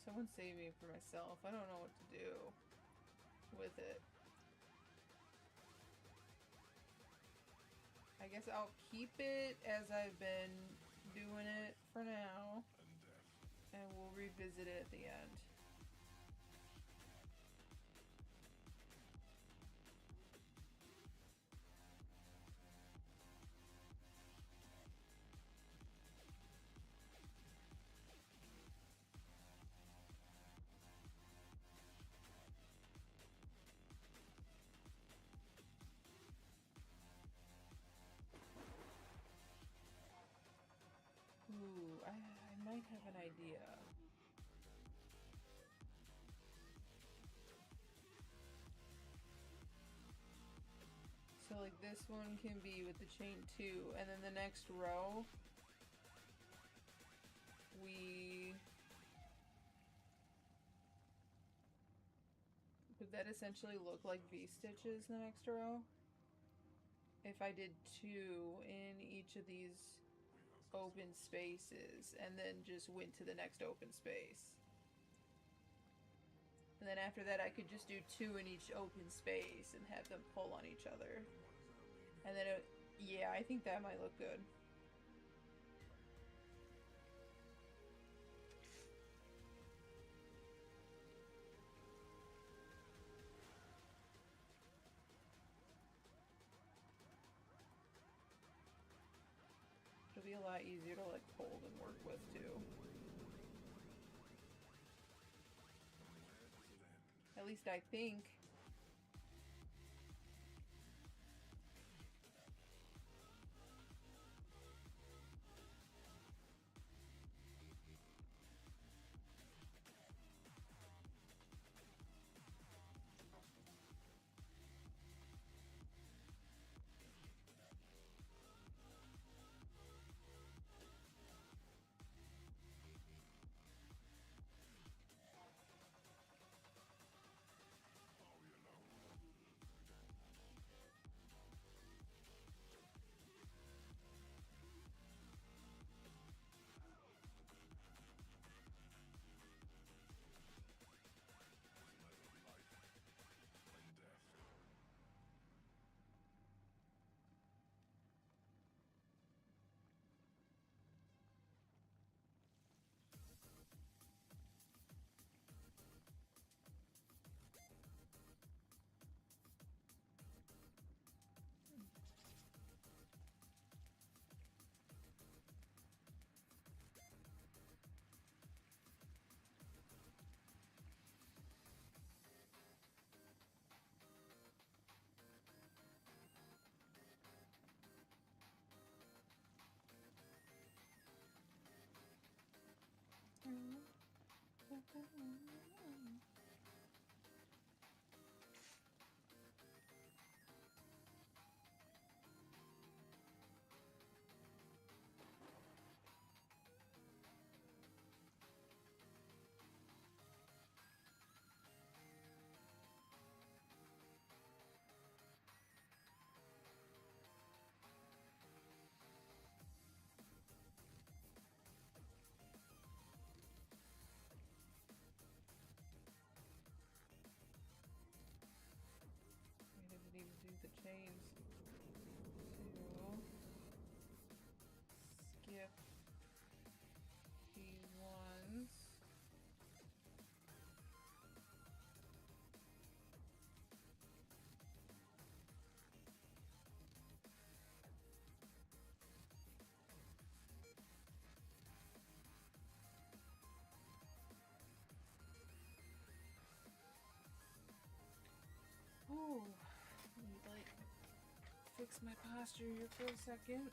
someone save me for myself. I don't know what to do with it. I guess I'll keep it as I've been doing it for now, and we'll revisit it at the end. Ooh, I might have an idea. So like this one can be with the chain 2, and then the next row would that essentially look like V stitches the next row? If I did 2 in each of these open spaces and then just went to the next open space. And then after that I could just do 2 in each open space and have them pull on each other. And then yeah, I think that might look good. It'll be a lot easier to like hold and work with too. At least I think. We didn't even do the chains to skip these ones. Ooh, let me like fix my posture here for a second.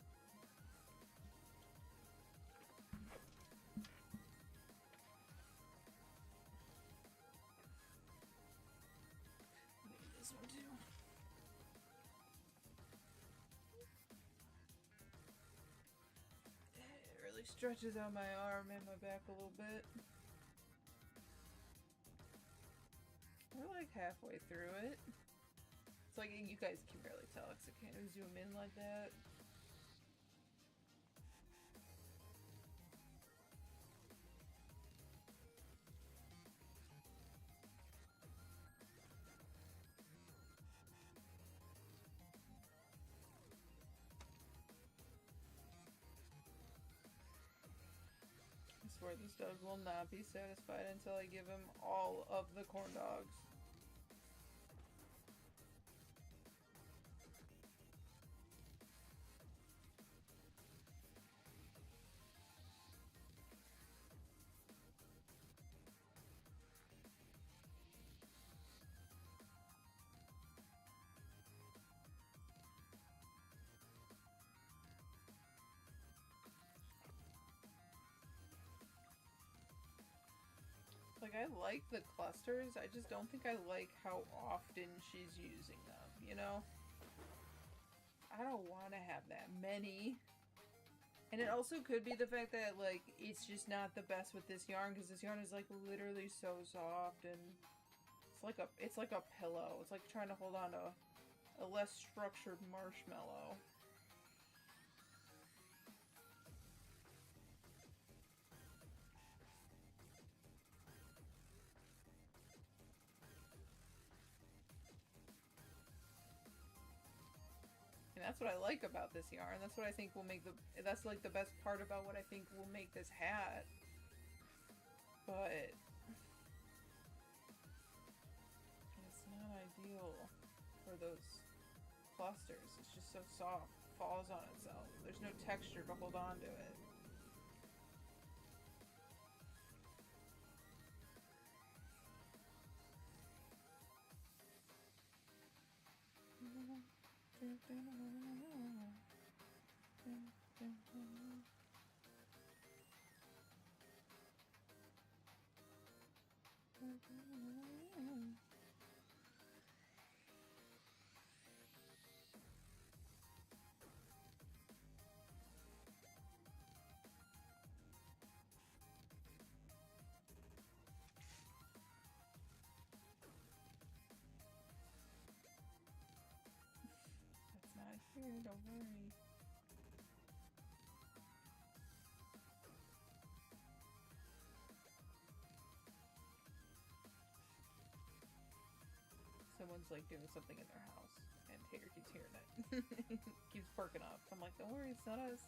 Maybe this one too. It really stretches out my arm and my back a little bit. We're like halfway through it. It's like you guys can barely tell because I can't zoom in like that. I swear this dog will not be satisfied until I give him all of the corn dogs. Like, I like the clusters, I just don't think I like how often she's using them, you know? I don't want to have that many. And it also could be the fact that, like, it's just not the best with this yarn, because this yarn is, like, literally so soft, and it's like a pillow. It's like trying to hold on to a less structured marshmallow. And that's what I like about this yarn. That's what I think will make that's like the best part about what I think will make this hat. But it's not ideal for those clusters. It's just so soft, falls on itself. There's no texture to hold on to it. That's not here, don't worry. Someone's like doing something in their house, and Tater keeps hearing it. Keeps perking up. I'm like, don't worry, it's not us.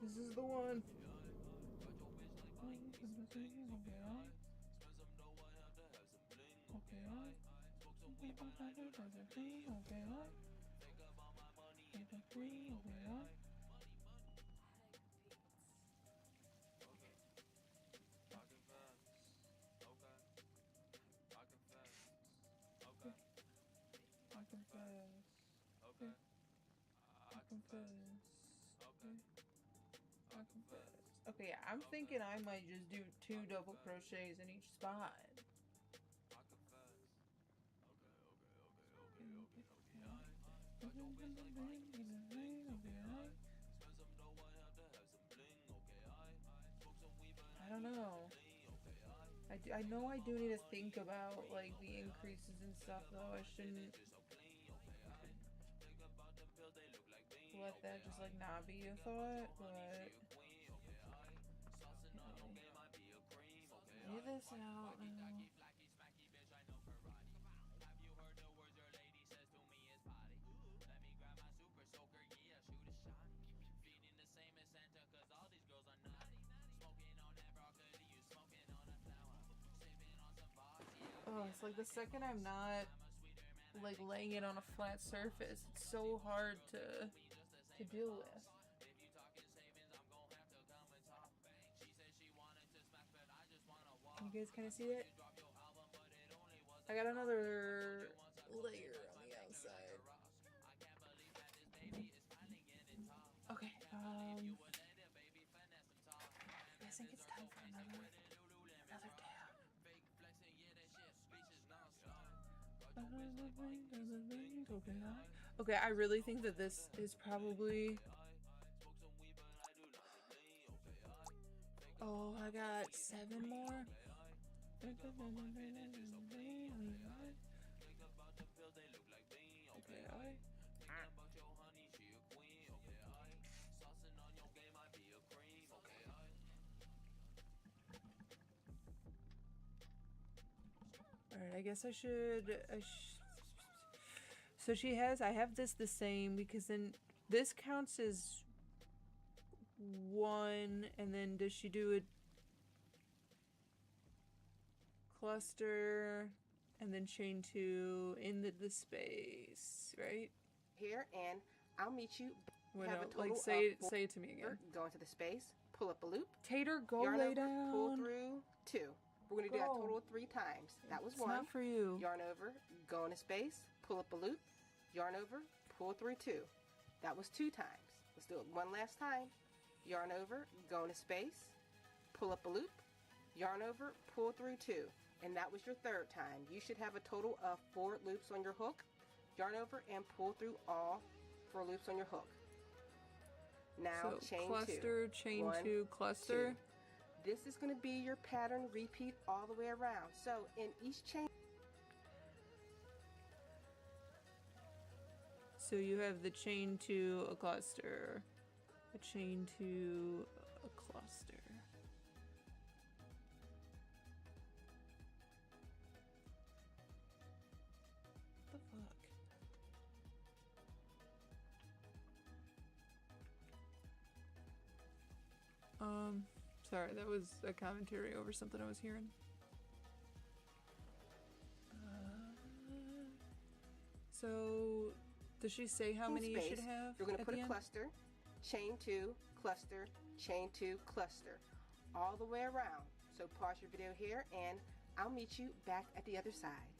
This is the one. Okay, yeah, I'm thinking I might just do 2 double crochets in each spot. I don't know. I know I do need to think about like the increases and stuff though. I shouldn't let that just like not be a thought, but lay this out now. Oh, it's like the second I'm not like laying it on a flat surface, it's so hard to deal with. Can you guys kind of see it? I got another layer on the outside. Okay, I think it's time for another tab. Okay, I really think that this is probably... Oh, I got 7 more. Alright, I guess I should... So she has... I have this the same because then this counts as 1, and then does she do a cluster and then chain 2 in the space, right? Here, and I'll meet you. Wait, Have no, a total like of say 4. it to me again. Go into the space, pull up a loop. Tater, go Yarn lay over, down. pull through 2. We're going to do that Go. total of 3 times. That was It's 1. not for you. Yarn over, go into space, pull up a loop, yarn over, pull through 2. That was 2 times. Let's do it one last time. Yarn over, go into space, pull up a loop, yarn over, pull through 2. And that was your 3rd time. You should have a total of 4 loops on your hook. Yarn over and pull through all 4 loops on your hook. Now So chain cluster, 2. chain 1, 2, cluster. 2. This is going to be your pattern repeat all the way around. So in each chain, So you have the chain 2, a cluster, a chain 2, a cluster. What the fuck? Sorry, that was a commentary over something I was hearing. So, does she say how many you space, should have? you're going to at put the a end? cluster, chain 2, cluster, chain 2, cluster, all the way around. So pause your video here and I'll meet you back at the other side.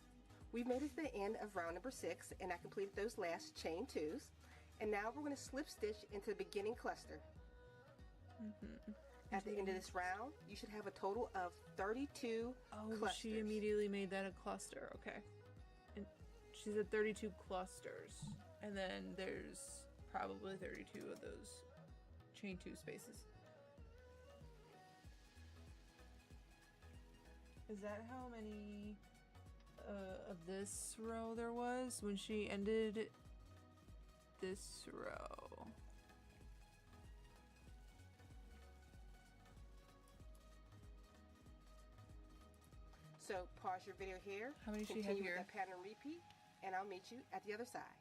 We've made it to the end of round number 6 and I completed those last chain 2s. And now we're going to slip stitch into the beginning cluster. At the end of this round, you should have a total of 32 clusters. She immediately made that a cluster. Okay. And she said 32 clusters. And then there's probably 32 of those chain 2 spaces. Is that how many of this row there was when she ended this row? So pause your video here. How many does she have continue here? with that pattern repeat, and I'll meet you at the other side.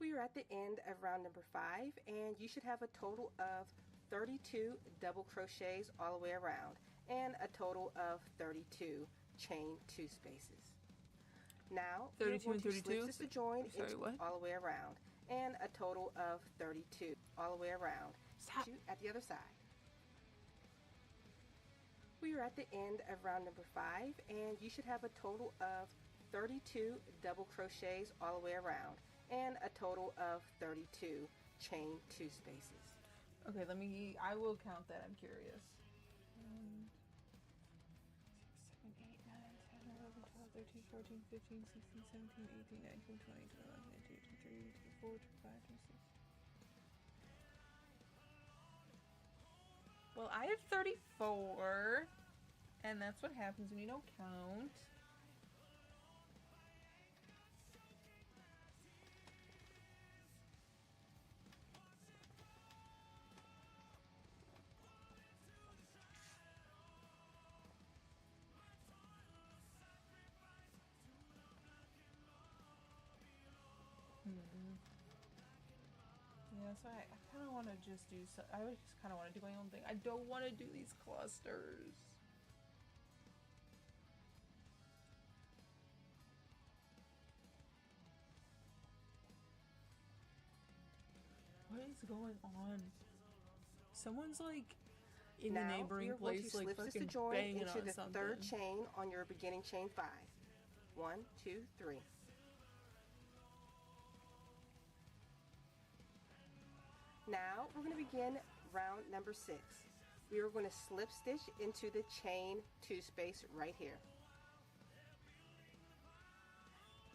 We are at the end of round number 5, and you should have a total of 32 double crochets all the way around, and a total of 32 chain 2 spaces. Now, 32 and you're going to 32? slip stitch the join Sorry, into what? all the way around, and a total of 32 all the way around. Stop. At the other side. We are at the end of round number 5, and you should have a total of 32 double crochets all the way around, and a total of 32 chain 2 spaces. Okay, I will count that. I'm curious. 1, 6, 7, 8, 9, 10, 11, 12, 13, 14, 15, 16, 17, 18, 19, 20, 21, 22, 23, 24, 25, 26. Well, I have 34, and that's what happens when you don't count. Yeah, so I kind of want to just do so. I just kind of want to do my own thing. I don't want to do these clusters. What is going on? Someone's like in the neighboring place, like fucking banging into on the something. third chain on your beginning chain 5. 1, 2, 3. Now we're going to begin round number 6. We are going to slip stitch into the chain 2 space right here.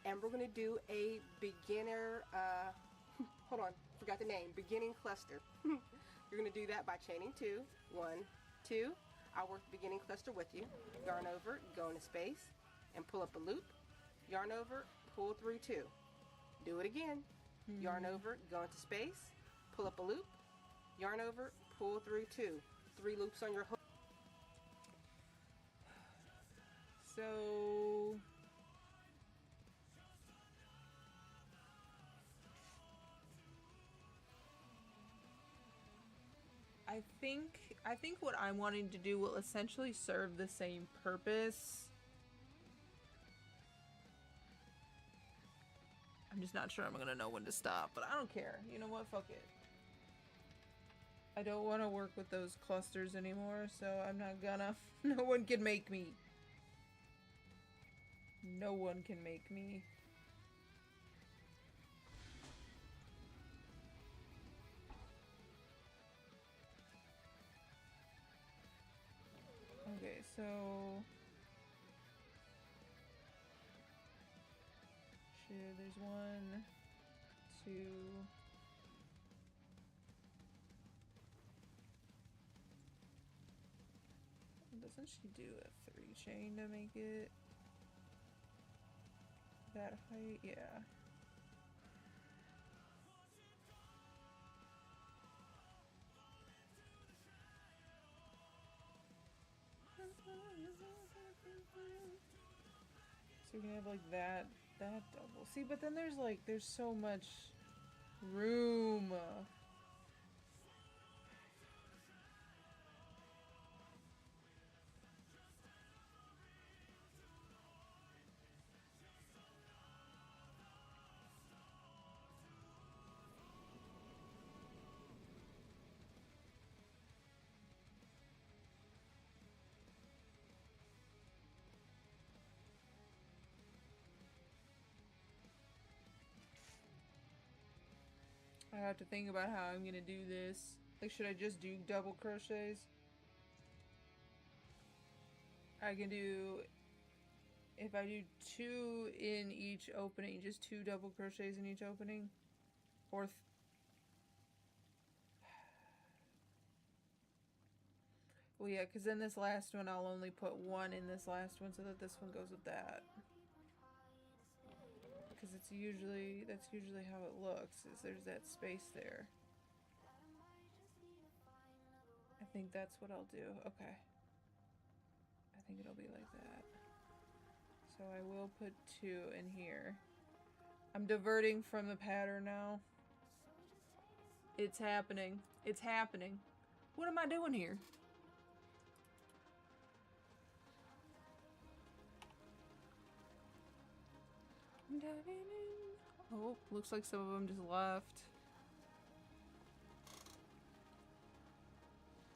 And we're going to do a beginner, hold on, forgot the name, beginning cluster. You're going to do that by chaining 2. 1, 2. I'll work the beginning cluster with you. Yarn over, go into space, and pull up a loop. Yarn over, pull through 2. Do it again. Yarn over, go into space, pull up a loop, yarn over, pull through 2. 3 loops on your hook. So I think what I'm wanting to do will essentially serve the same purpose. I'm just not sure I'm gonna know when to stop, but I don't care. You know what? Fuck it. I don't want to work with those clusters anymore, so I'm not gonna. No one can make me. No one can make me. Okay, so shit, there's 1, 2. Doesn't she do a 3 chain to make it that height? Yeah. So you can have like that double. See, but then there's so much room. I have to think about how I'm gonna do this. Like, should I just do double crochets? I can do, if I do 2 in each opening, just 2 double crochets in each opening? Or well, yeah, because then this last one, I'll only put 1 in this last one so that this one goes with that. Because that's usually how it looks, is there's that space there. I think that's what I'll do. Okay. I think it'll be like that. So I will put 2 in here. I'm diverting from the pattern now. It's happening. It's happening. What am I doing here? I'm diving in. Oh, looks like some of them just left.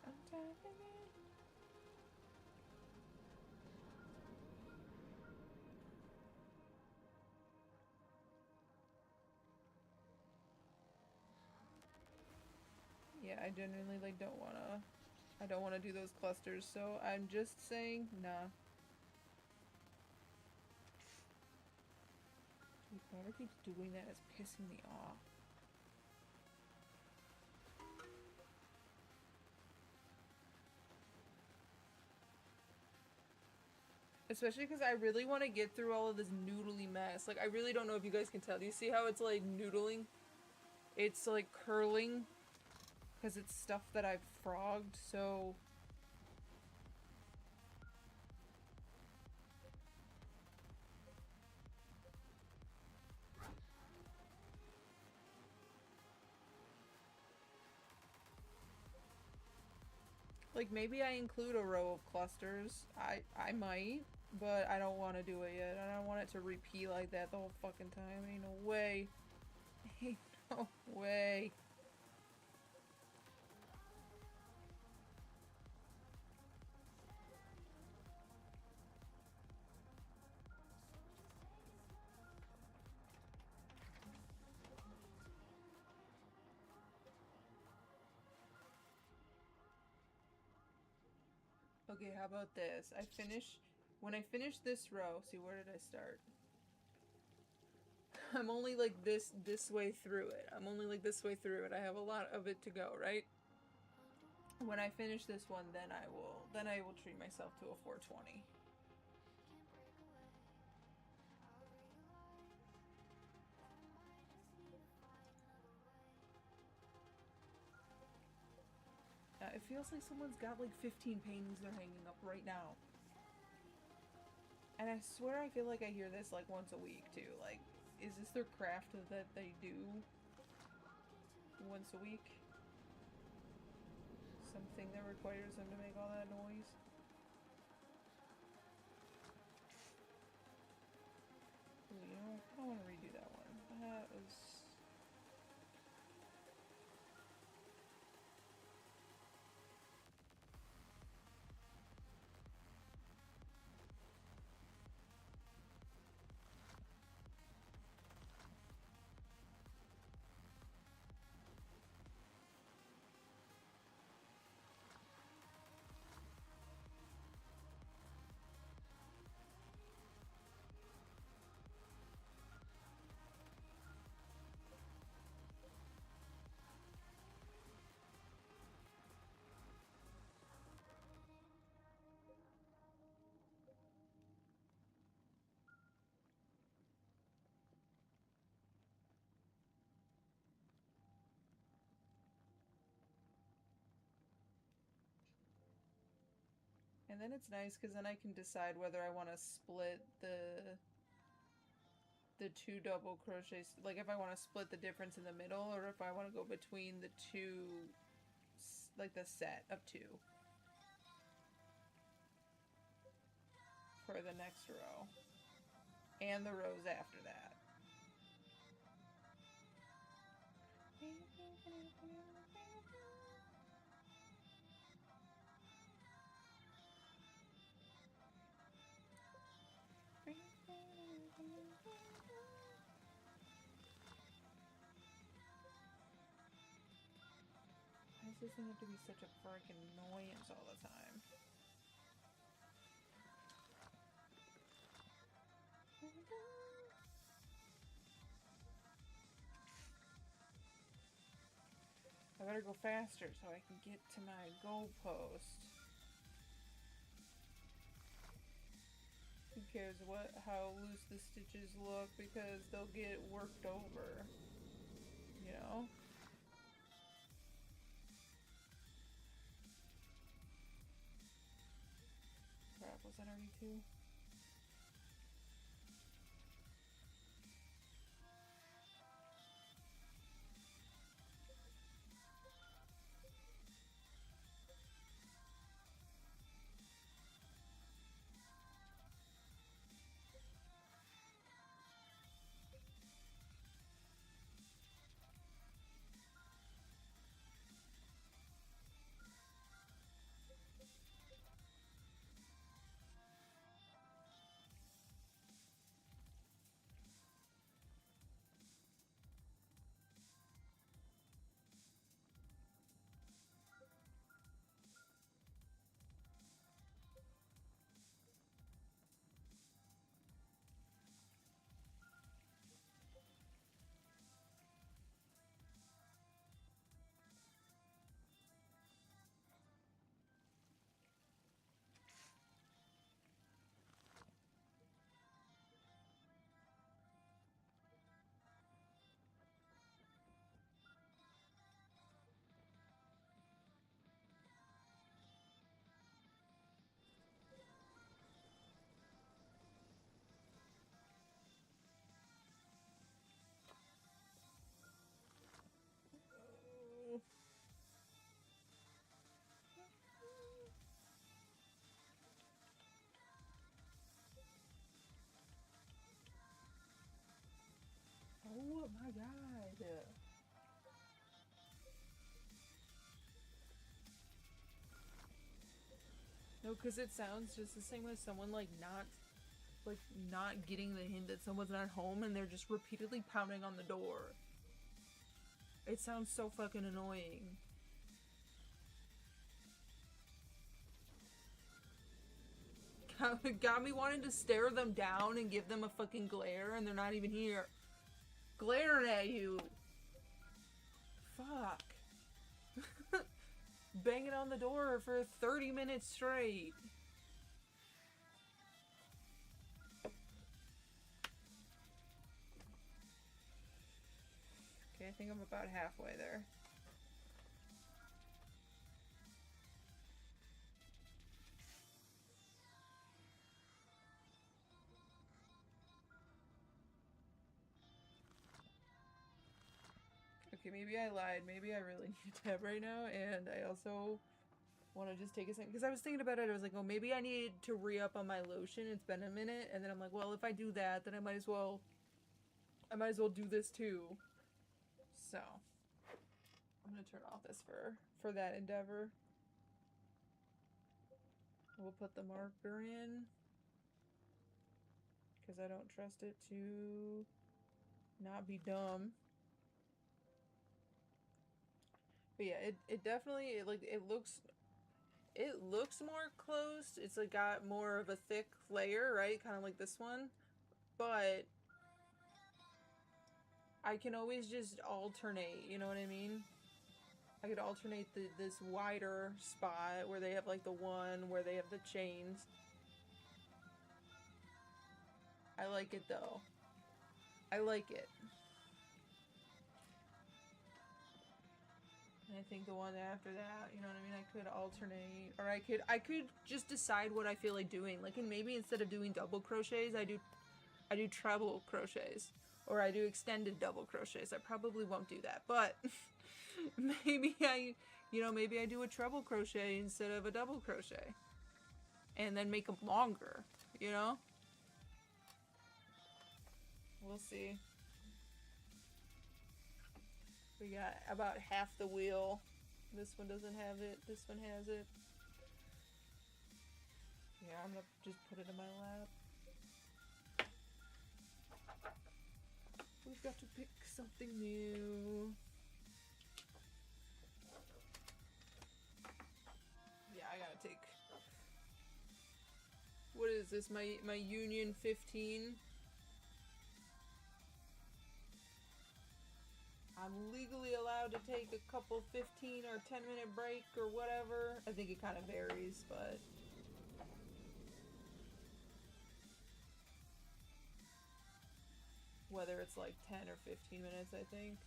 I'm diving in. Yeah, I genuinely like I don't wanna do those clusters, so I'm just saying nah. Dude, whoever keeps doing that is pissing me off. Especially because I really want to get through all of this noodly mess. Like, I really don't know if you guys can tell. Do you see how it's like noodling? It's like curling because it's stuff that I've frogged, so... Like, maybe I include a row of clusters. I might, but I don't want to do it yet. I don't want it to repeat like that the whole fucking time. Ain't no way. Ain't no way. Okay, how about this? When I finish this row, see, where did I start? I'm only like this way through it. I'm only like this way through it. I have a lot of it to go, right? When I finish this one, then I will treat myself to a 420. It feels like someone's got like 15 paintings they're hanging up right now. And I swear I feel like I hear this like once a week too. Like, is this their craft that they do once a week? Something that requires them to make all that noise? Ooh, you know, I don't want to redo that one. That was... And then it's nice because then I can decide whether I want to split the two double crochets, like if I want to split the difference in the middle or if I want to go between the two, like the set of two for the next row and the rows after that. Why does this thing have to be such a freaking annoyance all the time? I better go faster so I can get to my goalpost. Who cares how loose the stitches look because they'll get worked over, you know? Crap, was that already two? No, because it sounds just the same as someone like not getting the hint that someone's not home and they're just repeatedly pounding on the door. It sounds so fucking annoying. Got me wanting to stare them down and give them a fucking glare and they're not even here. Glaring at you. Fuck. Banging on the door for 30 minutes straight. Okay, I think I'm about halfway there. Okay, maybe I lied. Maybe I really need a tab right now, and I also want to just take a second, because I was thinking about it. I was like, oh, maybe I need to re-up on my lotion. It's been a minute, and then I'm like, well, if I do that, then I might as well do this too. So I'm gonna turn off this for that endeavor. We'll put the marker in because I don't trust it to not be dumb. But yeah, it definitely it looks more close. It's like got more of a thick layer, right? Kind of like this one. But I can always just alternate, you know what I mean? I could alternate this wider spot where they have like the one where they have the chains. I like it though. I like it. And I think the one after that, you know what I mean? I could alternate, or I could just decide what I feel like doing. Like, and maybe instead of doing double crochets, I do treble crochets, or I do extended double crochets. I probably won't do that, but maybe maybe I do a treble crochet instead of a double crochet, and then make them longer. You know, we'll see. We got about half the wheel. This one doesn't have it. This one has it. Yeah, I'm gonna just put it in my lap. We've got to pick something new. Yeah, I gotta take... What is this? My Union 15? I'm legally allowed to take a couple 15 or 10-minute break or whatever. I think it kind of varies, but... whether it's like 10 or 15 minutes, I think.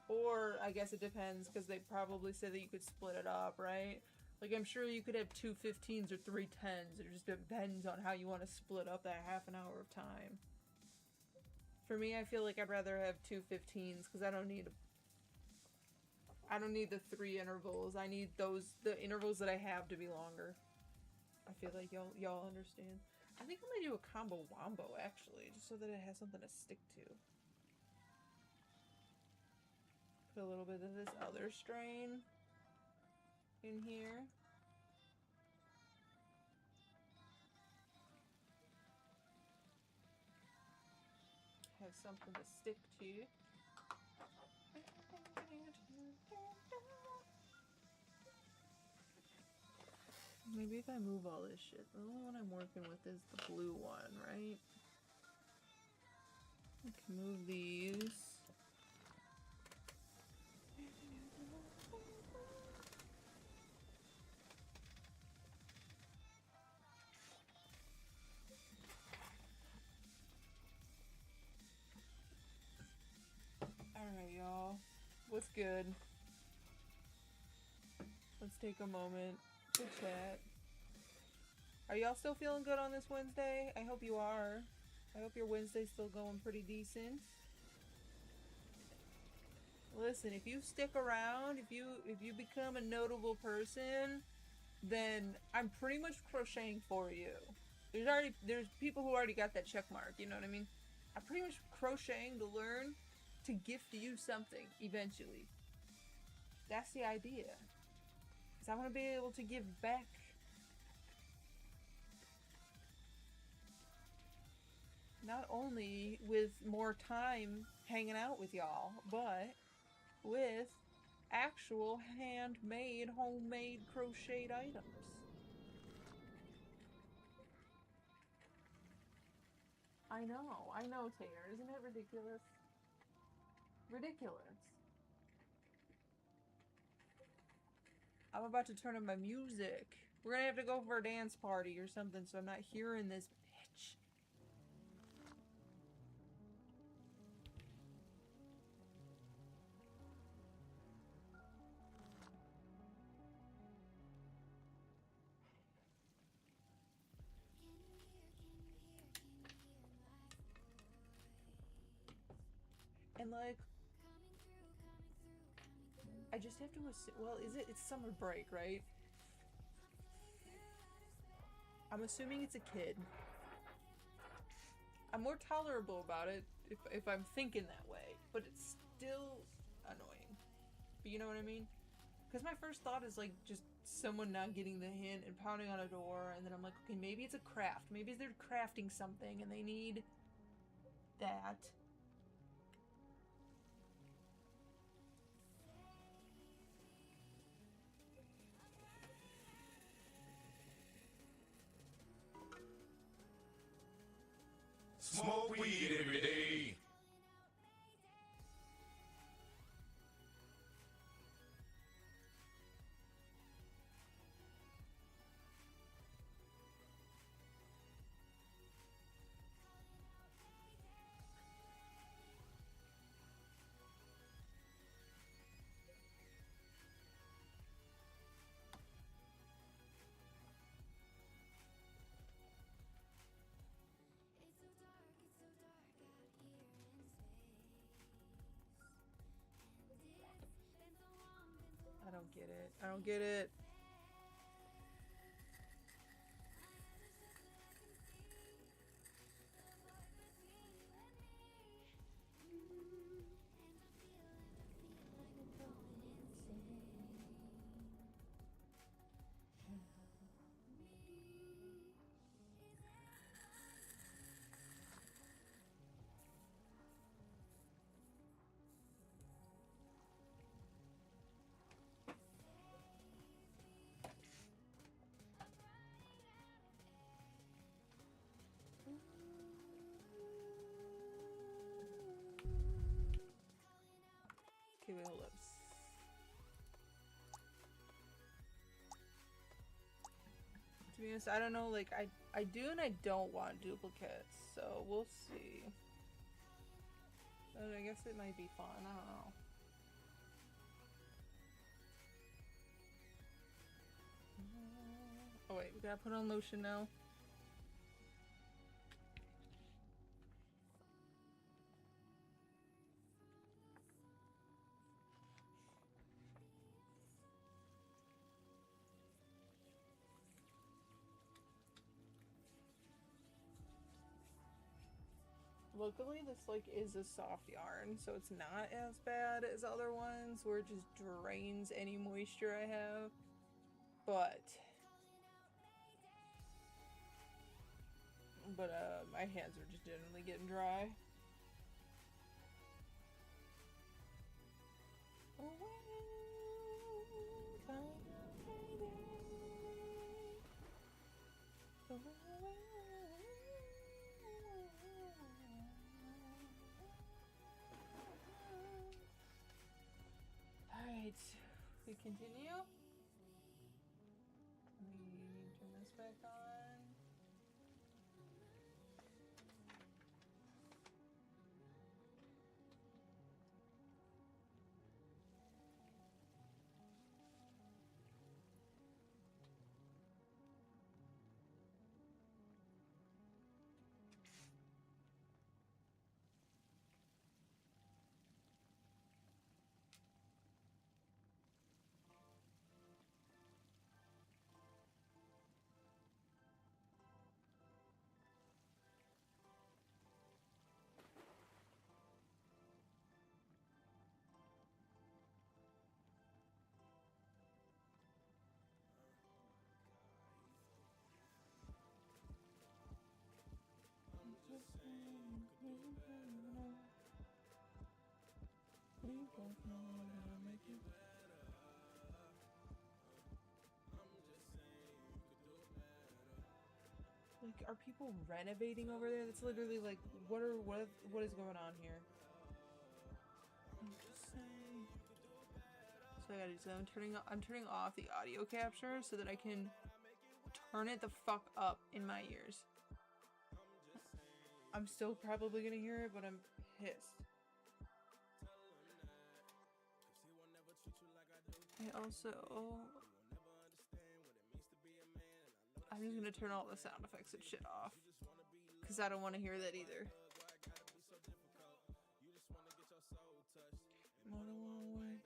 Or, I guess it depends, because they probably say that you could split it up, right? Like, I'm sure you could have 2 15s or 3 10s. It just depends on how you want to split up that half an hour of time. For me, I feel like I'd rather have 2 15s, because I don't need the 3 intervals. I need the intervals that I have to be longer. I feel like y'all understand. I think I'm gonna do a combo wombo, actually, just so that it has something to stick to. Put a little bit of this other strain in here. Have something to stick to. Maybe if I move all this shit. The only one I'm working with is the blue one, right? I can move these. Alright, y'all. What's good? Let's take a moment to chat. Are y'all still feeling good on this Wednesday? I hope you are. I hope your Wednesday's still going pretty decent. Listen, if you stick around, if you become a notable person, then I'm pretty much crocheting for you. There's people who already got that check mark, you know what I mean? I'm pretty much crocheting to learn to gift you something eventually. That's the idea. Because I want to be able to give back only with more time hanging out with y'all, but with actual handmade, homemade, crocheted items. I know, Taylor. Isn't it ridiculous? Ridiculous. I'm about to turn on my music. We're gonna have to go for a dance party or something, so I'm not hearing this bitch. And like, I just have to assume, well, it's summer break, right? I'm assuming it's a kid. I'm more tolerable about it if I'm thinking that way, but it's still annoying. But you know what I mean? Because my first thought is like just someone not getting the hint and pounding on a door, and then I'm like, okay, maybe it's a craft. Maybe they're crafting something and they need that. Smoke weed every day. I don't get it. I don't get it. Okay, wait, hold up. To be honest, I don't know, like, I do and I don't want duplicates, so we'll see. I guess it might be fun, I don't know. Oh wait, we gotta put on lotion now. Luckily, this like is a soft yarn, so it's not as bad as other ones where it just drains any moisture I have. But my hands are just generally getting dry. Alright, we continue. Let me turn this back on. both know that I make it better. Like, are people renovating over there? That's literally like, what is going on here? I'm just saying. So I gotta do something. I'm turning off the audio capture so that I can turn it the fuck up in my ears. I'm still probably gonna hear it, but I'm pissed. I'm just gonna turn all the sound effects and shit off, because I don't want to hear that either. More than one way.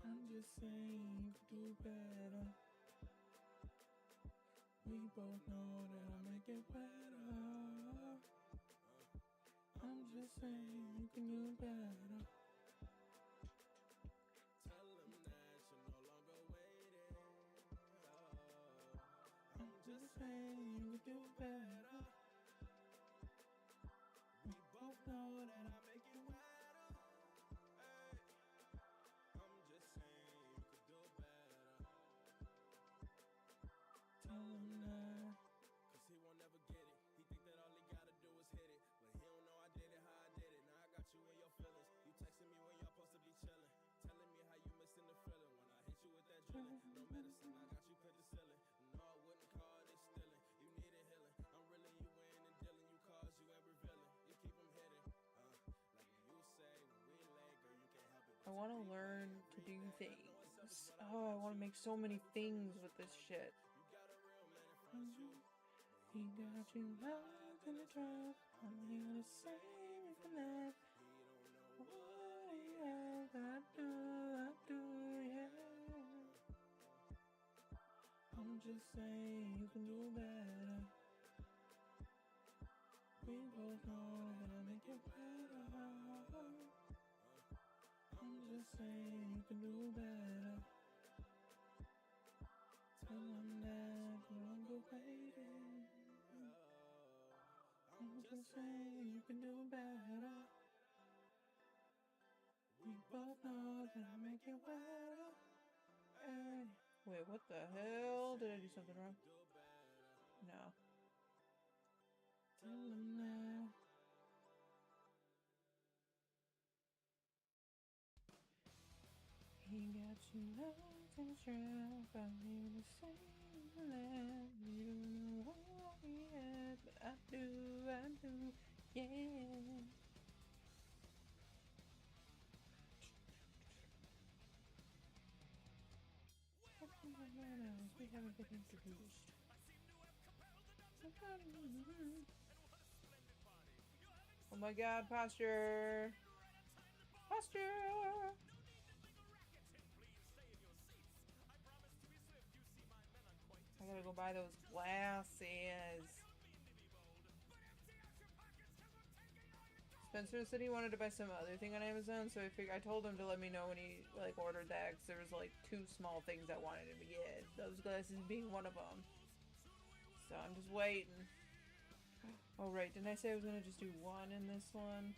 I'm just saying you could do better. We both know that I make it better. I'm just saying you can do better. Tell them that you're no longer waiting. I'm just saying you can do better. We both know that I make it better. I'm just saying you could do better. Tell him that. Cause he won't never get it. He think that all he gotta do is hit it. But he don't know I did it how I did it. Now I got you in your feelings. You texting me when you're supposed to be chilling. Telling me how you missing the feeling. When I hit you with that drilling. No medicine, I got you penicillin. No, I wouldn't call this stealing. You needed healing. I'm reeling you in and dealing you cause you ain't revealing. You keep them hidden. Like you say when we lay, girl, you can't help it. I want to learn to do things. Oh, I want to make so many things with this shit. He got you locked in the trap. I'm here to save you from that. What else I do, yeah. I'm just saying you can do better. We both know that I make it better. I'm just saying you can do better. Tell them that no longer waiting. I'm just saying you can do better. We both know that I make it better. Hey. Wait, what the hell? Did I do something wrong? No. Tell them that. He got you locked in a trap. I'm here to save the land. You don't know what he had, but I do, yeah. We haven't been introduced. Oh my god, posture! Posture! I gotta go buy those glasses. Spencer said he wanted to buy some other thing on Amazon, so I told him to let me know when he ordered that, because there was like 2 small things I wanted him to get. Those glasses being one of them. So I'm just waiting. Oh right, didn't I say I was gonna just do one in this one?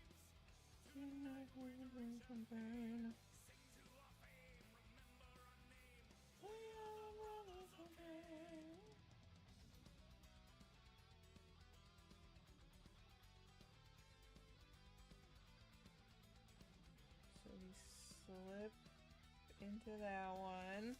So we slip into that one.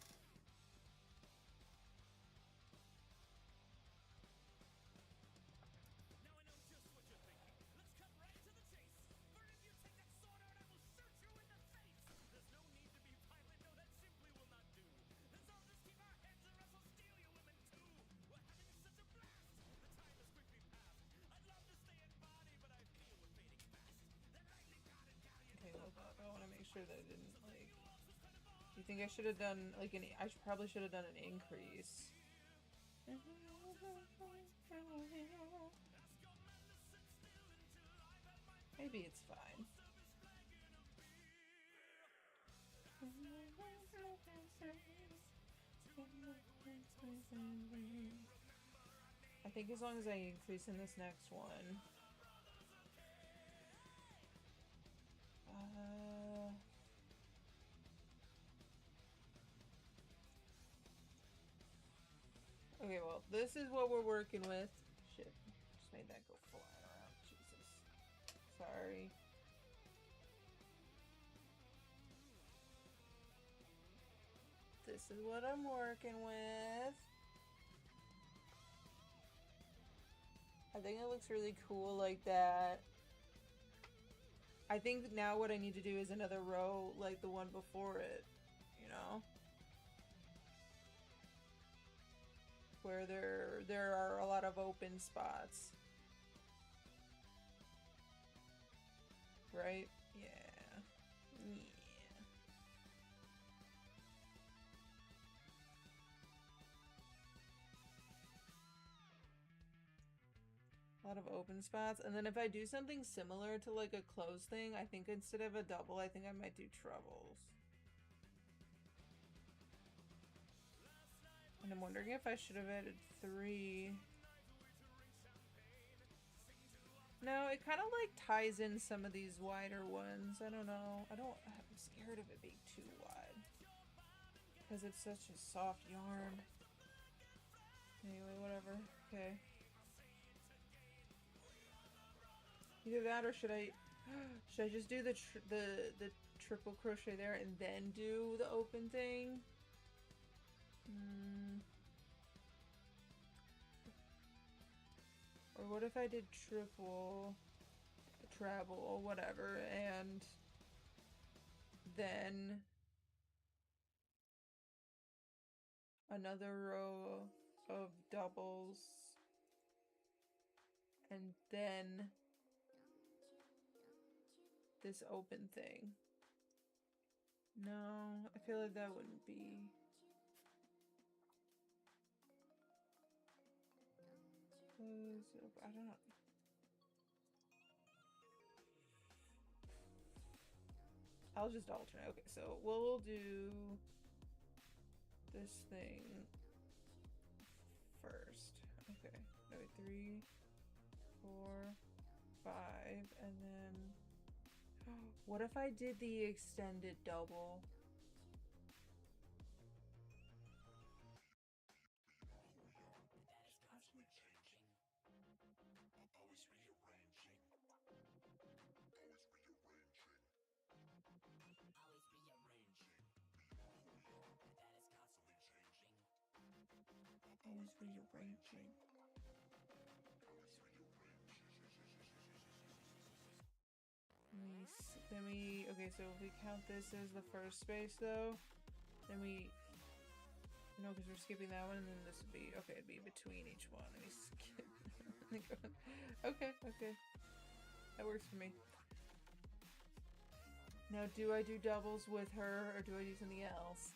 Okay, hold up. I want to make sure that I didn't Do you think I should have done like an? Probably should have done an increase. Maybe it's fine. I think as long as I increase in this next one. Okay, well, this is what we're working with. Shit, just made that go flying around. Jesus. Sorry. This is what I'm working with. I think it looks really cool like that. I think now what I need to do is another row like the one before it, you know? Where there are a lot of open spots. Right? Yeah. Yeah. A lot of open spots. And then if I do something similar to like a close thing, I think instead of a double, I think I might do trebles. And I'm wondering if I should have added 3. No, it kind of like ties in some of these wider ones. I don't know. I'm scared of it being too wide. Because it's such a soft yarn. Anyway, whatever. Okay. Either that or should I just do the triple crochet there and then do the open thing? Or what if I did triple, treble, whatever, and then another row of doubles, and then this open thing. No, I feel like that wouldn't be. I don't know. I'll just alternate. Okay, so we'll do this thing first. Okay, no, wait, 3, 4, 5, and then what if I did the extended double? Always rearranging. Okay, so if we count this as the first space though, then because we're skipping that one, and then this would be, okay, it'd be between each one. Let me skip. Okay, that works for me. Now, do I do doubles with her, or do I do something else?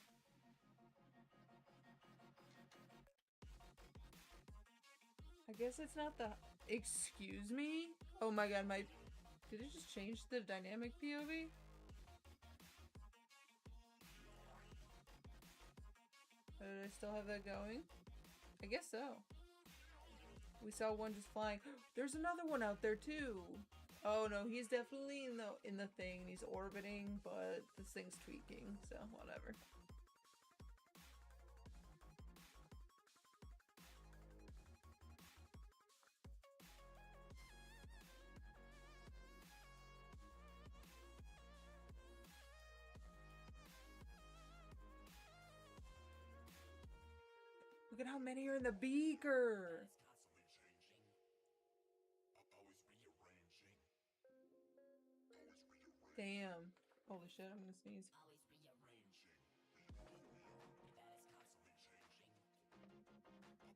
I guess it's not the... Excuse me? Oh my god, did it just change the dynamic POV? Did I still have that going? I guess so. We saw one just flying. There's another one out there too. Oh no, he's definitely in the thing. He's orbiting, but this thing's tweaking, so whatever. Look at how many are in the beaker. Damn. Holy shit, I'm gonna sneeze.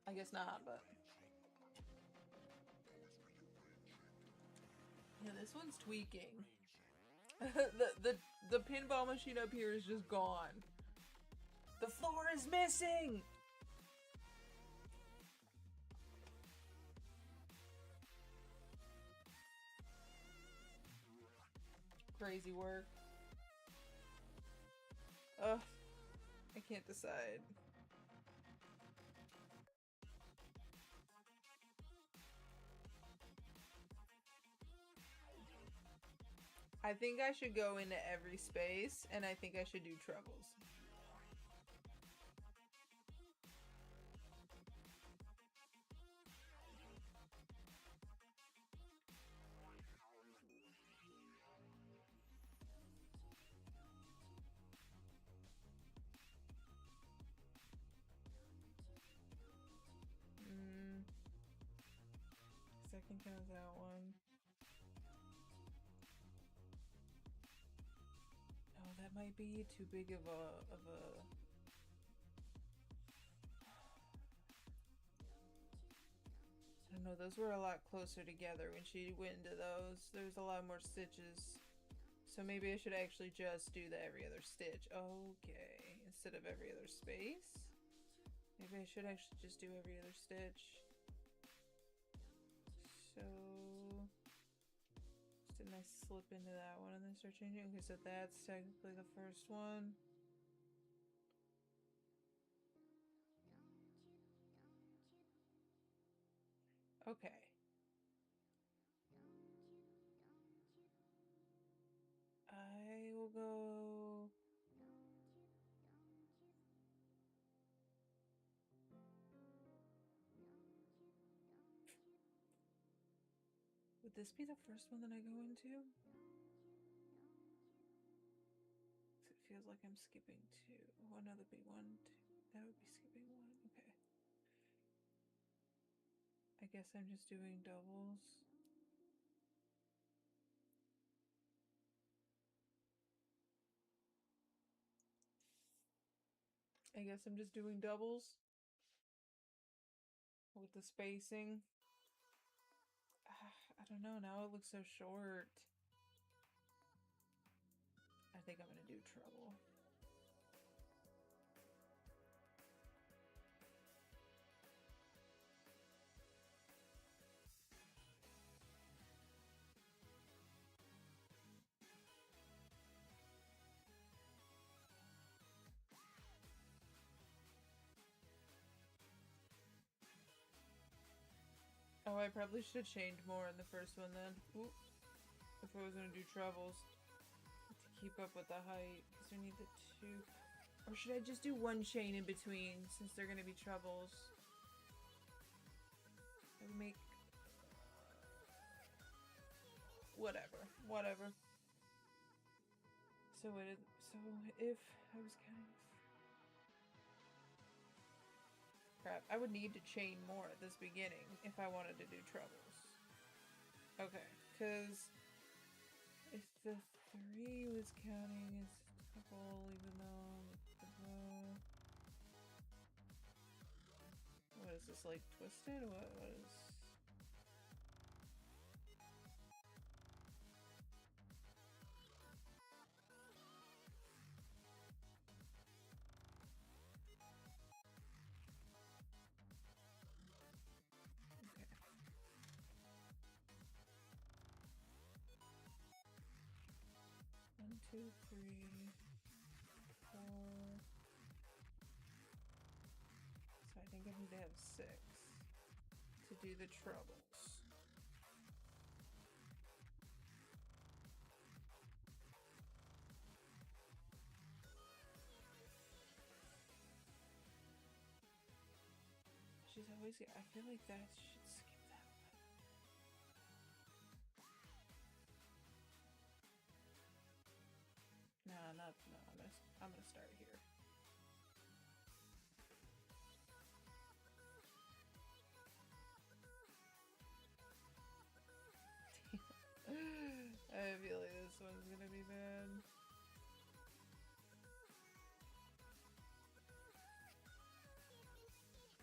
I guess not, but... Yeah, this one's tweaking. the pinball machine up here is just gone. The floor is missing! Crazy work. Ugh. I can't decide. I think I should go into every space, and I think I should do trebles. Second counts that one. Oh, that might be too big of a I don't know, those were a lot closer together when she went into those. There's a lot more stitches. So maybe I should actually just do the every other stitch. Okay, instead of every other space. Maybe I should actually just do every other stitch. So, didn't I slip into that one and then start changing? Okay, so that's technically the first one. Okay. I will go... Would this be the first one that I go into? It feels like I'm skipping two. Oh, another big one. Two. That would be skipping one. Okay. I guess I'm just doing doubles. I guess I'm just doing doubles with the spacing. I don't know, now it looks so short. I think I'm gonna do treble. Oh, I probably should have changed more in the first one then. Ooh. If I was gonna do trebles. To keep up with the height. Because we need the two. Or should I just do one chain in between since they're gonna be trebles? I would make... Whatever. Whatever. So if I was counting... Crap, I would need to chain more at this beginning if I wanted to do trebles. Okay, because if the 3 was counting as a couple, even though the bow... What is this, like twisted? What is... One, two, three, 4. So I think I need to have 6 to do the trebles. She's always... I feel like that should skip that one. Nah, no, I'm gonna start here. I feel like this one's gonna be bad.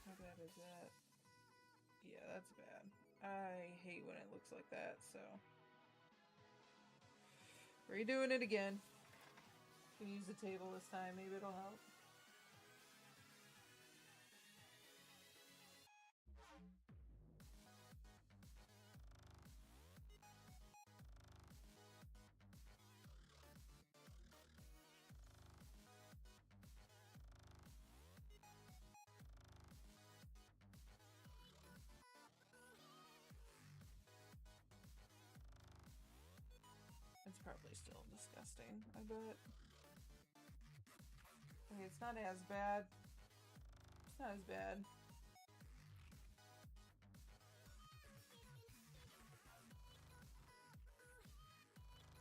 How bad is that? Yeah, that's bad. I hate when it looks like that, so... Redoing it again. Can use the table this time, maybe it'll help. It's probably still disgusting, I bet. Okay, it's not as bad. It's not as bad.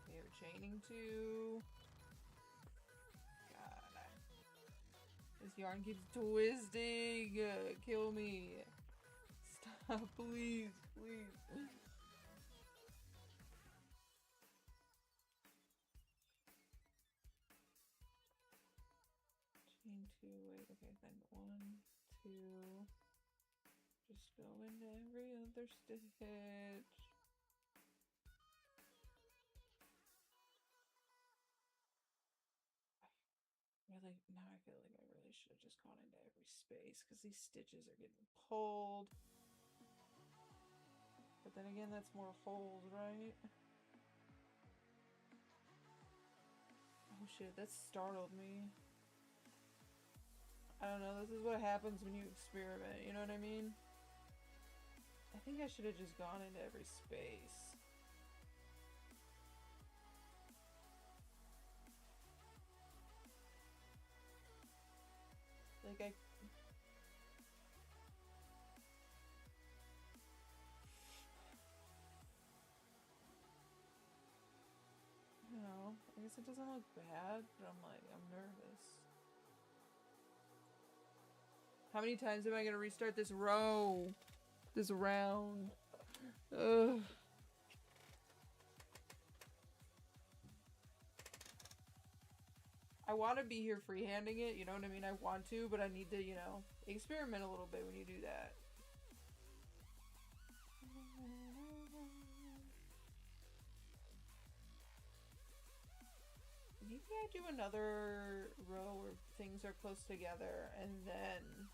Okay, we're chaining two. God. This yarn keeps twisting. Kill me. Stop, please, please. Chain two, wait, okay, then 1, 2. Just go into every other stitch. Really, now I feel like I really should have just gone into every space because these stitches are getting pulled. But then again, that's more folds, right? Oh shit, that startled me. I don't know, this is what happens when you experiment, you know what I mean? I think I should have just gone into every space. Like I don't know, I guess it doesn't look bad, but I'm like, I'm nervous. How many times am I gonna restart this row? This round? Ugh. I want to be here freehanding it, you know what I mean? I want to, but I need to, you know, experiment a little bit when you do that. Maybe I do another row where things are close together and then...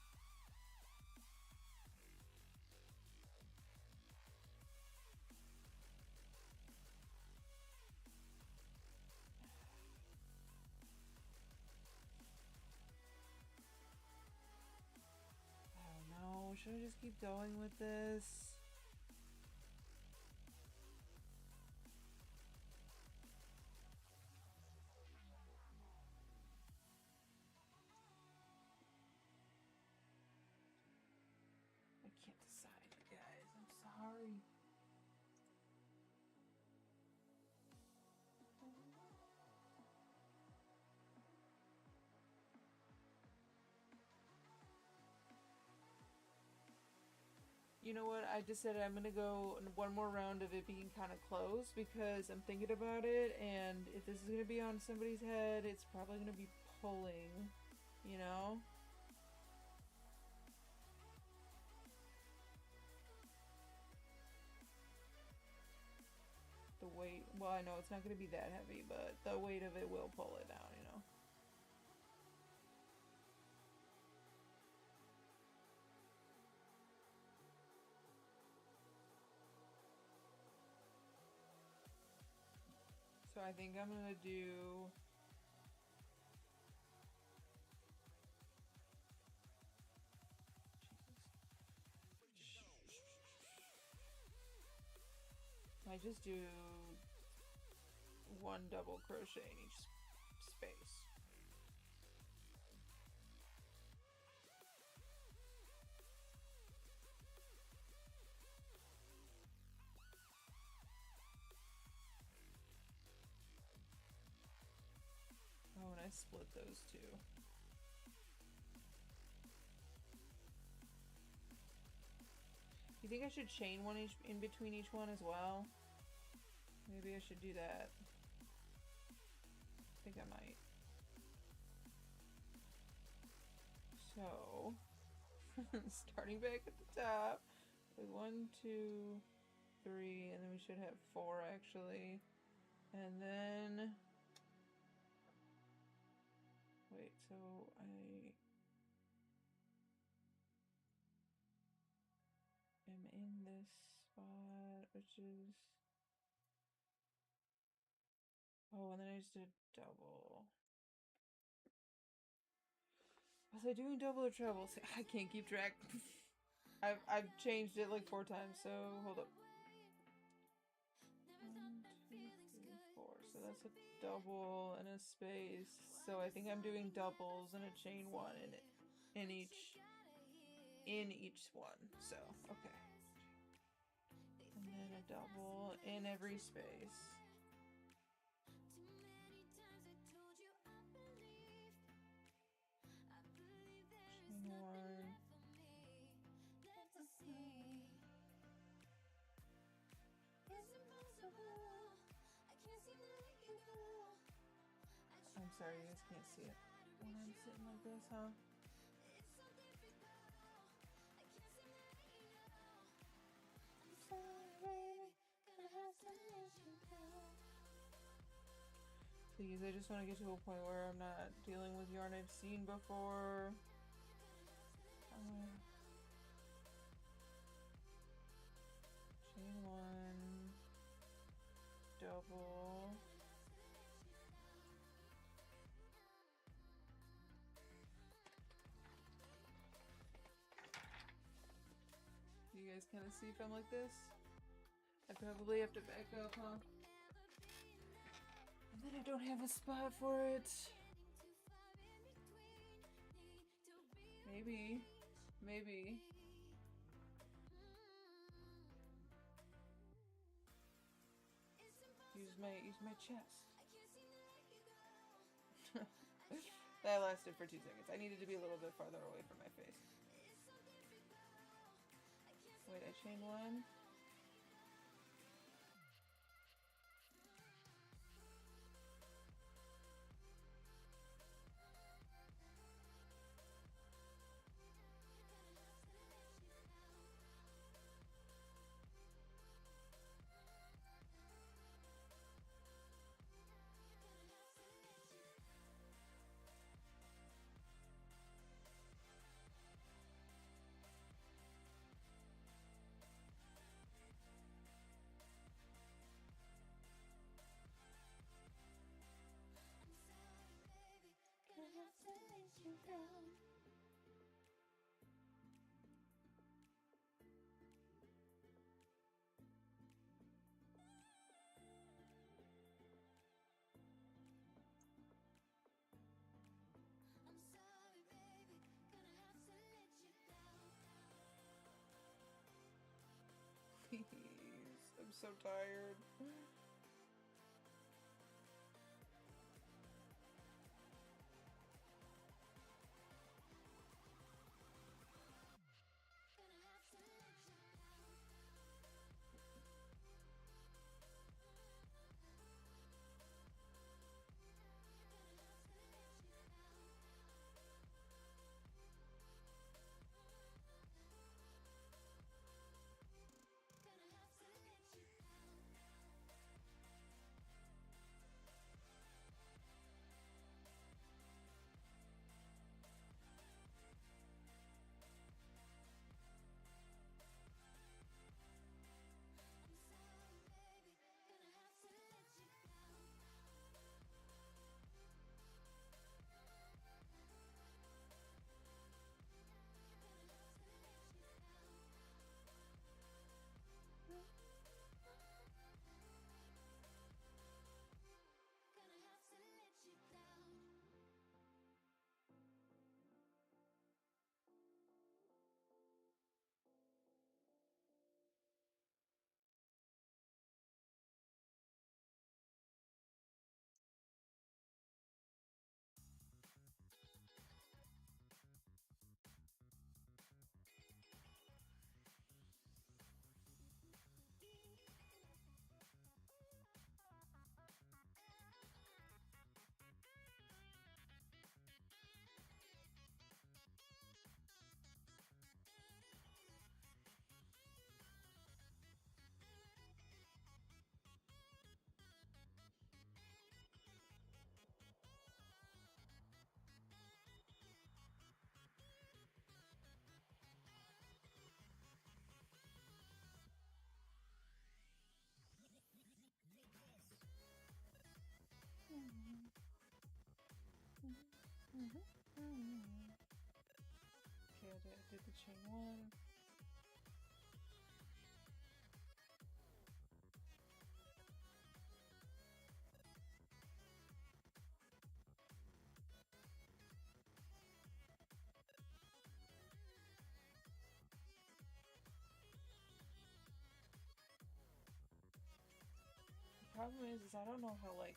I don't know, should I just keep going with this? I can't decide, guys. I'm sorry. You know what? I decided I'm gonna go one more round of it being kind of close because I'm thinking about it, and if this is gonna be on somebody's head, it's probably gonna be pulling, you know? The weight, well, I know it's not gonna be that heavy, but the weight of it will pull it down, you know? So I think I'm gonna do... I just do one double crochet in each space. Oh, and I split those two. You think I should chain one each in between each one as well? Maybe I should do that. I think I might. So, starting back at the top with 1, 2, 3, and then we should have 4 actually. And then, wait, so I am in this spot, which is, oh, and then I just did double. Was I doing double or treble? See, I can't keep track. I've changed it like 4 times, so hold up. 1, 2, 3, 4. So that's a double and a space. So I think I'm doing doubles and a chain one in each one. So okay. And then a double in every space. Chain one. I'm sorry, you guys can't see it when I'm sitting like this, huh? Please, I just want to get to a point where I'm not dealing with yarn I've seen before. Chain one, double. Do you guys kind of see if I'm like this? I probably have to back up, huh? And then I don't have a spot for it. Maybe. Maybe. Use my chest. That lasted for 2 seconds. I needed to be a little bit farther away from my face. Wait, I chain one. Please, I'm so tired. Okay, I did the chain one. problem is I don't know how, like,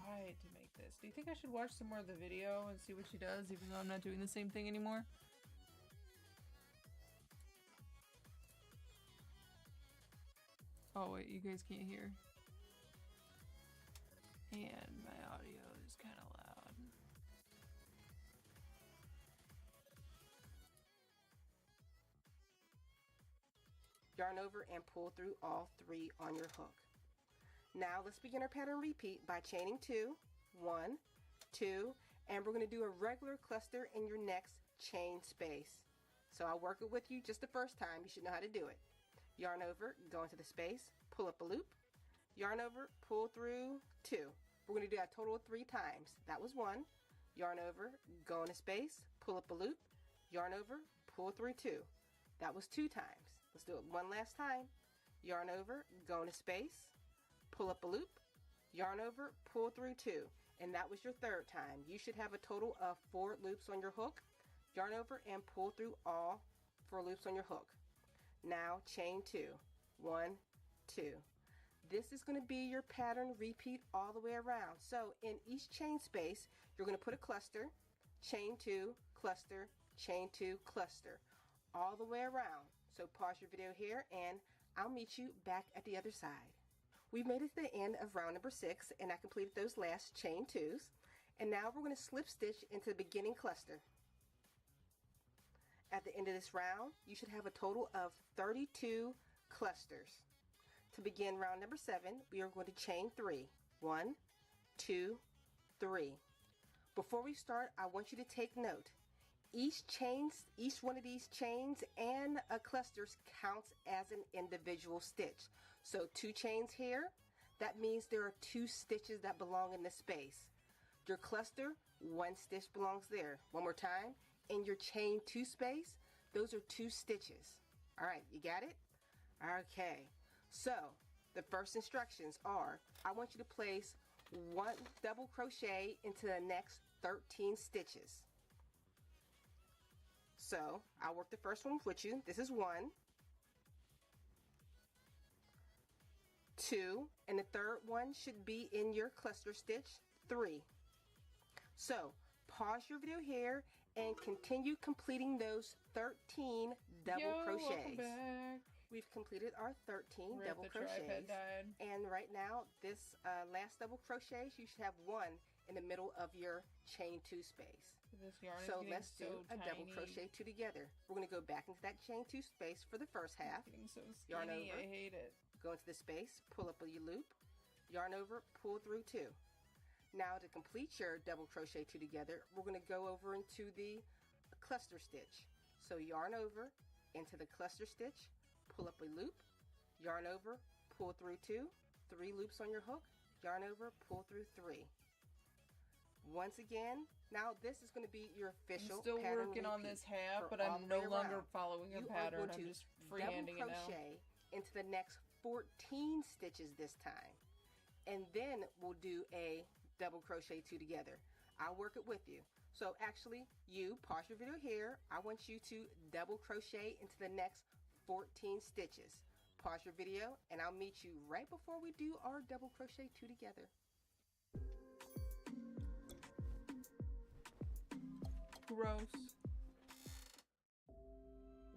wide to make this. Do you think I should watch some more of the video and see what she does, even though I'm not doing the same thing anymore? Oh wait, you guys can't hear. And my audio is kind of loud. Yarn over and pull through all 3 on your hook. Now let's begin our pattern repeat by chaining 2, 1, 2, and we're going to do a regular cluster in your next chain space. So I'll work it with you just the first time. You should know how to do it. Yarn over, go into the space, pull up a loop, yarn over, pull through 2. We're going to do that a total of 3 times. That was 1. Yarn over, go into space, pull up a loop, yarn over, pull through 2. That was 2 times. Let's do it one last time. Yarn over, go into space, pull up a loop, yarn over, pull through 2. And that was your 3rd time. You should have a total of 4 loops on your hook. Yarn over and pull through all 4 loops on your hook. Now chain 2, 1, 2. This is going to be your pattern repeat all the way around. So in each chain space, you're going to put a cluster, chain 2, cluster, chain 2, cluster, all the way around. So pause your video here and I'll meet you back at the other side. We've made it to the end of round number 6 and I completed those last chain 2s. And now we're going to slip stitch into the beginning cluster. At the end of this round, you should have a total of 32 clusters. To begin round number 7, we are going to chain 3. 1, 2, 3. Before we start, I want you to take note. Each one of these chains and a clusters counts as an individual stitch. So 2 chains here, that means there are 2 stitches that belong in the space. Your cluster, 1 stitch belongs there. One more time. In your chain 2 space, those are 2 stitches. All right, you got it? Okay, so the first instructions are, I want you to place 1 double crochet into the next 13 stitches. So I'll work the first one with you. This is 1, 2, and the 3rd one should be in your cluster stitch, 3. So pause your video here and continue completing those 13 double crochets. Welcome back. We've completed our 13 Rip, double the tripod crochets. died. And right now, this last double crochet, you should have 1 in the middle of your chain 2 space. This yarn So is getting let's do a double tiny. crochet 2 together. We're going to go back into that chain 2 space for the first half. It's getting so Yarn skinny, over. I hate it. Go into the space, pull up a loop, yarn over, pull through 2. Now to complete your double crochet 2 together, we're going to go over into the cluster stitch. So yarn over into the cluster stitch, pull up a loop, yarn over, pull through 2, 3 loops on your hook, yarn over, pull through 3. Once again, now this is going to be your official I'm still pattern working on repeat this half, for but all I'm the no way longer around. following a You are pattern. going I'm to just double freehanding it now. crochet into the next 14 stitches this time, and then we'll do a double crochet 2 together. I'll work it with you. So actually, you pause your video here. I want you to double crochet into the next 14 stitches. Pause your video and I'll meet you right before we do our double crochet 2 together. Gross.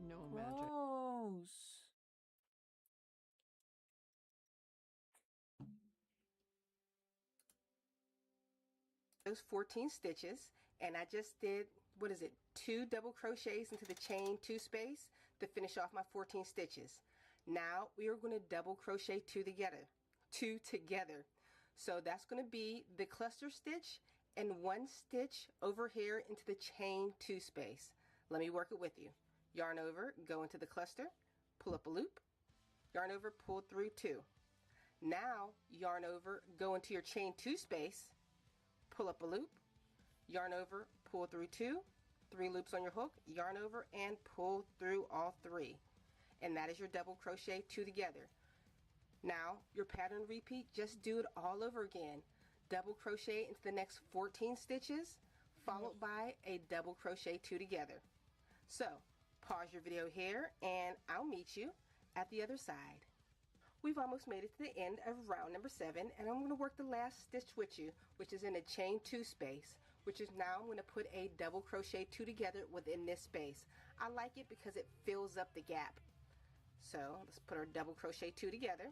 No magic. Gross. Those 14 stitches, and I just did, 2 double crochets into the chain 2 space to finish off my 14 stitches. Now we are going to double crochet 2 together. So that's going to be the cluster stitch and 1 stitch over here into the chain 2 space. Let me work it with you. Yarn over, go into the cluster, pull up a loop, yarn over, pull through 2. Now yarn over, go into your chain 2 space, pull up a loop, yarn over, pull through 2, 3 loops on your hook, yarn over and pull through all 3. And that is your double crochet 2 together. Now your pattern repeat, just do it all over again. Double crochet into the next 14 stitches, followed by a double crochet 2 together. So pause your video here and I'll meet you at the other side. We've almost made it to the end of round number 7, and I'm going to work the last stitch with you, which is in a chain 2 space, which is now I'm going to put a double crochet 2 together within this space. I like it because it fills up the gap. So let's put our double crochet 2 together.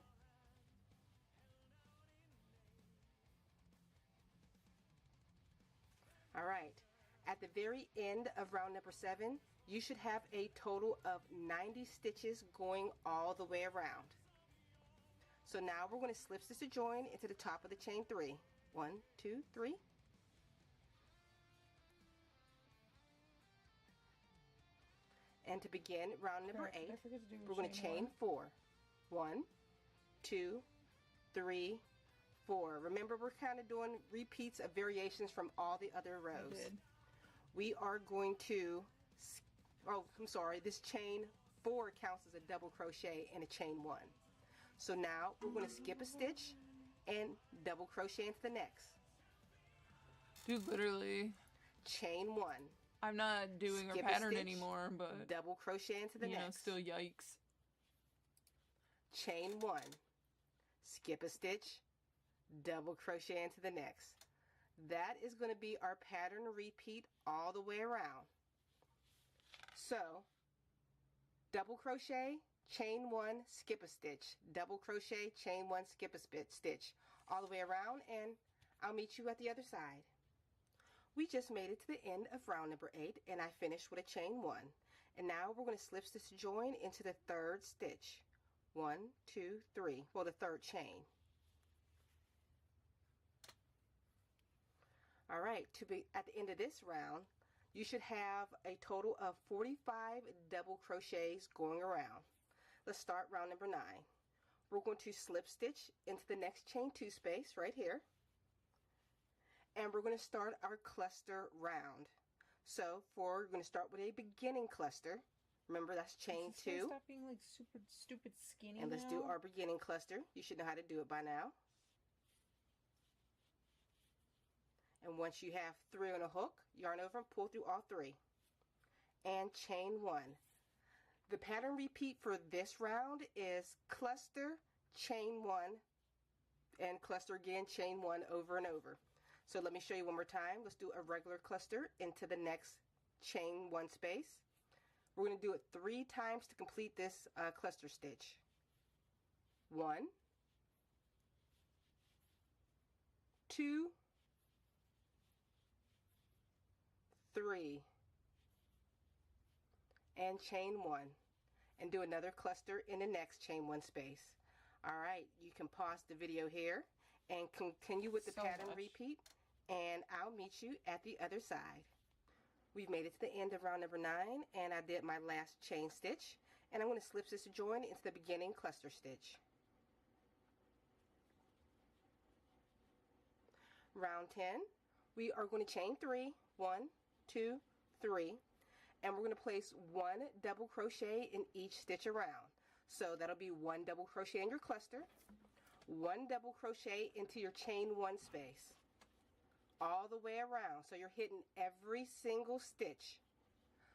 All right, at the very end of round number 7, you should have a total of 90 stitches going all the way around. So now we're going to slip stitch to join into the top of the chain 3. 1, 2, 3. And to begin round number 8, we're going to chain 4. 1, 2, 3, 4. Remember, we're kind of doing repeats of variations from all the other rows. We are going to, this chain 4 counts as a double crochet in a chain 1. So now we're going to skip a stitch and double crochet into the next. Dude, literally. Chain 1. I'm not doing Skip a pattern stitch, anymore, but double crochet into the next. Still yikes. Chain 1. Skip a stitch, double crochet into the next. That is going to be our pattern repeat all the way around. So, double crochet, chain 1, skip a stitch, double crochet, chain 1, skip a stitch, all the way around, and I'll meet you at the other side. We just made it to the end of round number 8, and I finished with a chain 1. And now we're going to slip stitch join into the 3rd stitch. 1, 2, 3. Well, the 3rd chain. All right, at the end of this round, you should have a total of 45 double crochets going around. Let's start round number 9. We're going to slip stitch into the next chain 2 space right here. And we're going to start our cluster round. So we're going to start with a beginning cluster. Remember, that's chain 2. Stop being like super stupid skinny. And let's do our beginning cluster. You should know how to do it by now. And once you have 3 on a hook, yarn over and pull through all 3. And chain 1. The pattern repeat for this round is cluster, chain 1, and cluster again, chain 1 over and over. So let me show you one more time. Let's do a regular cluster into the next chain 1 space. We're going to do it 3 times to complete this cluster stitch. 1, 2, 3, and chain 1, and do another cluster in the next chain 1 space. All right, you can pause the video here and continue with the pattern repeat, and I'll meet you at the other side. We've made it to the end of round number 9, and I did my last chain stitch, and I'm going to slip stitch join into the beginning cluster stitch. Round 10, we are going to chain 3, 1, 2, 3, and we're going to place 1 double crochet in each stitch around. So that'll be 1 double crochet in your cluster, 1 double crochet into your chain 1 space, all the way around. So you're hitting every single stitch.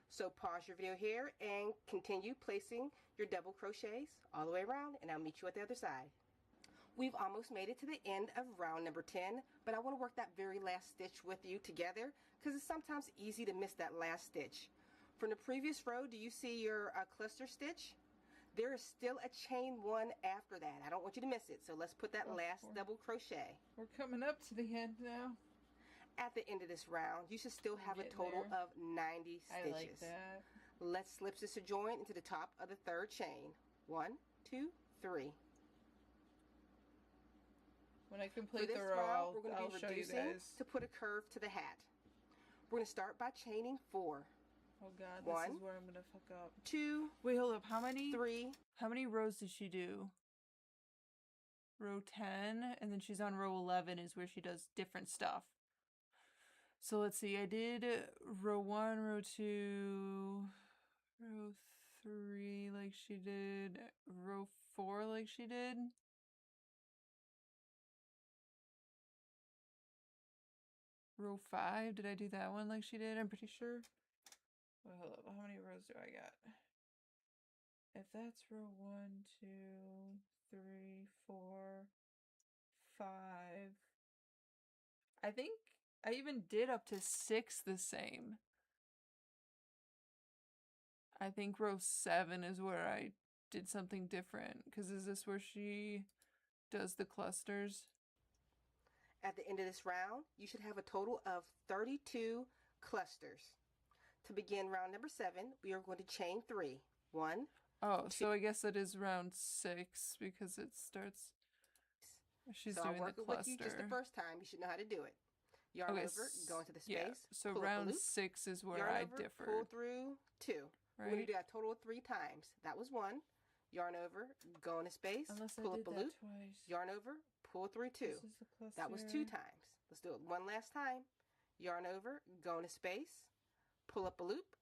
So pause your video here and continue placing your double crochets all the way around, and I'll meet you at the other side. We've almost made it to the end of round number 10, but I want to work that very last stitch with you together because it's sometimes easy to miss that last stitch. From the previous row, do you see your cluster stitch? There is still a chain 1 after that. I don't want you to miss it, so let's put that last double crochet. We're coming up to the end now. At the end of this round, you should still have a total of 90 stitches. I like that. Let's slip stitch to join into the top of the 3rd chain. 1, 2, 3. When I complete the row, row, we're going to be reducing to put a curve to the hat. We're going to start by chaining 4. Oh god, 1, this is where I'm going to fuck up. 2, wait, hold up. How many? 3. How many rows did she do? Row 10, and then she's on row 11 is where she does different stuff. So let's see. I did row 1, row 2, row 3 like she did, row 4 like she did. Row 5, did I do that one like she did? I'm pretty sure. Wait, hold up. How many rows do I got? If that's row 1, 2, 3, 4, 5. I think I even did up to 6 the same. I think row 7 is where I did something different. Because is this where she does the clusters? At the end of this round, you should have a total of 32 clusters. To begin round number 7, we are going to chain 3. 1. Oh, so I guess it is round 6 because it starts. She's so doing I'll work the it cluster. with you just the first time. You should know how to do it. Yarn Okay, over, go into the space. Yeah, so pull up a round loop, 6 is where yarn I over, differed. pull through 2. We're going Right? to do that a total of 3 times. That was 1. Yarn over, go into space, Unless pull I up did a that loop, twice. yarn over, pull through 2. This is the cluster. That was 2 times. Let's do it one last time. Yarn over, go into space, pull up a loop,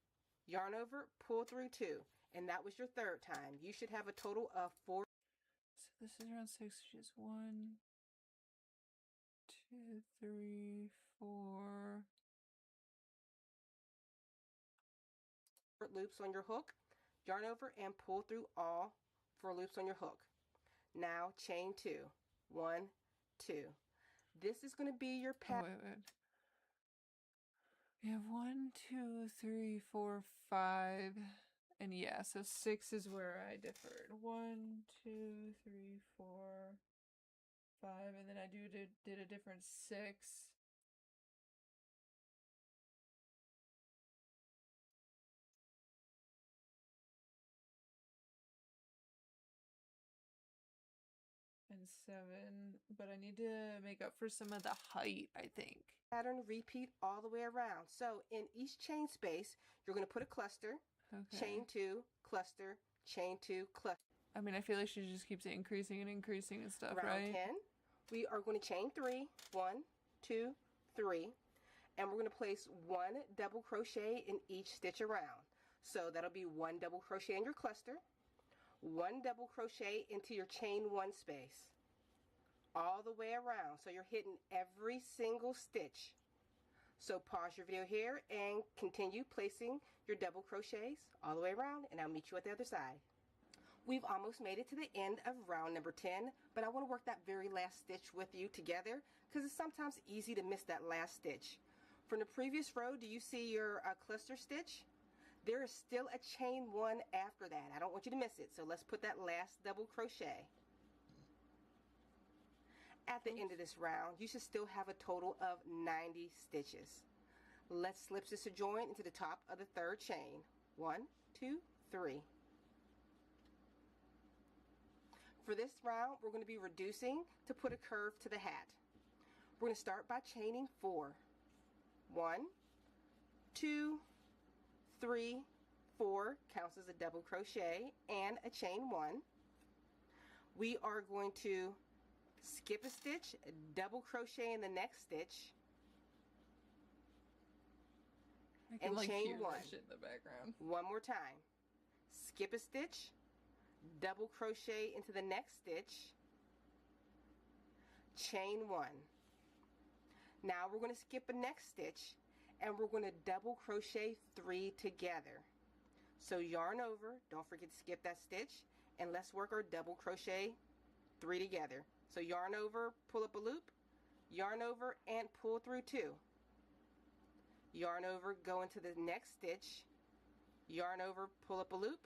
yarn over, pull through 2. And that was your 3rd time. You should have a total of 4. So this is round 6. She has 1, 2, 3, 4. loops on your hook, yarn over and pull through all 4 loops on your hook. Now chain 2. 1, 2. This is going to be your pattern. Oh, wait. We have 1, 2, 3, 4, 5. And yeah, so 6 is where I differed. 1, 2, 3, 4, 5. And then I did a different 6. And 7, but I need to make up for some of the height, I think. Pattern repeat all the way around. So in each chain space, you're going to put a cluster, chain 2, cluster, chain 2, cluster. I mean, I feel like she just keeps increasing and increasing and stuff, Round right? 10, we are going to chain 3, 1, 2, 3, and we're going to place 1 double crochet in each stitch around. So that'll be 1 double crochet in your cluster, 1 double crochet into your chain 1 space, all the way around. So you're hitting every single stitch. So pause your video here and continue placing your double crochets all the way around, and I'll meet you at the other side. We've almost made it to the end of round number 10, but I want to work that very last stitch with you together because it's sometimes easy to miss that last stitch. From the previous row, do you see your cluster stitch? There is still a chain 1 after that. I don't want you to miss it, so let's put that last double crochet. At the end of this round, you should still have a total of 90 stitches. Let's slip stitch to join into the top of the 3rd chain. 1, 2, 3. For this round, we're going to be reducing to put a curve to the hat. We're going to start by chaining 4. 1, 2, 3, 4 counts as a double crochet and a chain 1. We are going to skip a stitch, double crochet in the next stitch, and chain 1. Shit in the background. One more time. Skip a stitch, double crochet into the next stitch, chain 1. Now we're going to skip a next stitch and we're going to double crochet 3 together. So yarn over, don't forget to skip that stitch, and let's work our double crochet 3 together. So yarn over, pull up a loop, yarn over and pull through 2. Yarn over, go into the next stitch, yarn over, pull up a loop,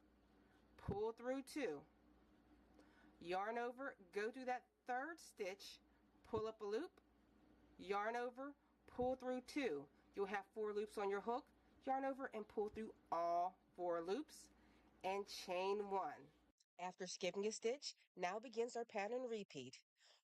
pull through 2. Yarn over, go through that 3rd stitch, pull up a loop, yarn over, pull through 2. You'll have 4 loops on your hook, yarn over and pull through all 4 loops, and chain 1. After skipping a stitch, now begins our pattern repeat.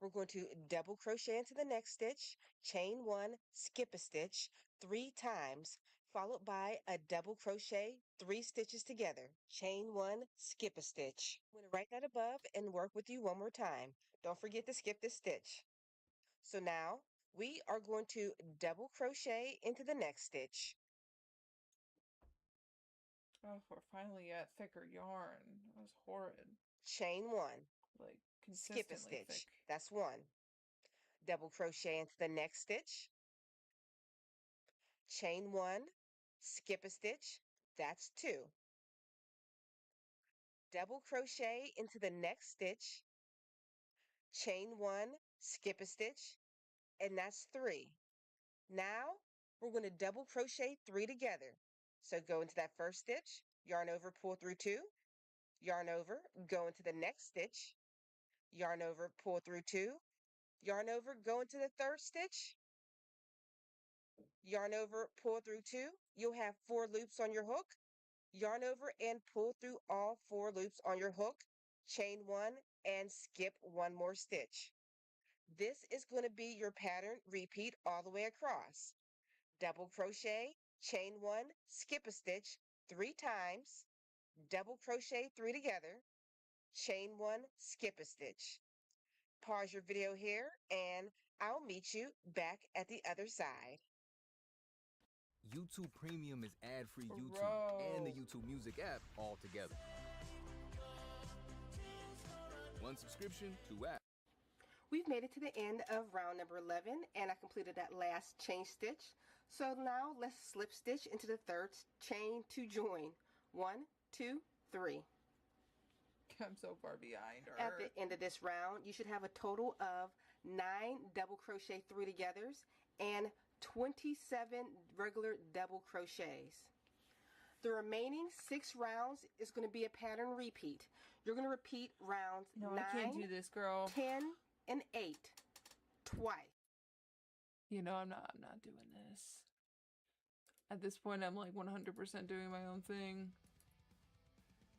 We're going to double crochet into the next stitch, chain 1, skip a stitch 3 times, followed by a double crochet 3 stitches together, chain 1, skip a stitch. I'm going to write that above and work with you one more time. Don't forget to skip this stitch. So now we are going to double crochet into the next stitch. Oh, we're finally at thicker yarn. It was horrid. Chain 1. Like, Skip a consistently stitch. thick. That's 1. Double crochet into the next stitch. Chain 1. Skip a stitch. That's 2. Double crochet into the next stitch. chain 1, skip a stitch, and that's 3. Now we're going to double crochet 3 together. So go into that first stitch, yarn over, pull through 2, yarn over, go into the next stitch, yarn over, pull through 2, yarn over, go into the third stitch, yarn over, pull through 2. You'll have 4 loops on your hook. Yarn over and pull through all 4 loops on your hook, chain 1, and skip 1 more stitch. This is going to be your pattern repeat all the way across. Double crochet, chain 1, skip a stitch 3 times, double crochet 3 together, chain 1, skip a stitch. Pause your video here and I'll meet you back at the other side. YouTube Premium is ad-free YouTube Bro. and the YouTube Music app all together. One subscription, 2 apps. We've made it to the end of round number 11 and I completed that last chain stitch. So now let's slip stitch into the third chain to join. 1, 2, 3. I'm so far behind her. At the end of this round, you should have a total of 9 double crochet 3 togethers and 27 regular double crochets. The remaining 6 rounds is going to be a pattern repeat. You're going to repeat rounds No, 9, I can't do this, girl. 10, and 8 twice. You know, I'm not doing this. At this point, I'm like 100% doing my own thing.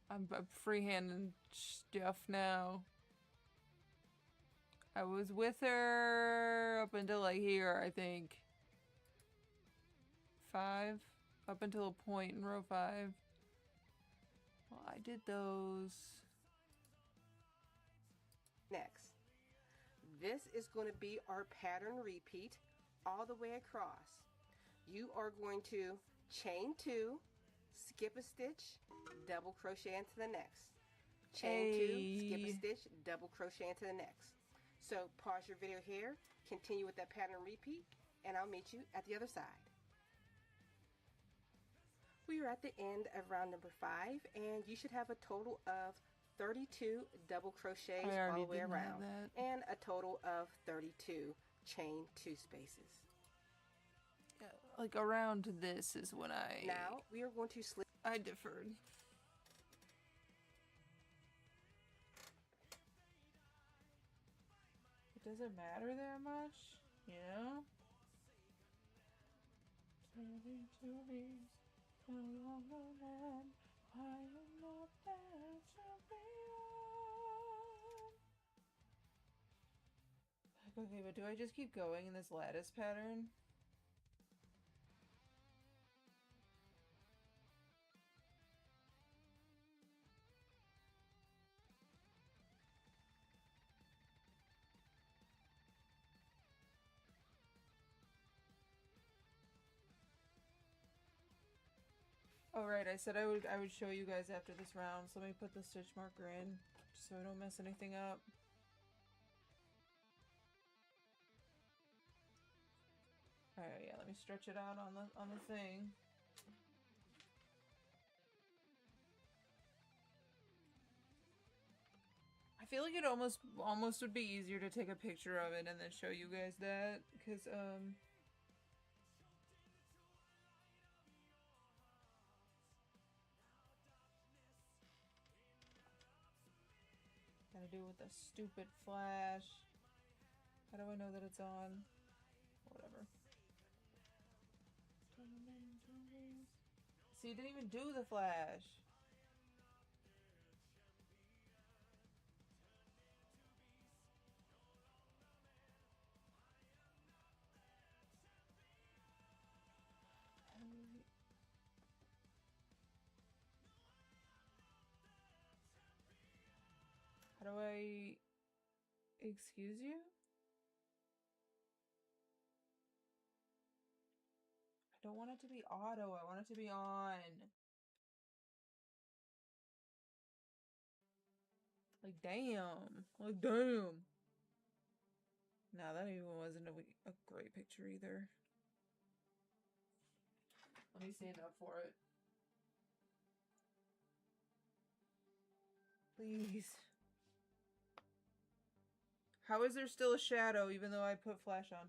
I'm freehanding stuff now. I was with her up until like here, I think. 5? Up until a point in row 5. Well, I did those. Next, this is going to be our pattern repeat all the way across. You are going to chain 2, skip a stitch, double crochet into the next. Chain 2, skip a stitch, double crochet into the next. So pause your video here, continue with that pattern repeat, and I'll meet you at the other side. We are at the end of round number 5 and you should have a total of 32 double crochets all the way around and a total of 32 chain 2 spaces. Yeah, like around this is when Now we are going to slip. I deferred. It doesn't matter that much, you know? Okay, but do I just keep going in this lattice pattern? Oh right, I said I would show you guys after this round, so let me put the stitch marker in just so I don't mess anything up. Alright, yeah, let me stretch it out on the thing. I feel like it almost would be easier to take a picture of it and then show you guys that, because gotta do with the stupid flash. How do I know that it's on? Whatever. See, it didn't even do the flash. How do I... Excuse you? I don't want it to be auto, I want it to be on. Like, damn. Like, damn. Nah, that even wasn't a great picture either. Let me stand up for it. Please. How is there still a shadow even though I put flash on?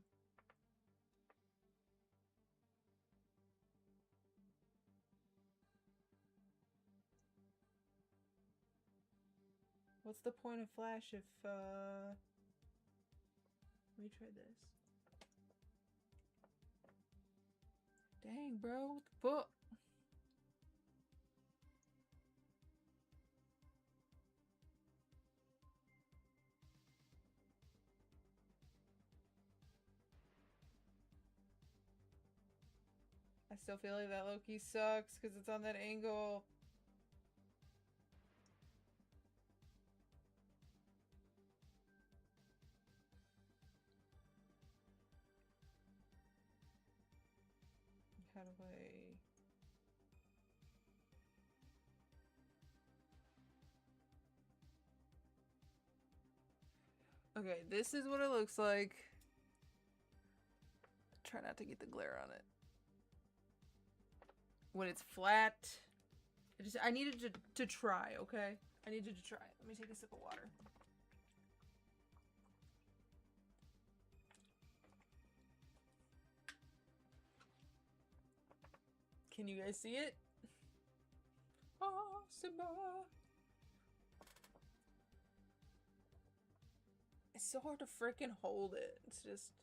What's the point of flash if, let me try this. Dang, bro, what the fuck? I still feel like that low-key sucks because it's on that angle. How do I... Okay, this is what it looks like. Try not to get the glare on it. When it's flat, I needed to try, okay? I needed to try. Let me take a sip of water. Can you guys see it? Oh, Simba. It's so hard to freaking hold it. It's just...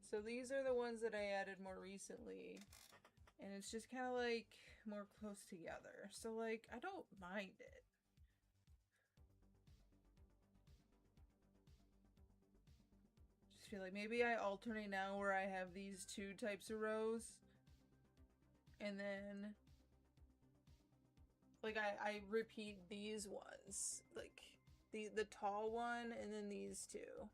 So these are the ones that I added more recently. And it's just kind of like more close together. So like, I don't mind it. Just feel like maybe I alternate now where I have these two types of rows. And then like I repeat these ones. Like the tall one and then these two.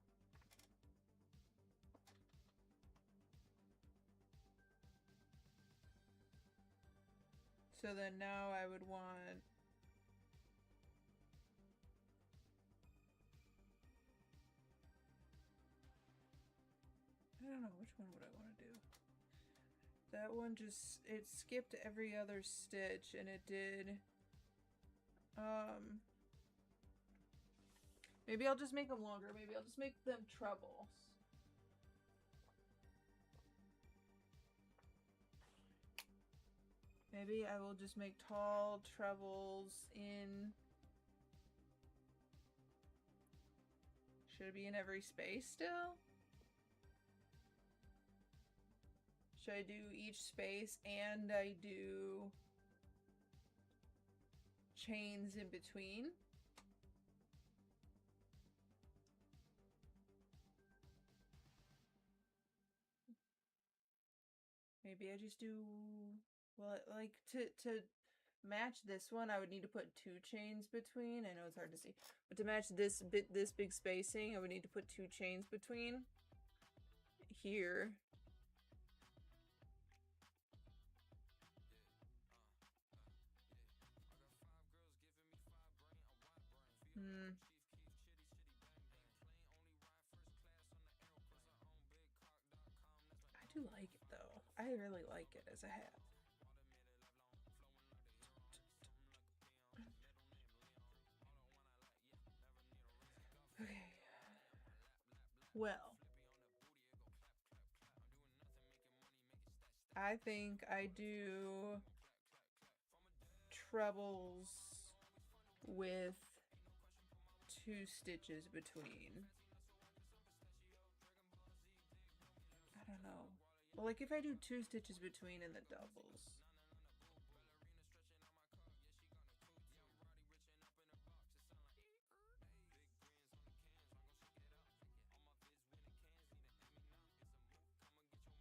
So then now I would want... I don't know, which one would I want to do? That one just, it skipped every other stitch and it did... Maybe I'll just make them longer. Maybe I'll just make them trebles. Maybe I will just make tall trebles in... Should it be in every space still? Should I do each space and I do chains in between? Maybe I just do... Well, like, to match this one, I would need to put two chains between. I know it's hard to see. But to match this big spacing, I would need to put two chains between. Here. I do like it, though. I really like it as a hat. Okay. Well, I think I do trebles with 2 stitches between. I don't know. Well, like if I do 2 stitches between in the doubles.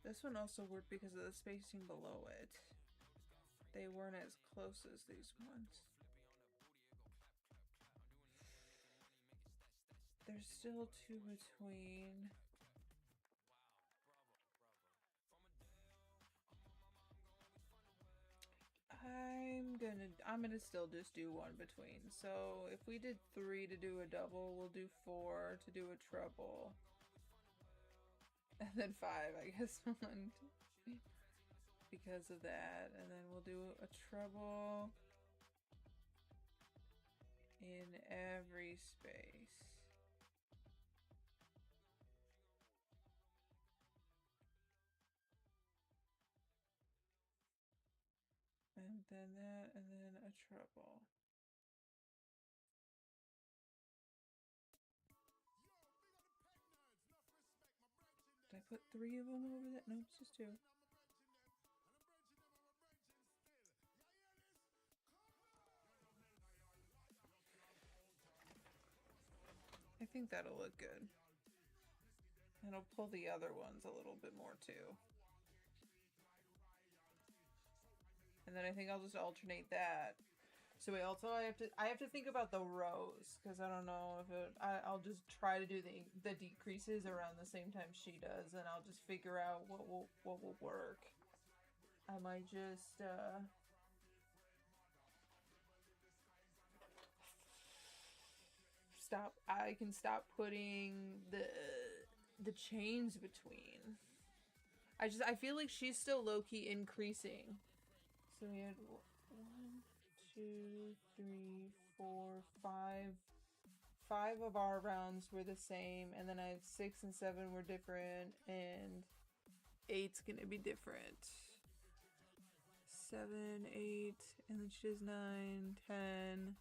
This one also worked because of the spacing below it. They weren't as close as these ones. There's still 2 between. I'm gonna still just do one between. So if we did 3 to do a double, we'll do 4 to do a treble. And then 5, I guess, one because of that. And then we'll do a treble in every space. And then that, and then a treble. Did I put 3 of them over that? No, it's just 2. I think that'll look good. And I'll pull the other ones a little bit more too. And then I think I'll just alternate that. So I have to think about the rows because I don't know if I'll just try to do the decreases around the same time she does, and I'll just figure out what will work. I might just I can stop putting the chains between. I feel like she's still low-key increasing. So we had 1, 2, 3, 4, 5. 5 of our rounds were the same, and then I have 6 and 7 were different, and 8's gonna be different. 7, 8, and then she does 9, 10,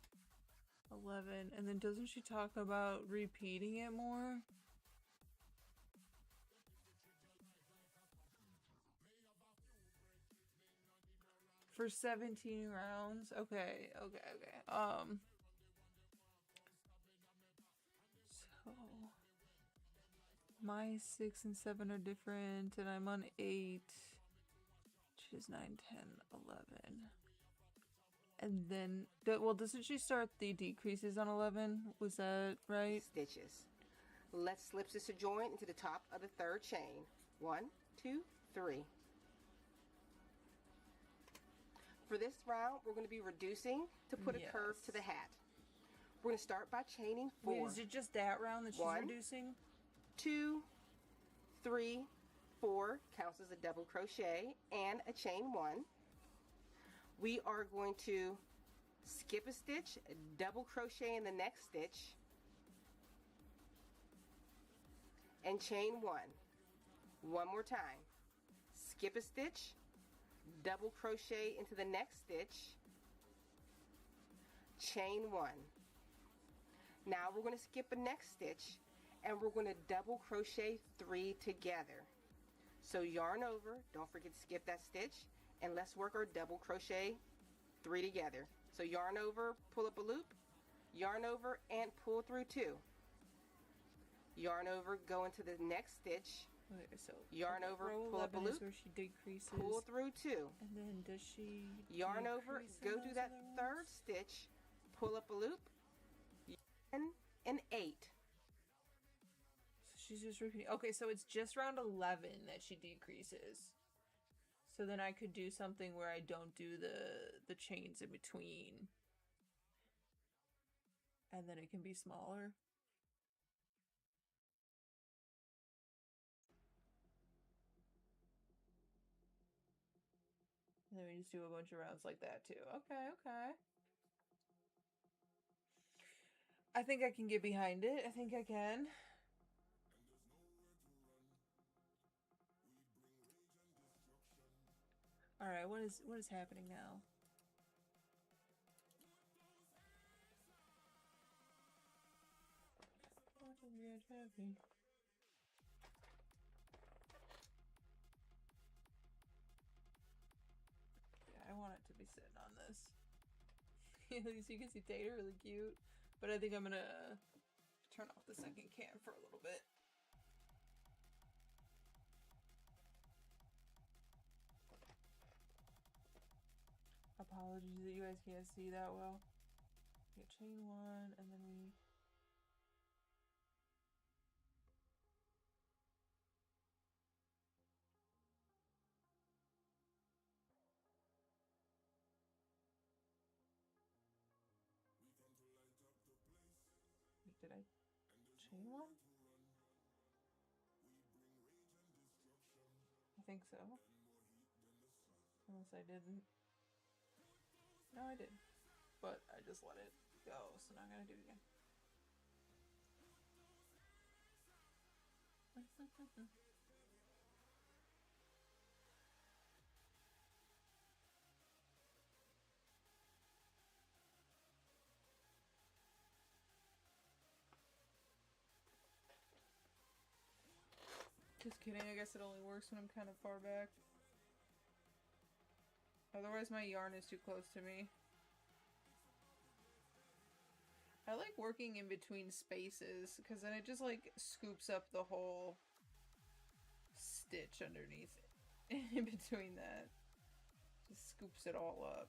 11, and then doesn't she talk about repeating it more? For 17 rounds? Okay. So my 6 and 7 are different, and I'm on 8, which is 9, 10, 11. And then, well, doesn't she start the decreases on 11? Was that right? Stitches. Let's slip this joint into the top of the 3rd chain. 1, 2, 3. For this round, we're going to be reducing to put a curve to the hat. We're going to start by chaining 4. Wait, is it just that round that she's 1, reducing? 2, 3, 4 counts as a double crochet and a chain 1. We are going to skip a stitch, double crochet in the next stitch, and chain 1. One more time. Skip a stitch, double crochet into the next stitch, chain 1. Now we're going to skip a next stitch, and we're going to double crochet 3 together. So yarn over, don't forget to skip that stitch, and let's work our double crochet 3 together. So yarn over, pull up a loop, yarn over, and pull through 2. Yarn over, go into the next stitch. Okay, so yarn over, pull up a loop, where she decreases, pull through 2. and then does she yarn over, go do that 3rd stitch, pull up a loop, yarn, and 8. So she's just repeating. Okay, so it's just round 11 that she decreases. So then I could do something where I don't do the chains in between, and then it can be smaller. And then we just do a bunch of rounds like that too. Okay. I think I can get behind it. I think I can. All right, what is happening now? I want it to be sitting on this. At least you can see Tater, really cute. But I think I'm gonna turn off the second cam for a little bit. Apologies that you guys can't see that well. We get chain 1, and then we... anyone? I think so. Unless I didn't. No, I did. But I just let it go, so now I'm gonna do it again. Just kidding, I guess it only works when I'm kind of far back. Otherwise my yarn is too close to me. I like working in between spaces, because then it just like scoops up the whole stitch underneath it. In between that. Just scoops it all up.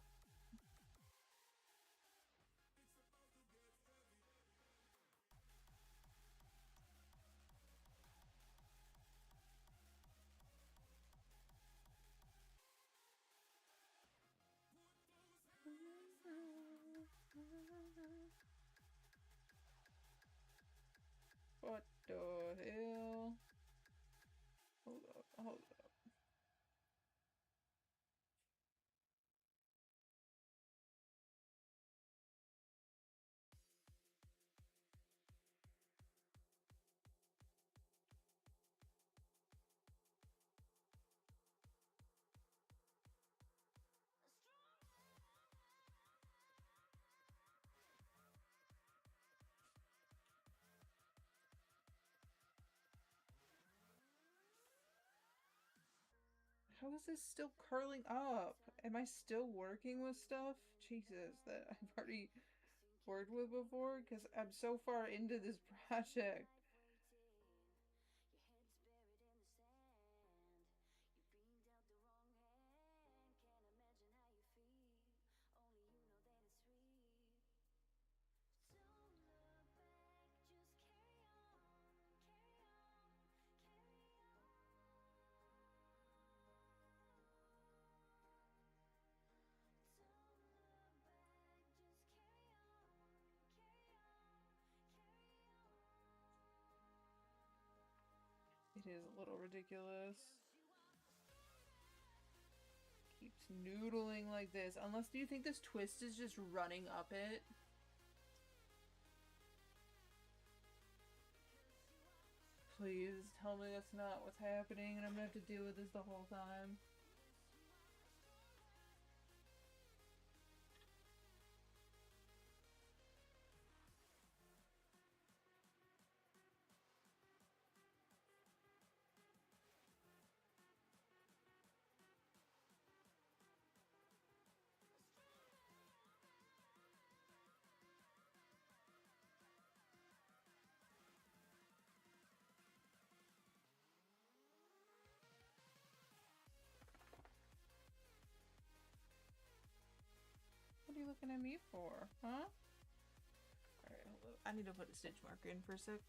What the hell? Hold up, hold up. How is this still curling up? Am I still working with stuff? Jesus, that I've already worked with before? Because I'm so far into this project. It is a little ridiculous. Keeps noodling like this. Unless, do you think this twist is just running up it? Please tell me that's not what's happening and I'm gonna have to deal with this the whole time. What are you looking at me for, huh? Alright, hold up. I need to put a stitch marker in for a sec.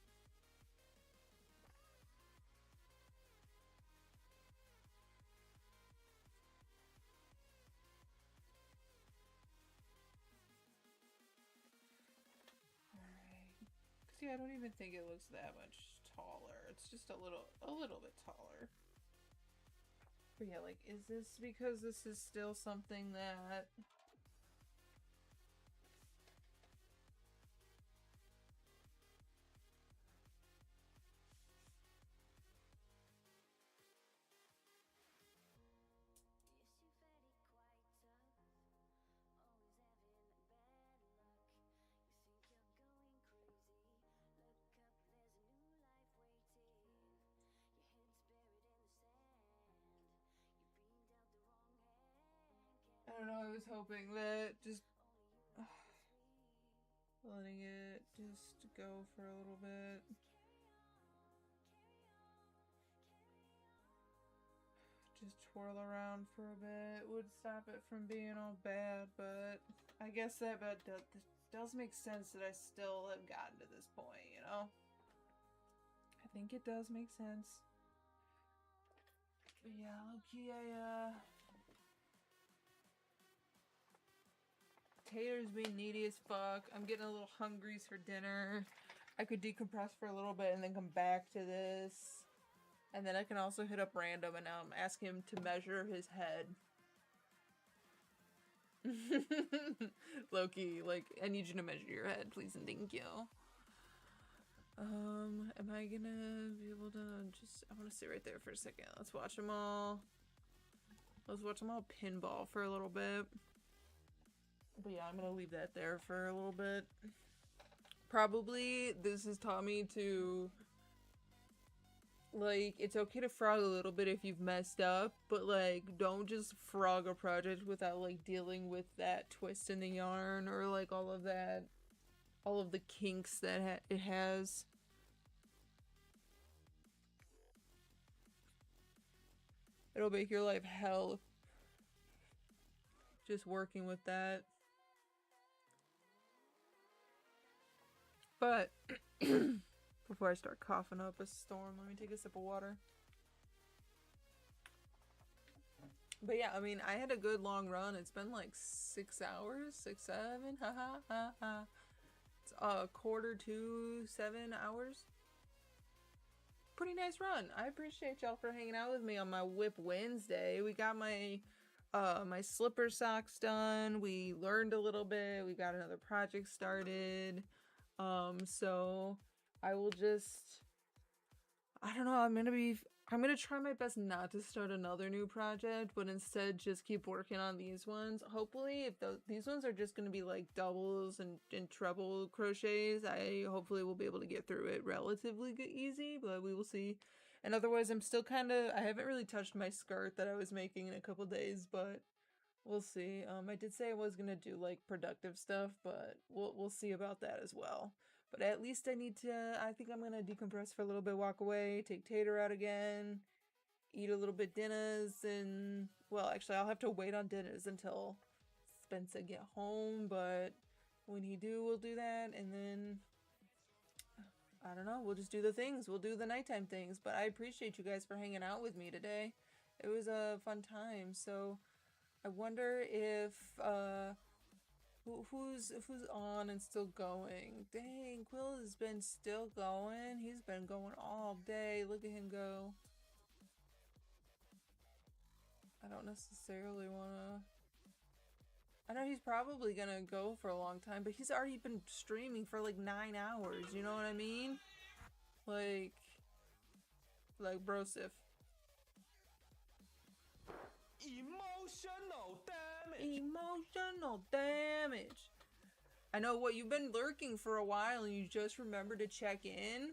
Alright. See, I don't even think it looks that much taller. It's just a little bit taller. But yeah, like, is this because this is still something that... I don't know, I was hoping that just letting it just go for a little bit. Just twirl around for a bit would stop it from being all bad, but I guess that does make sense that I still have gotten to this point, you know? I think it does make sense. But yeah, low-key, Tater's being needy as fuck. I'm getting a little hungry for dinner. I could decompress for a little bit and then come back to this. And then I can also hit up random and ask him to measure his head. Loki, like, I need you to measure your head, please and thank you. Am I gonna be able to just, I want to sit right there for a second. Let's watch them all. Let's watch them all pinball for a little bit. But yeah, I'm gonna leave that there for a little bit. Probably this has taught me to, like, it's okay to frog a little bit if you've messed up, but like, don't just frog a project without like dealing with that twist in the yarn or like all of that, all of the kinks that it has. It'll make your life hell just working with that. But before I start coughing up a storm, let me take a sip of water. But yeah, I mean, I had a good long run. It's been like 6 hours, 6, 7, ha ha ha ha. It's 7 hours. Pretty nice run. I appreciate y'all for hanging out with me on my Wip Wednesday. We got my my slipper socks done. We learned a little bit. We got another project started. So I will just, I don't know, I'm gonna try my best not to start another new project, but instead just keep working on these ones. Hopefully, if these ones are just gonna be like doubles and treble crochets, I hopefully will be able to get through it relatively easy, but we will see. And otherwise, I'm still I haven't really touched my skirt that I was making in a couple days, but we'll see. I did say I was gonna do like productive stuff, but we'll see about that as well. But at least I think I'm gonna decompress for a little bit, walk away, take Tater out again, eat a little bit dinners, and well, actually I'll have to wait on dinners until Spencer get home, but when he do, we'll do that, and then I don't know, we'll just do the things. We'll do the nighttime things, but I appreciate you guys for hanging out with me today. It was a fun time, so I wonder if, who's on and still going? Dang, Quill has been still going. He's been going all day. Look at him go. I don't necessarily wanna... I know he's probably gonna go for a long time, but he's already been streaming for like 9 hours, you know what I mean? Like brosif. Emotional damage. Emotional damage. I know what, you've been lurking for a while and you just remembered to check in.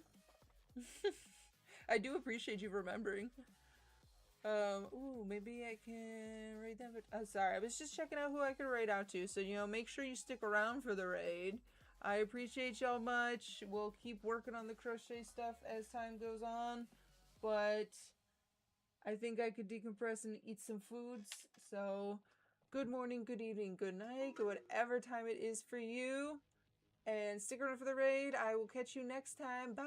I do appreciate you remembering. Ooh, maybe I can raid them. Oh, sorry, I was just checking out who I could raid out to. So, you know, make sure you stick around for the raid. I appreciate y'all much. We'll keep working on the crochet stuff as time goes on. But I think I could decompress and eat some foods. So, good morning, good evening, good night, whatever time it is for you. And stick around for the raid. I will catch you next time. Bye!